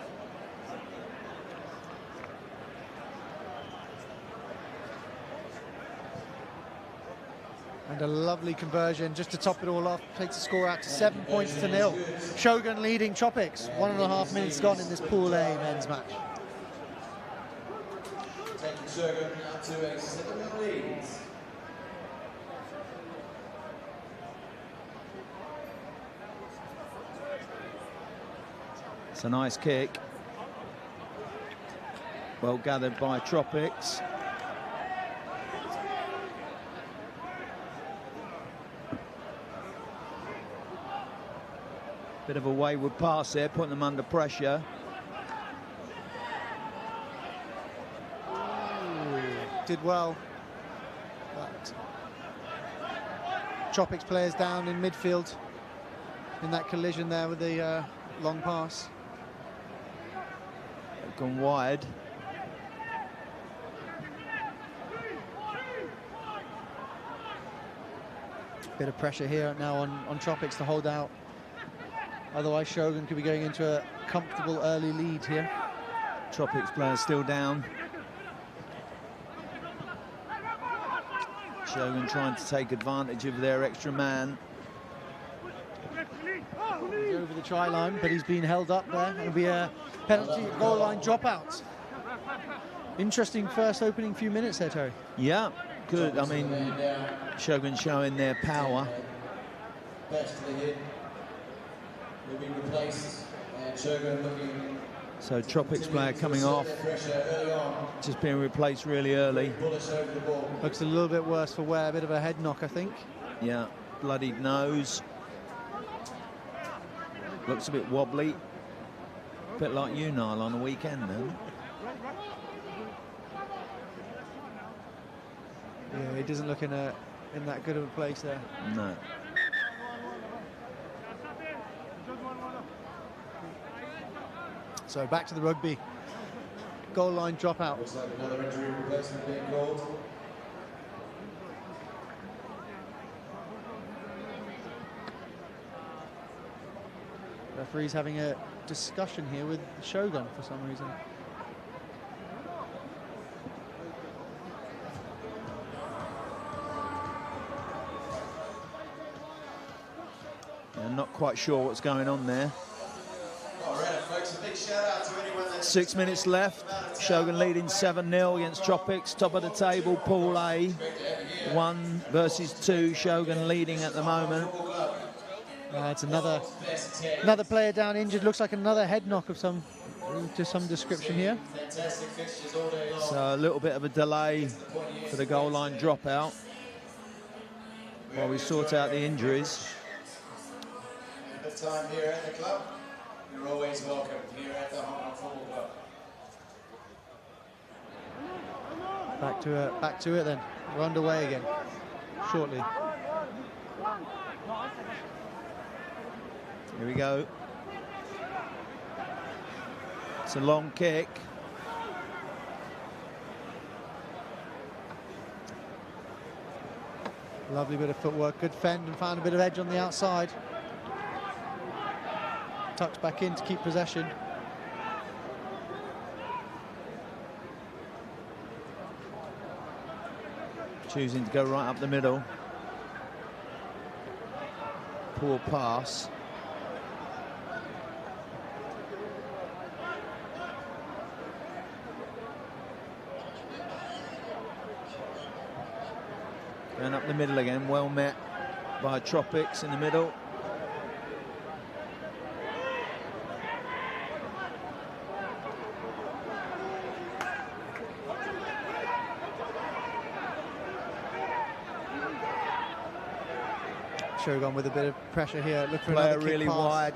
And a lovely conversion just to top it all off, takes the score out to 7 points to 0. Shogun leading Tropics, 1.5 minutes gone in this Pool A men's match. Taking Shogun up to a 7-0 lead. It's a nice kick. Well gathered by Tropics. Bit of a wayward pass there, putting them under pressure. did well. But Tropics players down in midfield in that collision there with the long pass. Gone wide. Bit of pressure here now on Tropics to hold out. Otherwise, Shogun could be going into a comfortable early lead here. Tropics players still down. Shogun trying to take advantage of their extra man. He's over the try line, but he's been held up there. It'll be a penalty goal line dropout. Interesting first opening few minutes there, Terry. Yeah, good. I mean, Shogun showing their power. Best to the hit. Will be replaced, and Shogun looking. So Tropics player coming off, just being replaced really early. Looks a little bit worse for wear, a bit of a head knock, I think. Yeah, bloodied nose. Looks a bit wobbly. A bit like you, Niall, on the weekend then. Yeah, he doesn't look in that good of a place there. No. So back to the rugby. Goal line dropout. Looks like another injury replacement being called. Referee's having a discussion here with Shogun for some reason. I'm not quite sure what's going on there. Folks, a big shout out to anyone that's 6 minutes left. Shogun leading 7-0 against Tropics, top of the table, Pool A. 1 versus 2. Shogun leading at the moment. It's another player down injured. Looks like another head knock of some description here. So a little bit of a delay for the goal line dropout while we sort out the injuries. The time here at the club. You're always welcome here at the Hong Kong Football Club. Back to it then. We're underway again shortly. Here we go. It's a long kick. Lovely bit of footwork. Good fend and found a bit of edge on the outside. Tucked back in to keep possession. Choosing to go right up the middle. Poor pass. Going up the middle again, well met by Tropics in the middle. Shogun with a bit of pressure here. Look for Player another kick really pass. wide.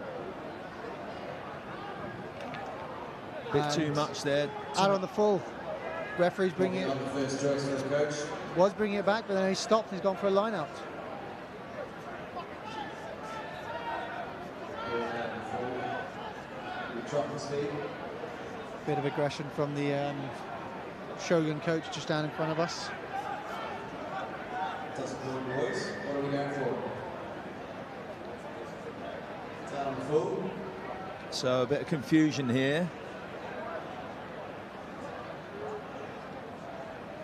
Bit too much there. Out on the full. Referee's bringing it. Was bringing it back, but then he stopped. He's gone for a line out. Bit of aggression from the Shogun coach just down in front of us. Boys, what are we going for? Down on the full. So a bit of confusion here.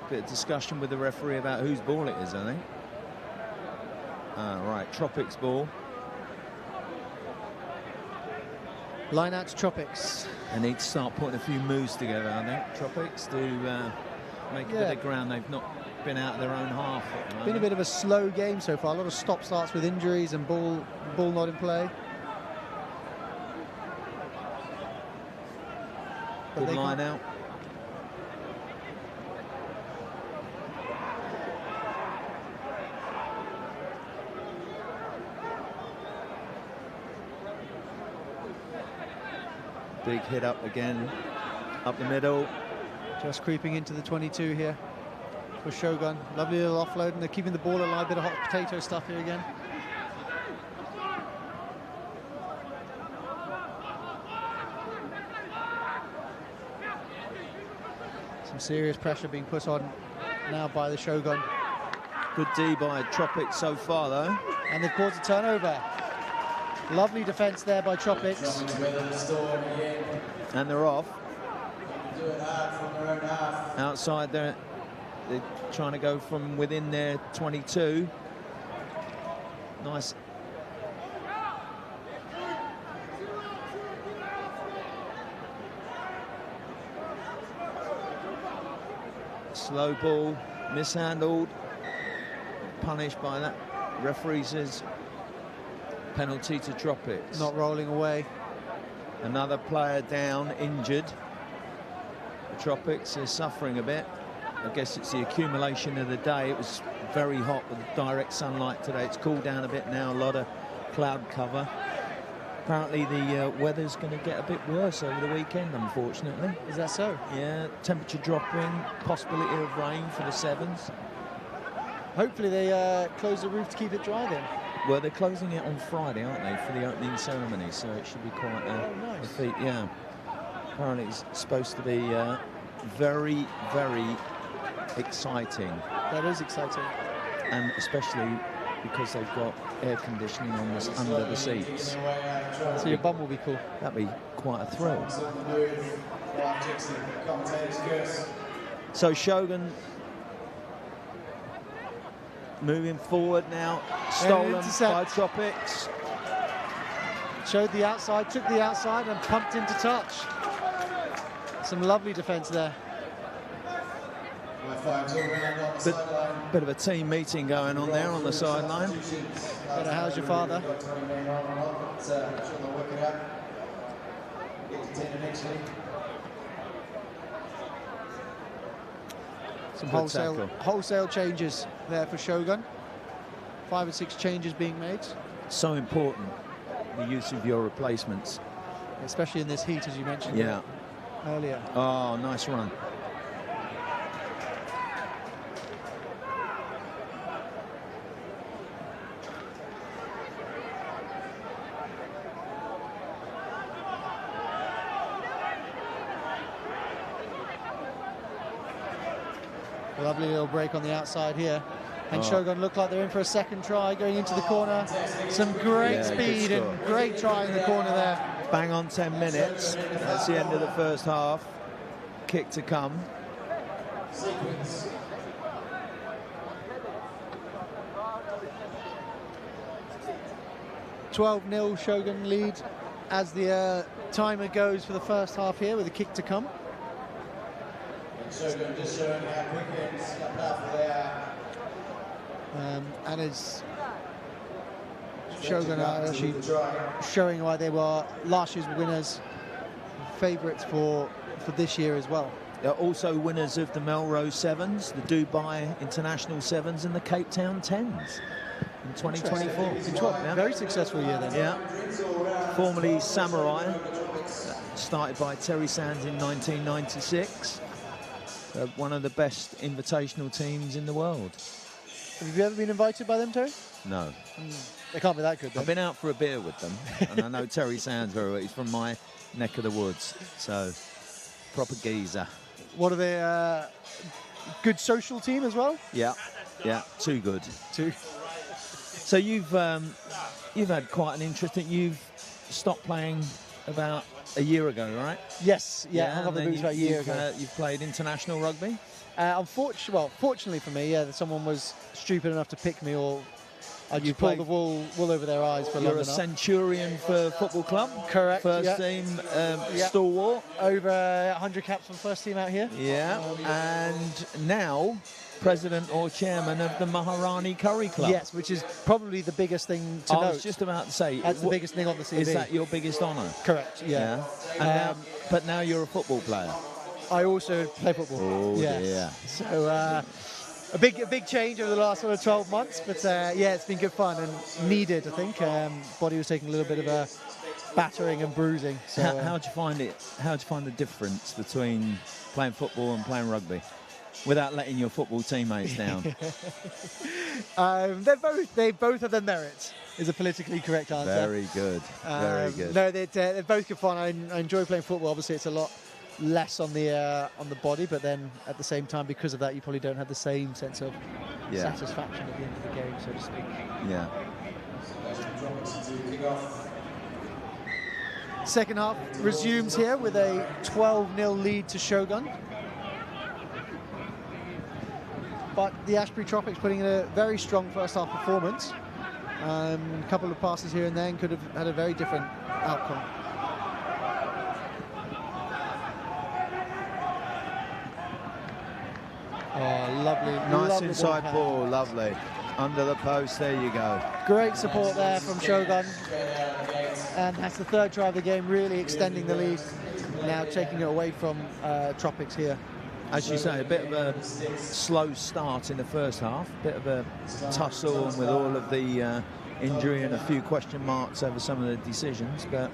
Bit of discussion with the referee about whose ball it is, I think. Right, Tropics ball. Line out to Tropics. They need to start putting a few moves together, I think. Tropics to make a bit of ground. They've not been out of their own half. Been a bit of a slow game so far. A lot of stop starts with injuries and ball not in play. Good line out. Big hit up again, up the middle. Just creeping into the 22 here. for Shogun. Lovely little offload, and they're keeping the ball alive. Bit of hot potato stuff here again. Some serious pressure being put on now by the Shogun. Good D by Tropics so far, though. And they've caused a turnover. Lovely defence there by Tropics. And they're off. Outside there, they're trying to go from within their 22. Nice. Slow ball, mishandled, punished by that. Referee says penalty to Tropics. Not rolling away. Another player down, injured. Tropics is suffering a bit. I guess it's the accumulation of the day. It was very hot with direct sunlight today. It's cooled down a bit now, a lot of cloud cover. Apparently the weather's going to get a bit worse over the weekend, unfortunately. Is that so? Yeah, temperature dropping, possibility of rain for the sevens. Hopefully they close the roof to keep it dry then. Well, they're closing it on Friday, aren't they, for the opening ceremony, so it should be quite nice. a feat, yeah. Apparently it's supposed to be very, very exciting. That is exciting. And especially because they've got air conditioning on this under the seats. So your bum will be cool. That'd be quite a thrill. So Shogun moving forward now, stolen by Tropics. Showed the outside, took the outside and pumped into touch. Some lovely defence there. Bit of a team meeting going on there on the sideline. How's your father? Some wholesale changes there for Shogun. 5 or 6 changes being made. So important, the use of your replacements. Especially in this heat, as you mentioned earlier. Oh, nice run. A lovely little break on the outside here. And Shogun look like they're in for a second try, going into the corner. Some great speed and great try in the corner there. Bang on 10 minutes. That's the end of the first half. Kick to come. Sequence. $12-0 Shogun lead as the timer goes for the first half here with a kick to come. Shogun just showing how quick and powerful they are. And it's Shogun are actually showing why they were last year's winners, favourites for this year as well. They're also winners of the Melrose Sevens, the Dubai International Sevens, and the Cape Town 10s in 2024. Very successful year then. Yeah. Formerly Samurai, started by Terry Sands in 1996. One of the best invitational teams in the world. Have you ever been invited by them, Terry? No. They can't be that good then. I've been out for a beer with them, and I know Terry Sands very well. He's from my neck of the woods, so proper geezer. What are they? Good social team as well? Yeah, too good. So you've had quite an interesting. You've stopped playing about a year ago, right? Yes, hung up the boots about a year ago. You've played international rugby? Fortunately for me, someone was stupid enough to pick me, or I just pulled the wool over their eyes for long enough. You're a Centurion for football club? Correct. First team stalwart? Over 100 caps for the first team out here. Yeah, and now president or chairman of the Maharani Curry Club. Yes, which is probably the biggest thing to note. I was just about to say. That's the biggest thing on the CV. Is that your biggest honour? Correct, yeah. And but now you're a football player. I also play football. Oh, dear. So a big change over the last sort of 12 months, but it's been good fun and needed, I think. Body was taking a little bit of a battering and bruising. So, how'd you find it? How'd you find the difference between playing football and playing rugby? without letting your football teammates down? They both have their merits, is a politically correct answer. Very good. Very good. No, they're both good fun. I enjoy playing football. Obviously, it's a lot less on the body, but then at the same time, because of that, you probably don't have the same sense of satisfaction at the end of the game, so to speak. Yeah. Second half resumes here with a 12-0 lead to Shogun. But the Ashbury Tropics putting in a very strong first half performance. A couple of passes here and there and could have had a very different outcome. Oh, lovely. Nice lovely inside ball, lovely. Under the post, there you go. Great support there from Shogun. And that's the third try of the game, really extending the lead. Now taking it away from Tropics here. As you say, a bit of a slow start in the first half, a bit of a tussle with all of the injury and a few question marks over some of the decisions, but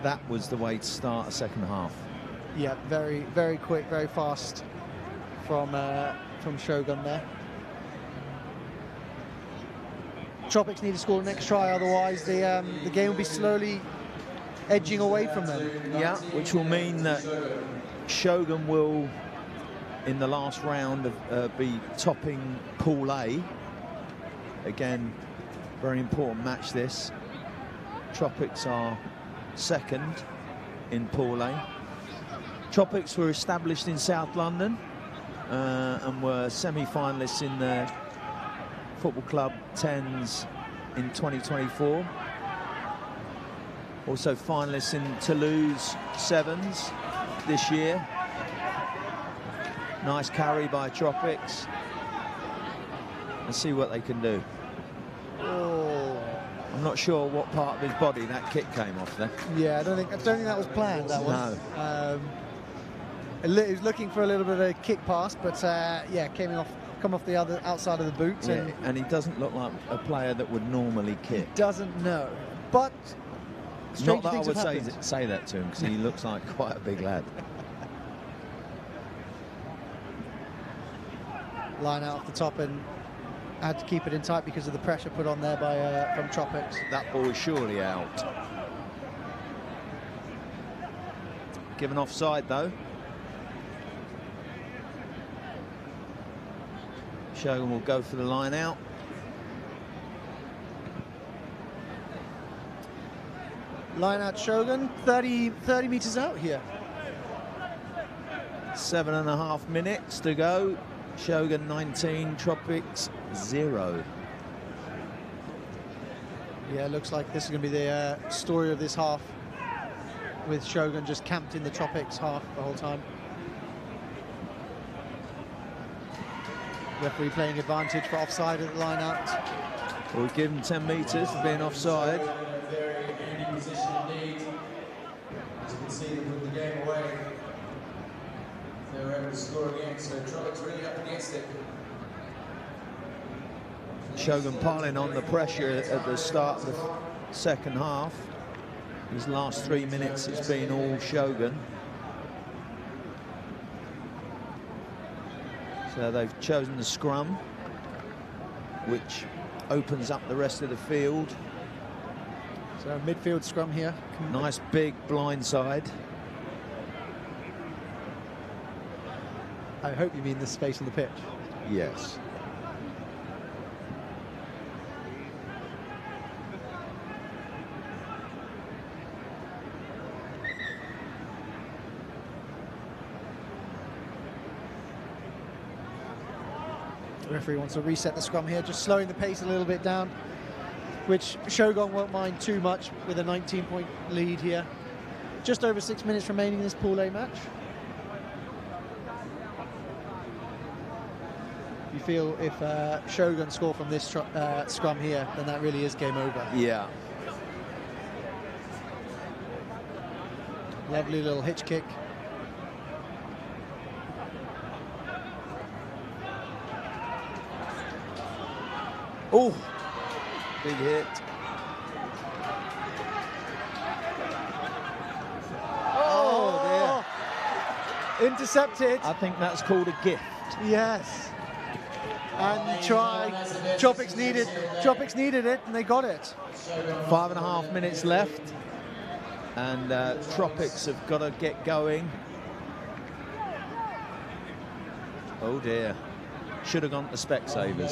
that was the way to start a second half. Yeah, very, very quick, very fast from Shogun there. Tropics need to score the next try, otherwise the game will be slowly edging away from them. Yeah, which will mean that Shogun will, in the last round, be topping Pool A. Again, very important match this. Tropics are second in Pool A. Tropics were established in South London and were semi-finalists in the Football Club 10s in 2024. Also finalists in Toulouse 7s this year. Nice carry by Tropics. Let's see what they can do. Oh. I'm not sure what part of his body that kick came off there. Yeah, I don't think that was planned, that one. No. He was looking for a little bit of a kick pass, but yeah, come off the other outside of the boot. Yeah, and he doesn't look like a player that would normally kick. He doesn't know, but not that I would say that to him, because he looks like quite a big lad. Line out off the top and had to keep it in tight because of the pressure put on there by from Tropics. That ball is surely out. Given offside though. Shogun will go for the line out. Line out Shogun, 30 meters out here. 7.5 minutes to go. Shogun 19, Tropics 0. Yeah, looks like this is going to be the story of this half, with Shogun just camped in the Tropics half the whole time. Referee playing advantage for offside at the line out. We'll give him 10 metres for being offside. Very handy position indeed. As you can see, they put the game away. They were able to score again, so Tropics really up against it. Shogun piling on the pressure at the start of the second half. These last 3 minutes, it's been all Shogun. So they've chosen the scrum, which opens up the rest of the field. So a midfield scrum here. Nice big blind side. I hope you mean the space on the pitch. Yes. The referee wants to reset the scrum here, just slowing the pace a little bit down, which Shogun won't mind too much with a 19-point lead here. Just over 6 minutes remaining in this Pool A match. You feel if Shogun score from this scrum here, then that really is game over. Yeah. Lovely little hitch kick. Oh, big hit. Oh dear. Intercepted. I think that's called a gift. left. Yes. And Tropics needed it, and they got it. 5.5 minutes left, and Tropics have got to get going. Oh dear, should have gone to Specsavers.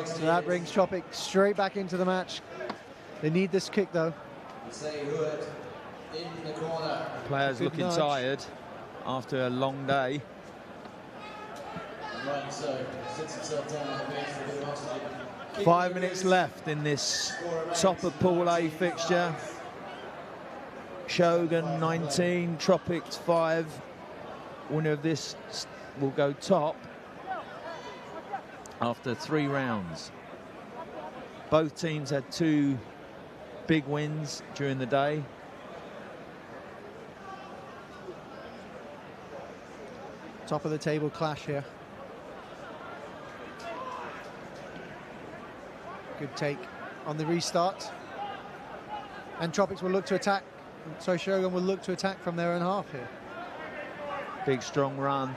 So that brings Tropics straight back into the match. They need this kick though. Players looking tired after a long day. 5 minutes left in this top of Pool A fixture. Shogun 19, Tropics 5. Winner of this will go top after 3 rounds. Both teams had 2 big wins during the day. Top of the table clash here. Good take on the restart. And Tropics will look to attack. So Shogun will look to attack from their own half here. Big strong run.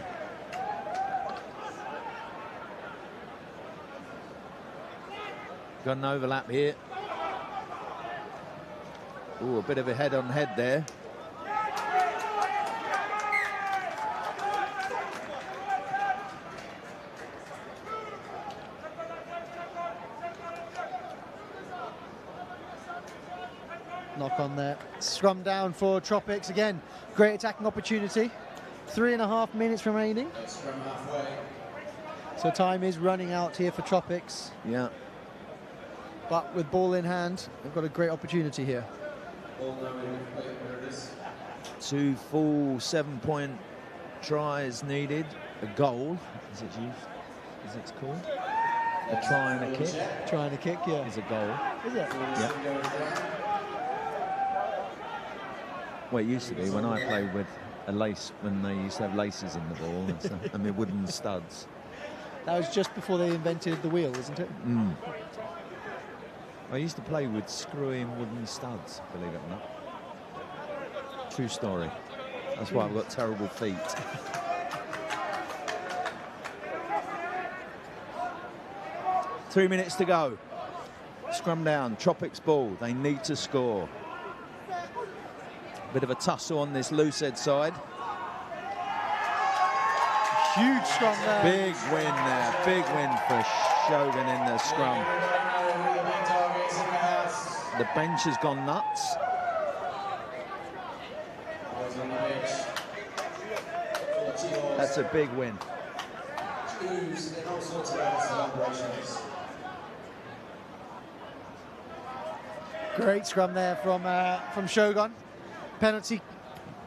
Got an overlap here. Ooh, a bit of a head-on-head there. Knock on there. Scrum down for Tropics again. Great attacking opportunity. 3.5 minutes remaining. So time is running out here for Tropics. Yeah. But with ball in hand, they've got a great opportunity here. 2 full 7-point tries needed. A goal, as it's used, as it's called. A try and a kick. Try and a kick, yeah. Is a goal. Is it? Yeah. Well, it used to be when I played with a lace, when they used to have laces in the ball and stuff, and the wooden studs. That was just before they invented the wheel, isn't it? Mm. I used to play with screwy wooden studs, believe it or not. True story. That's why I've got terrible feet. Three minutes to go. Scrum down, Tropics ball. They need to score. Bit of a tussle on this loose head side. Huge scrum there. Big win there. Big win for Shogun in the scrum. The bench has gone nuts. That's a big win. Great scrum there from Shogun. Penalty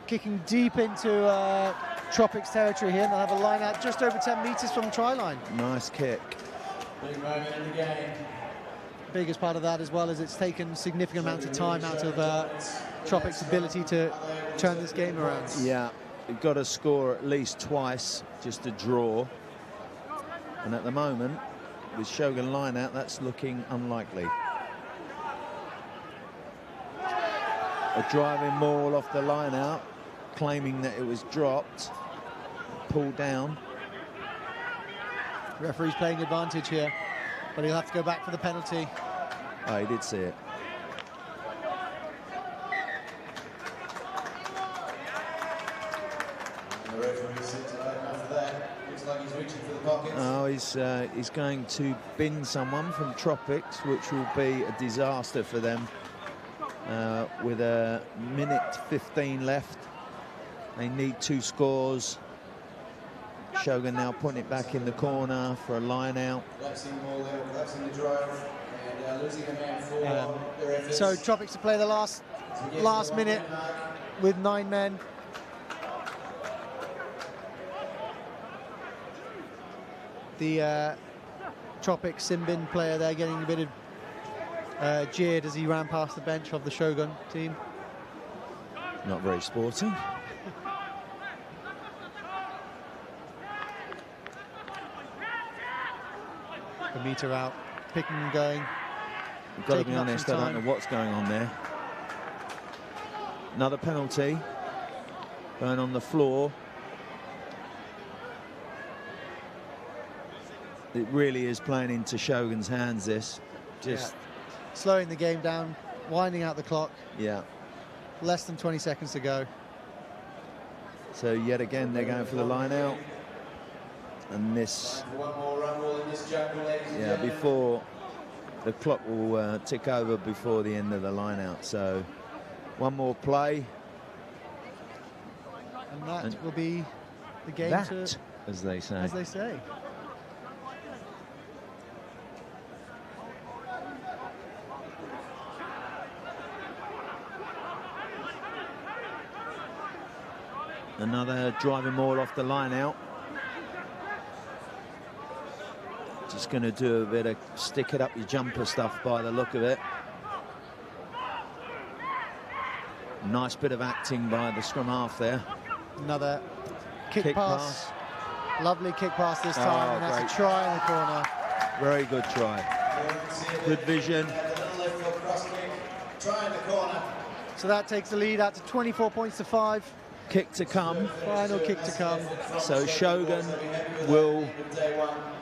kicking deep into Tropics territory here. And they'll have a line out just over 10 metres from the try line. Nice kick. Big moment in the game. Biggest part of that as well is it's taken significant amounts of time out of Tropics' ability to turn this game around. Yeah, you've got to score at least twice just to draw. And at the moment, with Shogun line out, that's looking unlikely. A driving maul off the line out, claiming that it was dropped, pulled down. Referee's playing advantage here, but he'll have to go back for the penalty. Oh, he did see it. The referee sits after that. Looks like he's reaching for the pockets. Oh, he's going to bin someone from Tropics, which will be a disaster for them. With a minute 15 left, they need 2 scores. Shogun now putting it back in the corner for a line out. Collapsing the ball there, collapsing the drive, and losing a man for their efforts. So Tropics to play the last minute with 9 men. The Tropics Simbin player there getting a bit of jeered as he ran past the bench of the Shogun team. Not very sporty. The meter out, picking and going. You've got to be honest, I don't know what's going on there. Another penalty. Going on the floor. It really is playing into Shogun's hands, this. Just slowing the game down, winding out the clock. Yeah. Less than 20 seconds to go. So yet again, they're going for the line out. And this, yeah, before the clock will tick over before the end of the line out. So one more play. And that will be the game as they say. As they say. Another driving maul off the line out. Just going to do a bit of stick it up your jumper stuff by the look of it. Nice bit of acting by the scrum half there. Another kick pass. Lovely kick pass this time, and that's a try in the corner. Very good try. Good vision. Try in the corner. So that takes the lead out to 24 points to 5. Kick to come. Final kick to come. So Shogun will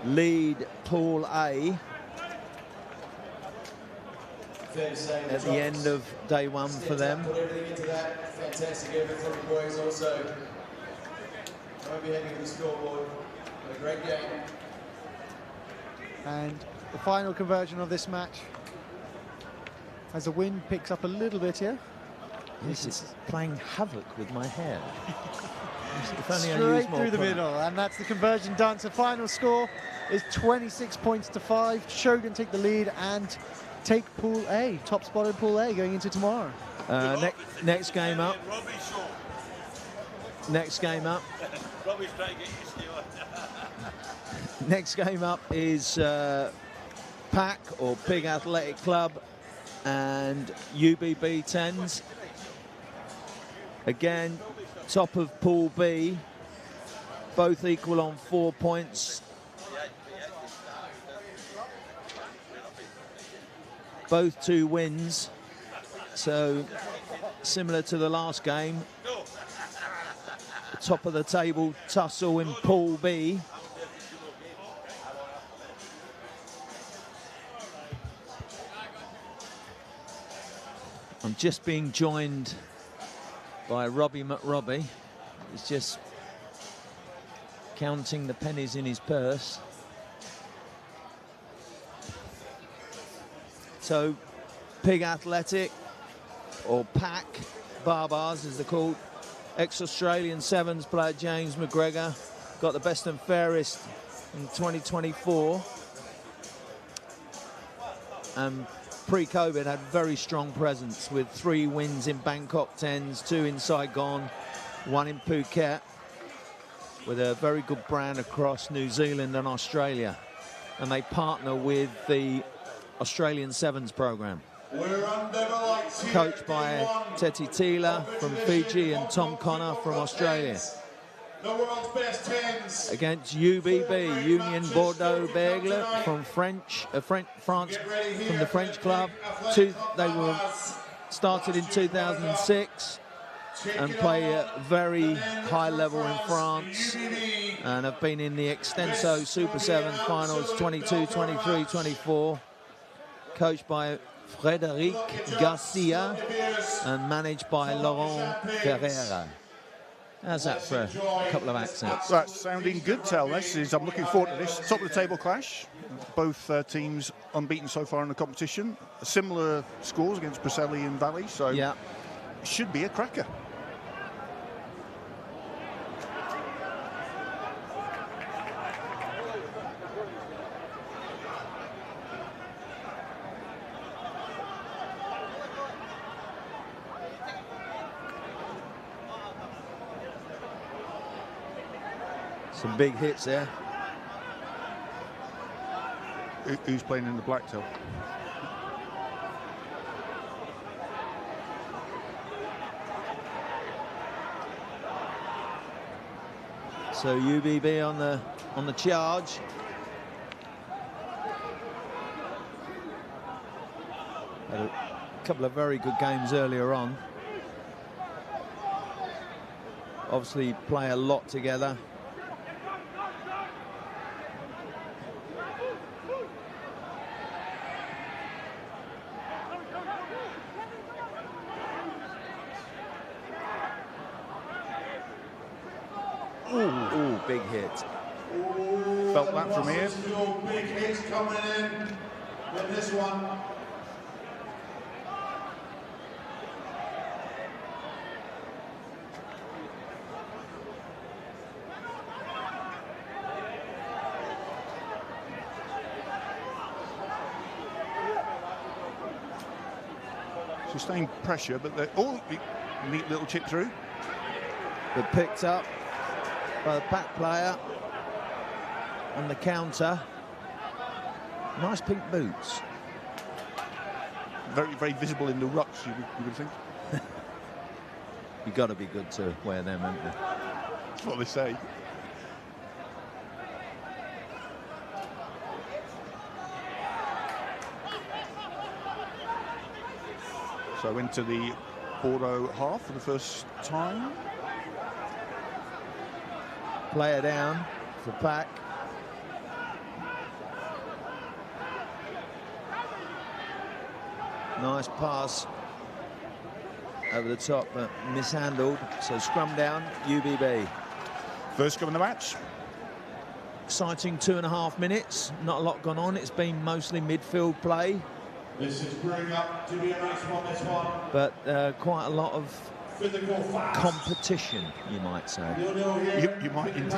lead Pool A at the end of day one for them. Fantastic effort from the boys also. Won't be heading to the scoreboard. What a great game. And the final conversion of this match, as the wind picks up a little bit here. This is playing havoc with my hair. If only Straight through the middle, and that's the conversion done. So final score is 26 points to 5. Shogun take the lead and take Pool A, top spot in Pool A going into tomorrow. Next game up. Next game up. Next game up is PAC, or Pig Athletic Club, and HKFC10s. Again, top of Pool B, both equal on 4 points. Both 2 wins, so similar to the last game. Top of the table tussle in Pool B. I'm just being joined by Robbie McRobbie. He's just counting the pennies in his purse. So, Pig Athletic, or PAC, Barbars as they're called, ex-Australian Sevens player James McGregor got the best and fairest in 2024. Pre-COVID had very strong presence with 3 wins in Bangkok 10s, 2 in Saigon, 1 in Phuket, with a very good brand across New Zealand and Australia. And they partner with the Australian Sevens program. Coached by Teti Tila from Fiji and Tom Connor from Australia. The world's best 10s. Against UBB, Union Bordeaux-Bègles from France, from the French club. They were started in 2006 and play at very high level in France, and have been in the Extenso Super 7 finals 22, 23, 24. Coached by Frédéric Garcia and managed by Laurent Ferreira. How's that for a couple of accents? That's sounding good, Tel. I'm looking forward to this. Top of the table clash. Both teams unbeaten so far in the competition. Similar scores against Preseli and Valley, so yeah, it should be a cracker. Some big hits there. Who's playing in the black, Tel? So UBB on the charge. Had a couple of very good games earlier on. obviously play a lot together. Ooh, big hit. Felt that from here. Big hits coming in this one. Sustained pressure, but they're all neat little chip through. But picked up by the back player on the counter. Nice pink boots. Very, very visible in the rucks, you would think. You've got to be good to wear them, haven't you? That's what they say. So into the Bordeaux half for the first time. Player down for Pack. Nice pass over the top, but mishandled. So scrum down, UBB. First scrum in the match. Exciting 2.5 minutes. Not a lot gone on. It's been mostly midfield play. This is bringing up to be a nice one, this one. But quite a lot of Physical fast. competition, you might say. You might indeed.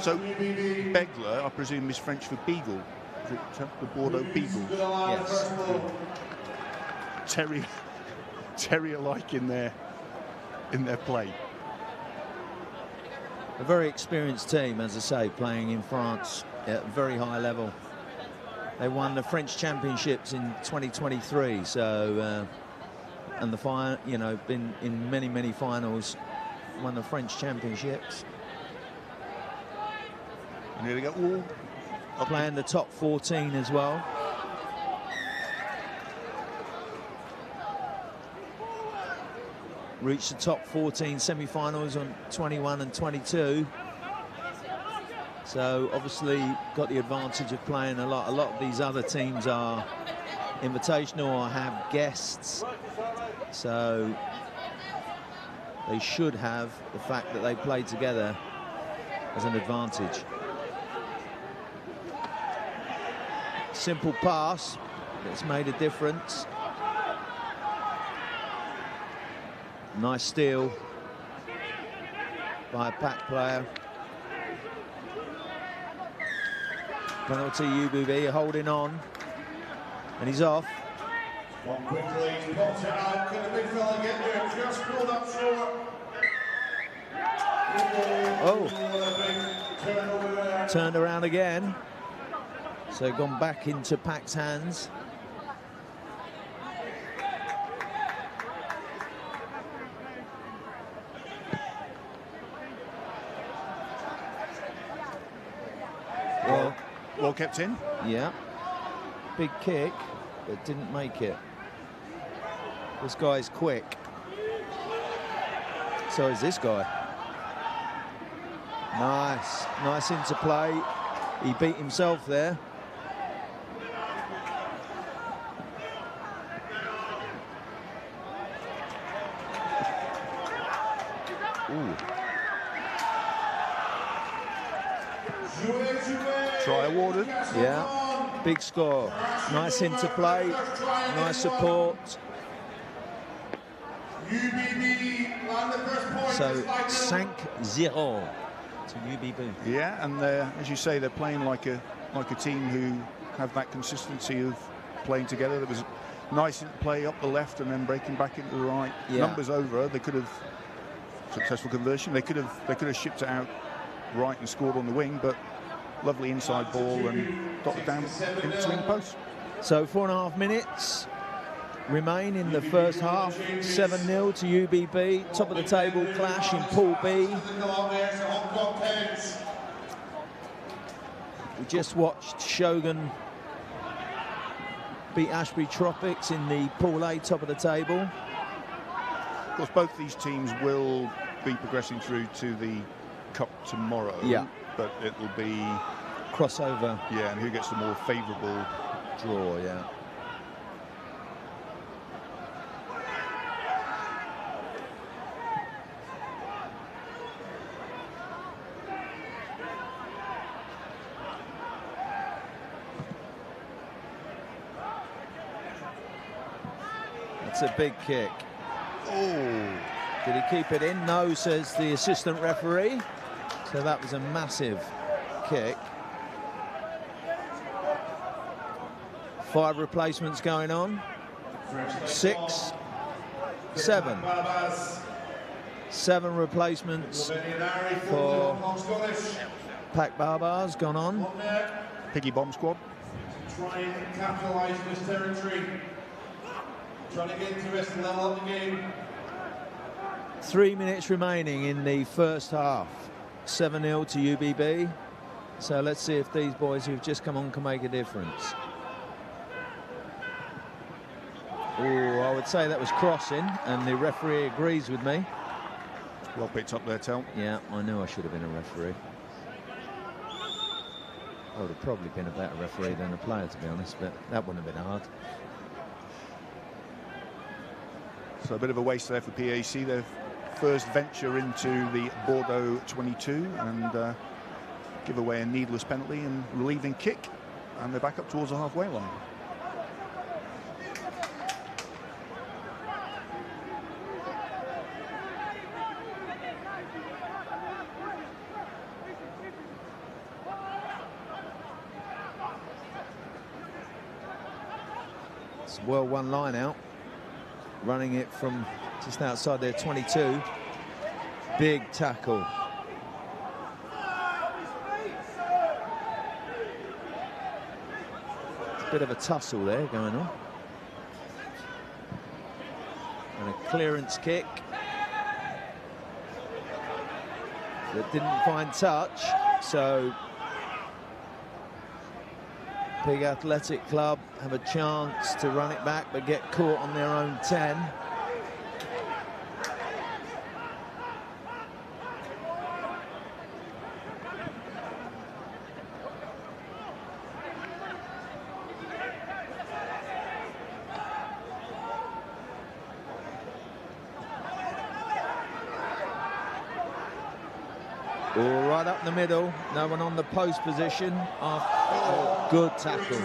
So, Begler, I presume, is French for beagle. Is it the Bordeaux beagle? Yes. Terrier-like in their play. A very experienced team, as I say, playing in France at a very high level. They won the French Championships in 2023, so and been in many finals, won the French Championships. And here they go. Playing the top 14 as well. Reached the top 14 semi-finals on 21 and 22. So obviously got the advantage of playing a lot. A lot of these other teams are invitational or have guests. So they should have the fact that they play together as an advantage. Simple pass that's made a difference. Nice steal by a Pack player. Penalty, UBB holding on, and he's off. One quickly, he's popped it out. Can the big fella get there? Just pulled up short. Oh, turned around again. So gone back into Pack's hands. Well kept in. Yeah. Big kick, but didn't make it. This guy's quick. So is this guy. Nice interplay. He beat himself there. Ooh. Try awarded. Yeah, big score. Nice interplay, nice support. So 5-0 to UBB. Yeah, and as you say, they're playing like a team who have that consistency of playing together. There was nice play up the left and then breaking back into the right. Yeah. Numbers over. They could have successful conversion. They could have shipped it out right and scored on the wing, but lovely inside ball and got it down in between posts. So 4.5 minutes remain in the first half. 7-0 to UBB. Top of the table clash in Pool B. We just watched Shogun beat Ashbury Tropics in the Pool A, top of the table. Of course, both these teams will be progressing through to the Cup tomorrow. Yeah. But it will be crossover. Yeah, and who gets the more favourable draw? Yeah. It's a big kick. Oh, did he keep it in? No, says the assistant referee. So that was a massive kick. 5 replacements going on. 6, 7. 7 replacements for Pac Barbars gone on. Piggy Bomb Squad. Try and capitalise this territory. Trying to get into this level of the game. 3 minutes remaining in the first half. 7-0 to UBB. So let's see if these boys who've just come on can make a difference. Oh, I would say that was crossing, and the referee agrees with me. Well picked up there, Tel. Yeah, I knew I should have been a referee. I would have probably been a better referee than a player, to be honest, but that wouldn't have been hard. So a bit of a waste there for PAC. Their first venture into the Bordeaux 22 and give away a needless penalty and relieving kick. And they're back up towards the halfway line. It's a well-won line out. Running it from just outside their 22. Big tackle. It's a bit of a tussle there going on. And a clearance kick that didn't find touch, so Pig Athletic Club have a chance to run it back but get caught on their own 10. All right up the middle, no one on the post position. Oh, good tackle.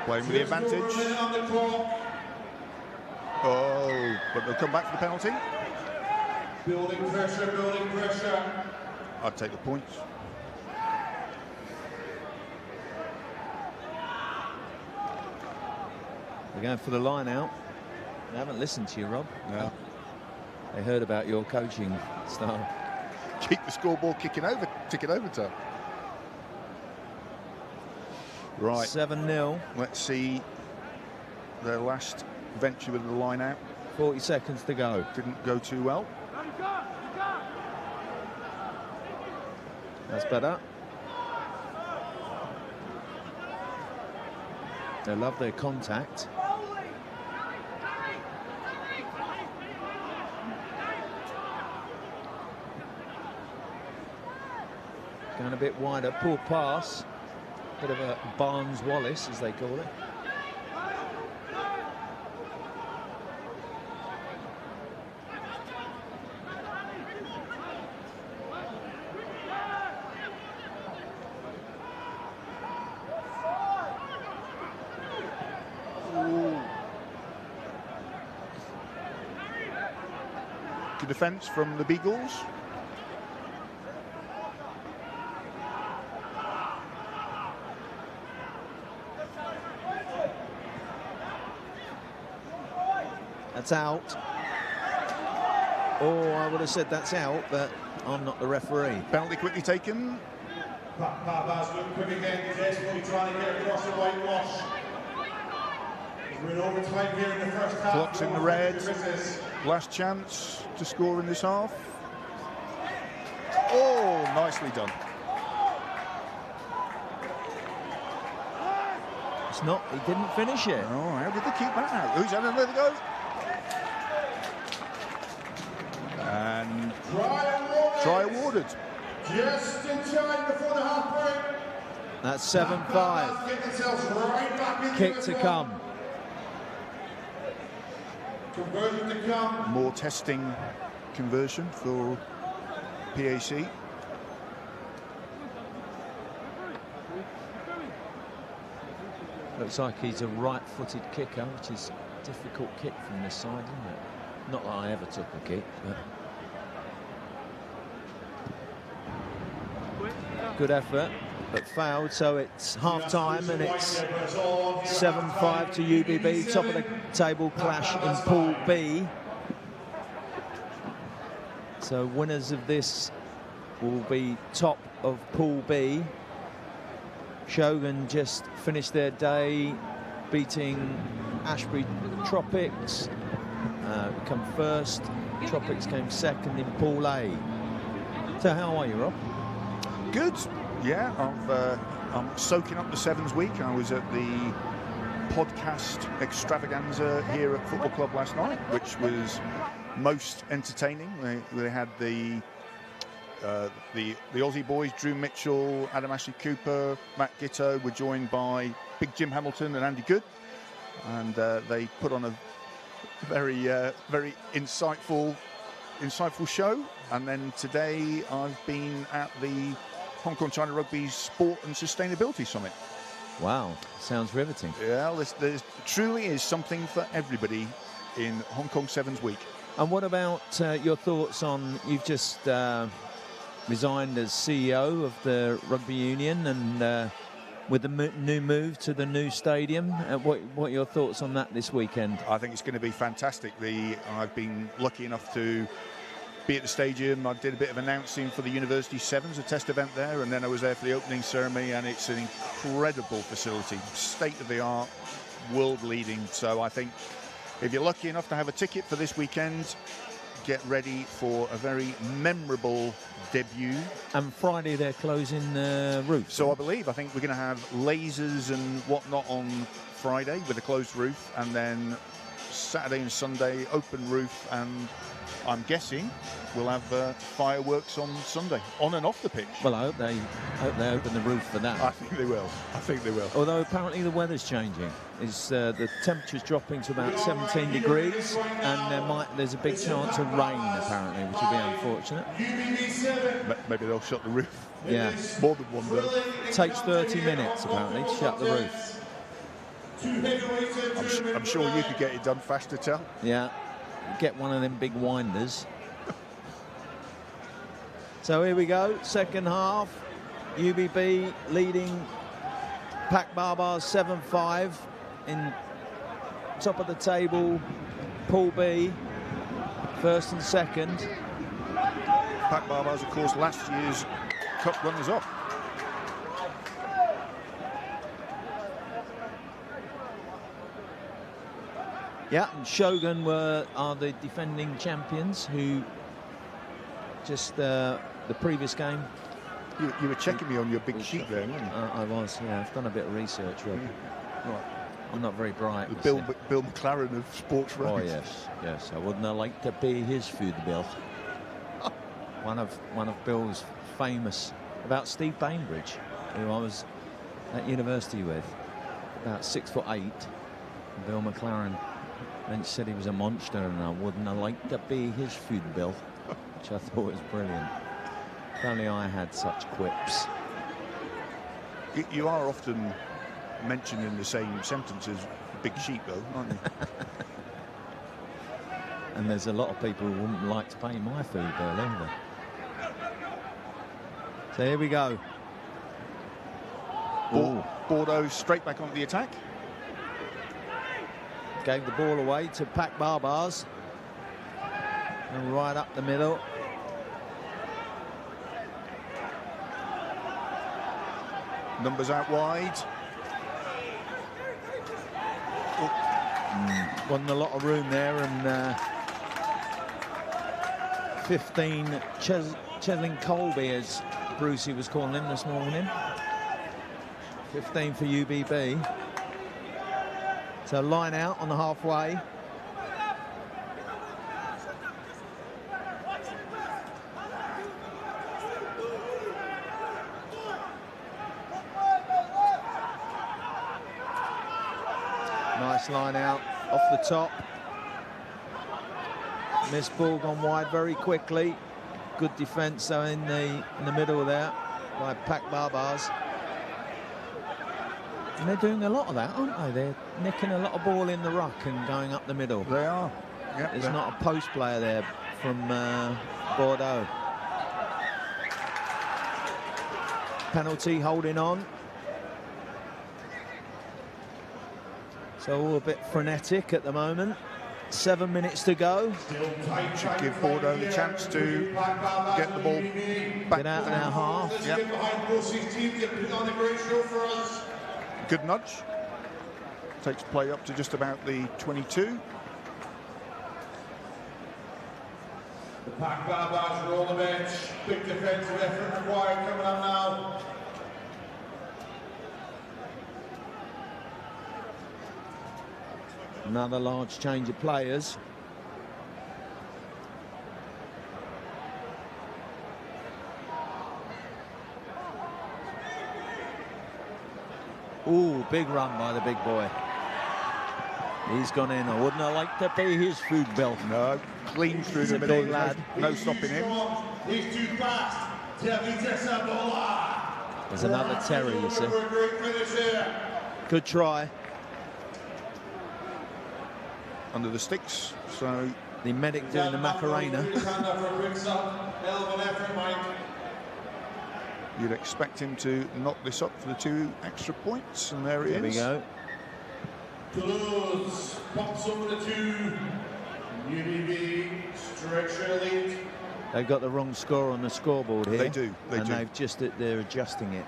Playing with the advantage. Oh, but they'll come back for the penalty. Building pressure, building pressure. I'd take the points. They're going for the line out. They haven't listened to you, Rob. No. They heard about your coaching style. Keep the scoreboard ticking over, Tom. Right. 7-0. Let's see their last venture with the line out. 40 seconds to go. Didn't go too well. That's better. They love their contact. Going a bit wider, poor pass. Bit of a Barnes-Wallace, as they call it. Ooh. Good defence from the Beagles. That's out. Oh, I would have said that's out, but I'm not the referee. Penalty quickly taken. Barbars look quick again, desperately trying to get across the whitewash. We're in overtime here in the first half. Clock's in the red. Last chance to score in this half. Oh, nicely done. It's not. He didn't finish it. Oh, how did they keep that out? Who's had another go? And try awarded. Just in time before the half break. That's 7-5. Kick to come. Conversion to come. More testing conversion for PAC. Looks like he's a right-footed kicker, which is a difficult kick from this side, isn't it? Not that I ever took a kick, but... Good effort, but failed, so it's half-time and it's 7-5 to UBB, top of the table clash in Pool B. So winners of this will be top of Pool B. Shogun just finished their day beating Ashbury Tropics, come first. Tropics came second in Pool A. So how are you, Rob? Good. Yeah, I'm soaking up the Sevens week. I was at the podcast extravaganza here at Football Club last night, which was most entertaining. They had the Aussie boys, Drew Mitchell, Adam Ashley Cooper, Matt Gitto, were joined by Big Jim Hamilton and Andy Good, and they put on a very very insightful show. And then today I've been at the Hong Kong China Rugby Sport and Sustainability Summit. Wow, sounds riveting. Yeah, there truly is something for everybody in Hong Kong Sevens week. And what about your thoughts on, you've just resigned as CEO of the rugby union, and with the new move to the new stadium, what are your thoughts on that this weekend? I think it's going to be fantastic. I've been lucky enough to be at the stadium. I did a bit of announcing for the University Sevens, a test event there, and then I was there for the opening ceremony, and it's an incredible facility, state-of-the-art, world-leading. So I think if you're lucky enough to have a ticket for this weekend, get ready for a very memorable debut. And Friday they're closing the roof. So I think we're going to have lasers and whatnot on Friday with a closed roof, and then Saturday and Sunday open roof, and I'm guessing we'll have fireworks on Sunday, on and off the pitch. Well, I hope they open the roof for that. I think they will. Although apparently the weather's changing. The temperature's dropping to about 17 degrees, and there's a big chance of rain apparently, which will be unfortunate. Maybe they'll shut the roof. Yeah, more than one though. It takes 30 minutes apparently to shut the roof. I'm sure you could get it done faster, Tel. Yeah, get one of them big winders. So here we go, second half. UBB leading Pac Barbars 7-5 in top of the table, Pool B, first and second. Pac Barbars, of course, last year's cup runners-up. Yeah, and Shogun are the defending champions, who just the previous game. You were checking me on your big sheet there, weren't you? I was, yeah. I've done a bit of research, Rob. Right. I'm not very bright. Bill McLaren of Sports Rugby. Oh yes. I wouldn't like to be his food bill. One of Bill's famous about Steve Bainbridge, who I was at university with, about 6'8", Bill McLaren. And said he was a monster, and I wouldn't have liked to be his food bill, which I thought was brilliant. If only I had such quips. You are often mentioned in the same sentence as Big Sheep, though, aren't you? And there's a lot of people who wouldn't like to pay my food bill either. So here we go. Bordeaux straight back onto the attack. Gave the ball away to Pac Barbars, and right up the middle. Numbers out wide. Wasn't a lot of room there, and 15 Cheslin Colby, as Brucey was calling him this morning. 15 for UBB. So line out on the halfway. Nice line out off the top. Missed ball gone wide very quickly. Good defence though in the middle there by Pak Barbars. And they're doing a lot of that, aren't they? They're nicking a lot of ball in the ruck and going up the middle. They are. Yep, there's not a post player there from Bordeaux. Penalty, holding on. So all a bit frenetic at the moment. 7 minutes to go. Should give Bordeaux the chance to get the ball back. Get out in our half. Yep. Good nudge. Takes play up to just about the 22. The Pak Barbars roll the bench. Big defensive effort required coming up now. Another large change of players. Ooh, big run by the big boy. He's gone in. I wouldn't have liked to be his food belt. No, clean through He's the a middle. big lad. No stopping him. He's too fast. There's another Terry, you see. Good try. Under the sticks, so the medic doing the Macarena. You'd expect him to knock this up for the 2 extra points, and there he is. There we go. Toulouse pops over the 2. UBB stretcher lead. They've got the wrong score on the scoreboard here. They do. They're adjusting it.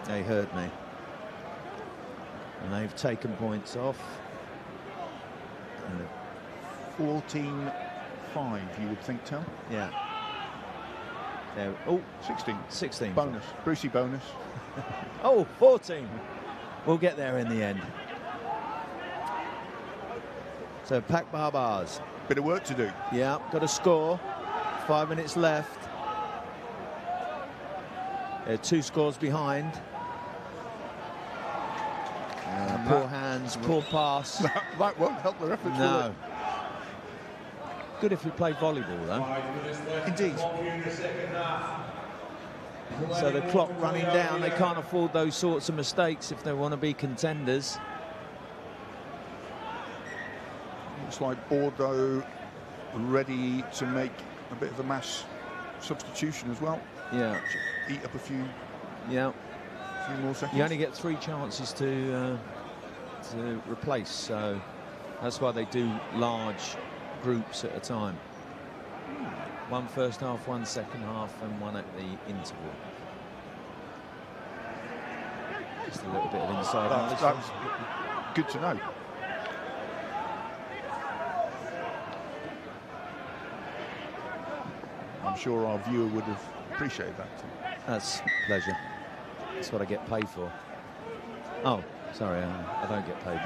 They heard me. And they've taken points off. 14-5, you would think, Tom? Yeah. There. Oh, 16. 16. Bonus. Brucey bonus. Oh, 14. We'll get there in the end. So, Pak Barbars. Bit of work to do. Yeah, got a score. 5 minutes left. They're 2 scores behind. Poor hands, poor pass. That won't help their efforts, no. will it? Good if we play volleyball, though. Indeed. So the clock running down, they can't afford those sorts of mistakes if they want to be contenders. Looks like Bordeaux ready to make a bit of a mass substitution as well. Yeah. Eat up a few. Yeah. A few more seconds. You only get 3 chances to replace, so that's why they do large groups at a time. 1 first half, 1 second half, and 1 at the interval. Just a little bit of inside on this one. That's good to know. I'm sure our viewer would have appreciated that too. That's a pleasure. That's what I get paid for. Oh, sorry, I don't get paid.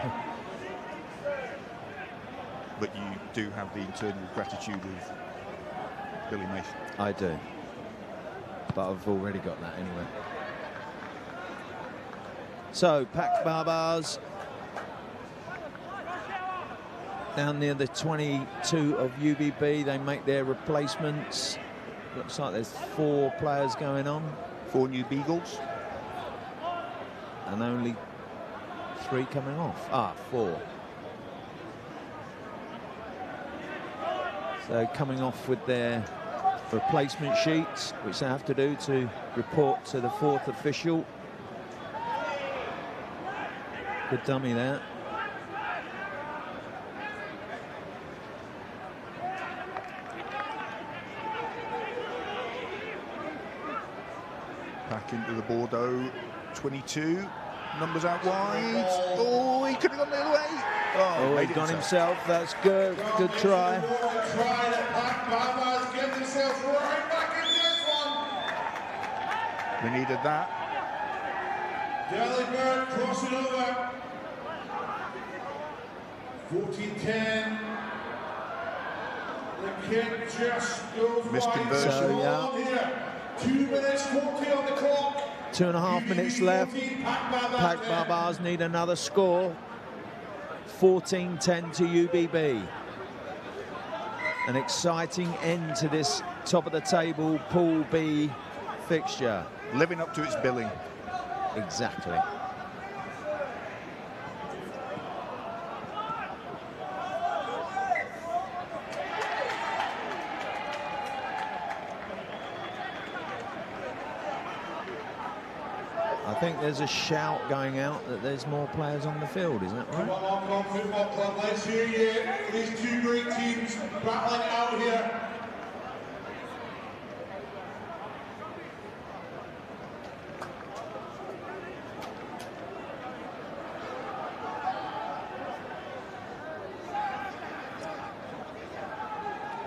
But you do have the internal gratitude of Billy Mason. I do. But I've already got that anyway. So, Pak Barbars down near the 22 of UBB. They make their replacements. Looks like there's 4 players going on. 4 new Beagles. And only 3 coming off. 4. So coming off with their replacement sheets, which they have to do to report to the 4th official. Good dummy there. Back into the Bordeaux 22. Numbers out wide. Oh, he could have gone the other way. Oh, he's gone himself. That's good. Good try. We needed that. Delibird crossing over. 14-10. The kick just goes Misconversion. So, yeah. here. 2 minutes 40 on the clock. 2.5 minutes left. Pack Barbars need another score. 14-10 to UBB. An exciting end to this top of the table Pool B fixture. Living up to its billing. Exactly. I think there's a shout going out that there's more players on the field, isn't it right? Come on, Hong Kong Football Club, let's hear you. These two great teams battling it out here.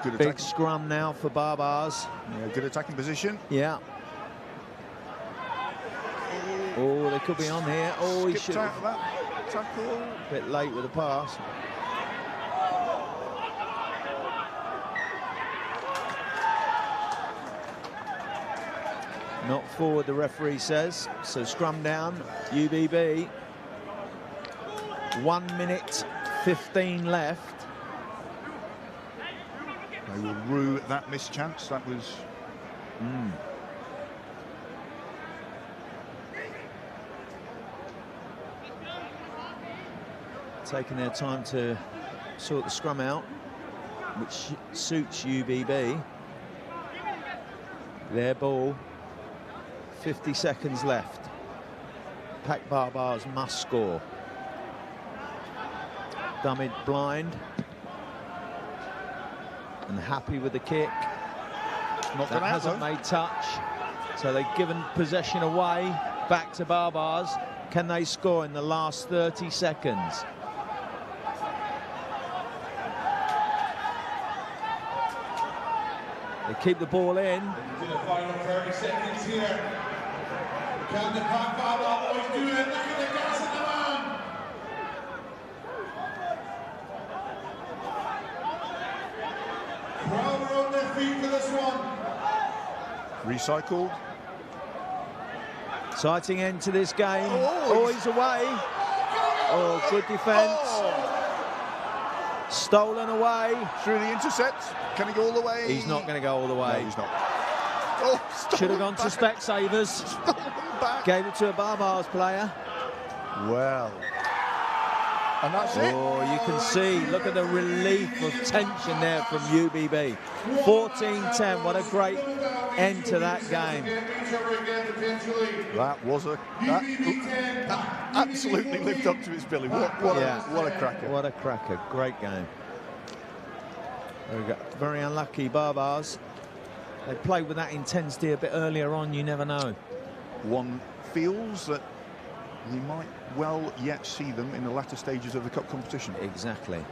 Good Big scrum now for Barbars. Yeah, good attacking position. Yeah. Oh, they could be on here. Oh, he should. Out of that tackle. A bit late with the pass. Not forward, the referee says. So scrum down, UBB. 1 minute 15 left. They will rue that missed chance. That was. Taking their time to sort the scrum out, which suits UBB. Their ball. 50 seconds left. Pack Barbars must score. Dummied blind. And happy with the kick. Not that hasn't made touch. So they've given possession away. Back to Barbars. Can they score in the last 30 seconds? They keep the ball in. Into the final 30 seconds here. Can the Pack Barbars boys do it? Look at the gas in the man. Crowd are on their feet for this one. Recycled. Exciting end to this game. Oh, he's away. Oh, good defence. Stolen away. Through the intercept. Can he go all the way? He's not going to go all the way. No, he's not. Oh, should have gone to Specsavers. Gave it to a Barbars player. Well. And that's it. Oh, you can see, look at the relief of tension there from UBB. 14-10, what a great end to that game. That was that absolutely lived up to its billing. What a cracker. What a cracker, great game. There we go. Very unlucky Barbars. They played with that intensity a bit earlier on, you never know. One feels that we might well yet see them in the latter stages of the cup competition. Exactly.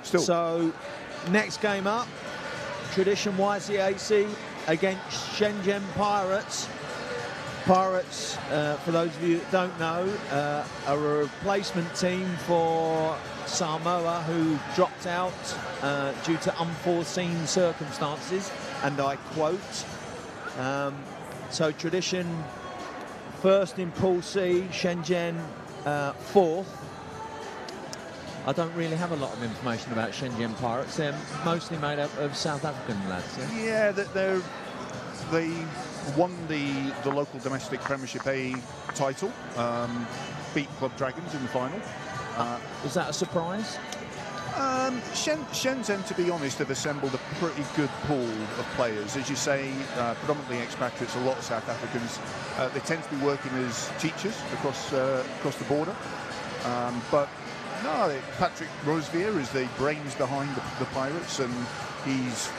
Still. So, next game up, Tradition YCAC against Shenzhen Pirates. Pirates, for those of you that don't know, are a replacement team for Samoa, who dropped out due to unforeseen circumstances, and I quote. So Tradition first in Pool C, Shenzhen fourth. I don't really have a lot of information about Shenzhen Pirates. They're mostly made up of South African lads. Yeah, they won the local domestic Premiership A title, beat Club Dragons in the final. Was that a surprise? Shenzhen, to be honest, have assembled a pretty good pool of players. As you say, predominantly expatriates, a lot of South Africans. They tend to be working as teachers across the border. But no, Patrick Rosevier is the brains behind the Pirates, and he's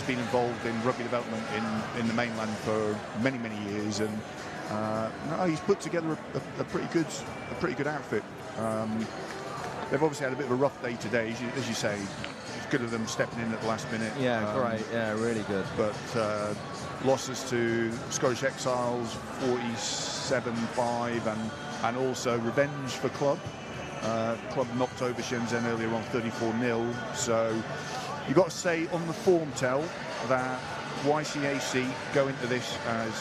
been involved in rugby development in the mainland for many years, and no, he's put together a pretty good outfit. They've obviously had a bit of a rough day today, as you say. It's good of them stepping in at the last minute. Yeah, great. Yeah, really good. But losses to Scottish Exiles, 47-5, and and also revenge for Club. Club knocked over Shenzhen earlier on 34-0. So you've got to say on the form tell that YCAC go into this as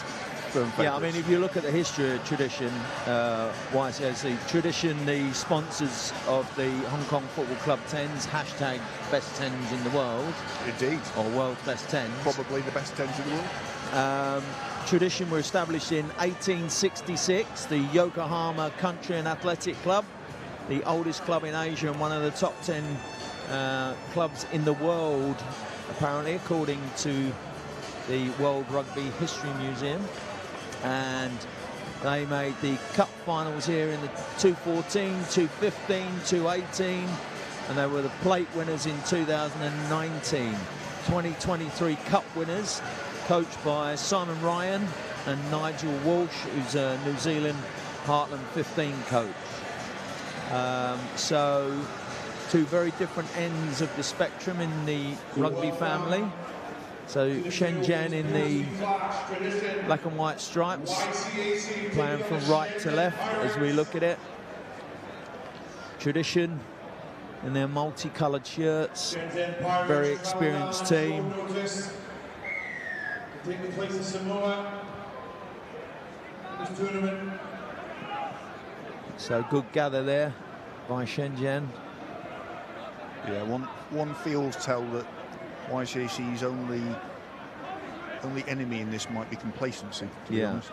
firm favourites. Yeah, I mean, if you look at the history of Tradition, YCAC, Tradition, the sponsors of the Hong Kong Football Club 10s, hashtag best 10s in the world. Indeed. Or world's best 10s. Probably the best 10s in the world. Tradition were established in 1866, the Yokohama Country and Athletic Club, the oldest club in Asia and one of the top 10 clubs in the world, apparently, according to the World Rugby History Museum. And they made the cup finals here in the 2014, 2015, 2018, and they were the plate winners in 2019. 2023 cup winners, coached by Simon Ryan and Nigel Walsh, who's a New Zealand Heartland 15 coach. So two very different ends of the spectrum in the rugby family. So Shenzhen in the black and white stripes, playing from right to left as we look at it. Tradition in their multicoloured shirts, very experienced team. Taking place in Samoa in this tournament. So good gather there by Shenzhen. Yeah, one feels tell that YCAC's only enemy in this might be complacency, to be honest.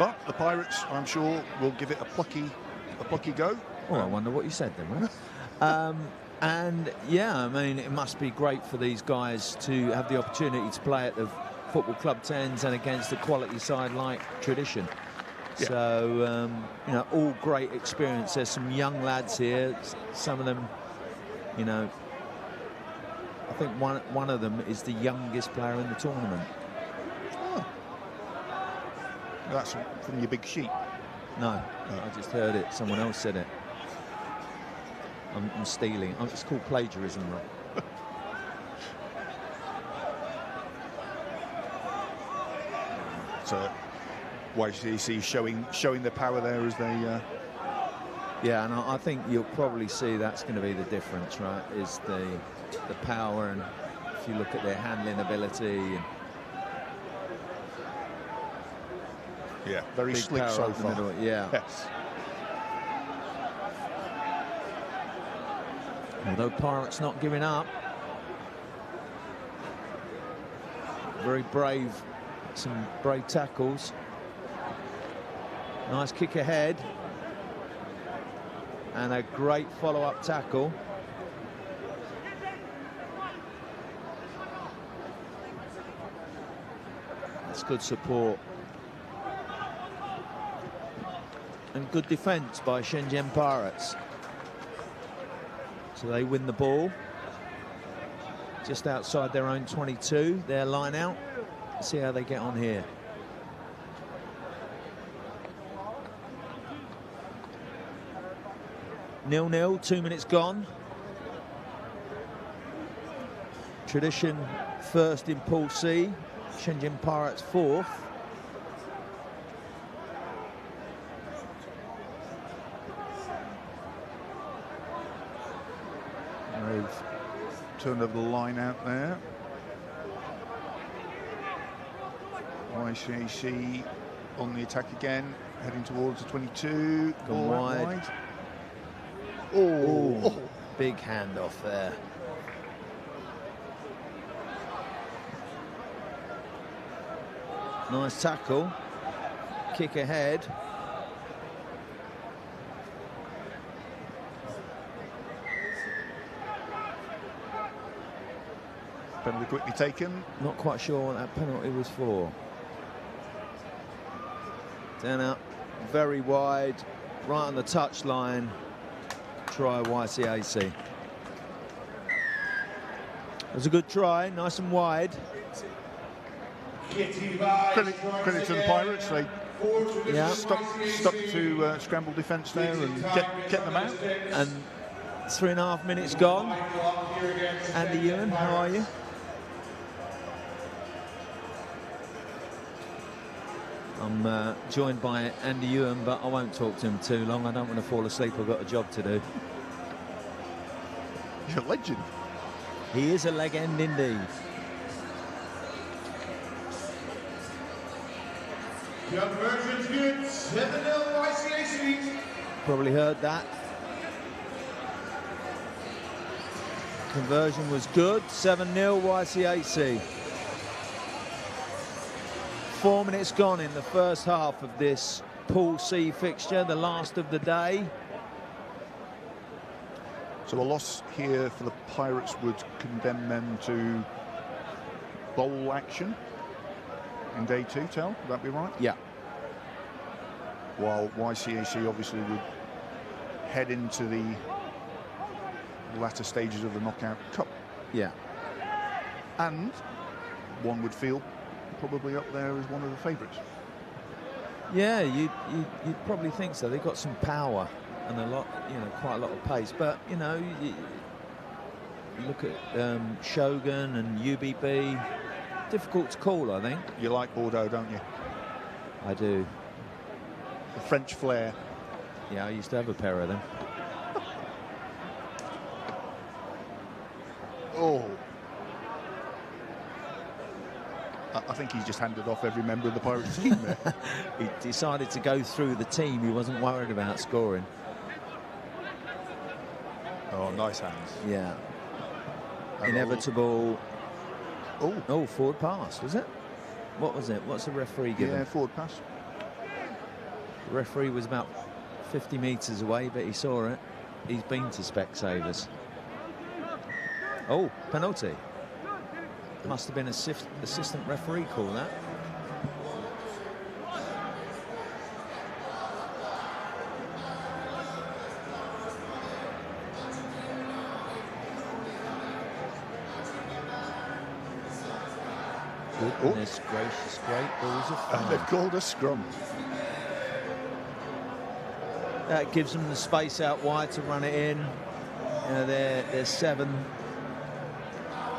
But the Pirates, I'm sure, will give it a plucky go. Oh, I wonder what you said then, man. And yeah, I mean, it must be great for these guys to have the opportunity to play at the Football Club 10s and against a quality side like Tradition. Yeah. So, you know, all great experience. There's some young lads here. Some of them, you know, I think one of them is the youngest player in the tournament. Oh. That's from your big sheet. No, I just heard it. Someone else said it. I'm stealing. It's called plagiarism, right? So YCAC showing their power there as they. Yeah, and I think you'll probably see that's going to be the difference, right? Is the power, and if you look at their handling ability. And yeah, very slick so far. Yeah. Yes. Although Pirates not giving up. Very brave, some brave tackles. Nice kick ahead. And a great follow-up tackle. That's good support. And good defence by Shenzhen Pirates. So they win the ball just outside their own 22, their line out. Let's see how they get on here. Nil-nil, 2 minutes gone. Tradition first in Pool C, Shenzhen Pirates fourth. They've turned over the line out there. YCAC on the attack again, heading towards the 22. Gone wide. Oh, big handoff there. Nice tackle. Kick ahead. Penalty quickly taken. Not quite sure what that penalty was for. Down out, very wide, right on the touchline. Try YCAC. It was a good try, nice and wide. Credit to the Pirates. They stuck to scramble defence there and get them out. And 3.5 minutes gone. Andy Ewan, how are you? I'm joined by Andy Ewan, but I won't talk to him too long. I don't want to fall asleep. I've got a job to do. He's a legend. He is a legend indeed. Conversion's good. 7-0 YCAC. Probably heard that. Conversion was good. 7-0 YCAC. 4 minutes gone in the first half of this Pool C fixture, the last of the day. So a loss here for the Pirates would condemn them to bowl action in day 2, Tel, would that be right? Yeah. While YCAC obviously would head into the latter stages of the Knockout Cup. Yeah. And one would feel probably up there as one of the favourites. Yeah, you'd probably think so. They've got some power and a lot, quite a lot of pace. But, you look at Shogun and UBB. Difficult to call, I think. You like Bordeaux, don't you? I do. The French flair. Yeah, I used to have a pair of them. Oh. I think he's just handed off every member of the Pirates team there. He decided to go through the team. He wasn't worried about scoring. Oh, nice hands. Yeah. Inevitable. Oh, forward pass, was it? What was it? What's the referee giving? Yeah, forward pass. The referee was about 50 metres away, but he saw it. He's been to Specsavers. Oh, penalty. Must have been assistant referee call that. Goodness gracious, great balls of fire. And they've called a scrum. That gives them the space out wide to run it in. They're 7.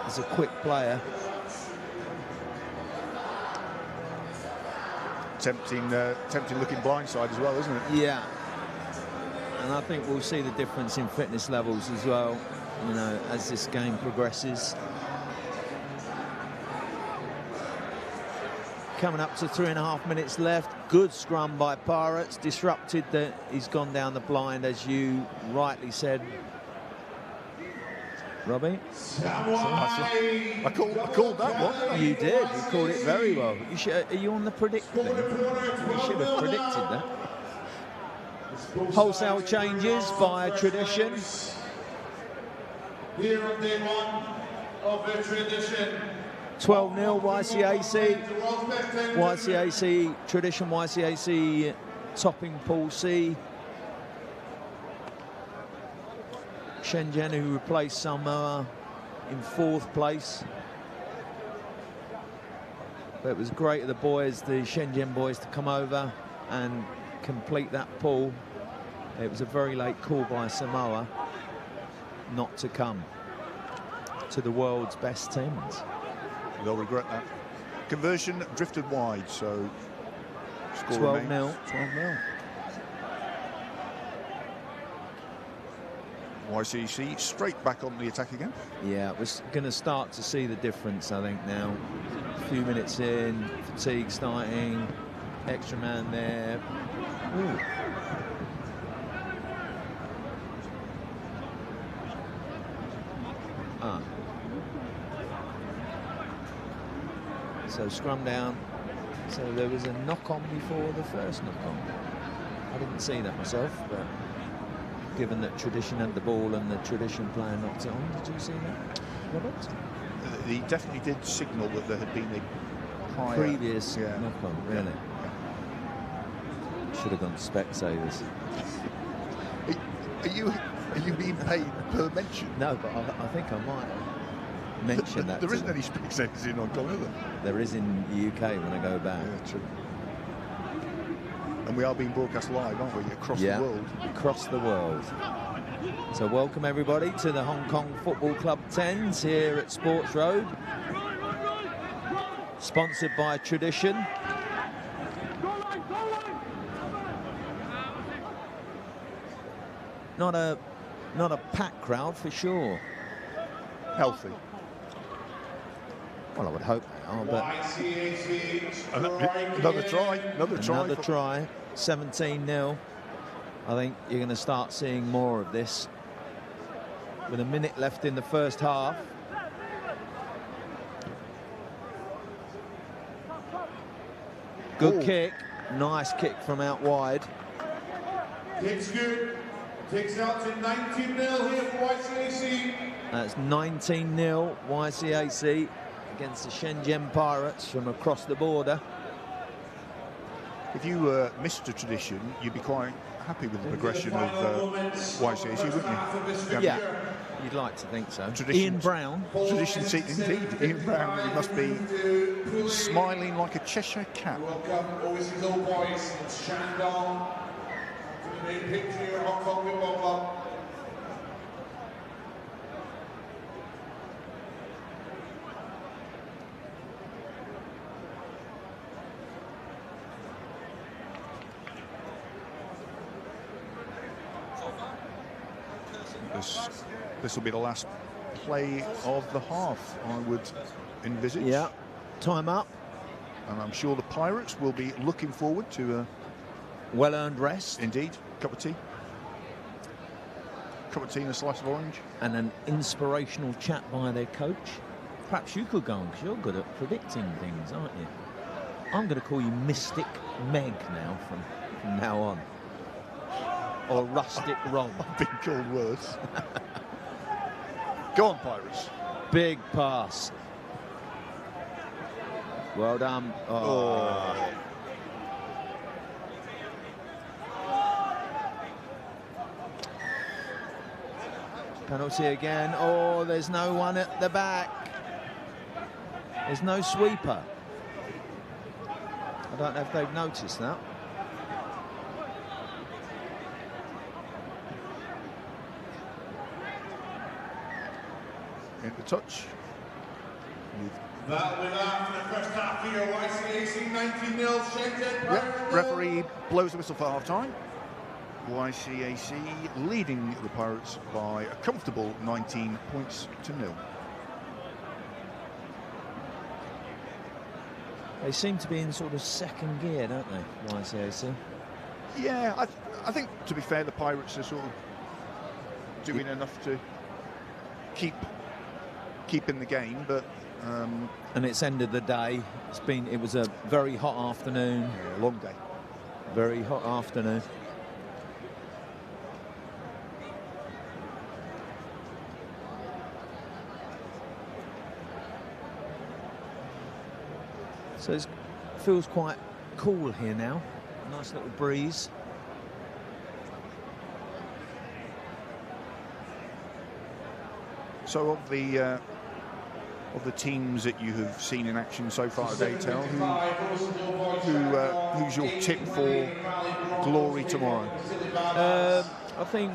He's a quick player. Tempting looking blindside as well, isn't it? Yeah. And I think we'll see the difference in fitness levels as well, as this game progresses. Coming up to 3.5 minutes left. Good scrum by Pirates. Disrupted he's gone down the blind, as you rightly said, Robbie. I called that one. You did. You called it very well. Are you on the predict thing? You should have predicted that. Wholesale changes by tradition. Here on day 1 of the tradition. 12-0 YCAC. YCAC tradition. YCAC topping Pool C. Shenzhen, who replaced Samoa, in 4th place. But it was great of the boys, the Shenzhen boys, to come over and complete that pool. It was a very late call by Samoa not to come to the world's best 10s. They'll regret that. Conversion drifted wide, so 12-0. 12-0. YCC straight back on the attack again. Yeah, we're going to start to see the difference, I think, now. A few minutes in, fatigue starting, extra man there. Ooh. So scrum down. So there was a knock-on before the first knock-on. I didn't see that myself, but given that Tradition had the ball and the Tradition player knocked it on, did you see that, Robert? He definitely did signal that there had been a previous knock-on, really. Yeah. Should have gone to Specsavers. Are you being paid per mention? No, but I think I might mention that. There isn't any Specsavers in Hong Kong, is there? There is in the UK when I go back. Yeah, true. And we are being broadcast live, aren't we, across the world? Across the world. So welcome everybody to the Hong Kong Football Club 10s here at Sports Road. Sponsored by Tradition. not a packed crowd for sure. Healthy. Well, I would hope they are, but another try. 17-0. I think you're going to start seeing more of this. With a minute left in the first half. Good kick. Nice kick from out wide. Kick's good. Takes out to 19-0 here for YCAC. That's 19-0 YCAC against the Shenzhen Pirates from across the border. If you missed a tradition, you'd be quite happy with the progression of YCAC, wouldn't you? Yeah, you'd like to think so. Ian Brown. Tradition seat indeed. Ian Brown, you must be smiling like a Cheshire cat. Welcome, overseas old boys from Shandong to the main picture here, Hong Kong Football Club. This will be the last play of the half, I would envisage. Yeah, time up. And I'm sure the Pirates will be looking forward to a well-earned rest. Indeed. Cup of tea. Cup of tea and a slice of orange. And an inspirational chat by their coach. Perhaps you could go on, because you're good at predicting things, aren't you? I'm going to call you Mystic Meg now from now on. Or Rustic Rob. I've been called worse. Go on, Pirates. Big pass. Well done. Oh. Penalty again. Oh, there's no one at the back. There's no sweeper. I don't know if they've noticed that. The touch. That with that for the first half here, YCAC 19-0 Shenzhen Pirates. Referee blows the whistle for half-time. YCAC leading the Pirates by a comfortable 19 points to 0. They seem to be in sort of second gear, don't they, YCAC? Yeah, I think, to be fair, the Pirates are sort of doing enough to keep in the game, but and it's ended the day. It was a very hot afternoon. Yeah, a long day. Very hot afternoon. So it feels quite cool here now. Nice little breeze. So of the teams that you have seen in action so far today, Tel, who's your tip for glory tomorrow? I think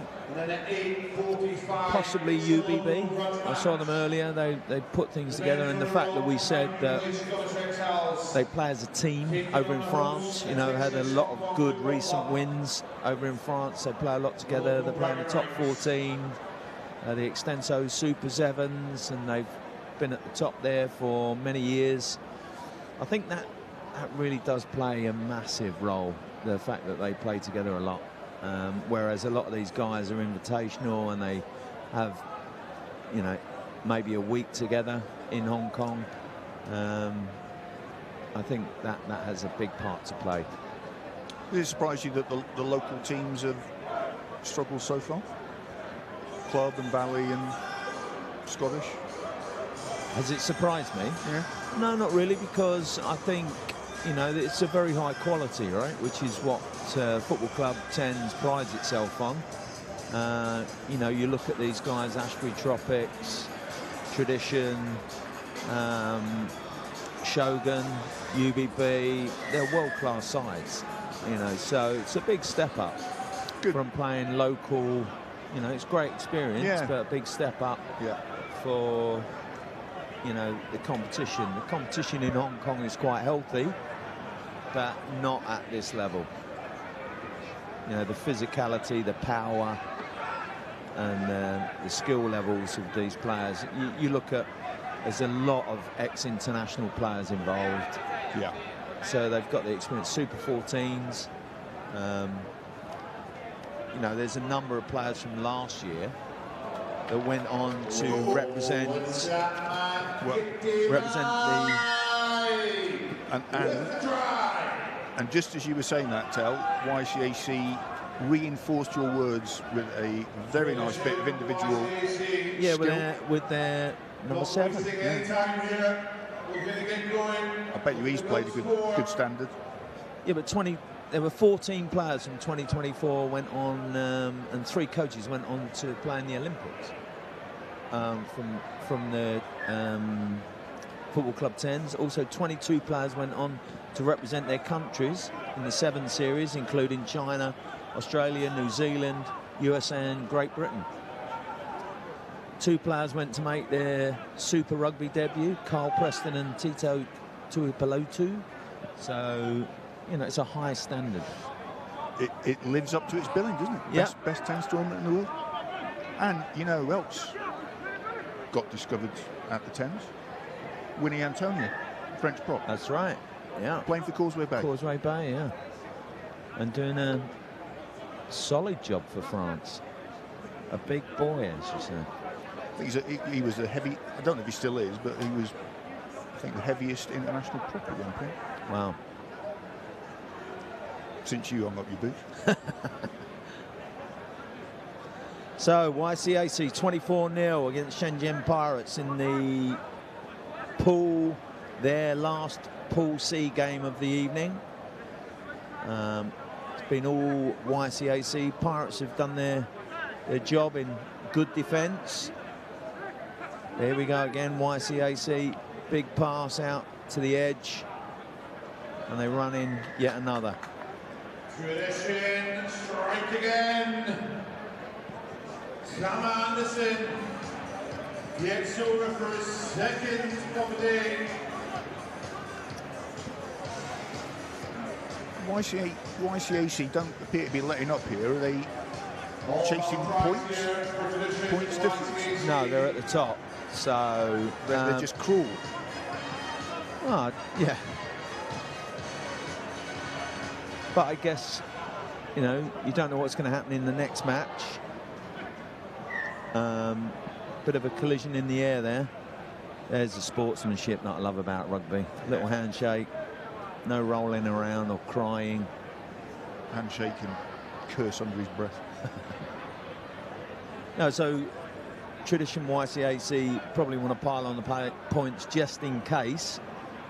possibly UBB. I saw them earlier. They put things together, and the fact that we said that they play as a team over in France, you know, had a lot of good recent wins over in France. They play a lot together. They play in the top 14. The Extenso Super Sevens, and they've been at the top there for many years. I think that really does play a massive role, the fact that they play together a lot. Whereas a lot of these guys are invitational and they have, you know, maybe a week together in Hong Kong. I think that has a big part to play. Does it surprise you that the local teams have struggled so far? Club and Valley and Scottish? Has it surprised me? Yeah. No, not really, because I think, you know, it's a very high quality, right? Which is what Football Club 10s prides itself on. You know, you look at these guys, Ashbury Tropics, Tradition, Shogun, UBB, they're world-class sides, you know, so it's a big step up from playing local. You know, it's great experience, but a big step up for, you know, the competition. The competition in Hong Kong is quite healthy, but not at this level. You know, the physicality, the power, and the skill levels of these players. You look at, there's a lot of ex-international players involved. Yeah. So they've got the experience. Super 14s. You know, there's a number of players from last year that went on to represent the. And just as you were saying that, Tel, YCAC reinforced your words with a very nice bit of individual skill. With their number 7. Yeah. I bet you he's played a good standard. Yeah, but there were 14 players from 2024 went on, and 3 coaches went on to play in the Olympics from the Football Club 10s. Also, 22 players went on to represent their countries in the 7 series, including China, Australia, New Zealand, USA and Great Britain. 2 players went to make their Super Rugby debut, Carl Preston and Tito Tuipulotu. So, you know, it's a high standard. It lives up to its billing, doesn't it? Yeah. Best 10s tournament in the world. And you know who else got discovered at the 10s? Winnie Antonio, French prop. That's right, yeah. Playing for Causeway Bay. Causeway Bay, yeah. And doing a solid job for France. A big boy, as you say. I think he was a heavy, I don't know if he still is, but he was, I think, the heaviest international prop at one point. Wow. Since you hung up your boots. So, YCAC 24-0 against Shenzhen Pirates in the pool, their last Pool C game of the evening. It's been all YCAC. Pirates have done their job in good defence. There we go again, YCAC. Big pass out to the edge. And they run in yet another. Tradition, strike again. Sam Anderson gets over for his second of the day. YCAC don't appear to be letting up here. Are they chasing points? Points difference? No, they're at the top. So they're just cruel. Oh, yeah. But I guess, you know, you don't know what's going to happen in the next match. Bit of a collision in the air there. There's the sportsmanship that I love about rugby. Little handshake, no rolling around or crying. Handshake and curse under his breath. No, so Tradition YCAC probably want to pile on the points just in case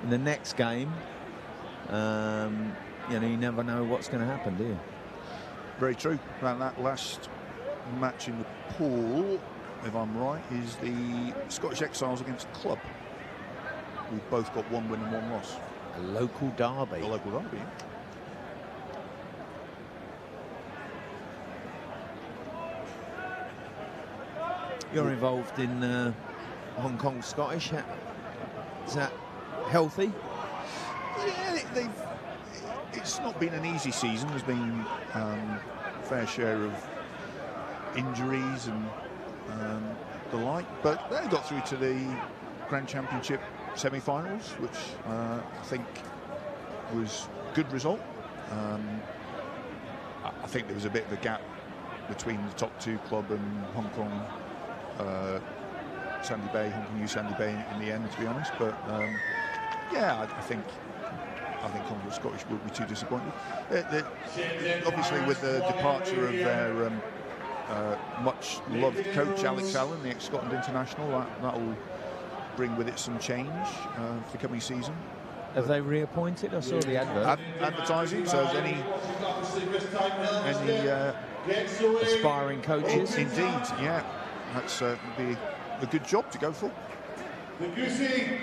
in the next game. You know, you never know what's going to happen, do you? Very true. And that last match in the pool, if I'm right, is the Scottish Exiles against Club. We've both got 1 win and 1 loss. A local derby. A local derby. You're involved in Hong Kong Scottish. Is that healthy? Yeah, it's not been an easy season. There's been a fair share of injuries and the like, but they got through to the Grand Championship semi-finals, which I think was a good result. I think there was a bit of a gap between the top 2 club and Hong Kong Sandy Bay, Hong Kong U Sandy Bay in the end, to be honest. But yeah, I think Hong Kong Scottish will be too disappointed. Obviously, with the departure of their much loved coach Alex Allen, the ex-Scotland international, that will bring with it some change for the coming season. Have they reappointed? I saw the advert. Advertising. So any aspiring coaches? Indeed, yeah. That's would be a good job to go for. The Goosey.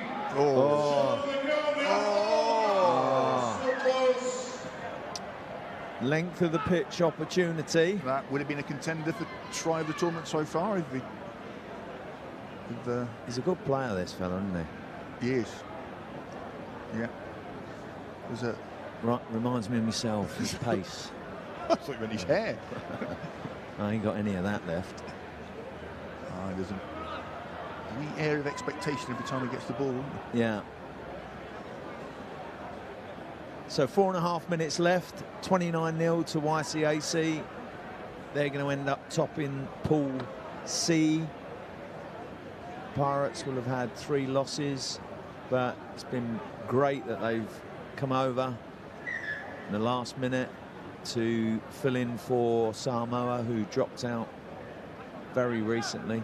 Length of the pitch opportunity. That would have been a contender for try of the tournament so far. He's a good player, this fella, isn't he? He is. Yeah. Reminds me of myself, his pace. I thought you meant his hair. I ain't got any of that left. There's a wee air of expectation every time he gets the ball. Yeah. So 4.5 minutes left, 29-0 to YCAC. They're going to end up topping Pool C. Pirates will have had 3 losses, but it's been great that they've come over in the last minute to fill in for Samoa, who dropped out very recently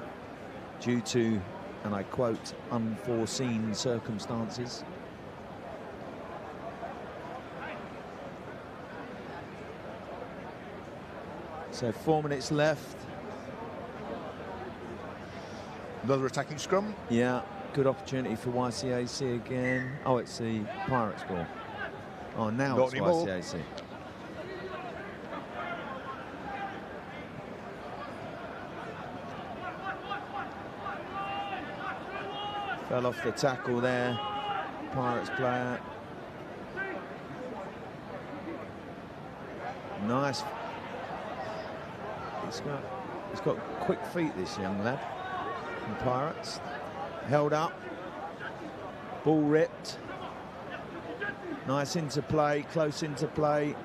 due to, and I quote, unforeseen circumstances. So 4 minutes left. Another attacking scrum. Yeah, good opportunity for YCAC again. Oh, it's the Pirates ball. Oh, now Not it's anymore. YCAC. Fell off the tackle there. Pirates player. Nice. He's got quick feet, this young lad from Pirates. Held up. Ball ripped. Nice interplay, close interplay.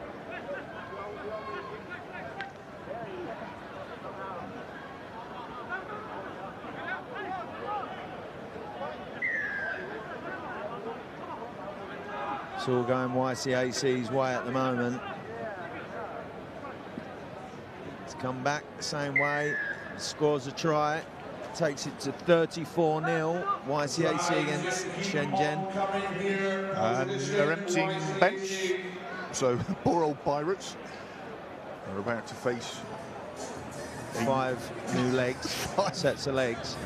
It's all going YCAC's way at the moment. It's come back the same way, scores a try, takes it to 34-0, YCAC against Shenzhen. And they're emptying bench, so poor old Pirates are about to face 5 new legs, 5 sets of legs.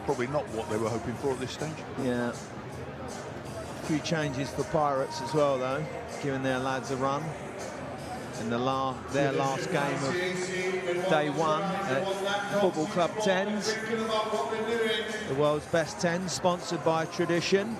Probably not what they were hoping for at this stage. Yeah. A few changes for Pirates as well, though, giving their lads a run in their last game of day 1 at Football Club 10s. The world's best 10s, sponsored by Tradition.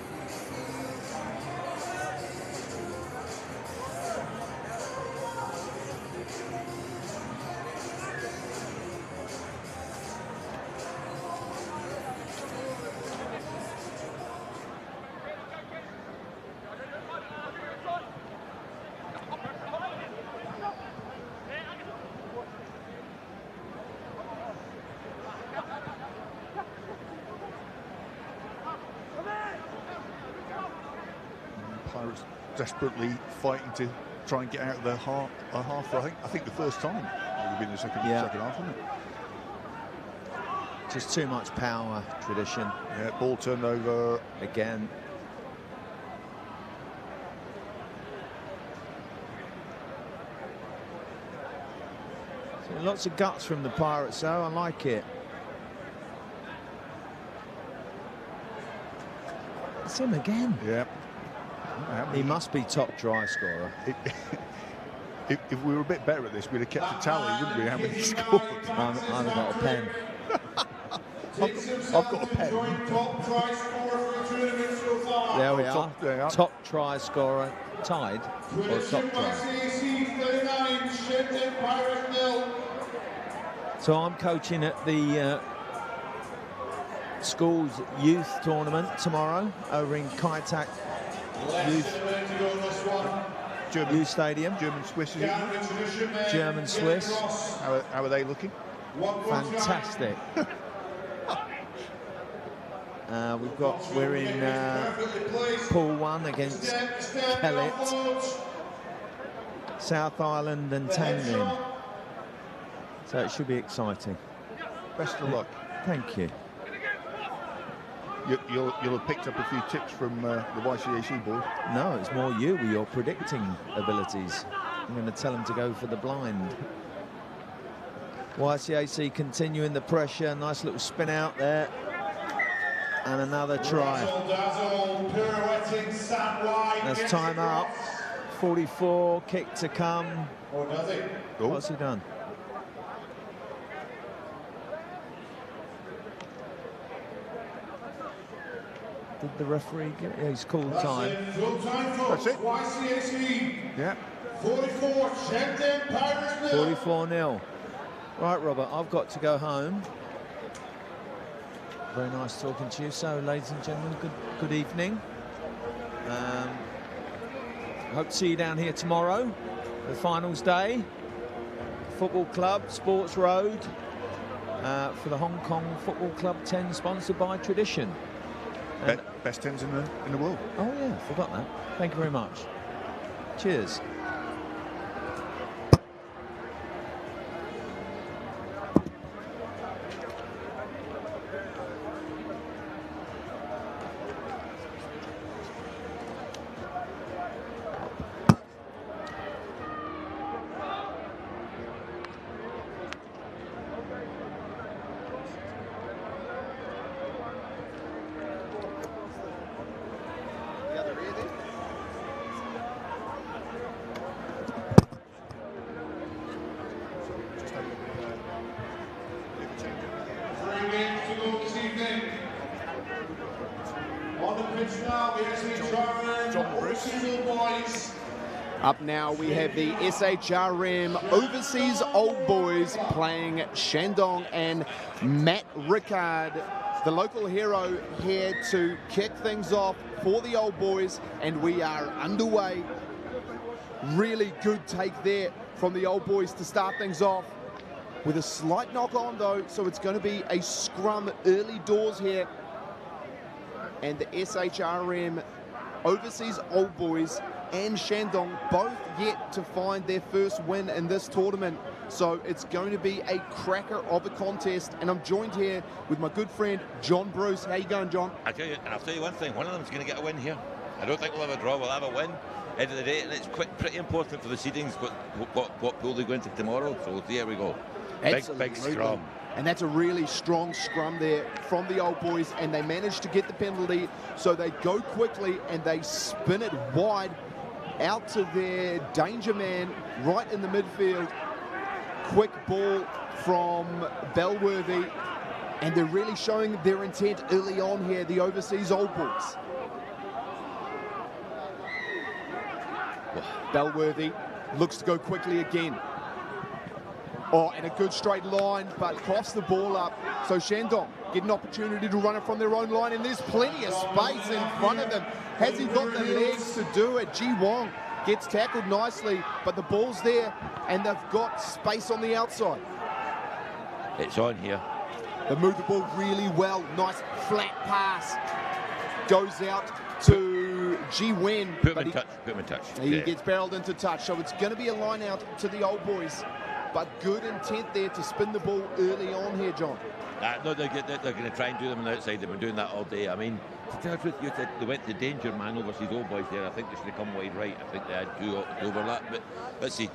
Pirates desperately fighting to try and get out of their half. I think the first time it would be in the second half, wasn't it? Just too much power, Tradition. Yeah, ball turned over again. So lots of guts from the Pirates, though. I like it. It's him again. Yeah. He must be top try scorer. If we were a bit better at this, we'd have kept a tally, wouldn't we? How many scored? I haven't got a pen. I've got a pen. There we are. Top try scorer tied. Or top try. So I'm coaching at the school's youth tournament tomorrow over in Kai-Tak Youth Stadium. German-Swiss, is it? German-Swiss. How are they looking? Fantastic. We're in Pool 1 against Kellet, South Island and Tangling. So it should be exciting. Best of luck. Thank you. You'll have picked up a few tips from the YCAC board. No, it's more you with your predicting abilities. I'm going to tell them to go for the blind. YCAC continuing the pressure. Nice little spin out there. And another try. That's time up. 44, kick to come. What's he done? Did the referee get it? Yeah, he's called time. That's it. YCAC. Yeah. 44, Shenzhen Pirates 0. 44-0. Right, Robert, I've got to go home. Very nice talking to you. So, ladies and gentlemen, good evening. Hope to see you down here tomorrow, the finals day. Football Club, Sports Road, for the Hong Kong Football Club 10, sponsored by Tradition. Best 10s in the world. Oh yeah, forgot that. Thank you very much. Cheers. Up now we have the SHRM Overseas Old Boys playing Shandong and Matt Rickard, the local hero, here to kick things off for the Old Boys, and we are underway. Really good take there from the Old Boys to start things off with a slight knock on though, so it's going to be a scrum early doors here. And the SHRM Overseas Old Boys and Shandong both yet to find their first win in this tournament. So it's going to be a cracker of a contest. And I'm joined here with my good friend, John Bruce. How you going, John? I'll tell you one thing, one of them's going to get a win here. I don't think we'll have a draw, we'll have a win. End of the day, and it's pretty important for the seedings what pool they go into tomorrow. So there we go. Big scrum. And that's a really strong scrum there from the Old Boys, and they managed to get the penalty, so they go quickly and they spin it wide out to their danger man right in the midfield. Quick ball from Bellworthy, and they're really showing their intent early on here, the Overseas Old Boys. Bellworthy looks to go quickly again. Oh, and a good straight line, but coughs the ball up. So Shandong get an opportunity to run it from their own line, and there's plenty of space in front of them. Has he got the legs to do it? Ji Wong gets tackled nicely, but the ball's there, and they've got space on the outside. It's on here. They move the ball really well. Nice flat pass. Goes out to Ji Wen. Put him in touch. He gets barreled into touch, so it's going to be a line out to the Old Boys. But good intent there to spin the ball early on here, John. No, they're going to try and do them on the outside. They've been doing that all day. I mean, to tell the truth, they went to danger man Overseas Old Boys there. I think they should have come wide right. I think they had two overlap. But let's see.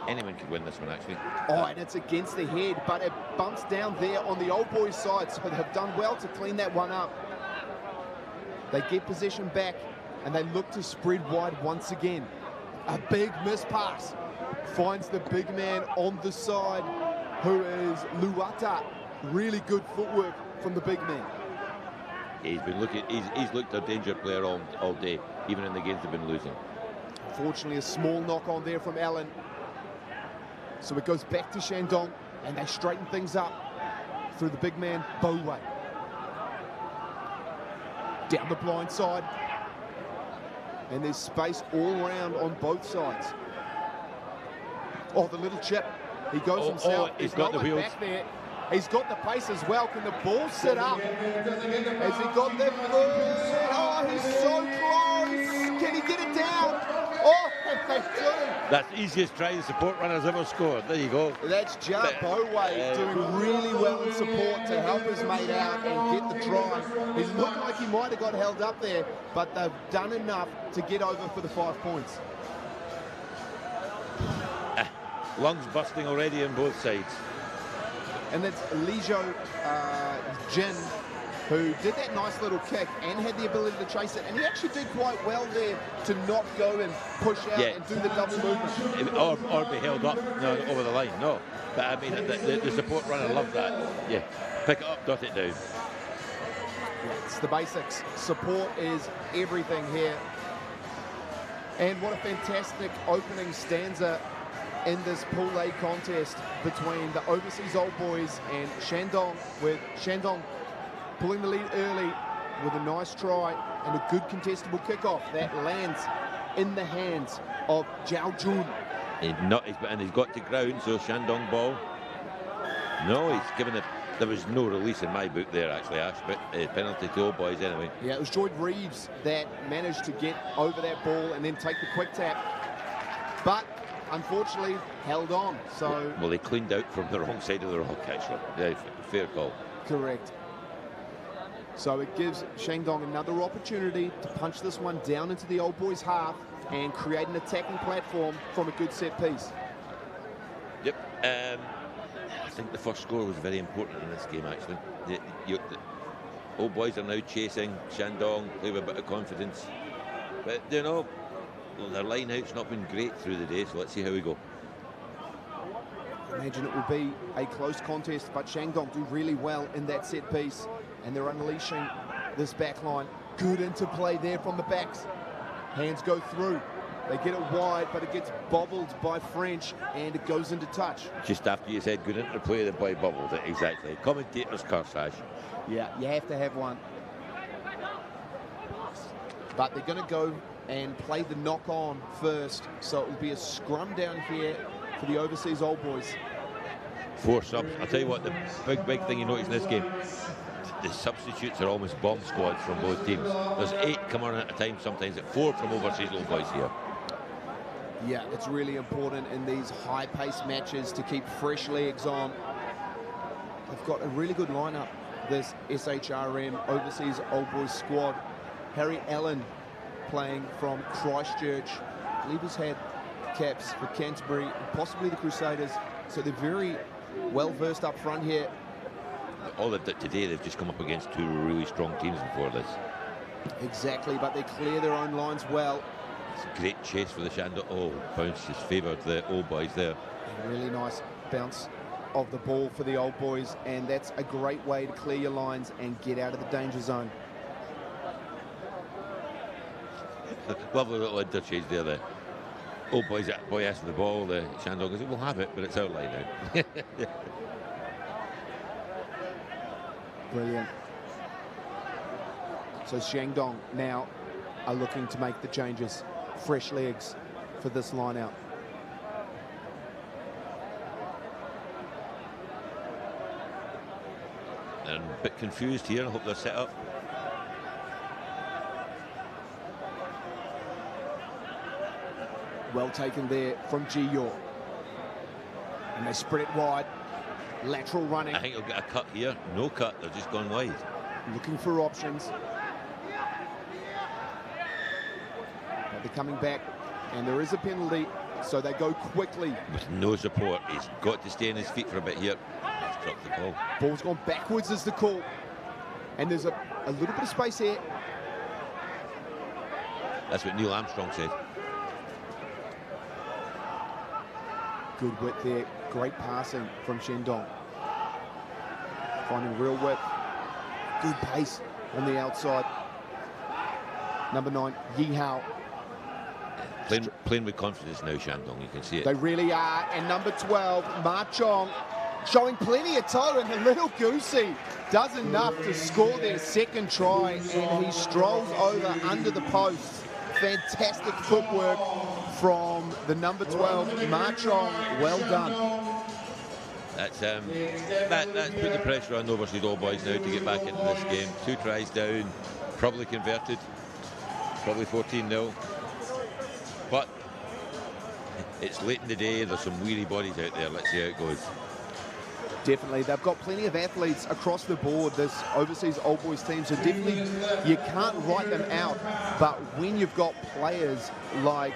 Anyone could win this one, actually. Oh, and it's against the head, but it bumps down there on the Old Boys side. So they've done well to clean that one up. They get possession back, and they look to spread wide once again. A big miss pass. Finds the big man on the side, who is Luata. Really good footwork from the big man. He's been looking. He's looked a danger player all day, even in the games they've been losing. Fortunately, a small knock on there from Allen. So it goes back to Shandong, and they straighten things up through the big man, Boway. Down the blind side, and there's space all around on both sides. Oh, the little chip. He goes himself. He's got the wheels. Back there. He's got the pace as well. Can the ball sit up? Has he got the foot? Oh, he's so close. Can he get it down? Oh, they do. That's the easiest try the support runners ever scored. There you go. That's Jar Boway doing really well in support to help his mate out and get the try. He looked like he might have got held up there, but they've done enough to get over for the 5 points. Lungs busting already on both sides. And that's Lijo Jin, who did that nice little kick and had the ability to chase it. And he actually did quite well there to not go and push out and do the double movement. Or be held up over the line, no. But I mean, the support runner loved that. Yeah, pick it up, dot it down. It's the basics. Support is everything here. And what a fantastic opening stanza in this Pool A contest between the Overseas Old Boys and Shandong, with Shandong pulling the lead early with a nice try and a good contestable kickoff that lands in the hands of Zhao Jun. And he's got to ground, so Shandong ball. No, he's given it. There was no release in my book there, actually, Ash, but penalty to Old Boys anyway. Yeah, it was Joyd Reeves that managed to get over that ball and then take the quick tap, but unfortunately held on. So well, they cleaned out from the wrong side of the rock, actually. Yeah, fair call. Correct. So it gives Shandong another opportunity to punch this one down into the Old Boys half and create an attacking platform from a good set piece. Yep. I think the first score was very important in this game, actually. The Old Boys are now chasing Shandong. They have a bit of confidence. But, you know, their line-out's not been great through the day, so let's see how we go. I imagine it will be a close contest, but Shandong do really well in that set piece, and they're unleashing this back line. Good interplay there from the backs. Hands go through. They get it wide, but it gets bobbled by French, and it goes into touch. Just after you said good interplay, the boy bubbled it, exactly. Commentator's curse, Ash. Yeah, you have to have one. But they're going to go and play the knock-on first, so it will be a scrum down here for the Overseas Old Boys. 4 subs. I'll tell you what, the big thing you notice in this game, the substitutes are almost bomb squads from both teams. There's 8 come on at a time sometimes, 4 from Overseas Old Boys here. Yeah, it's really important in these high-paced matches to keep fresh legs on. They've got a really good lineup, this SHRM Overseas Old Boys squad. Harry Allen playing from Christchurch. I believe he's had caps for Canterbury and possibly the Crusaders. So they're very well versed up front here. All that today, they've just come up against 2 really strong teams before this. Exactly, but they clear their own lines well. It's a great chase for the Shandong. Oh, bounce has favoured the Old Boys there. A really nice bounce of the ball for the Old Boys, and that's a great way to clear your lines and get out of the danger zone. Lovely little interchange there. The Old Boys, boy asks for the ball, the Shandong goes, we'll have it, but it's out line now. Brilliant. So Shandong now are looking to make the changes. Fresh legs for this line out. They're a bit confused here. I hope they're set up. Well taken there from Ji-Yor. And they spread it wide. Lateral running. I think he'll get a cut here. No cut. They're just gone wide. Looking for options. But they're coming back. And there is a penalty. So they go quickly. With no support. He's got to stay on his feet for a bit here. He's dropped the ball. Ball's gone backwards is the call. And there's a little bit of space here. That's what Neil Armstrong said. Good width there. Great passing from Shandong. Finding real width. Good pace on the outside. Number 9, Yi Hao. Playing with confidence now, Shandong. You can see it. They really are. And number 12, Ma Chong, showing plenty of toe, and the little Goosey does enough to score their second try, and he strolls over under the post. Fantastic footwork from the number 12, Ma Chong. Well done. That's put the pressure on Overseas Old Boys now to get back into this game. 2 tries down, probably converted, probably 14-0. But it's late in the day. There's some weary bodies out there. Let's see how it goes. Definitely. They've got plenty of athletes across the board, this Overseas Old Boys team, so definitely you can't write them out. But when you've got players like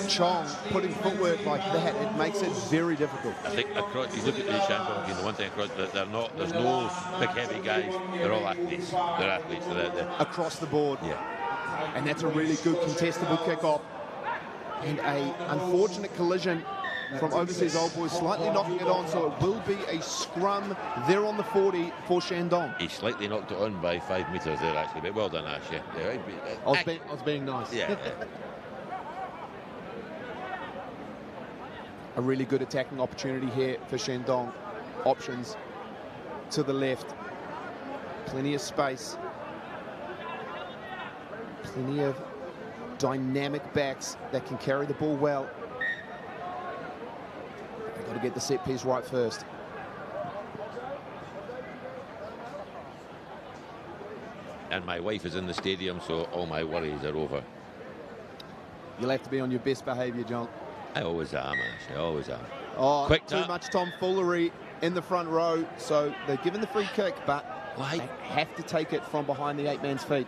Chong putting footwork like that, it makes it very difficult. I think across, you look at the Shandong team, the one thing across, there's no big heavy guys. They're all athletes. They're athletes. They're out there. Across the board. Yeah. And that's a really good contestable kickoff. And a unfortunate collision from Overseas Old Boys, slightly knocking it on, so it will be a scrum there on the 40 for Shandong. He slightly knocked it on by 5 metres there, actually, but well done, Ash. Yeah. I was being nice. Yeah. A really good attacking opportunity here for Shandong. Options to the left. Plenty of space. Plenty of dynamic backs that can carry the ball well. They've got to get the set piece right first. And my wife is in the stadium, so all my worries are over. You'll have to be on your best behaviour, John. I always am, actually. I always am. Oh, Quick too much tomfoolery in the front row. So they're given the free kick, but they have to take it from behind the 8-man's feet.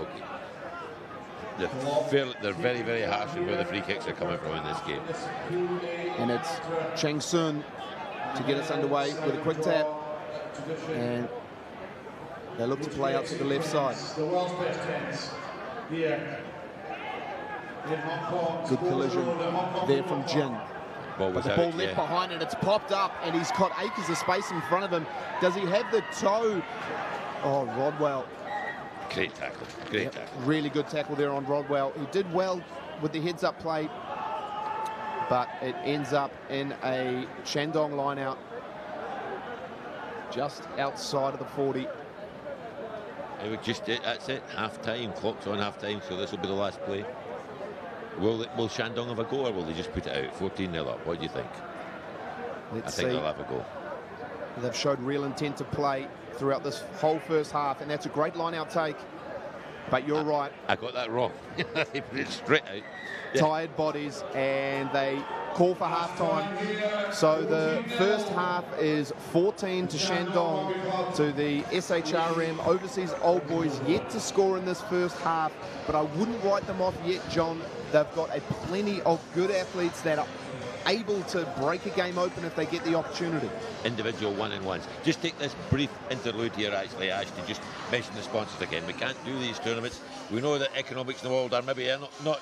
Okay. They're very, very harsh on where the free kicks are coming from in this game. And it's Chang Sun to get us underway with a quick tap. And they look to play out to the left side. The world's best 10s. Here in Hong Kong. Good collision there from Jin. Ball But the ball left behind it. It's popped up, and he's got acres of space in front of him. Does he have the toe? Oh, Rodwell. Great tackle. Great tackle. Really good tackle there on Rodwell. He did well with the heads-up play, but it ends up in a Shandong line-out just outside of the 40. I would just, that's it, half-time, clock's on half-time, so this will be the last play. Will Shandong have a go, or will they just put it out? 14-0 up, what do you think? Let's I think see. they'll have a go. They've showed real intent to play throughout this whole first half, and that's a great line-out take. But you're right. I got that wrong. They put it straight out. Yeah. Tired bodies, and they call for half-time. So the first half is 14 to Shandong, to the SHRM Overseas Old Boys, yet to score in this first half. But I wouldn't write them off yet, John. They've got a plenty of good athletes that are able to break a game open if they get the opportunity. Individual one-on-ones. Just take this brief interlude here, actually, Ash, to just mention the sponsors again. We can't do these tournaments. We know that economics in the world are maybe not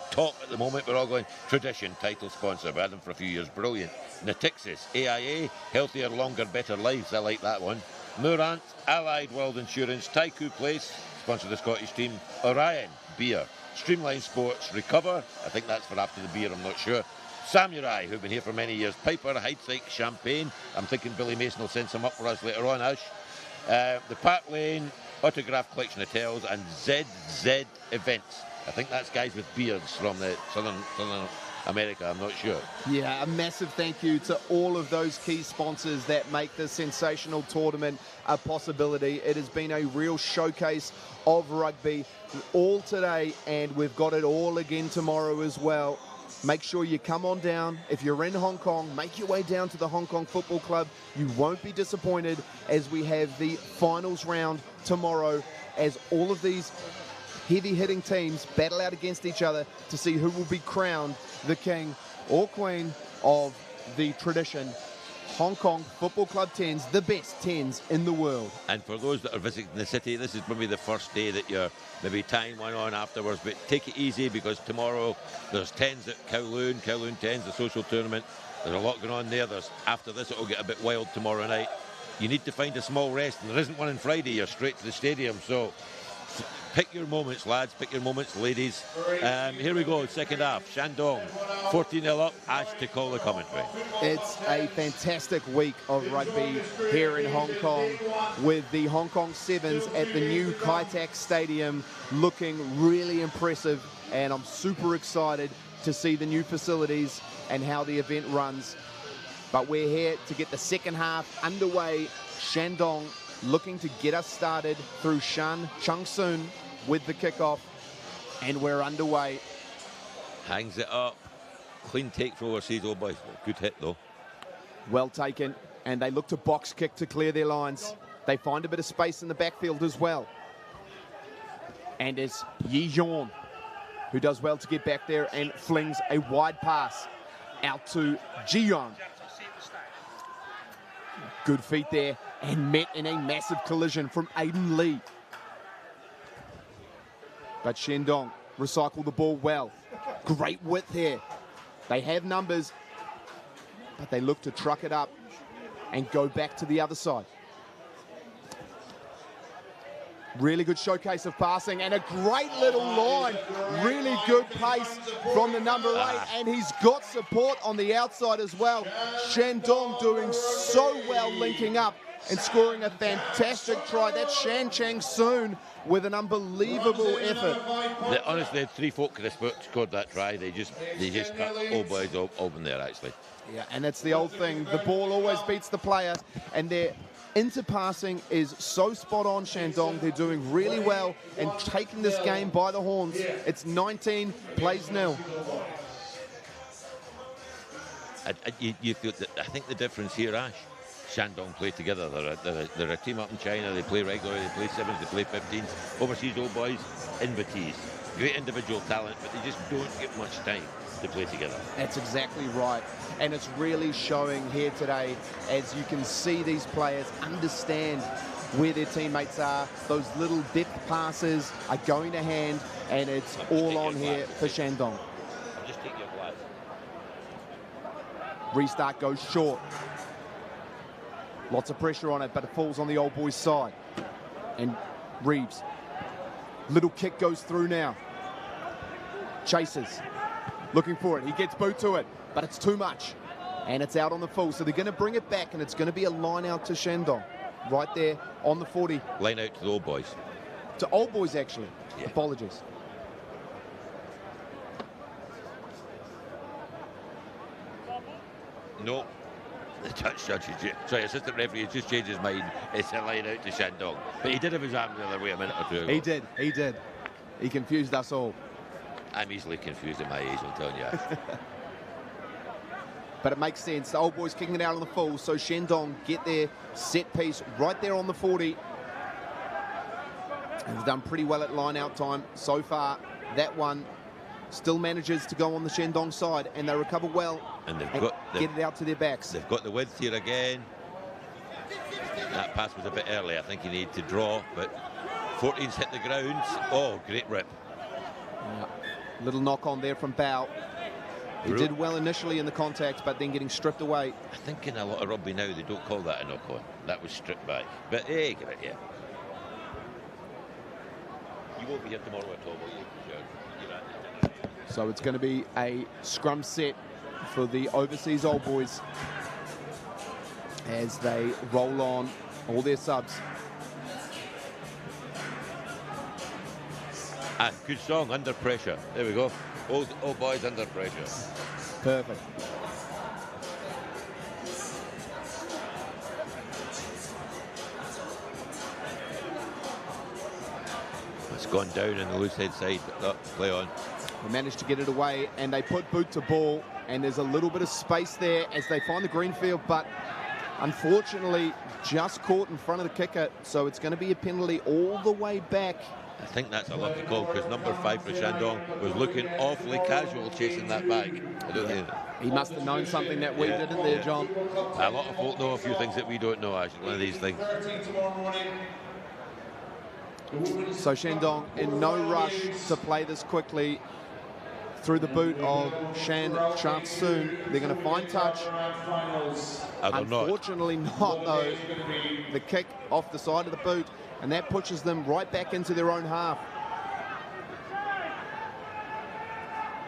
top at the moment. We're all going tradition, title sponsor. We've had them for a few years. Brilliant. Natixis, AIA, healthier, longer, better lives. I like that one. Mourant, Allied World Insurance, Taiku Place, sponsor the Scottish team. Orion, beer. Streamline Sports, Recover. I think that's for after the beer, I'm not sure. Samurai, who've been here for many years. Piper, Heidsick, Champagne. I'm thinking Billy Mason will send some up for us later on, Ash. The Park Lane, Autograph Collection Hotels, and ZZ Events. I think that's guys with beards from the Southern America, I'm not sure. Yeah, a massive thank you to all of those key sponsors that make this sensational tournament a possibility. It has been a real showcase of rugby all today, and we've got it all again tomorrow as well. Make sure you come on down. If you're in Hong Kong, make your way down to the Hong Kong Football Club. You won't be disappointed as we have the finals round tomorrow, as all of these heavy-hitting teams battle out against each other to see who will be crowned the king or queen of the tradition. Hong Kong Football Club 10s, the best 10s in the world. And for those that are visiting the city, this is maybe the first day that you're maybe tying one on afterwards, but take it easy, because tomorrow there's 10s at Kowloon 10s, the social tournament. There's a lot going on there. After this, it'll get a bit wild tomorrow night. You need to find a small rest, and there isn't one on Friday. You're straight to the stadium, so pick your moments, lads. Pick your moments, ladies. Here we go, second half. Shandong, 14-0 up. Ash to call the commentary. It's a fantastic week of rugby here in Hong Kong, with the Hong Kong Sevens at the new Kai Tak Stadium looking really impressive, and I'm super excited to see the new facilities and how the event runs. But we're here to get the second half underway. Shandong looking to get us started through Chang Sun with the kickoff, and we're underway. Hangs it up. Clean take for overseas Old Boys. Good hit though. Well taken, and they look to box kick to clear their lines. They find a bit of space in the backfield as well. And it's Yi Zhong who does well to get back there and flings a wide pass out to Jiyon. Good feet there, and met in a massive collision from Aiden Lee. But Shandong recycle the ball well. Great width here. They have numbers, but they look to truck it up and go back to the other side. Really good showcase of passing and a great little line. Really good pace from the number 8, and he's got support on the outside as well. Shandong doing so well linking up and scoring a fantastic try. That's Shan Chang Soon with an unbelievable effort. Honestly, 3 folk could have scored that try. They just cut Old Boys open there, actually. Yeah, and it's the old thing. The ball always beats the player, and their interpassing is so spot on, Shandong. They're doing really well and taking this game by the horns. It's 19 plays 0. I think the difference here, Ash, Shandong play together. They're a team up in China. They play regularly. They play 7s. They play 15s. Overseas Old Boys, invitees. Great individual talent, but they just don't get much time to play together. That's exactly right. And it's really showing here today, as you can see these players understand where their teammates are. Those little depth passes are going to hand, and it's all on here for Shandong. Just take your glass. Restart goes short. Lots of pressure on it, but it falls on the Old Boys' side. And Reeves. Little kick goes through now. Chases. Looking for it. He gets boot to it, but it's too much. And it's out on the full. So they're going to bring it back, and it's going to be a line out to Shandong. Right there on the 40. Line out to the Old Boys. To Old Boys, actually. Yeah. Apologies. No. The touch judge, assistant referee has just changed his mind. It's a line out to Shandong. But he did have his arm the other way a minute or two ago. He did. He confused us all. I'm easily confused at my age, I'm telling you. But it makes sense. The Old Boys kicking it out on the full, so Shandong get their set piece right there on the 40. And they've done pretty well at line-out time so far. That one still manages to go on the Shandong side, and they recover well and get it out to their backs. They've got the width here again. That pass was a bit early. I think he needed to draw, but 14's hit the ground. Oh, great rip. Yeah. Little knock on there from Bao. He did well initially in the contact, but then getting stripped away. I think in a lot of rugby now, they don't call that a knock on. That was stripped back. But hey, give it here. You won't be here tomorrow at all, will you? Sure. So it's going to be a scrum set for the overseas Old Boys as they roll on all their subs. Good song, Under Pressure. There we go. Old Boys Under Pressure. Perfect. It's gone down in the loose head side. Play on. They managed to get it away, and they put boot to ball, and there's a little bit of space there as they find the green field, but unfortunately just caught in front of the kicker, so it's going to be a penalty all the way back. I think that's a lucky call because number 5 for Shandong was looking awfully casual chasing that back. I don't think he must have known something that we didn't there, John. A lot of folk know a few things that we don't know, actually. One of these things. So Shandong in no rush to play this quickly through the boot of Shan Chang Soon. They're going to find touch. Unfortunately not, though. The kick off the side of the boot, and that pushes them right back into their own half.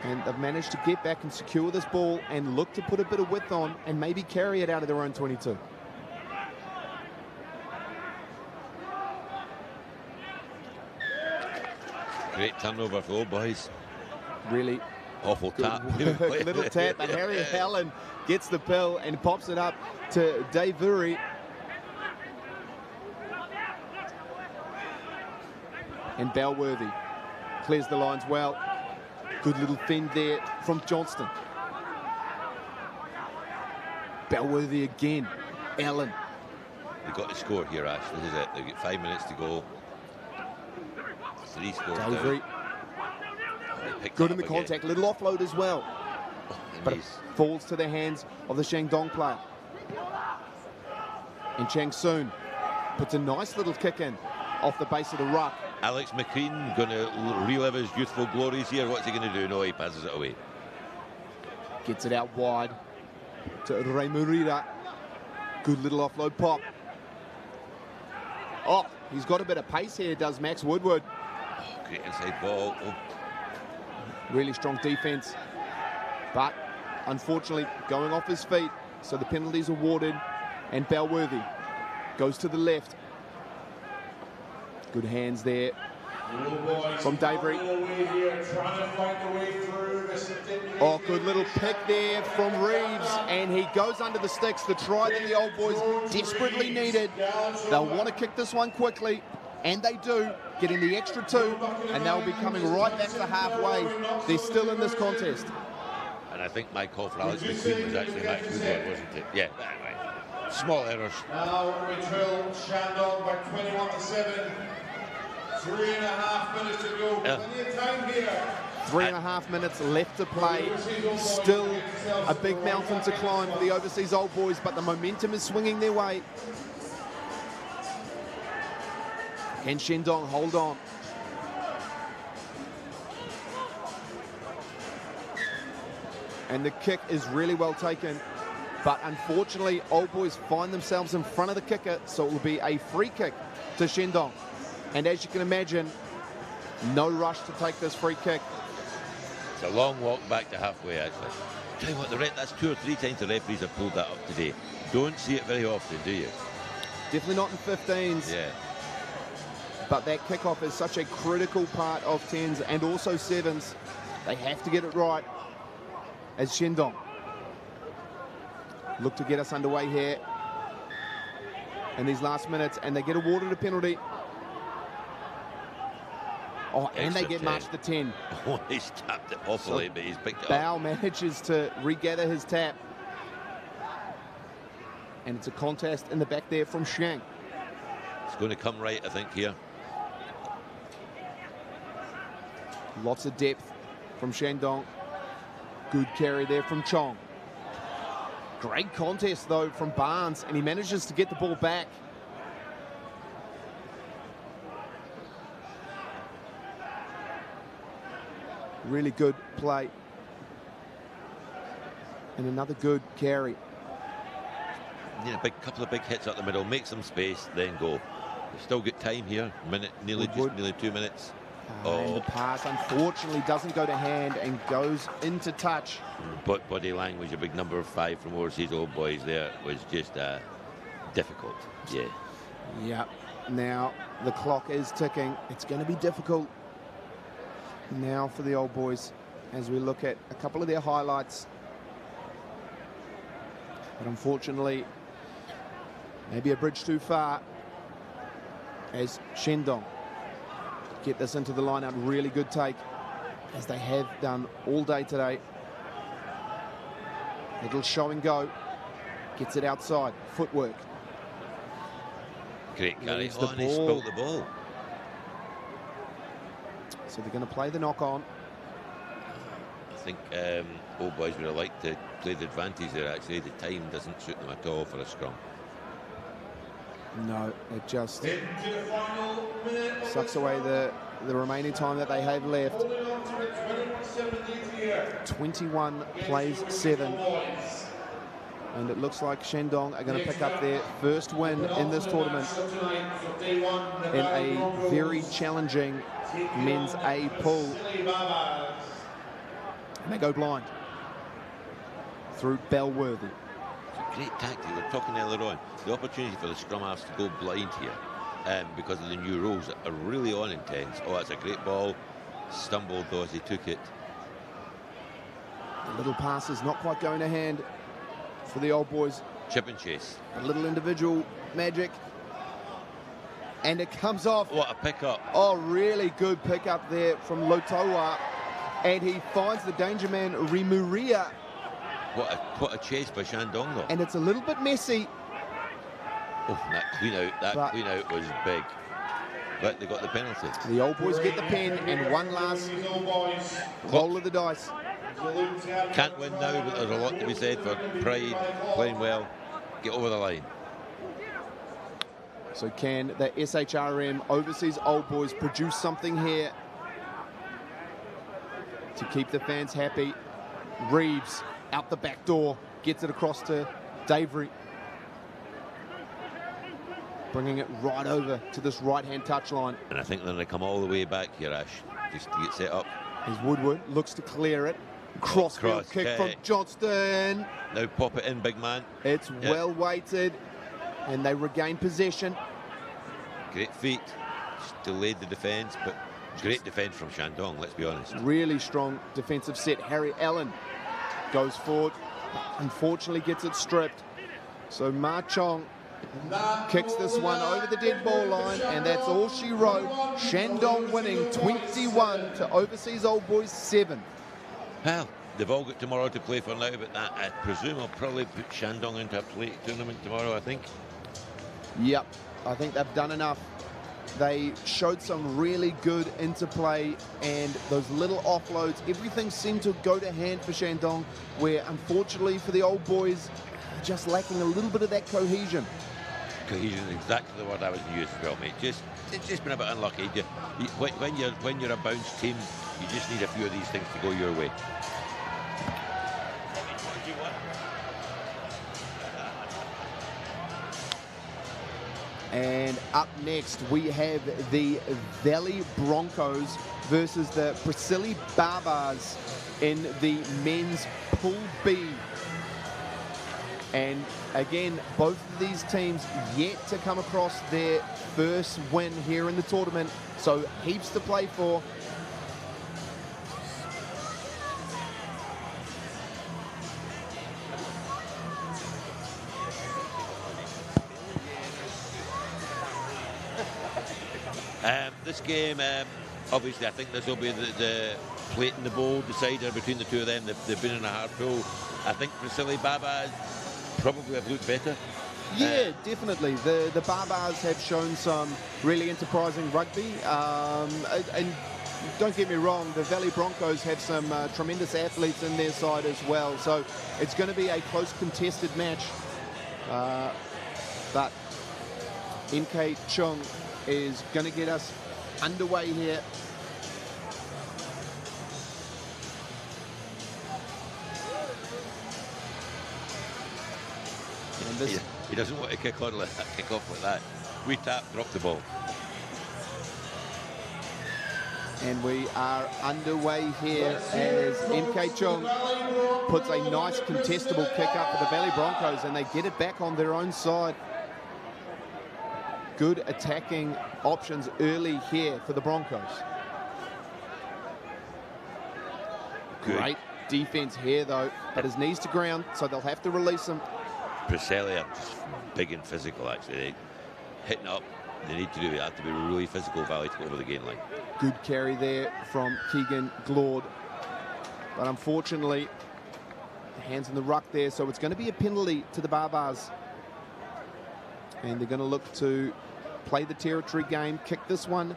And they've managed to get back and secure this ball and look to put a bit of width on and maybe carry it out of their own 22. Great turnover for Old Boys. Really awful tap. Little tap, and Harry Allen gets the pill and pops it up to Dave Vuri. And Balworthy clears the lines well. Good little fend there from Johnston. Balworthy again. Allen. They've got to score here, Ash. This is it. They've got 5 minutes to go. 3 scores down. Good in the contact. Little offload as well. But it falls to the hands of the Shandong player. And Chang Soon puts a nice little kick in off the base of the ruck. Alex McQueen going to relive his youthful glories here. What's he going to do? No, he passes it away. Gets it out wide to Ray Murira. Good little offload pop. Oh, he's got a bit of pace here, does Max Woodward. Oh, great inside ball. Oh. Really strong defence. But unfortunately, going off his feet. So the penalty's awarded. And Belworthy goes to the left. Good hands there from Davery. Oh, good little pick there from Reeves, and he goes under the sticks. The try that the Old Boys desperately needed. They'll want to kick this one quickly, and they do, getting the extra 2, and they'll be coming right back to halfway. They're still in this contest. And I think my call for Alex McQueen was actually Max Woodward, wasn't it? Yeah, anyway. Small errors. Now we drill Shandong by 21-7. 3.5 minutes to go. Plenty of time here. 3.5 minutes left to play. Still a big mountain to climb for the overseas Old Boys, but the momentum is swinging their way. Can Shandong hold on? And the kick is really well taken. But unfortunately, Old Boys find themselves in front of the kicker, so it will be a free kick to Shandong. And as you can imagine, no rush to take this free kick. It's a long walk back to halfway, actually. Tell you what, that's 2 or 3 times the referees have pulled that up today. Don't see it very often, do you? Definitely not in 15s. Yeah. But that kickoff is such a critical part of 10s and also 7s. They have to get it right. As Shandong look to get us underway here in these last minutes, and they get awarded a penalty. Oh, and they get marched to 10. Oh, he's tapped it awfully, but he's picked it Bao up. manages to regather his tap. And it's a contest in the back there from Shang. It's going to come right, I think, here. Lots of depth from Shandong. Good carry there from Chong. Great contest, though, from Barnes, and he manages to get the ball back. Really good play. And another good carry. Yeah, a couple of big hits up the middle, make some space, then go. We've still got time here, nearly 2 minutes. And the pass, unfortunately, doesn't go to hand and goes into touch. But body language, a big number of 5 from overseas Old Boys there, was just difficult. Yeah. Yeah. Now the clock is ticking. It's going to be difficult now for the Old Boys as we look at a couple of their highlights. But unfortunately, maybe a bridge too far as Shandong get this into the lineup. Really good take, as they have done all day today. Little show and go. Gets it outside. Footwork. Great carry. Oh, and he spilled the ball. So they're going to play the knock on. I think Old Boys would have liked to play the advantage there, actually. The time doesn't suit them at all for a scrum. No, it just sucks away the remaining time that they have left. 21 plays 7. And it looks like Shandong are going to pick up their first win in this tournament in a very challenging men's A pool. And they go blind through Belworthy. Great tactic. We were talking earlier on. The opportunity for the scrum halves to go blind here because of the new rules are really on in 10s. Oh, that's a great ball. Stumbled though as he took it. The little pass is not quite going to hand for the Old Boys. Chip and chase. A little individual magic. And it comes off. What a pickup. Oh, really good pickup there from Lotoa. And he finds the danger man, Rimuria. What a chase by Shandong, though. And it's a little bit messy. Oh, that clean out was big. But they got the penalty. The Old Boys get the pen and one last roll of the dice. Can't win now, but there's a lot to be said for pride, playing well, get over the line. So can the SHRM Overseas Old Boys produce something here to keep the fans happy? Reeves out the back door, gets it across to Davery. bringing it right over to this right-hand touchline. And I think they're going to come all the way back here, Ash, just to get set up. As Woodward looks to clear it. Crossfield kick from Johnston. Now pop it in, big man. It's well weighted, and they regain possession. Great feet. Just delayed the defence, but great defence from Shandong, let's be honest. Really strong defensive set. Harry Allen goes forward, unfortunately gets it stripped. So Ma Chong kicks this one over the dead ball line, and that's all she wrote. Shandong winning 21 to Overseas Old Boys 7. Well, they've all got tomorrow to play for now, but that, I presume, I'll probably put Shandong into a plate tournament tomorrow, I think. Yep, I think they've done enough. They showed some really good interplay, and those little offloads, everything seemed to go to hand for Shandong, where unfortunately for the Old Boys, just lacking a little bit of that cohesion. Cohesion is exactly the word I was going to use as well, mate. It's just been a bit unlucky. When you're a bounce team, you just need a few of these things to go your way. And up next, we have the Valley Broncos versus the Priscilli Barbars in the men's Pool B. And again, both of these teams yet to come across their first win here in the tournament. So heaps to play for. This game, obviously, I think this will be the plate in the bowl decider between the two of them. They've been in a hard pool. I think Priscilli Barbars probably have looked better. Yeah, definitely. The Barbars have shown some really enterprising rugby. And don't get me wrong, the Valley Broncos have some tremendous athletes in their side as well. So it's going to be a close contested match. But NK Chung is going to get us underway here. And this he doesn't want to kick off like that. We tap, drop the ball. And we are underway here as MK Chung puts a nice contestable kick up for the Valley Broncos, and they get it back on their own side. Good attacking options early here for the Broncos. Good. Great defense here, though, but his knees to ground, so they'll have to release him. Priscilli are just big and physical, actually. They hitting up, they need to do it. They have to be really physical, Valley, to go over the gain line. Good carry there from Keegan Glord. But unfortunately, hands in the ruck there, so it's going to be a penalty to the Barbars. And they're going to look to play the territory game, kick this one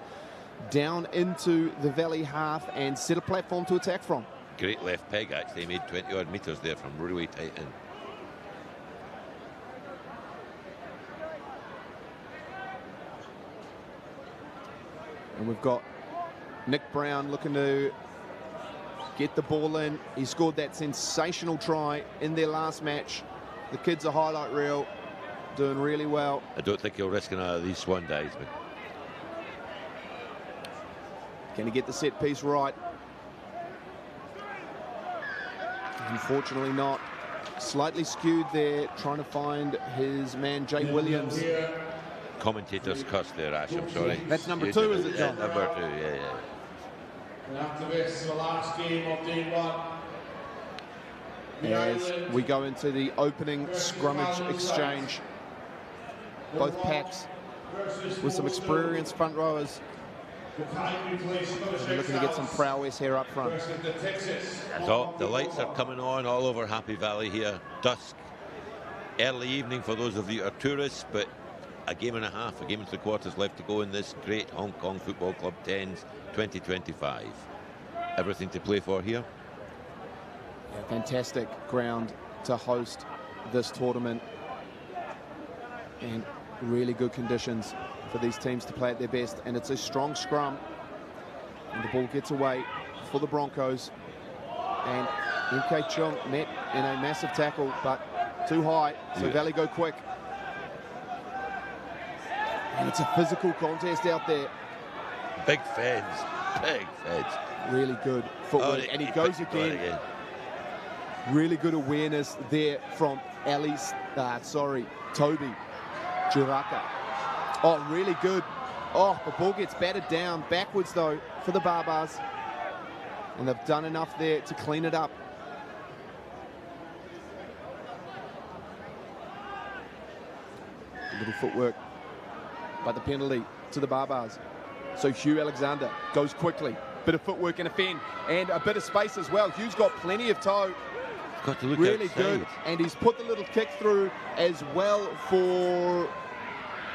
down into the Valley half and set a platform to attack from. Great left peg, actually. He made 20-odd metres there from really tight in. And we've got Nick Brown looking to get the ball in. He scored that sensational try in their last match. The kid's a highlight reel, doing really well. I don't think he'll risk another of these swan dives, but can he get the set piece right? Unfortunately not. Slightly skewed there, trying to find his man, Jay Williams. Commentators cuss there, Ash, I'm sorry. That's number 2, is it, John? Yeah, number 2, yeah. And after this, the last game of day 1. As we go into the opening scrummage exchange. Both packs with some experienced front rowers. We're looking to get some prowess here up front. So the lights are coming on all over Happy Valley here. Dusk, early evening for those of you who are tourists, but a game and a half, a game and 3 quarters left to go in this great Hong Kong Football Club 10s 2025. Everything to play for here. Yeah, fantastic ground to host this tournament, and really good conditions for these teams to play at their best. And it's a strong scrum, and the ball gets away for the Broncos, and MK Chung met in a massive tackle, but too high, so Valley go quick. And it's a physical contest out there. Big feds. Big feds. Really good footwork. And he goes again. Really good awareness there from Toby Churaka. Oh, really good. Oh, the ball gets batted down. Backwards, though, for the Barbars. And they've done enough there to clean it up. A little footwork, but the penalty to the Barbars. So Hugh Alexander goes quickly. Bit of footwork and a fend, and a bit of space as well. Hugh's got plenty of toe. Got to look really outside. Good, and he's put the little kick through as well for...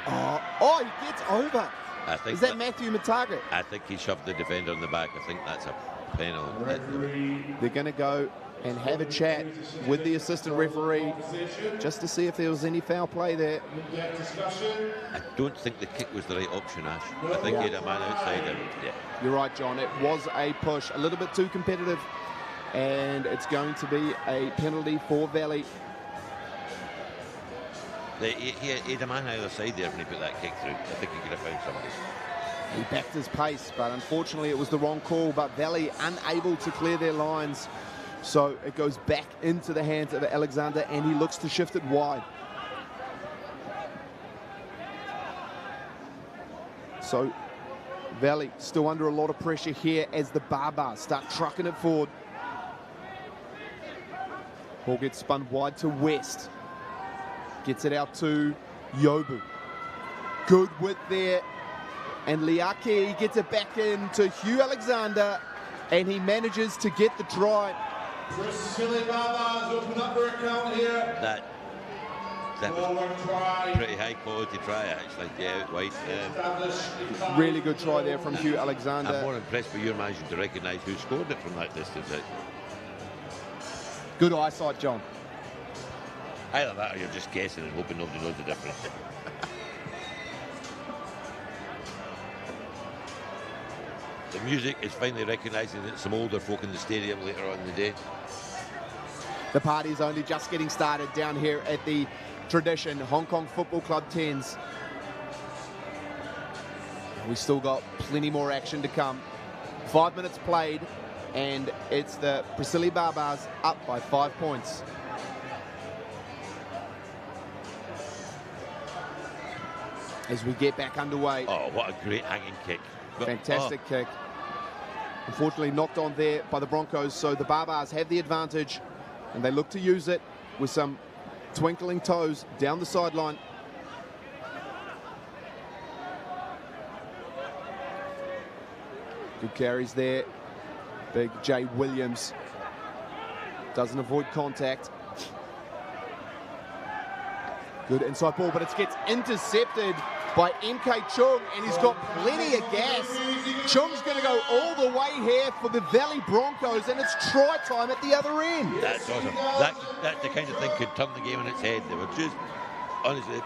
Oh, he gets over. I think Is that Matthew Mataga? I think he shoved the defender in the back. I think that's a penalty. They're going to go and have a chat with the assistant referee just to see if there was any foul play there. I don't think the kick was the right option, Ash. I think he had a man outside him. Yeah. You're right, John. It was a push, a little bit too competitive, and it's going to be a penalty for Valley. He had a man either side there when he put that kick through. I think he could have found somebody. He backed his pace, but unfortunately it was the wrong call. But Valley unable to clear their lines. So it goes back into the hands of Alexander, and he looks to shift it wide. So Valley still under a lot of pressure here as the Barbars start trucking it forward. Ball gets spun wide to West. Gets it out to Yobu. Good width there. And Liaki gets it back in to Hugh Alexander, and he manages to get the try. Silly Barbars open up their account here. That was pretty high quality try, actually. Yeah, out wide. Really good try there from Hugh Alexander. I'm more impressed with your managing to recognise who scored it from that distance. Good eyesight, John. Either that or you're just guessing and hoping nobody knows the difference. The music is finally recognising that some older folk in the stadium later on in the day. The party's only just getting started down here at the Tradition Hong Kong Football Club 10s. We still got plenty more action to come. 5 minutes played, and it's the Priscilli Barbars up by 5 points. As we get back underway. Oh, what a great hanging kick. Fantastic kick. Unfortunately knocked on there by the Broncos, so the Barbars have the advantage, and they look to use it with some twinkling toes down the sideline. Good carries there. Big Jay Williams doesn't avoid contact. Good inside ball, but it gets intercepted by MK Chung, and he's got plenty of gas. Chung's going to go all the way here for the Valley Broncos, and it's try time at the other end. That's awesome. That's the kind of thing could turn the game on its head. They were just, honestly,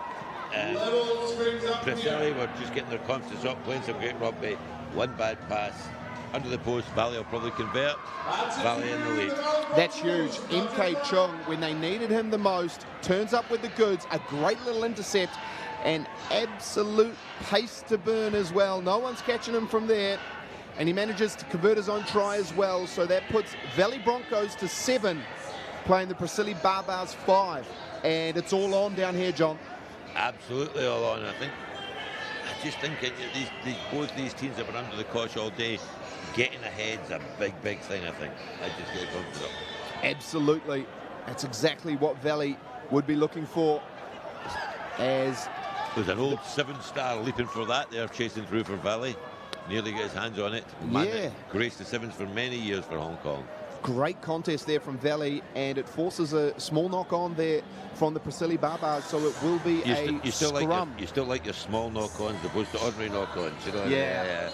Priscilli were just getting their confidence up, playing some great rugby. One bad pass under the post. Valley will probably convert. Valley in the lead. That's huge. MK Chung, when they needed him the most, turns up with the goods. A great little intercept and absolute pace to burn as well. No one's catching him from there. And he manages to convert his own try as well. So that puts Valley Broncos to 7, playing the Priscilli Barbars 5. And it's all on down here, John. Absolutely all on. I just think both these teams that were under the cosh all day, getting ahead's a big thing, I think. I just get confident. Absolutely. That's exactly what Valley would be looking for. As there's an old 7-star leaping for that there, chasing through for Valley. Nearly got his hands on it. Man, yeah. Graced the 7s for many years for Hong Kong. Great contest there from Valley, and it forces a small knock-on there from the Priscilli Barbars, so it will be a scrum. You still like your small knock-ons as opposed to ordinary knock-ons, you know? Yeah.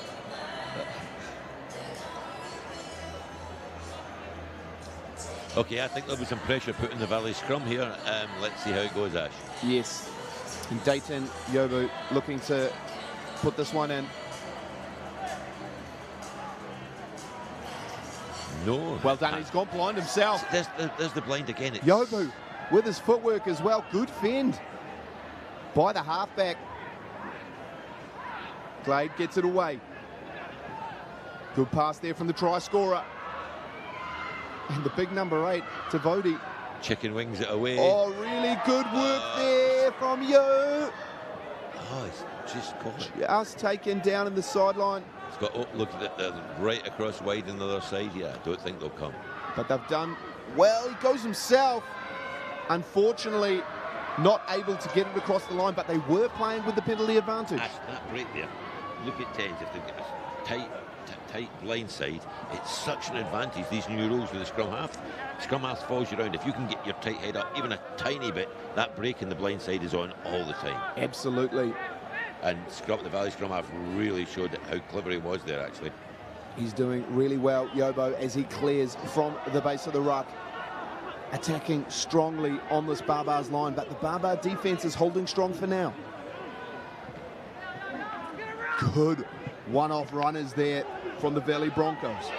Okay, I think there'll be some pressure put in the Valley scrum here. Let's see how it goes, Ash. Yes. And Dayton Yobu looking to put this one in. No. Well done. He's gone blind himself. There's the blind again. Yobu with his footwork as well. Good fend by the halfback. Glade gets it away. Good pass there from the try scorer. And the big number 8, Tavodi. Chicken wings it away. Oh, really good work there from Yo. Oh, he's just caught it. Just taken down in the sideline. He's got, oh, look at it, right across wide on the other side here. I don't think they'll come. But they've done well. He goes himself. Unfortunately, not able to get it across the line, but they were playing with the penalty advantage. That break there. Look at 10s. If they've got a tight blind side, it's such an advantage, these new rules with the scrum half. Scrum half falls you around. If you can get your tight head up even a tiny bit, that break in the blind side is on all the time. Absolutely. And the Valley scrum half really showed how clever he was there, actually. He's doing really well, Yobo, as he clears from the base of the ruck. Attacking strongly on this Barbars line, but the Barbar defense is holding strong for now. Good one-off runners there from the Valley Broncos.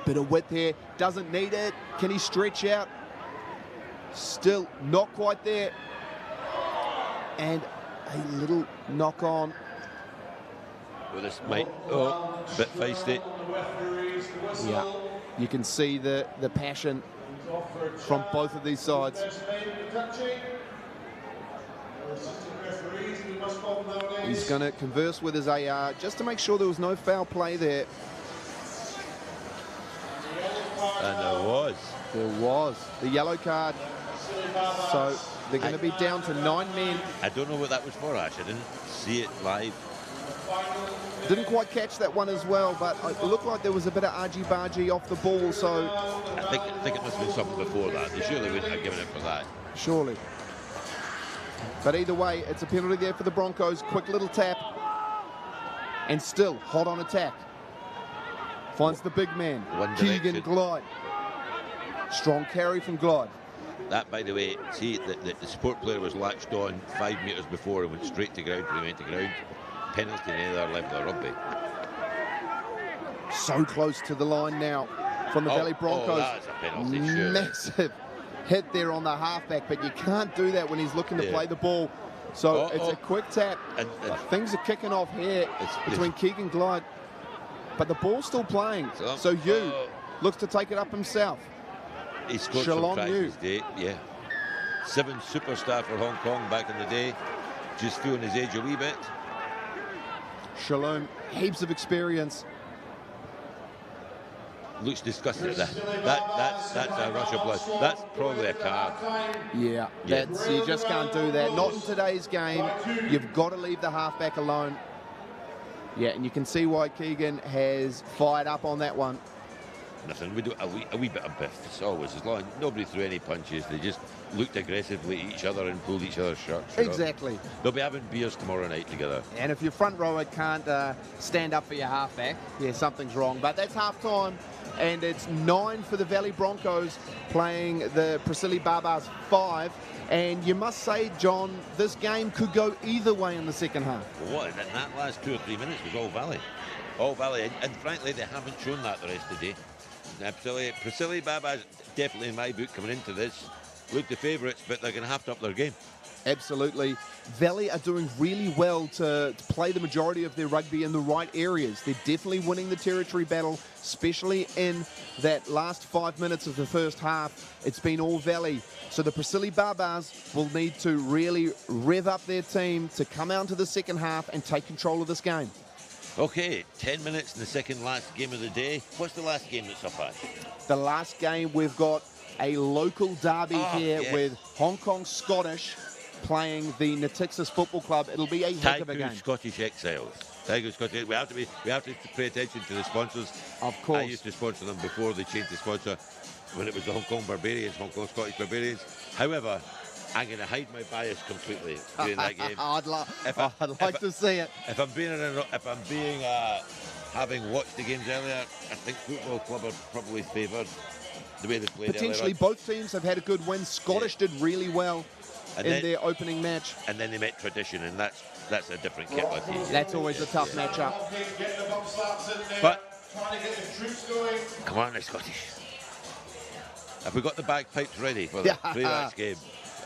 Bit of width here, doesn't need it. Can he stretch out? Still not quite there. And a little knock on. Well, this might, bit feisty. Yeah, you can see the passion from both of these sides. He's going to converse with his AR just to make sure there was no foul play there. And there was. There was. The yellow card. So they're going to be down to 9 men. I don't know what that was for, Ash. I didn't see it live. Didn't quite catch that one as well, but it looked like there was a bit of argy-bargy off the ball, so... I think it must have been something before that. They surely wouldn't have given it for that. Surely. But either way, it's a penalty there for the Broncos. Quick little tap. And still hot on attack. Finds the big man, Keegan Glide. Strong carry from Glide. That, by the way, see, the support player was latched on 5 metres before and went straight to ground when he went to ground. Penalty in the other level of rugby. So close to the line now from the Valley Broncos. That's a penalty, sure. Massive hit there on the halfback, but you can't do that when he's looking to play the ball. So it's a quick tap. And things are kicking off here between Keegan Glide, but the ball's still playing. So Yu looks to take it up himself. He scored some tries today, yeah. 7 superstar for Hong Kong back in the day. Just feeling his age a wee bit. Shalom, heaps of experience. Looks disgusting. That's a rush of blood. That's probably a card. Yeah, you just can't do that. Not in today's game. You've got to leave the halfback alone. Yeah, and you can see why Keegan has fired up on that one. Nothing. We do a wee bit of biff. It's always, as long as nobody threw any punches, they just looked aggressively at each other and pulled each other's shirts. Exactly. They'll be having beers tomorrow night together. And if your front rower can't stand up for your halfback, yeah, something's wrong. But that's half time, and it's 9 for the Valley Broncos playing the Priscilli Barbars 5. And you must say, John, this game could go either way in the second half. What? And that last 2 or 3 minutes was all Valley. All Valley. And frankly, they haven't shown that the rest of the day. Priscilli Barbars, definitely in my book, coming into this, look the favourites, but they're going to have to up their game. Absolutely. Valley are doing really well to play the majority of their rugby in the right areas. They're definitely winning the territory battle, especially in that last 5 minutes of the first half. It's been all Valley. So the Priscilli Barbars will need to really rev up their team to come out into the second half and take control of this game. Okay, 10 minutes in the second last game of the day. What's the last game that's up at? The last game, we've got a local derby here with Hong Kong Scottish playing the Natixis Football Club. It'll be a heck of a game. Scottish Exiles. Tiger Scottish. We have to pay attention to the sponsors. Of course. I used to sponsor them before they changed the sponsor when it was the Hong Kong Barbarians, Hong Kong Scottish Barbarians. However, I'm going to hide my bias completely during that game. I'd like to see it. If I'm being having watched the games earlier, I think Football Club are probably favoured the way they played. Potentially, both teams have had a good win. Scottish did really well in their opening match, and then they met Tradition, and that's a different kettle of tea. That's always a tough matchup. But come on, the Scottish. Have we got the bagpipes ready for the pre-match game?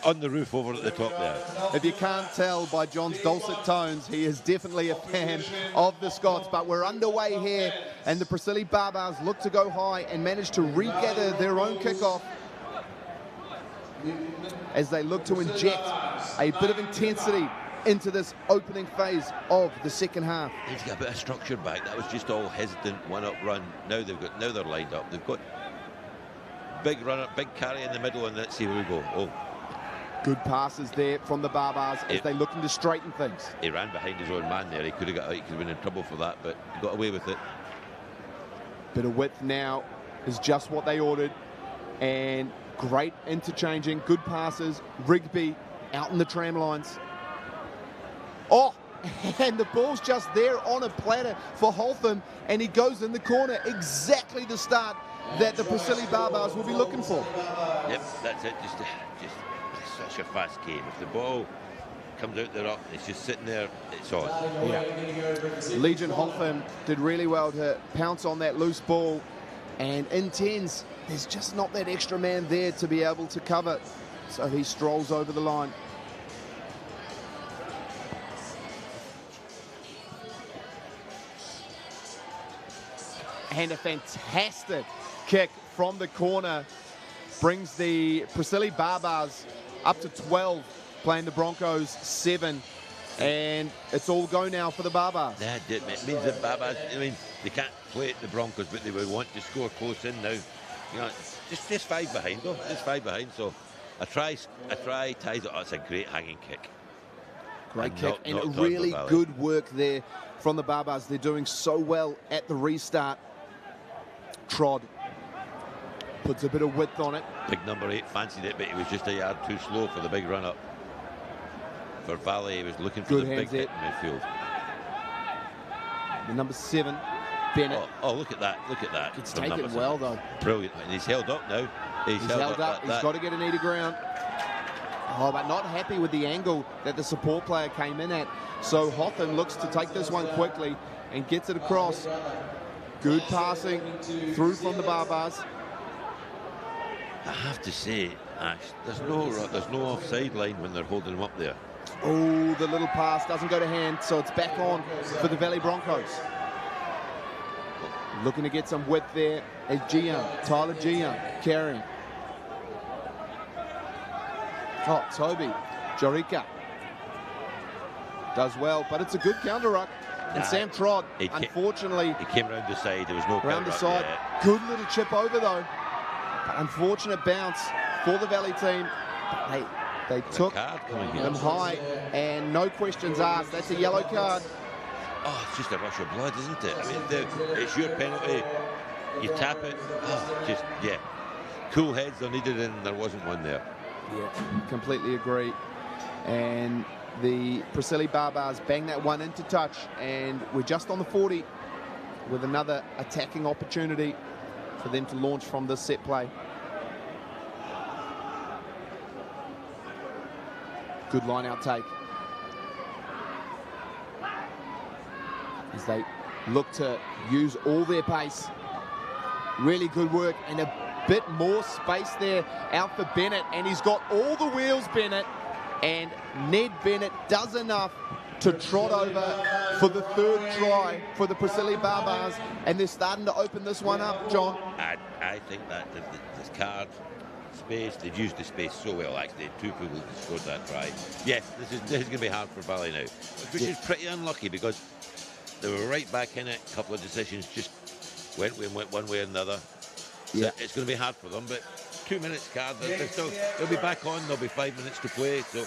on the roof over at the top there. If you can't tell by John's dulcet tones, he is definitely a fan of the Scots. But we're underway here, and the Preseli Barbars look to go high and manage to regather their own kickoff as they look to inject a bit of intensity into this opening phase of the second half. He's got a bit of structure back. That was just all hesitant, one-up run. Now they're lined up. They've got big runner, big carry in the middle, and let's see where we go. Oh, good passes there from the Barbars as they looking to straighten things. He ran behind his own man there. He could have been in trouble for that, but he got away with it. Bit of width now is just what they ordered, and great interchanging, good passes. Rigby out in the tram lines. Oh, and the ball's just there on a platter for Holtham, and he goes in the corner. Exactly the start that the Preseli Barbars will be looking for. Yep, that's it. Just such a fast game. If the ball comes out the ruck, it's just sitting there, it's on. Yeah. Legion Holtham did really well to pounce on that loose ball, and in 10s, there's just not that extra man there to be able to cover. So he strolls over the line. And a fantastic kick from the corner brings the Preseli Barbars up to 12, playing the Broncos 7. And it's all go now for the Barbars. That means the Barbars, I mean, they can't play at the Broncos, but they would want to score close in now. You know, just 5 behind, though. Just 5 behind. So a try ties it. Oh, it's a great hanging kick. Great kick, and really good work there from the Barbars. They're doing so well at the restart. Trod puts a bit of width on it. Big number 8 fancied it, but he was just a yard too slow for the big run up. For Valley, he was looking for the big hit in midfield. The number 7, Bennett. Oh, look at that. Look at that. It's taken well, though. Brilliant. And he's held up now. He's held up. He's got to get an eater ground. Oh, but not happy with the angle that the support player came in at. So Hotham looks to take this one quickly and gets it across. Good passing through from the Barbars. I have to say, Ash, there's no offside line when they're holding him up there. Oh, the little pass doesn't go to hand, so it's back on for the Valley Broncos. Looking to get some width there as Tyler Gian carrying. Oh, Toby Jarika does well, but it's a good counter ruck. And Sam Trott, unfortunately, he came round the side. There was no round the side. Yet. Good little chip over though. But unfortunate bounce for the Valley team. But they took them high, and no questions asked. That's a yellow card. Oh, it's just a rush of blood, isn't it? I mean, it's your penalty. You tap it. Oh, cool heads are needed, and there wasn't one there. Yeah, completely agree. And the Preseli Barbars bang that one into touch, and we're just on the 40 with another attacking opportunity for them to launch from this set play. Good line out take. As they look to use all their pace. Really good work, and a bit more space there out for Bennett, and he's got all the wheels, Bennett. And Ned Bennett does enough to trot over for the 3rd try for the Preseli Barbars, and they're starting to open this one up, John. I think that this card space, they've used the space so well, actually. 2 people who scored that try. Yes, this is going to be hard for Valley now, which is pretty unlucky because they were right back in it. A couple of decisions just went one way or another. So it's going to be hard for them, but 2 minutes card. They'll be back on. There'll be 5 minutes to play. So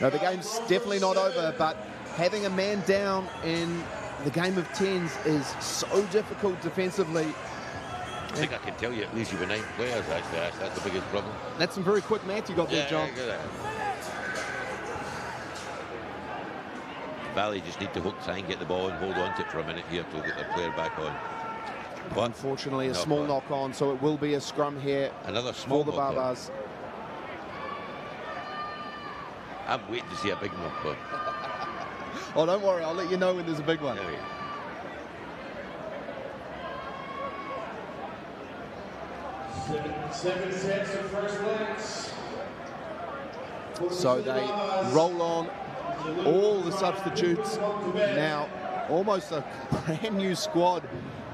no, the game's definitely not over, but having a man down in the game of 10s is so difficult defensively. I think I can tell you at least you were 9 players, actually. That's the biggest problem. That's some very quick math you got there, John. Valley just need to try and get the ball and hold on to it for a minute here to get their player back on. But unfortunately, a small knock on, so it will be a scrum here. Another small for the Barbars. I'm waiting to see a big knock on. Oh, don't worry, I'll let you know when there's a big one. 7 sets of first legs. So they roll on. All the substitutes now, almost a brand new squad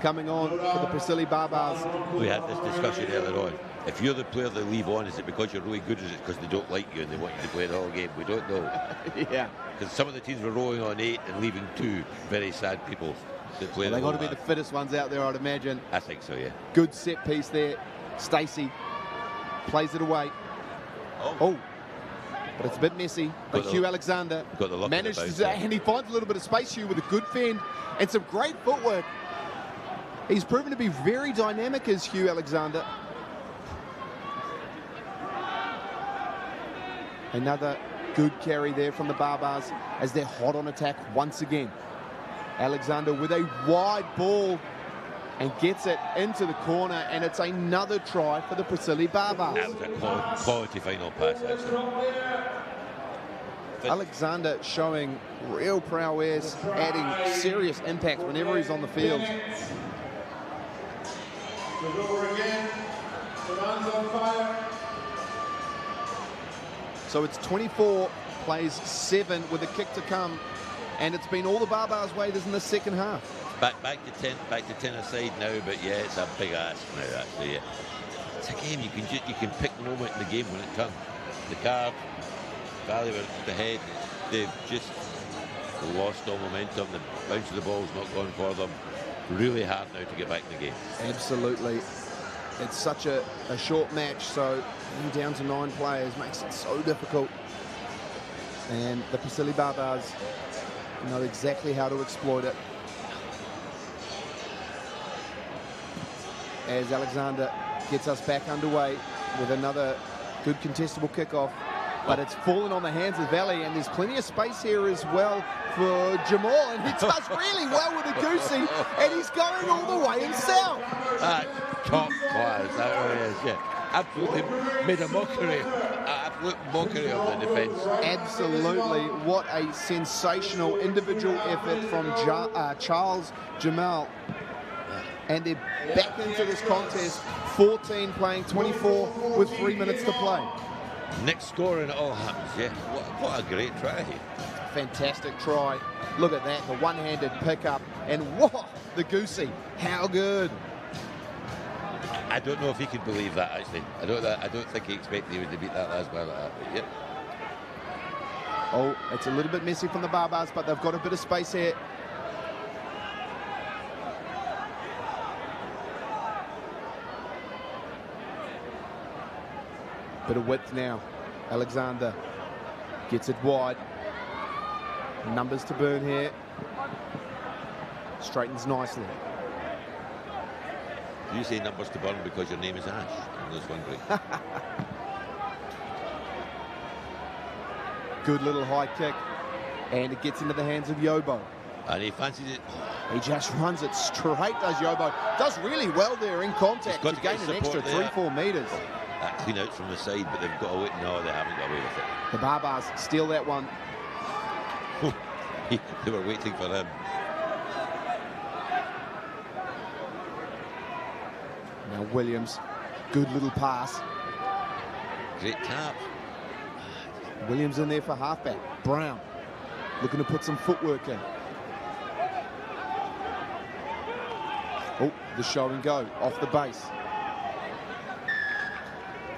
coming on for the Priscilli Barbars. We had this discussion earlier on. If you're the player they leave on, is it because you're really good, or is it because they don't like you and they want you to play the whole game? We don't know. Yeah. Because some of the teams were rolling on 8 and leaving 2 very sad people that play They've got to be the fittest ones out there, I'd imagine. I think so, yeah. Good set piece there. Stacey plays it away. Oh. But it's a bit messy. But Hugh Alexander manages to, and he finds a little bit of space, Hugh, with a good fend and some great footwork. He's proven to be very dynamic as Hugh Alexander. Another good carry there from the Barbars as they're hot on attack once again. Alexander with a wide ball and gets it into the corner, and it's another try for the Priscilli Barbars. That was a quality final pass, actually. Alexander showing real prowess, adding serious impact whenever he's on the field. Goes over again. The man's on fire. So it's 24, plays 7 with a kick to come, and it's been all the Barbars' way in the second half. Back to 10 aside now, but yeah, it's a big ask now, actually. Yeah. It's a game you can pick the moment in the game when it comes. The card, Valley were at the head. They've just lost all momentum. The bounce of the ball's not gone for them. Really hard now to get back in the game. Absolutely. It's such a short match, so down to 9 players makes it so difficult. And the Priscilli Barbars know exactly how to exploit it. As Alexander gets us back underway with another good contestable kickoff. But it's fallen on the hands of Valley, and there's plenty of space here as well for Jamal, and he does really well with a goosey, and he's going all the way himself. Top class, that really is, yeah. Absolutely made a mockery, absolute mockery of the defence. Absolutely, what a sensational individual effort from Charles Jamal. And they're back into this contest, 14 playing 24 with 3 minutes to play. Next score and it all happens, yeah. What a great try here. Fantastic try. Look at that, the one-handed pickup, and whoa, the goosey. How good. I don't know if he could believe that, actually. I don't think he expected he would beat that last well. Yep. Oh, it's a little bit messy from the Barbars, but they've got a bit of space here. Bit of width now. Alexander gets it wide. Numbers to burn here. Straightens nicely. You say numbers to burn because your name is Ash. I'm just wondering. Good little high kick. And it gets into the hands of Yobo. And he fancies it. He just runs it straight, does Yobo. Does really well there in contact to gain an extra 3-4 metres. That clean out from the side, but they've got away. No, they haven't got away with it. The Barbars steal that one. They were waiting for him. Now Williams, good little pass. Great tap. Williams in there for halfback. Brown looking to put some footwork in. Oh, the show and go off the base.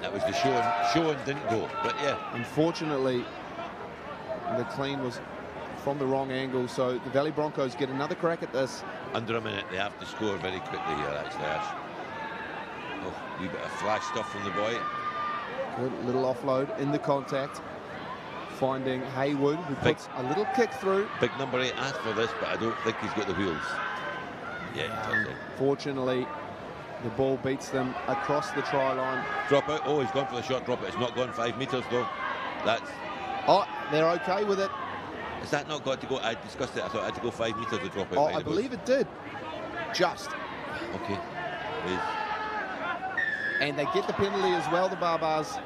That was the show and didn't go, but yeah. Unfortunately, the clean was from the wrong angle, so the Valley Broncos get another crack at this. Under a minute, they have to score very quickly here, actually, Ash. Oh, wee bit of flash stuff from the boy. Good little offload in the contact. Finding Haywood, who puts a little kick through. Big number 8 asked for this, but I don't think he's got the wheels. Yeah, fortunately, the ball beats them across the try line. Drop out. Oh, he's gone for the short drop out. It's not gone 5 metres, though. That's... Oh, they're okay with it. Has that not got to go? I discussed it. I thought it had to go 5 metres to drop out. Oh, I believe it did. Just. Okay. And they get the penalty as well, the Barbars.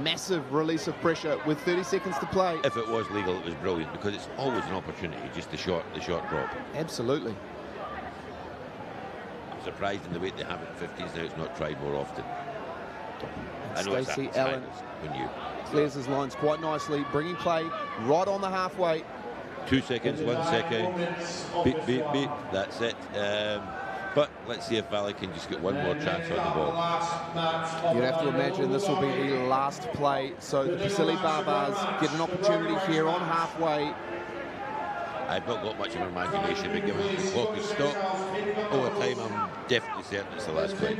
Massive release of pressure with 30 seconds to play. If it was legal, it was brilliant, because it's always an opportunity, just the short drop. Absolutely. I'm surprised in the way they have it in 15s now, it's not tried more often. I know Stacey it's Allen when you clears his lines quite nicely, bringing play right on the halfway. 2 seconds, 1 second, beep, beep, beep, that's it. But let's see if Valley can just get one more chance on the ball. You'd have to imagine this will be the last play, so the Priscilli Barbars get an opportunity here on halfway. I've not got much of an imagination, but given the clock is stopped, over time I'm definitely certain it's the last play.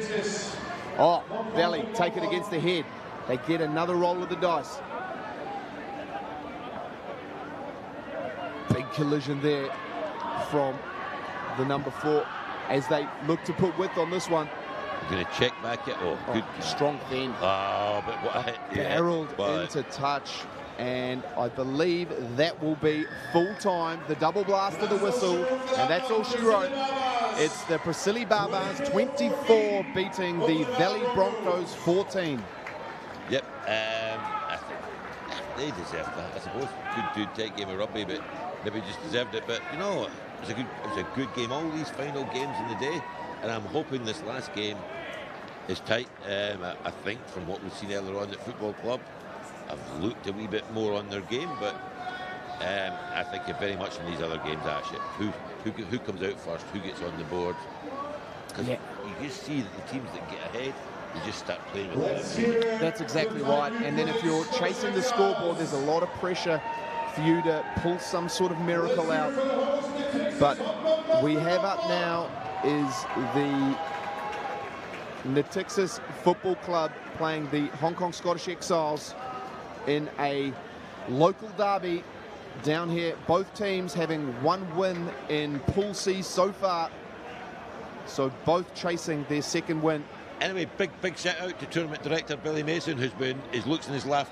Oh, Valley take it against the head. They get another roll of the dice. Big collision there from the number 4 as they look to put width on this one. Going to check back it. Oh, good. Strong fend. Oh, but what a hit. Barreled into touch. And I believe that will be full time. The double blast of the whistle. And that's all she wrote. It's the Priscilli Barbars 24 beating the Valley Broncos 14. Yep. I think they deserved that. I suppose good tight game of rugby, but maybe just deserved it. But you know, it was a good game. All these final games in the day, and I'm hoping this last game is tight. I think from what we've seen earlier on at Football Club, I've looked a wee bit more on their game, but I think you're very much in these other games, actually. Who comes out first? Who gets on the board? Because you just see that the teams that get ahead, you just start playing with it. That's exactly right. And then if you're chasing the scoreboard, there's a lot of pressure for you to pull some sort of miracle out. But we have up now is the Natixis Football Club playing the Hong Kong Scottish Exiles in a local derby down here. Both teams having one win in Pool C so far. So both chasing their second win. Anyway, big shout out to tournament director Billy Mason, his looks in his last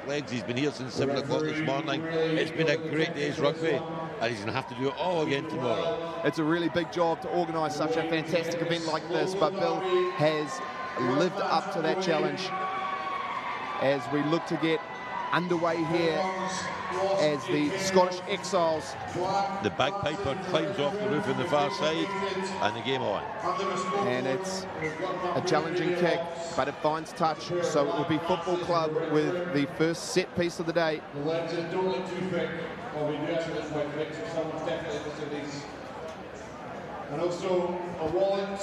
legs. He's been here since 7 o'clock this morning. It's been a great day's rugby, and he's going to have to do it all again tomorrow. It's a really big job to organise such a fantastic event like this, but Bill has lived up to that challenge as we look to get underway here as the Scottish Exiles. The bagpiper climbs off the roof on the far side and the game on. And it's a challenging kick, but it finds touch, so it will be Football Club with the first set piece of the day. The legend, don't look too quick. Well, we do actually look quite quick, so someone's definitely interested in these. And also a wallet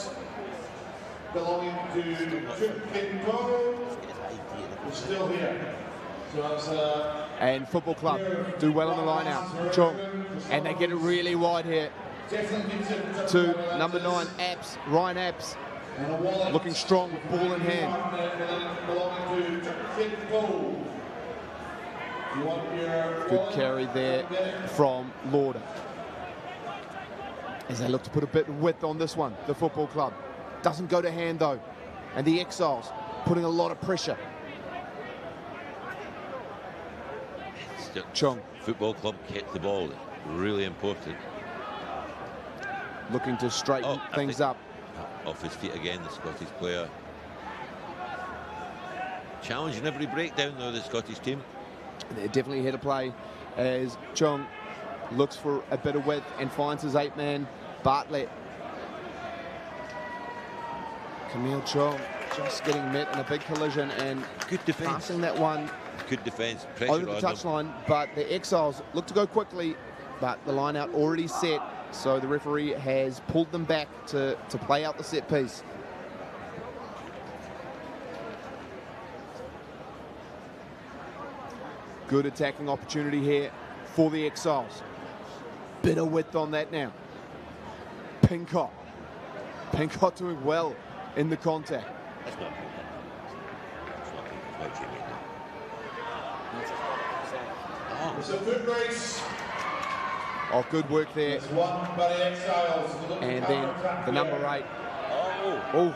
belonging to Chip Kinto is still here. So and Football Club do well on the line out. Chung, and they get it really wide here to number 9, Apps, Ryan Apps, looking strong with ball in hand. Good carry there from Lauder. As they look to put a bit of width on this one, the Football Club. Doesn't go to hand though. And the Exiles putting a lot of pressure. Chung. Football Club kept the ball. Really important. Looking to straighten things up. Off his feet again, the Scottish player. Challenging every breakdown though, the Scottish team. They're definitely here to play as Chung looks for a bit of width and finds his 8-man, Bartlett. Camille Chung just getting met in a big collision and good defense. Passing that one. Good defense, over the touchline, but the Exiles look to go quickly, but the line out already set, so the referee has pulled them back to play out the set piece. Good attacking opportunity here for the Exiles. Bit of width on that now. Pincott doing well in the contact. That's not It's a foot race. Oh, good work there. It's won by the Exiles. And then the number 8. Oh,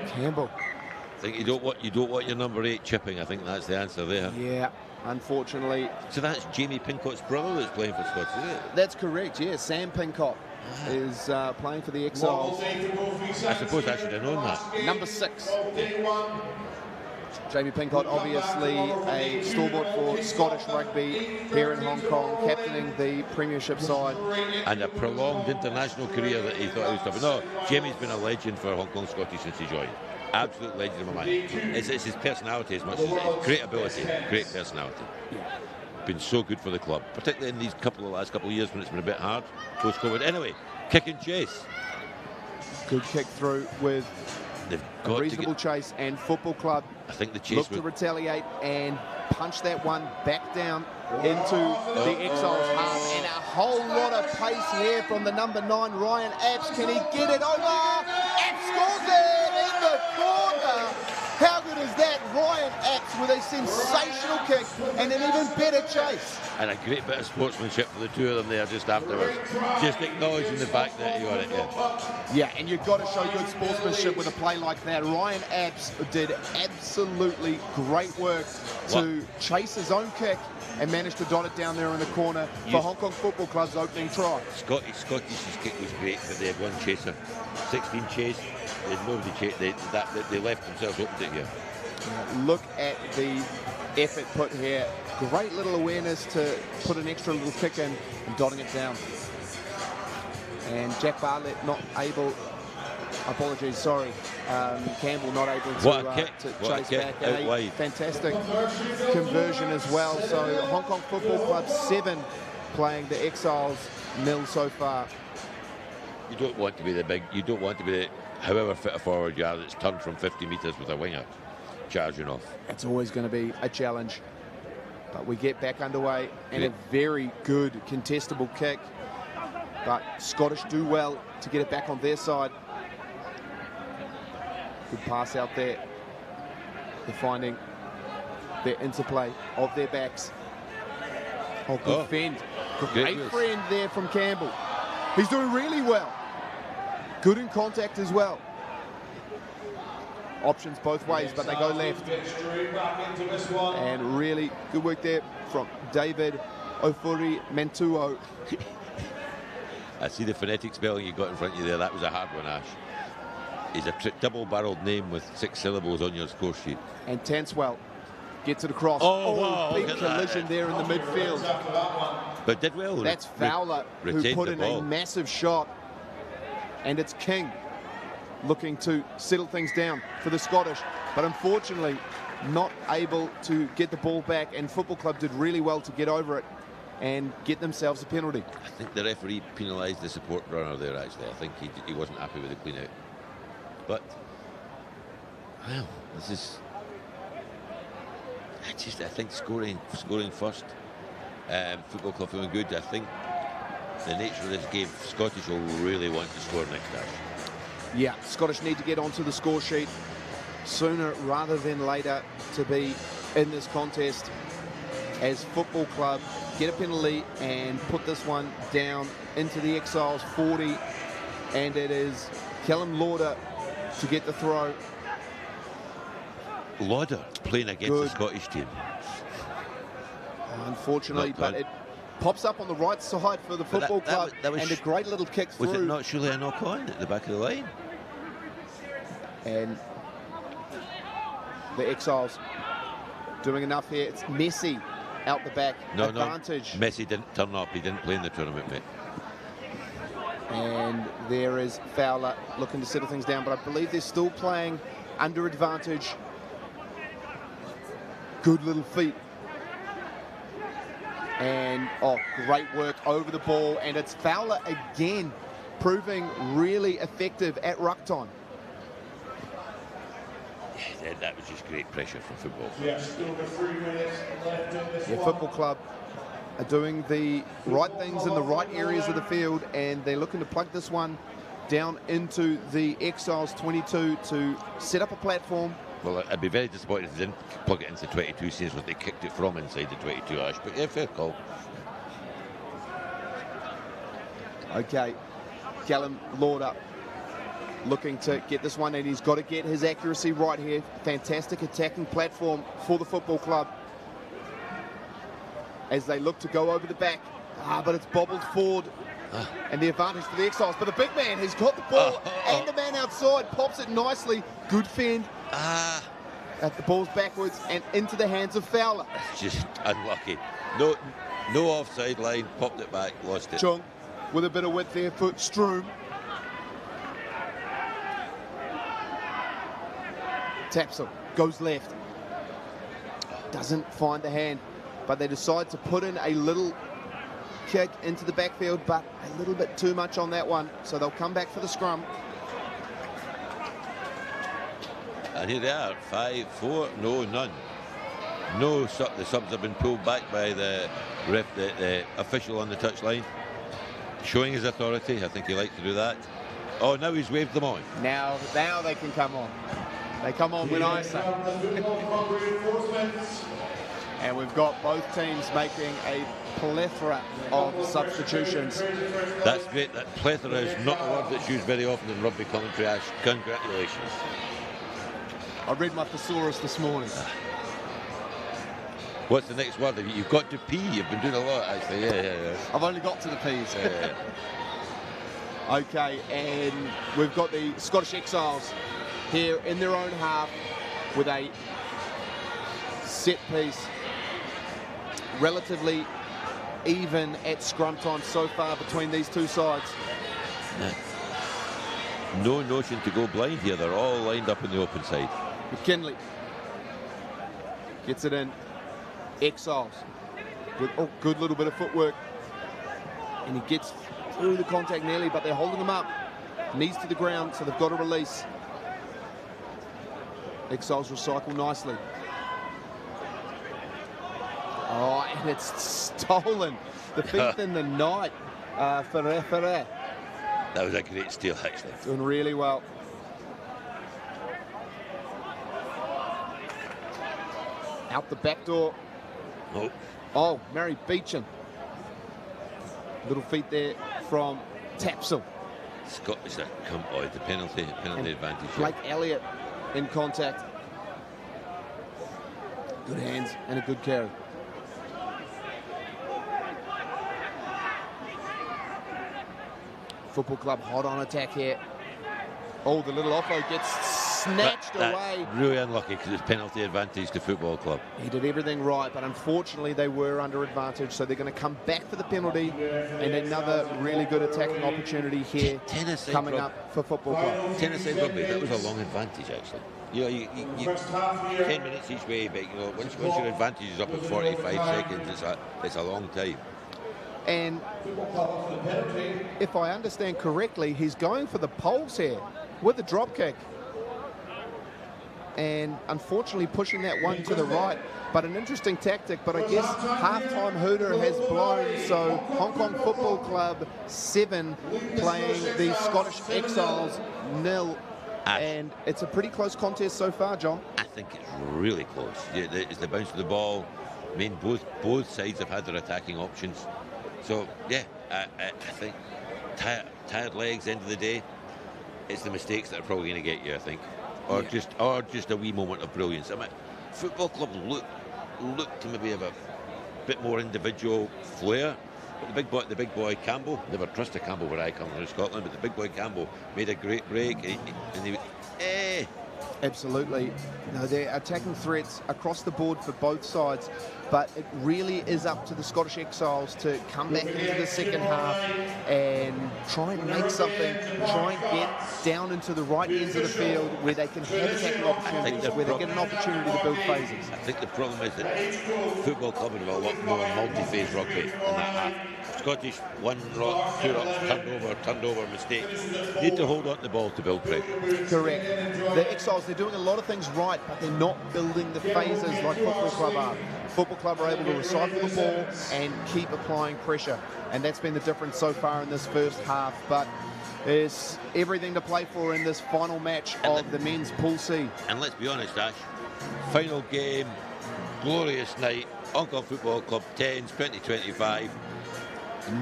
Campbell. I think you don't want your number 8 chipping. I think that's the answer there. Yeah, unfortunately. So that's Jamie Pincott's brother that's playing for Scots, is it? That's correct, yeah. Sam Pincott is playing for the Exiles. I suppose I should have known that. Number 6. Jamie Pincott, obviously a stalwart for Scottish rugby here in Hong Kong, captaining the Premiership side. And a prolonged international career that he thought he was tough. No, Jamie's been a legend for Hong Kong Scottish since he joined. Absolute legend of a man. It's his personality as much as it's great ability, great personality. Been so good for the club, particularly in these last couple of years when it's been a bit hard post-COVID. Anyway, kick and chase. Good kick through with a reasonable chase, and Football Club I think the chase look to retaliate and punch that one back down into the Exiles half, and a whole lot of pace here from the number 9, Ryan Apps. Can he get it over? Apps scores it in the corner. How good is that? Ryan Apps with a sensational kick and an even better chase. And a great bit of sportsmanship for the two of them there just afterwards. Just acknowledging the fact that he got it, Yeah, and you've got to show good sportsmanship with a play like that. Ryan Apps did absolutely great work to chase his own kick and managed to dot it down there in the corner for Hong Kong Football Club's opening try. Scottish's kick was great, but they had one chaser. 16 chase, there's nobody chased. They left themselves open to it here. Look at the effort put here. Great little awareness to put an extra little kick in and dotting it down. And Jack Bartlett not able, apologies, sorry, Campbell not able to chase back. A fantastic conversion as well. So Hong Kong Football Club 7 playing the Exiles 0 so far. You don't want to be the however fit a forward you are that's turned from 50 metres with a winger charging off. It's always going to be a challenge. But we get back underway, and a very good contestable kick. But Scottish do well to get it back on their side. Good pass out there. They're finding their interplay of their backs. Oh, good fend. Great friend there from Campbell. He's doing really well. Good in contact as well. Options both ways, but they go left. And really good work there from David Ofuri Mentuo. I see the phonetic spelling you got in front of you there. That was a hard one, Ash. He's a double-barreled name with 6 syllables on your score sheet. And Tanswell gets it across. Wow, big collision there in the midfield. But did well. That's Fowler who put in a massive shot. And it's King looking to settle things down for the Scottish, but unfortunately not able to get the ball back, and Football Club did really well to get over it and get themselves a penalty. I think the referee penalised the support runner there, actually. I think he wasn't happy with the clean out. But, well, this is... I think scoring first. Football Club feeling good. I think the nature of this game, Scottish will really want to score next time. Yeah, Scottish need to get onto the score sheet sooner rather than later to be in this contest, as Football Club get a penalty and put this one down into the Exiles 40, and it is Callum Lauder to get the throw. Lauder playing against the Scottish team. Unfortunately, but it pops up on the right side for the Football Club, and a great little kick through. Was it not surely a knock-on at the back of the line? And the Exiles doing enough here. It's Messi out the back. Advantage. No, Messi didn't turn up. He didn't play in the tournament, mate. And there is Fowler looking to settle things down, but I believe they're still playing under advantage. Good little feet. And, great work over the ball. And it's Fowler again, proving really effective at ruck time. Yeah, that was just great pressure from football. Yeah, still got 3 minutes left in this one. Football Club are doing the right things in the right areas of the field, and they're looking to plug this one down into the Exiles 22 to set up a platform. Well, I'd be very disappointed if they didn't plug it into 22, seeing what they kicked it from inside the 22, Ash. But yeah, fair call. Okay, Callum Lauder looking to get this one, and he's got to get his accuracy right here. Fantastic attacking platform for the Football Club as they look to go over the back. But it's bobbled forward, and the advantage for the Exiles. But the big man has got the ball, and the man outside pops it nicely. Good fend. The ball's backwards and into the hands of Fowler. It's just unlucky. No offside line, popped it back, lost it. Chung with a bit of width there for Stroom. Tapsel goes left. Doesn't find the hand, but they decide to put in a little kick into the backfield, but a little bit too much on that one. So they'll come back for the scrum. And here they are, 5-4, no, none. No, the subs have been pulled back by the ref, the official on the touchline, showing his authority. I think he likes to do that. Oh, now he's waved them on. Now they can come on. They come on when I say. And we've got both teams making a plethora of substitutions. That's great. That plethora is not a word that's used very often in rugby commentary, Ash. Congratulations. I read my thesaurus this morning. What's the next word? You've got to pee. You've been doing a lot, actually. Yeah. I've only got to the P's. Yeah. Okay, and we've got the Scottish Exiles here in their own half with a set piece. Relatively even at scrum time so far between these two sides. No notion to go blind here. They're all lined up on the open side. McKinley gets it in. Exiles with a good little bit of footwork, and he gets through the contact nearly, but they're holding him up. Knees to the ground, so they've got to release. Exiles recycle nicely. Oh, and it's stolen. The fifth in the night for Ferrer. That was a great steal, actually. Doing really well. Out the back door. Oh, Mary Beecham. Little feet there from Tapsel. Scottish, the penalty advantage. Blake Elliott in contact. Good hands and a good carry. Football Club hot on attack here. Oh, the little offload gets snatched away. Really unlucky because it's penalty advantage to Football Club. He did everything right, but unfortunately they were under advantage, so they're going to come back for the penalty, and another really good attacking opportunity here coming up for Football Club. Tennessee rugby, that was a long advantage actually. You know, you 10 minutes each way, but you know, once your advantage is up at 45 seconds, it's a long time. And if I understand correctly, he's going for the poles here with the drop kick. And unfortunately pushing that one to the right. But an interesting tactic, but I guess halftime hooter has blown, so Hong Kong Football Club 7 playing the Scottish Exiles 0. And it's a pretty close contest so far, John. I think it's really close. It's the bounce of the ball. I mean, both sides have had their attacking options. So, yeah, I think tired legs, end of the day, it's the mistakes that are probably going to get you, I think. Or just a wee moment of brilliance. I mean, Football Club looked to maybe have a bit more individual flair. But the big boy Campbell, never trust a Campbell where I come from in Scotland, but the big boy Campbell made a great break. Absolutely. No, they're attacking threats across the board for both sides, but it really is up to the Scottish Exiles to come back into the second half and try and make something, try and get down into the right ends of the field where they can have attacking opportunities, where they get an opportunity to build phases. I think the problem is that Football Club would have a lot more multi-phase rugby in that half. Scottish, one rock, two rocks, turned over, mistake. Need to hold on to the ball to build pressure. Correct. The Exiles, they're doing a lot of things right, but they're not building the phases like Football Club are. Football Club are able to recycle the ball and keep applying pressure. And that's been the difference so far in this first half. But there's everything to play for in this final match of the men's Pool C. And let's be honest, Ash, final game, glorious night, Hong Kong Football Club 10s, 2025.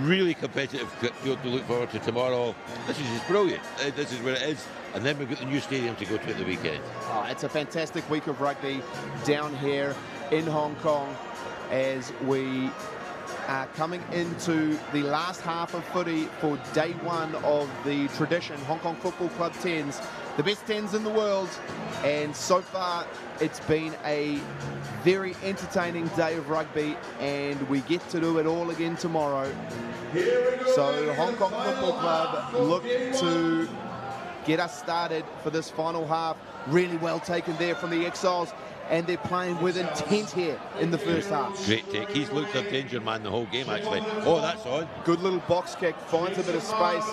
Really competitive field to look forward to tomorrow. This is just brilliant. This is where it is. And then we've got the new stadium to go to at the weekend. Oh, it's a fantastic week of rugby down here in Hong Kong as we are coming into the last half of footy for day one of the tradition Hong Kong Football Club 10s, the best 10s in the world. And so far, it's been a very entertaining day of rugby, and we get to do it all again tomorrow. So Hong Kong Football Club look to get us started for this final half. Really well taken there from the Exiles, and they're playing with intent here in the first half. Great take. He's looked a danger man the whole game, actually. Oh, that's on. Good little box kick, finds a bit of space,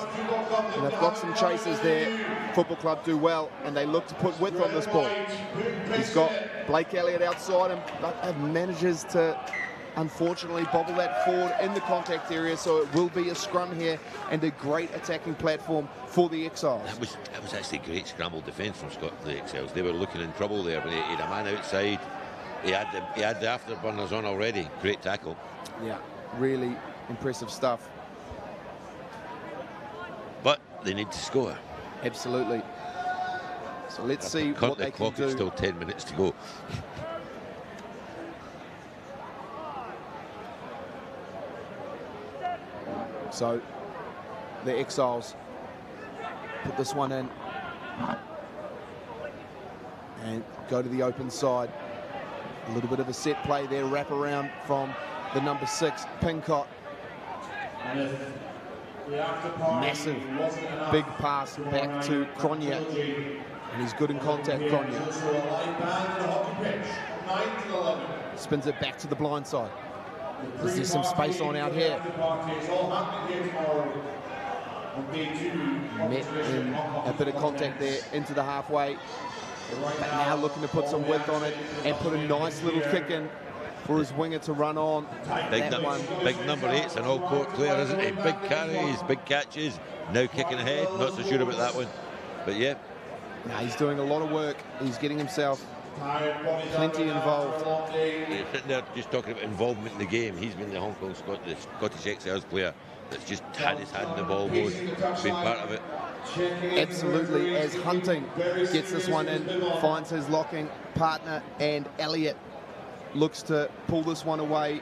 and they've got some chasers there. Football Club do well, and they look to put width on this ball. He's got Blake Elliott outside him, but manages to unfortunately bobble that forward in the contact area, so it will be a scrum here and a great attacking platform for the Exiles. That was actually great scramble defence from the Exiles. They were looking in trouble there, but he had a man outside. He had the afterburners on already. Great tackle. Yeah, really impressive stuff. But they need to score. Absolutely. So let's see what they can do. It's still 10 minutes to go. So the Exiles put this one in and go to the open side. A little bit of a set play there, wrap around from the number 6, Pincott. Massive, big pass back to Cronje. And he's good in contact, Cronje. Spins it back to the blind side. Is there some space on out here? Met in a bit of contact there into the halfway. But now looking to put some width on it and put a nice little kick in for his winger to run on. Big number 8's an all-court player, isn't he? Big carries, big catches, now kicking ahead. Not so sure about that one. But yeah. Now he's doing a lot of work. He's getting himself plenty involved. You're sitting there just talking about involvement in the game. He's been the Hong Kong Scottish Exiles player that's just had his hand in the ball more, been part of it. Absolutely, as Hunting gets this one in, finds his locking partner, and Elliott looks to pull this one away,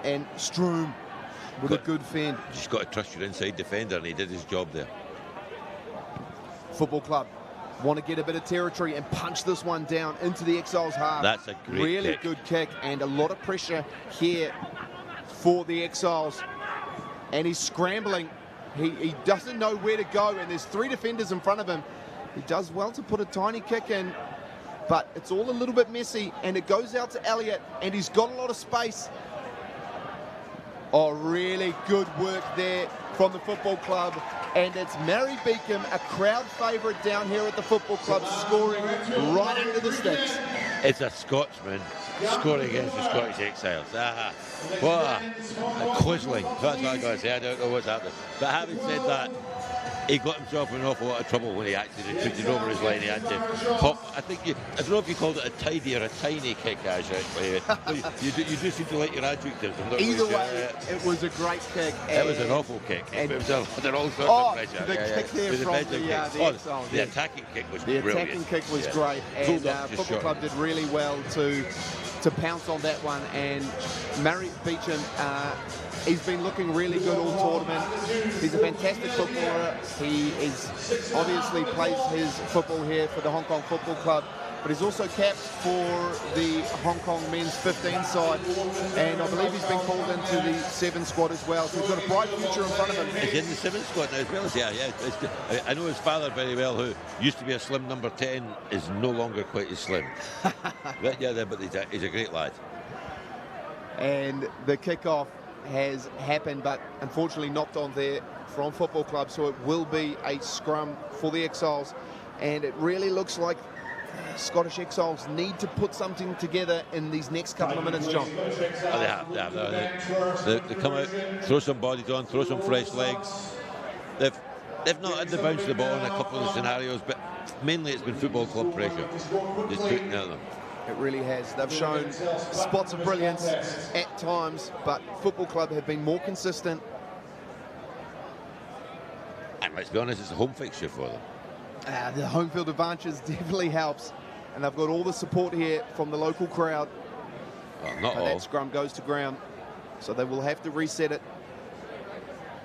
and Stroom with a good fend. Just got to trust your inside defender, and he did his job there. Football Club want to get a bit of territory and punch this one down into the Exiles half. That's a great really kick. Good kick, and a lot of pressure here for the Exiles. And he's scrambling. He doesn't know where to go, and there's 3 defenders in front of him. He does well to put a tiny kick in, but it's all a little bit messy, and it goes out to Elliott, and he's got a lot of space. Oh, really good work there from the Football Club. And it's Mary Beacom, a crowd favourite down here at the Football Club, scoring right into the sticks. It's a Scotsman scoring against the Scottish Exiles. What a quisling. That's what I got to say. I don't know what's happening. But having said that, he got himself in an awful lot of trouble when he actually retreated over his line. He had to hop. I don't know if you called it a tidy or a tiny kick, Ash, actually. you do seem to like your adjectives. Either way, it was a great kick. It was an awful kick. It was under all sorts of pressure. The kick there from the Exiles. The attacking kick was brilliant. The attacking kick was great. And Football Club did really well to pounce on that one. And Murray Beecham, he's been looking really good all tournament. He's a fantastic footballer. He is obviously plays his football here for the Hong Kong Football Club, but he's also capped for the Hong Kong men's 15 side, and I believe he's been called into the 7 squad as well. So he's got a bright future in front of him. He's in the 7 squad now as well. Yeah. I know his father very well, who used to be a slim number 10, is no longer quite as slim. but he's a great lad. And the kickoff has happened, but unfortunately knocked on there from Football Club, so it will be a scrum for the Exiles, and it really looks like Scottish Exiles need to put something together in these next couple of minutes, John. Oh, they have. They come out, throw some bodies on, throw some fresh legs. They've not had the bounce of the ball in a couple of scenarios, but mainly it's been Football Club pressure. Just putting at them. It really has. They've shown spots of brilliance at times, but Football Club have been more consistent. And let's be honest, it's a home fixture for them. The home field advantage definitely helps, and they've got all the support here from the local crowd. Well, not all. That scrum goes to ground, so they will have to reset it.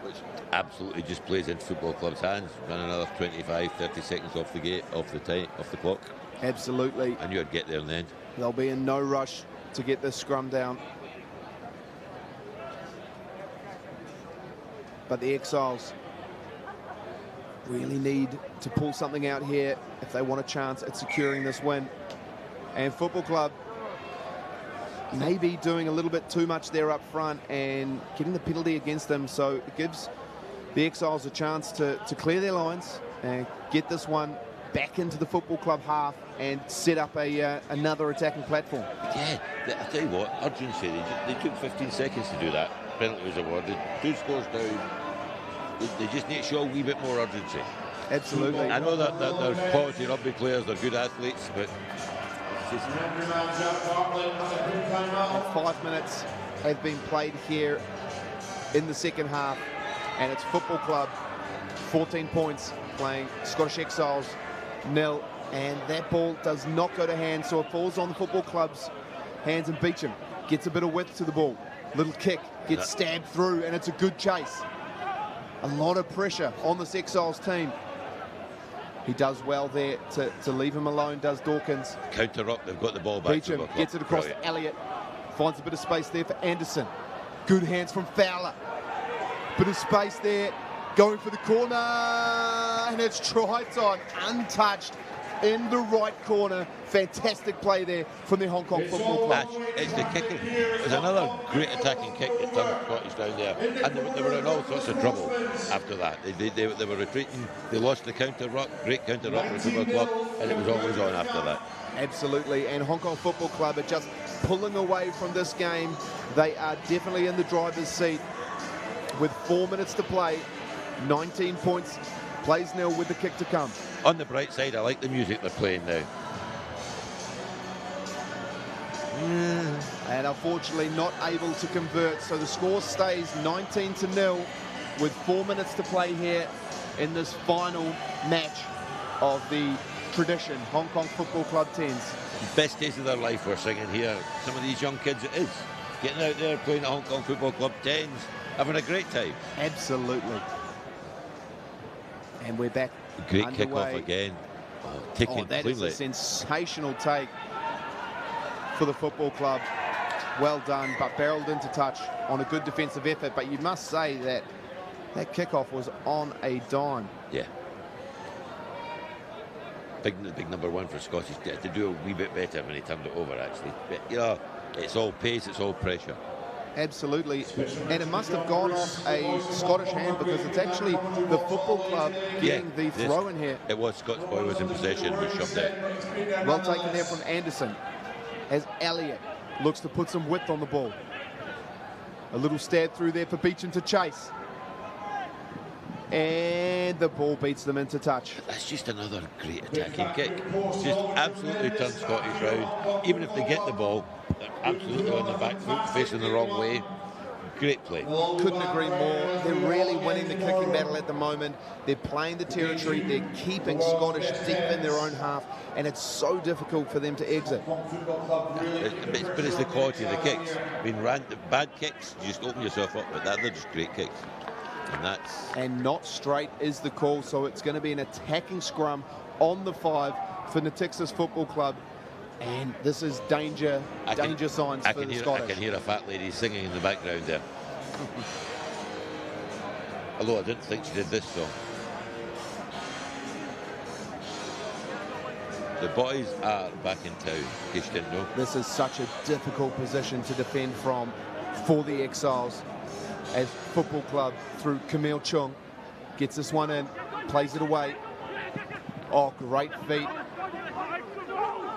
Which absolutely just plays into Football Club's hands. Run another 25, 30 seconds off the clock. Absolutely. I knew I'd get there in the end. They'll be in no rush to get this scrum down. But the Exiles really need to pull something out here if they want a chance at securing this win. And Football Club maybe doing a little bit too much there up front and getting the penalty against them, so it gives the Exiles a chance to clear their lines and get this one back into the Football Club half and set up another attacking platform. Yeah, I tell you what, urgency, they took 15 seconds to do that. Penalty was awarded, 2 scores down. They just need to show a wee bit more urgency. Absolutely. I know that they're quality rugby players, they're good athletes, but it's just... 5 minutes have been played here in the second half, and it's Football Club 14 points playing Scottish Exiles 0, and that ball does not go to hand, so it falls on the Football Club's hands, and Beecham gets a bit of width to the ball. Little kick, gets stabbed through, and it's a good chase. A lot of pressure on this Exiles team. He does well there to leave him alone, does Dawkins. Counter up, they've got the ball back. Beecham gets it across to Elliott. Finds a bit of space there for Anderson. Good hands from Fowler. Bit of space there. Going for the corner. And it's try time. Untouched in the right corner. Fantastic play there from the Hong Kong Football Club. It's the kicking. There's another great attacking kick that turned Scottish down there. And they were in all sorts of trouble after that. They were retreating. They lost the counter-ruck. Great counter-ruck for the Football Club. And it was always on after that. Absolutely. And Hong Kong Football Club are just pulling away from this game. They are definitely in the driver's seat with 4 minutes to play. 19 points. Plays 0 with the kick to come. On the bright side, I like the music they're playing now. And unfortunately not able to convert, so the score stays 19-0 with 4 minutes to play here in this final match of the tradition Hong Kong Football Club 10s. Best days of their life we're singing here. Some of these young kids, it is. Getting out there, playing at Hong Kong Football Club 10s, having a great time. Absolutely. And we're back. Great underway. kick-off again. Taking that cleanly. is a sensational take for the Football Club. Well done, but barreled into touch on a good defensive effort. But you must say that that kickoff was on a dime. Yeah. Big number one for Scottish to do a wee bit better when he turned it over, actually. But, you know, it's all pace, it's all pressure. Absolutely, and it must have gone off a Scottish hand because it's actually the Football Club getting the throw in here. It was Scott's boy was in possession, was shoved out. Well taken there from Anderson as Elliott looks to put some width on the ball. A little stab through there for Beecham to chase. And the ball beats them into touch. That's just another great attacking kick. Just absolutely turns Scottish round. Even if they get the ball, they're absolutely on the back foot, facing the wrong way. Great play. Couldn't agree more. They're really winning the kicking battle at the moment. They're playing the territory. They're keeping Scottish deep in their own half. And it's so difficult for them to exit. But it's the quality of the kicks. I mean, bad kicks, you just open yourself up. But they're just great kicks. And not straight is the call, so it's going to be an attacking scrum on the 5 for Natixis Football Club, and this is danger signs for the Scottish. I can hear a fat lady singing in the background there. Although I didn't think she did this song. The boys are back in town, in case you didn't know. This is such a difficult position to defend from for the Exiles, as Football Club through Camille Chung gets this one in, plays it away. Oh, great feet.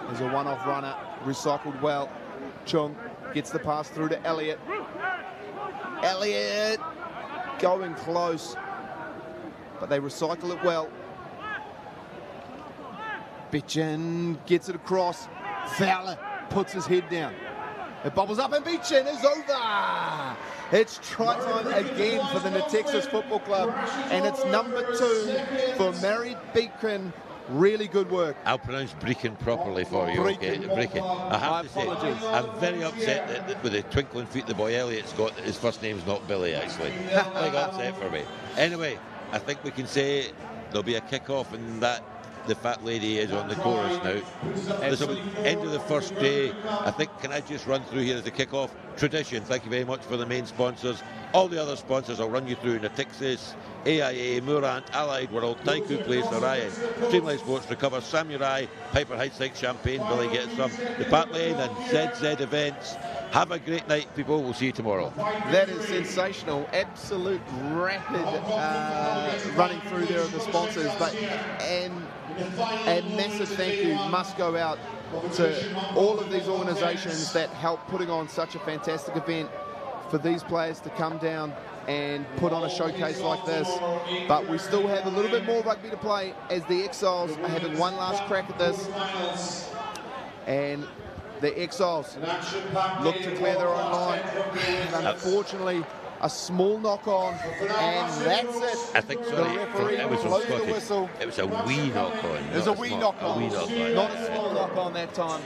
There's a one-off runner, recycled well. Chung gets the pass through to Elliott. Elliott going close, but they recycle it well. Beecham gets it across. Fowler puts his head down. It bubbles up and Beecham is over. It's try time again for the Natixis Football Club, and it's number 2 for Mary Beacon. Really good work. I'll pronounce Brecon properly for you. Okay? Brecon. I have to say, I'm very upset that with the twinkling feet the boy Elliott's got, that his first name's not Billy, actually. Big upset for me. Anyway, I think we can say there'll be a kick-off in that the fat lady is on the chorus now. Listen, end of the first day. I think, can I just run through here as the kick-off? Tradition, thank you very much for the main sponsors. All the other sponsors I'll run you through: Natixis, AIA, Moorant, Allied World, Taiku Place, Orion, Streamline Sports, Recover, Samurai, Piper Heidsieck Champagne, Billy gets some, the Pat Lane and ZZ Events. Have a great night, people. We'll see you tomorrow. That is sensational. Absolute rapid running through there of the sponsors. And a massive thank you must go out to all of these organisations that help putting on such a fantastic event for these players to come down and put on a showcase like this. But we still have a little bit more rugby to play as the Exiles are having one last crack at this. And the Exiles look to clear their own line. And unfortunately, a small knock-on, and that's it. I think, sorry, it was from Scottish. It was a wee knock-on. It was a wee knock-on. Not a small knock-on that time.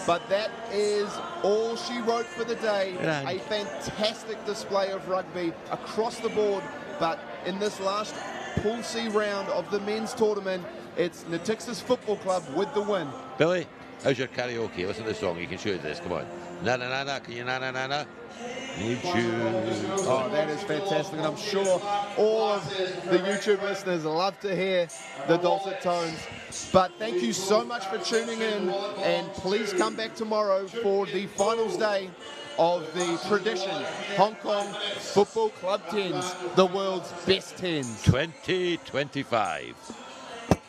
But that is all she wrote for the day. A fantastic display of rugby across the board. But in this last Pool C round of the men's tournament, it's Natixis Football Club with the win. Billy, how's your karaoke? Listen to the song. You can show this. Come on. Na na na na. Can you na na na na? YouTube. Oh, that is fantastic, and I'm sure all of the YouTube listeners love to hear the dulcet tones. But thank you so much for tuning in, and please come back tomorrow for the finals day of the Tradition Hong Kong Football Club 10s, the world's best 10s. 2025.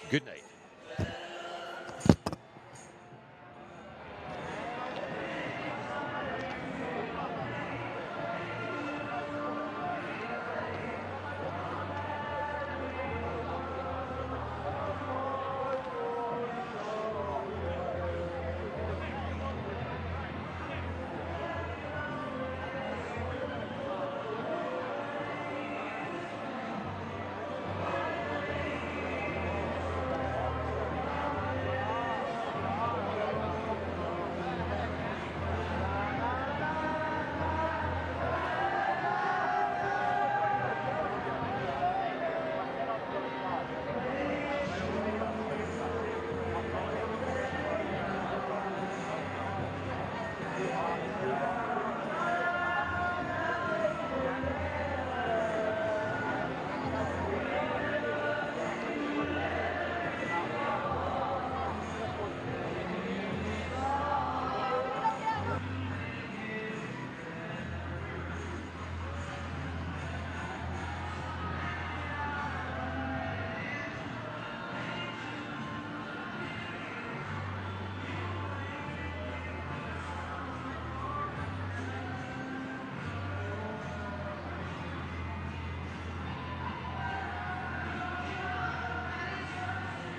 Good night.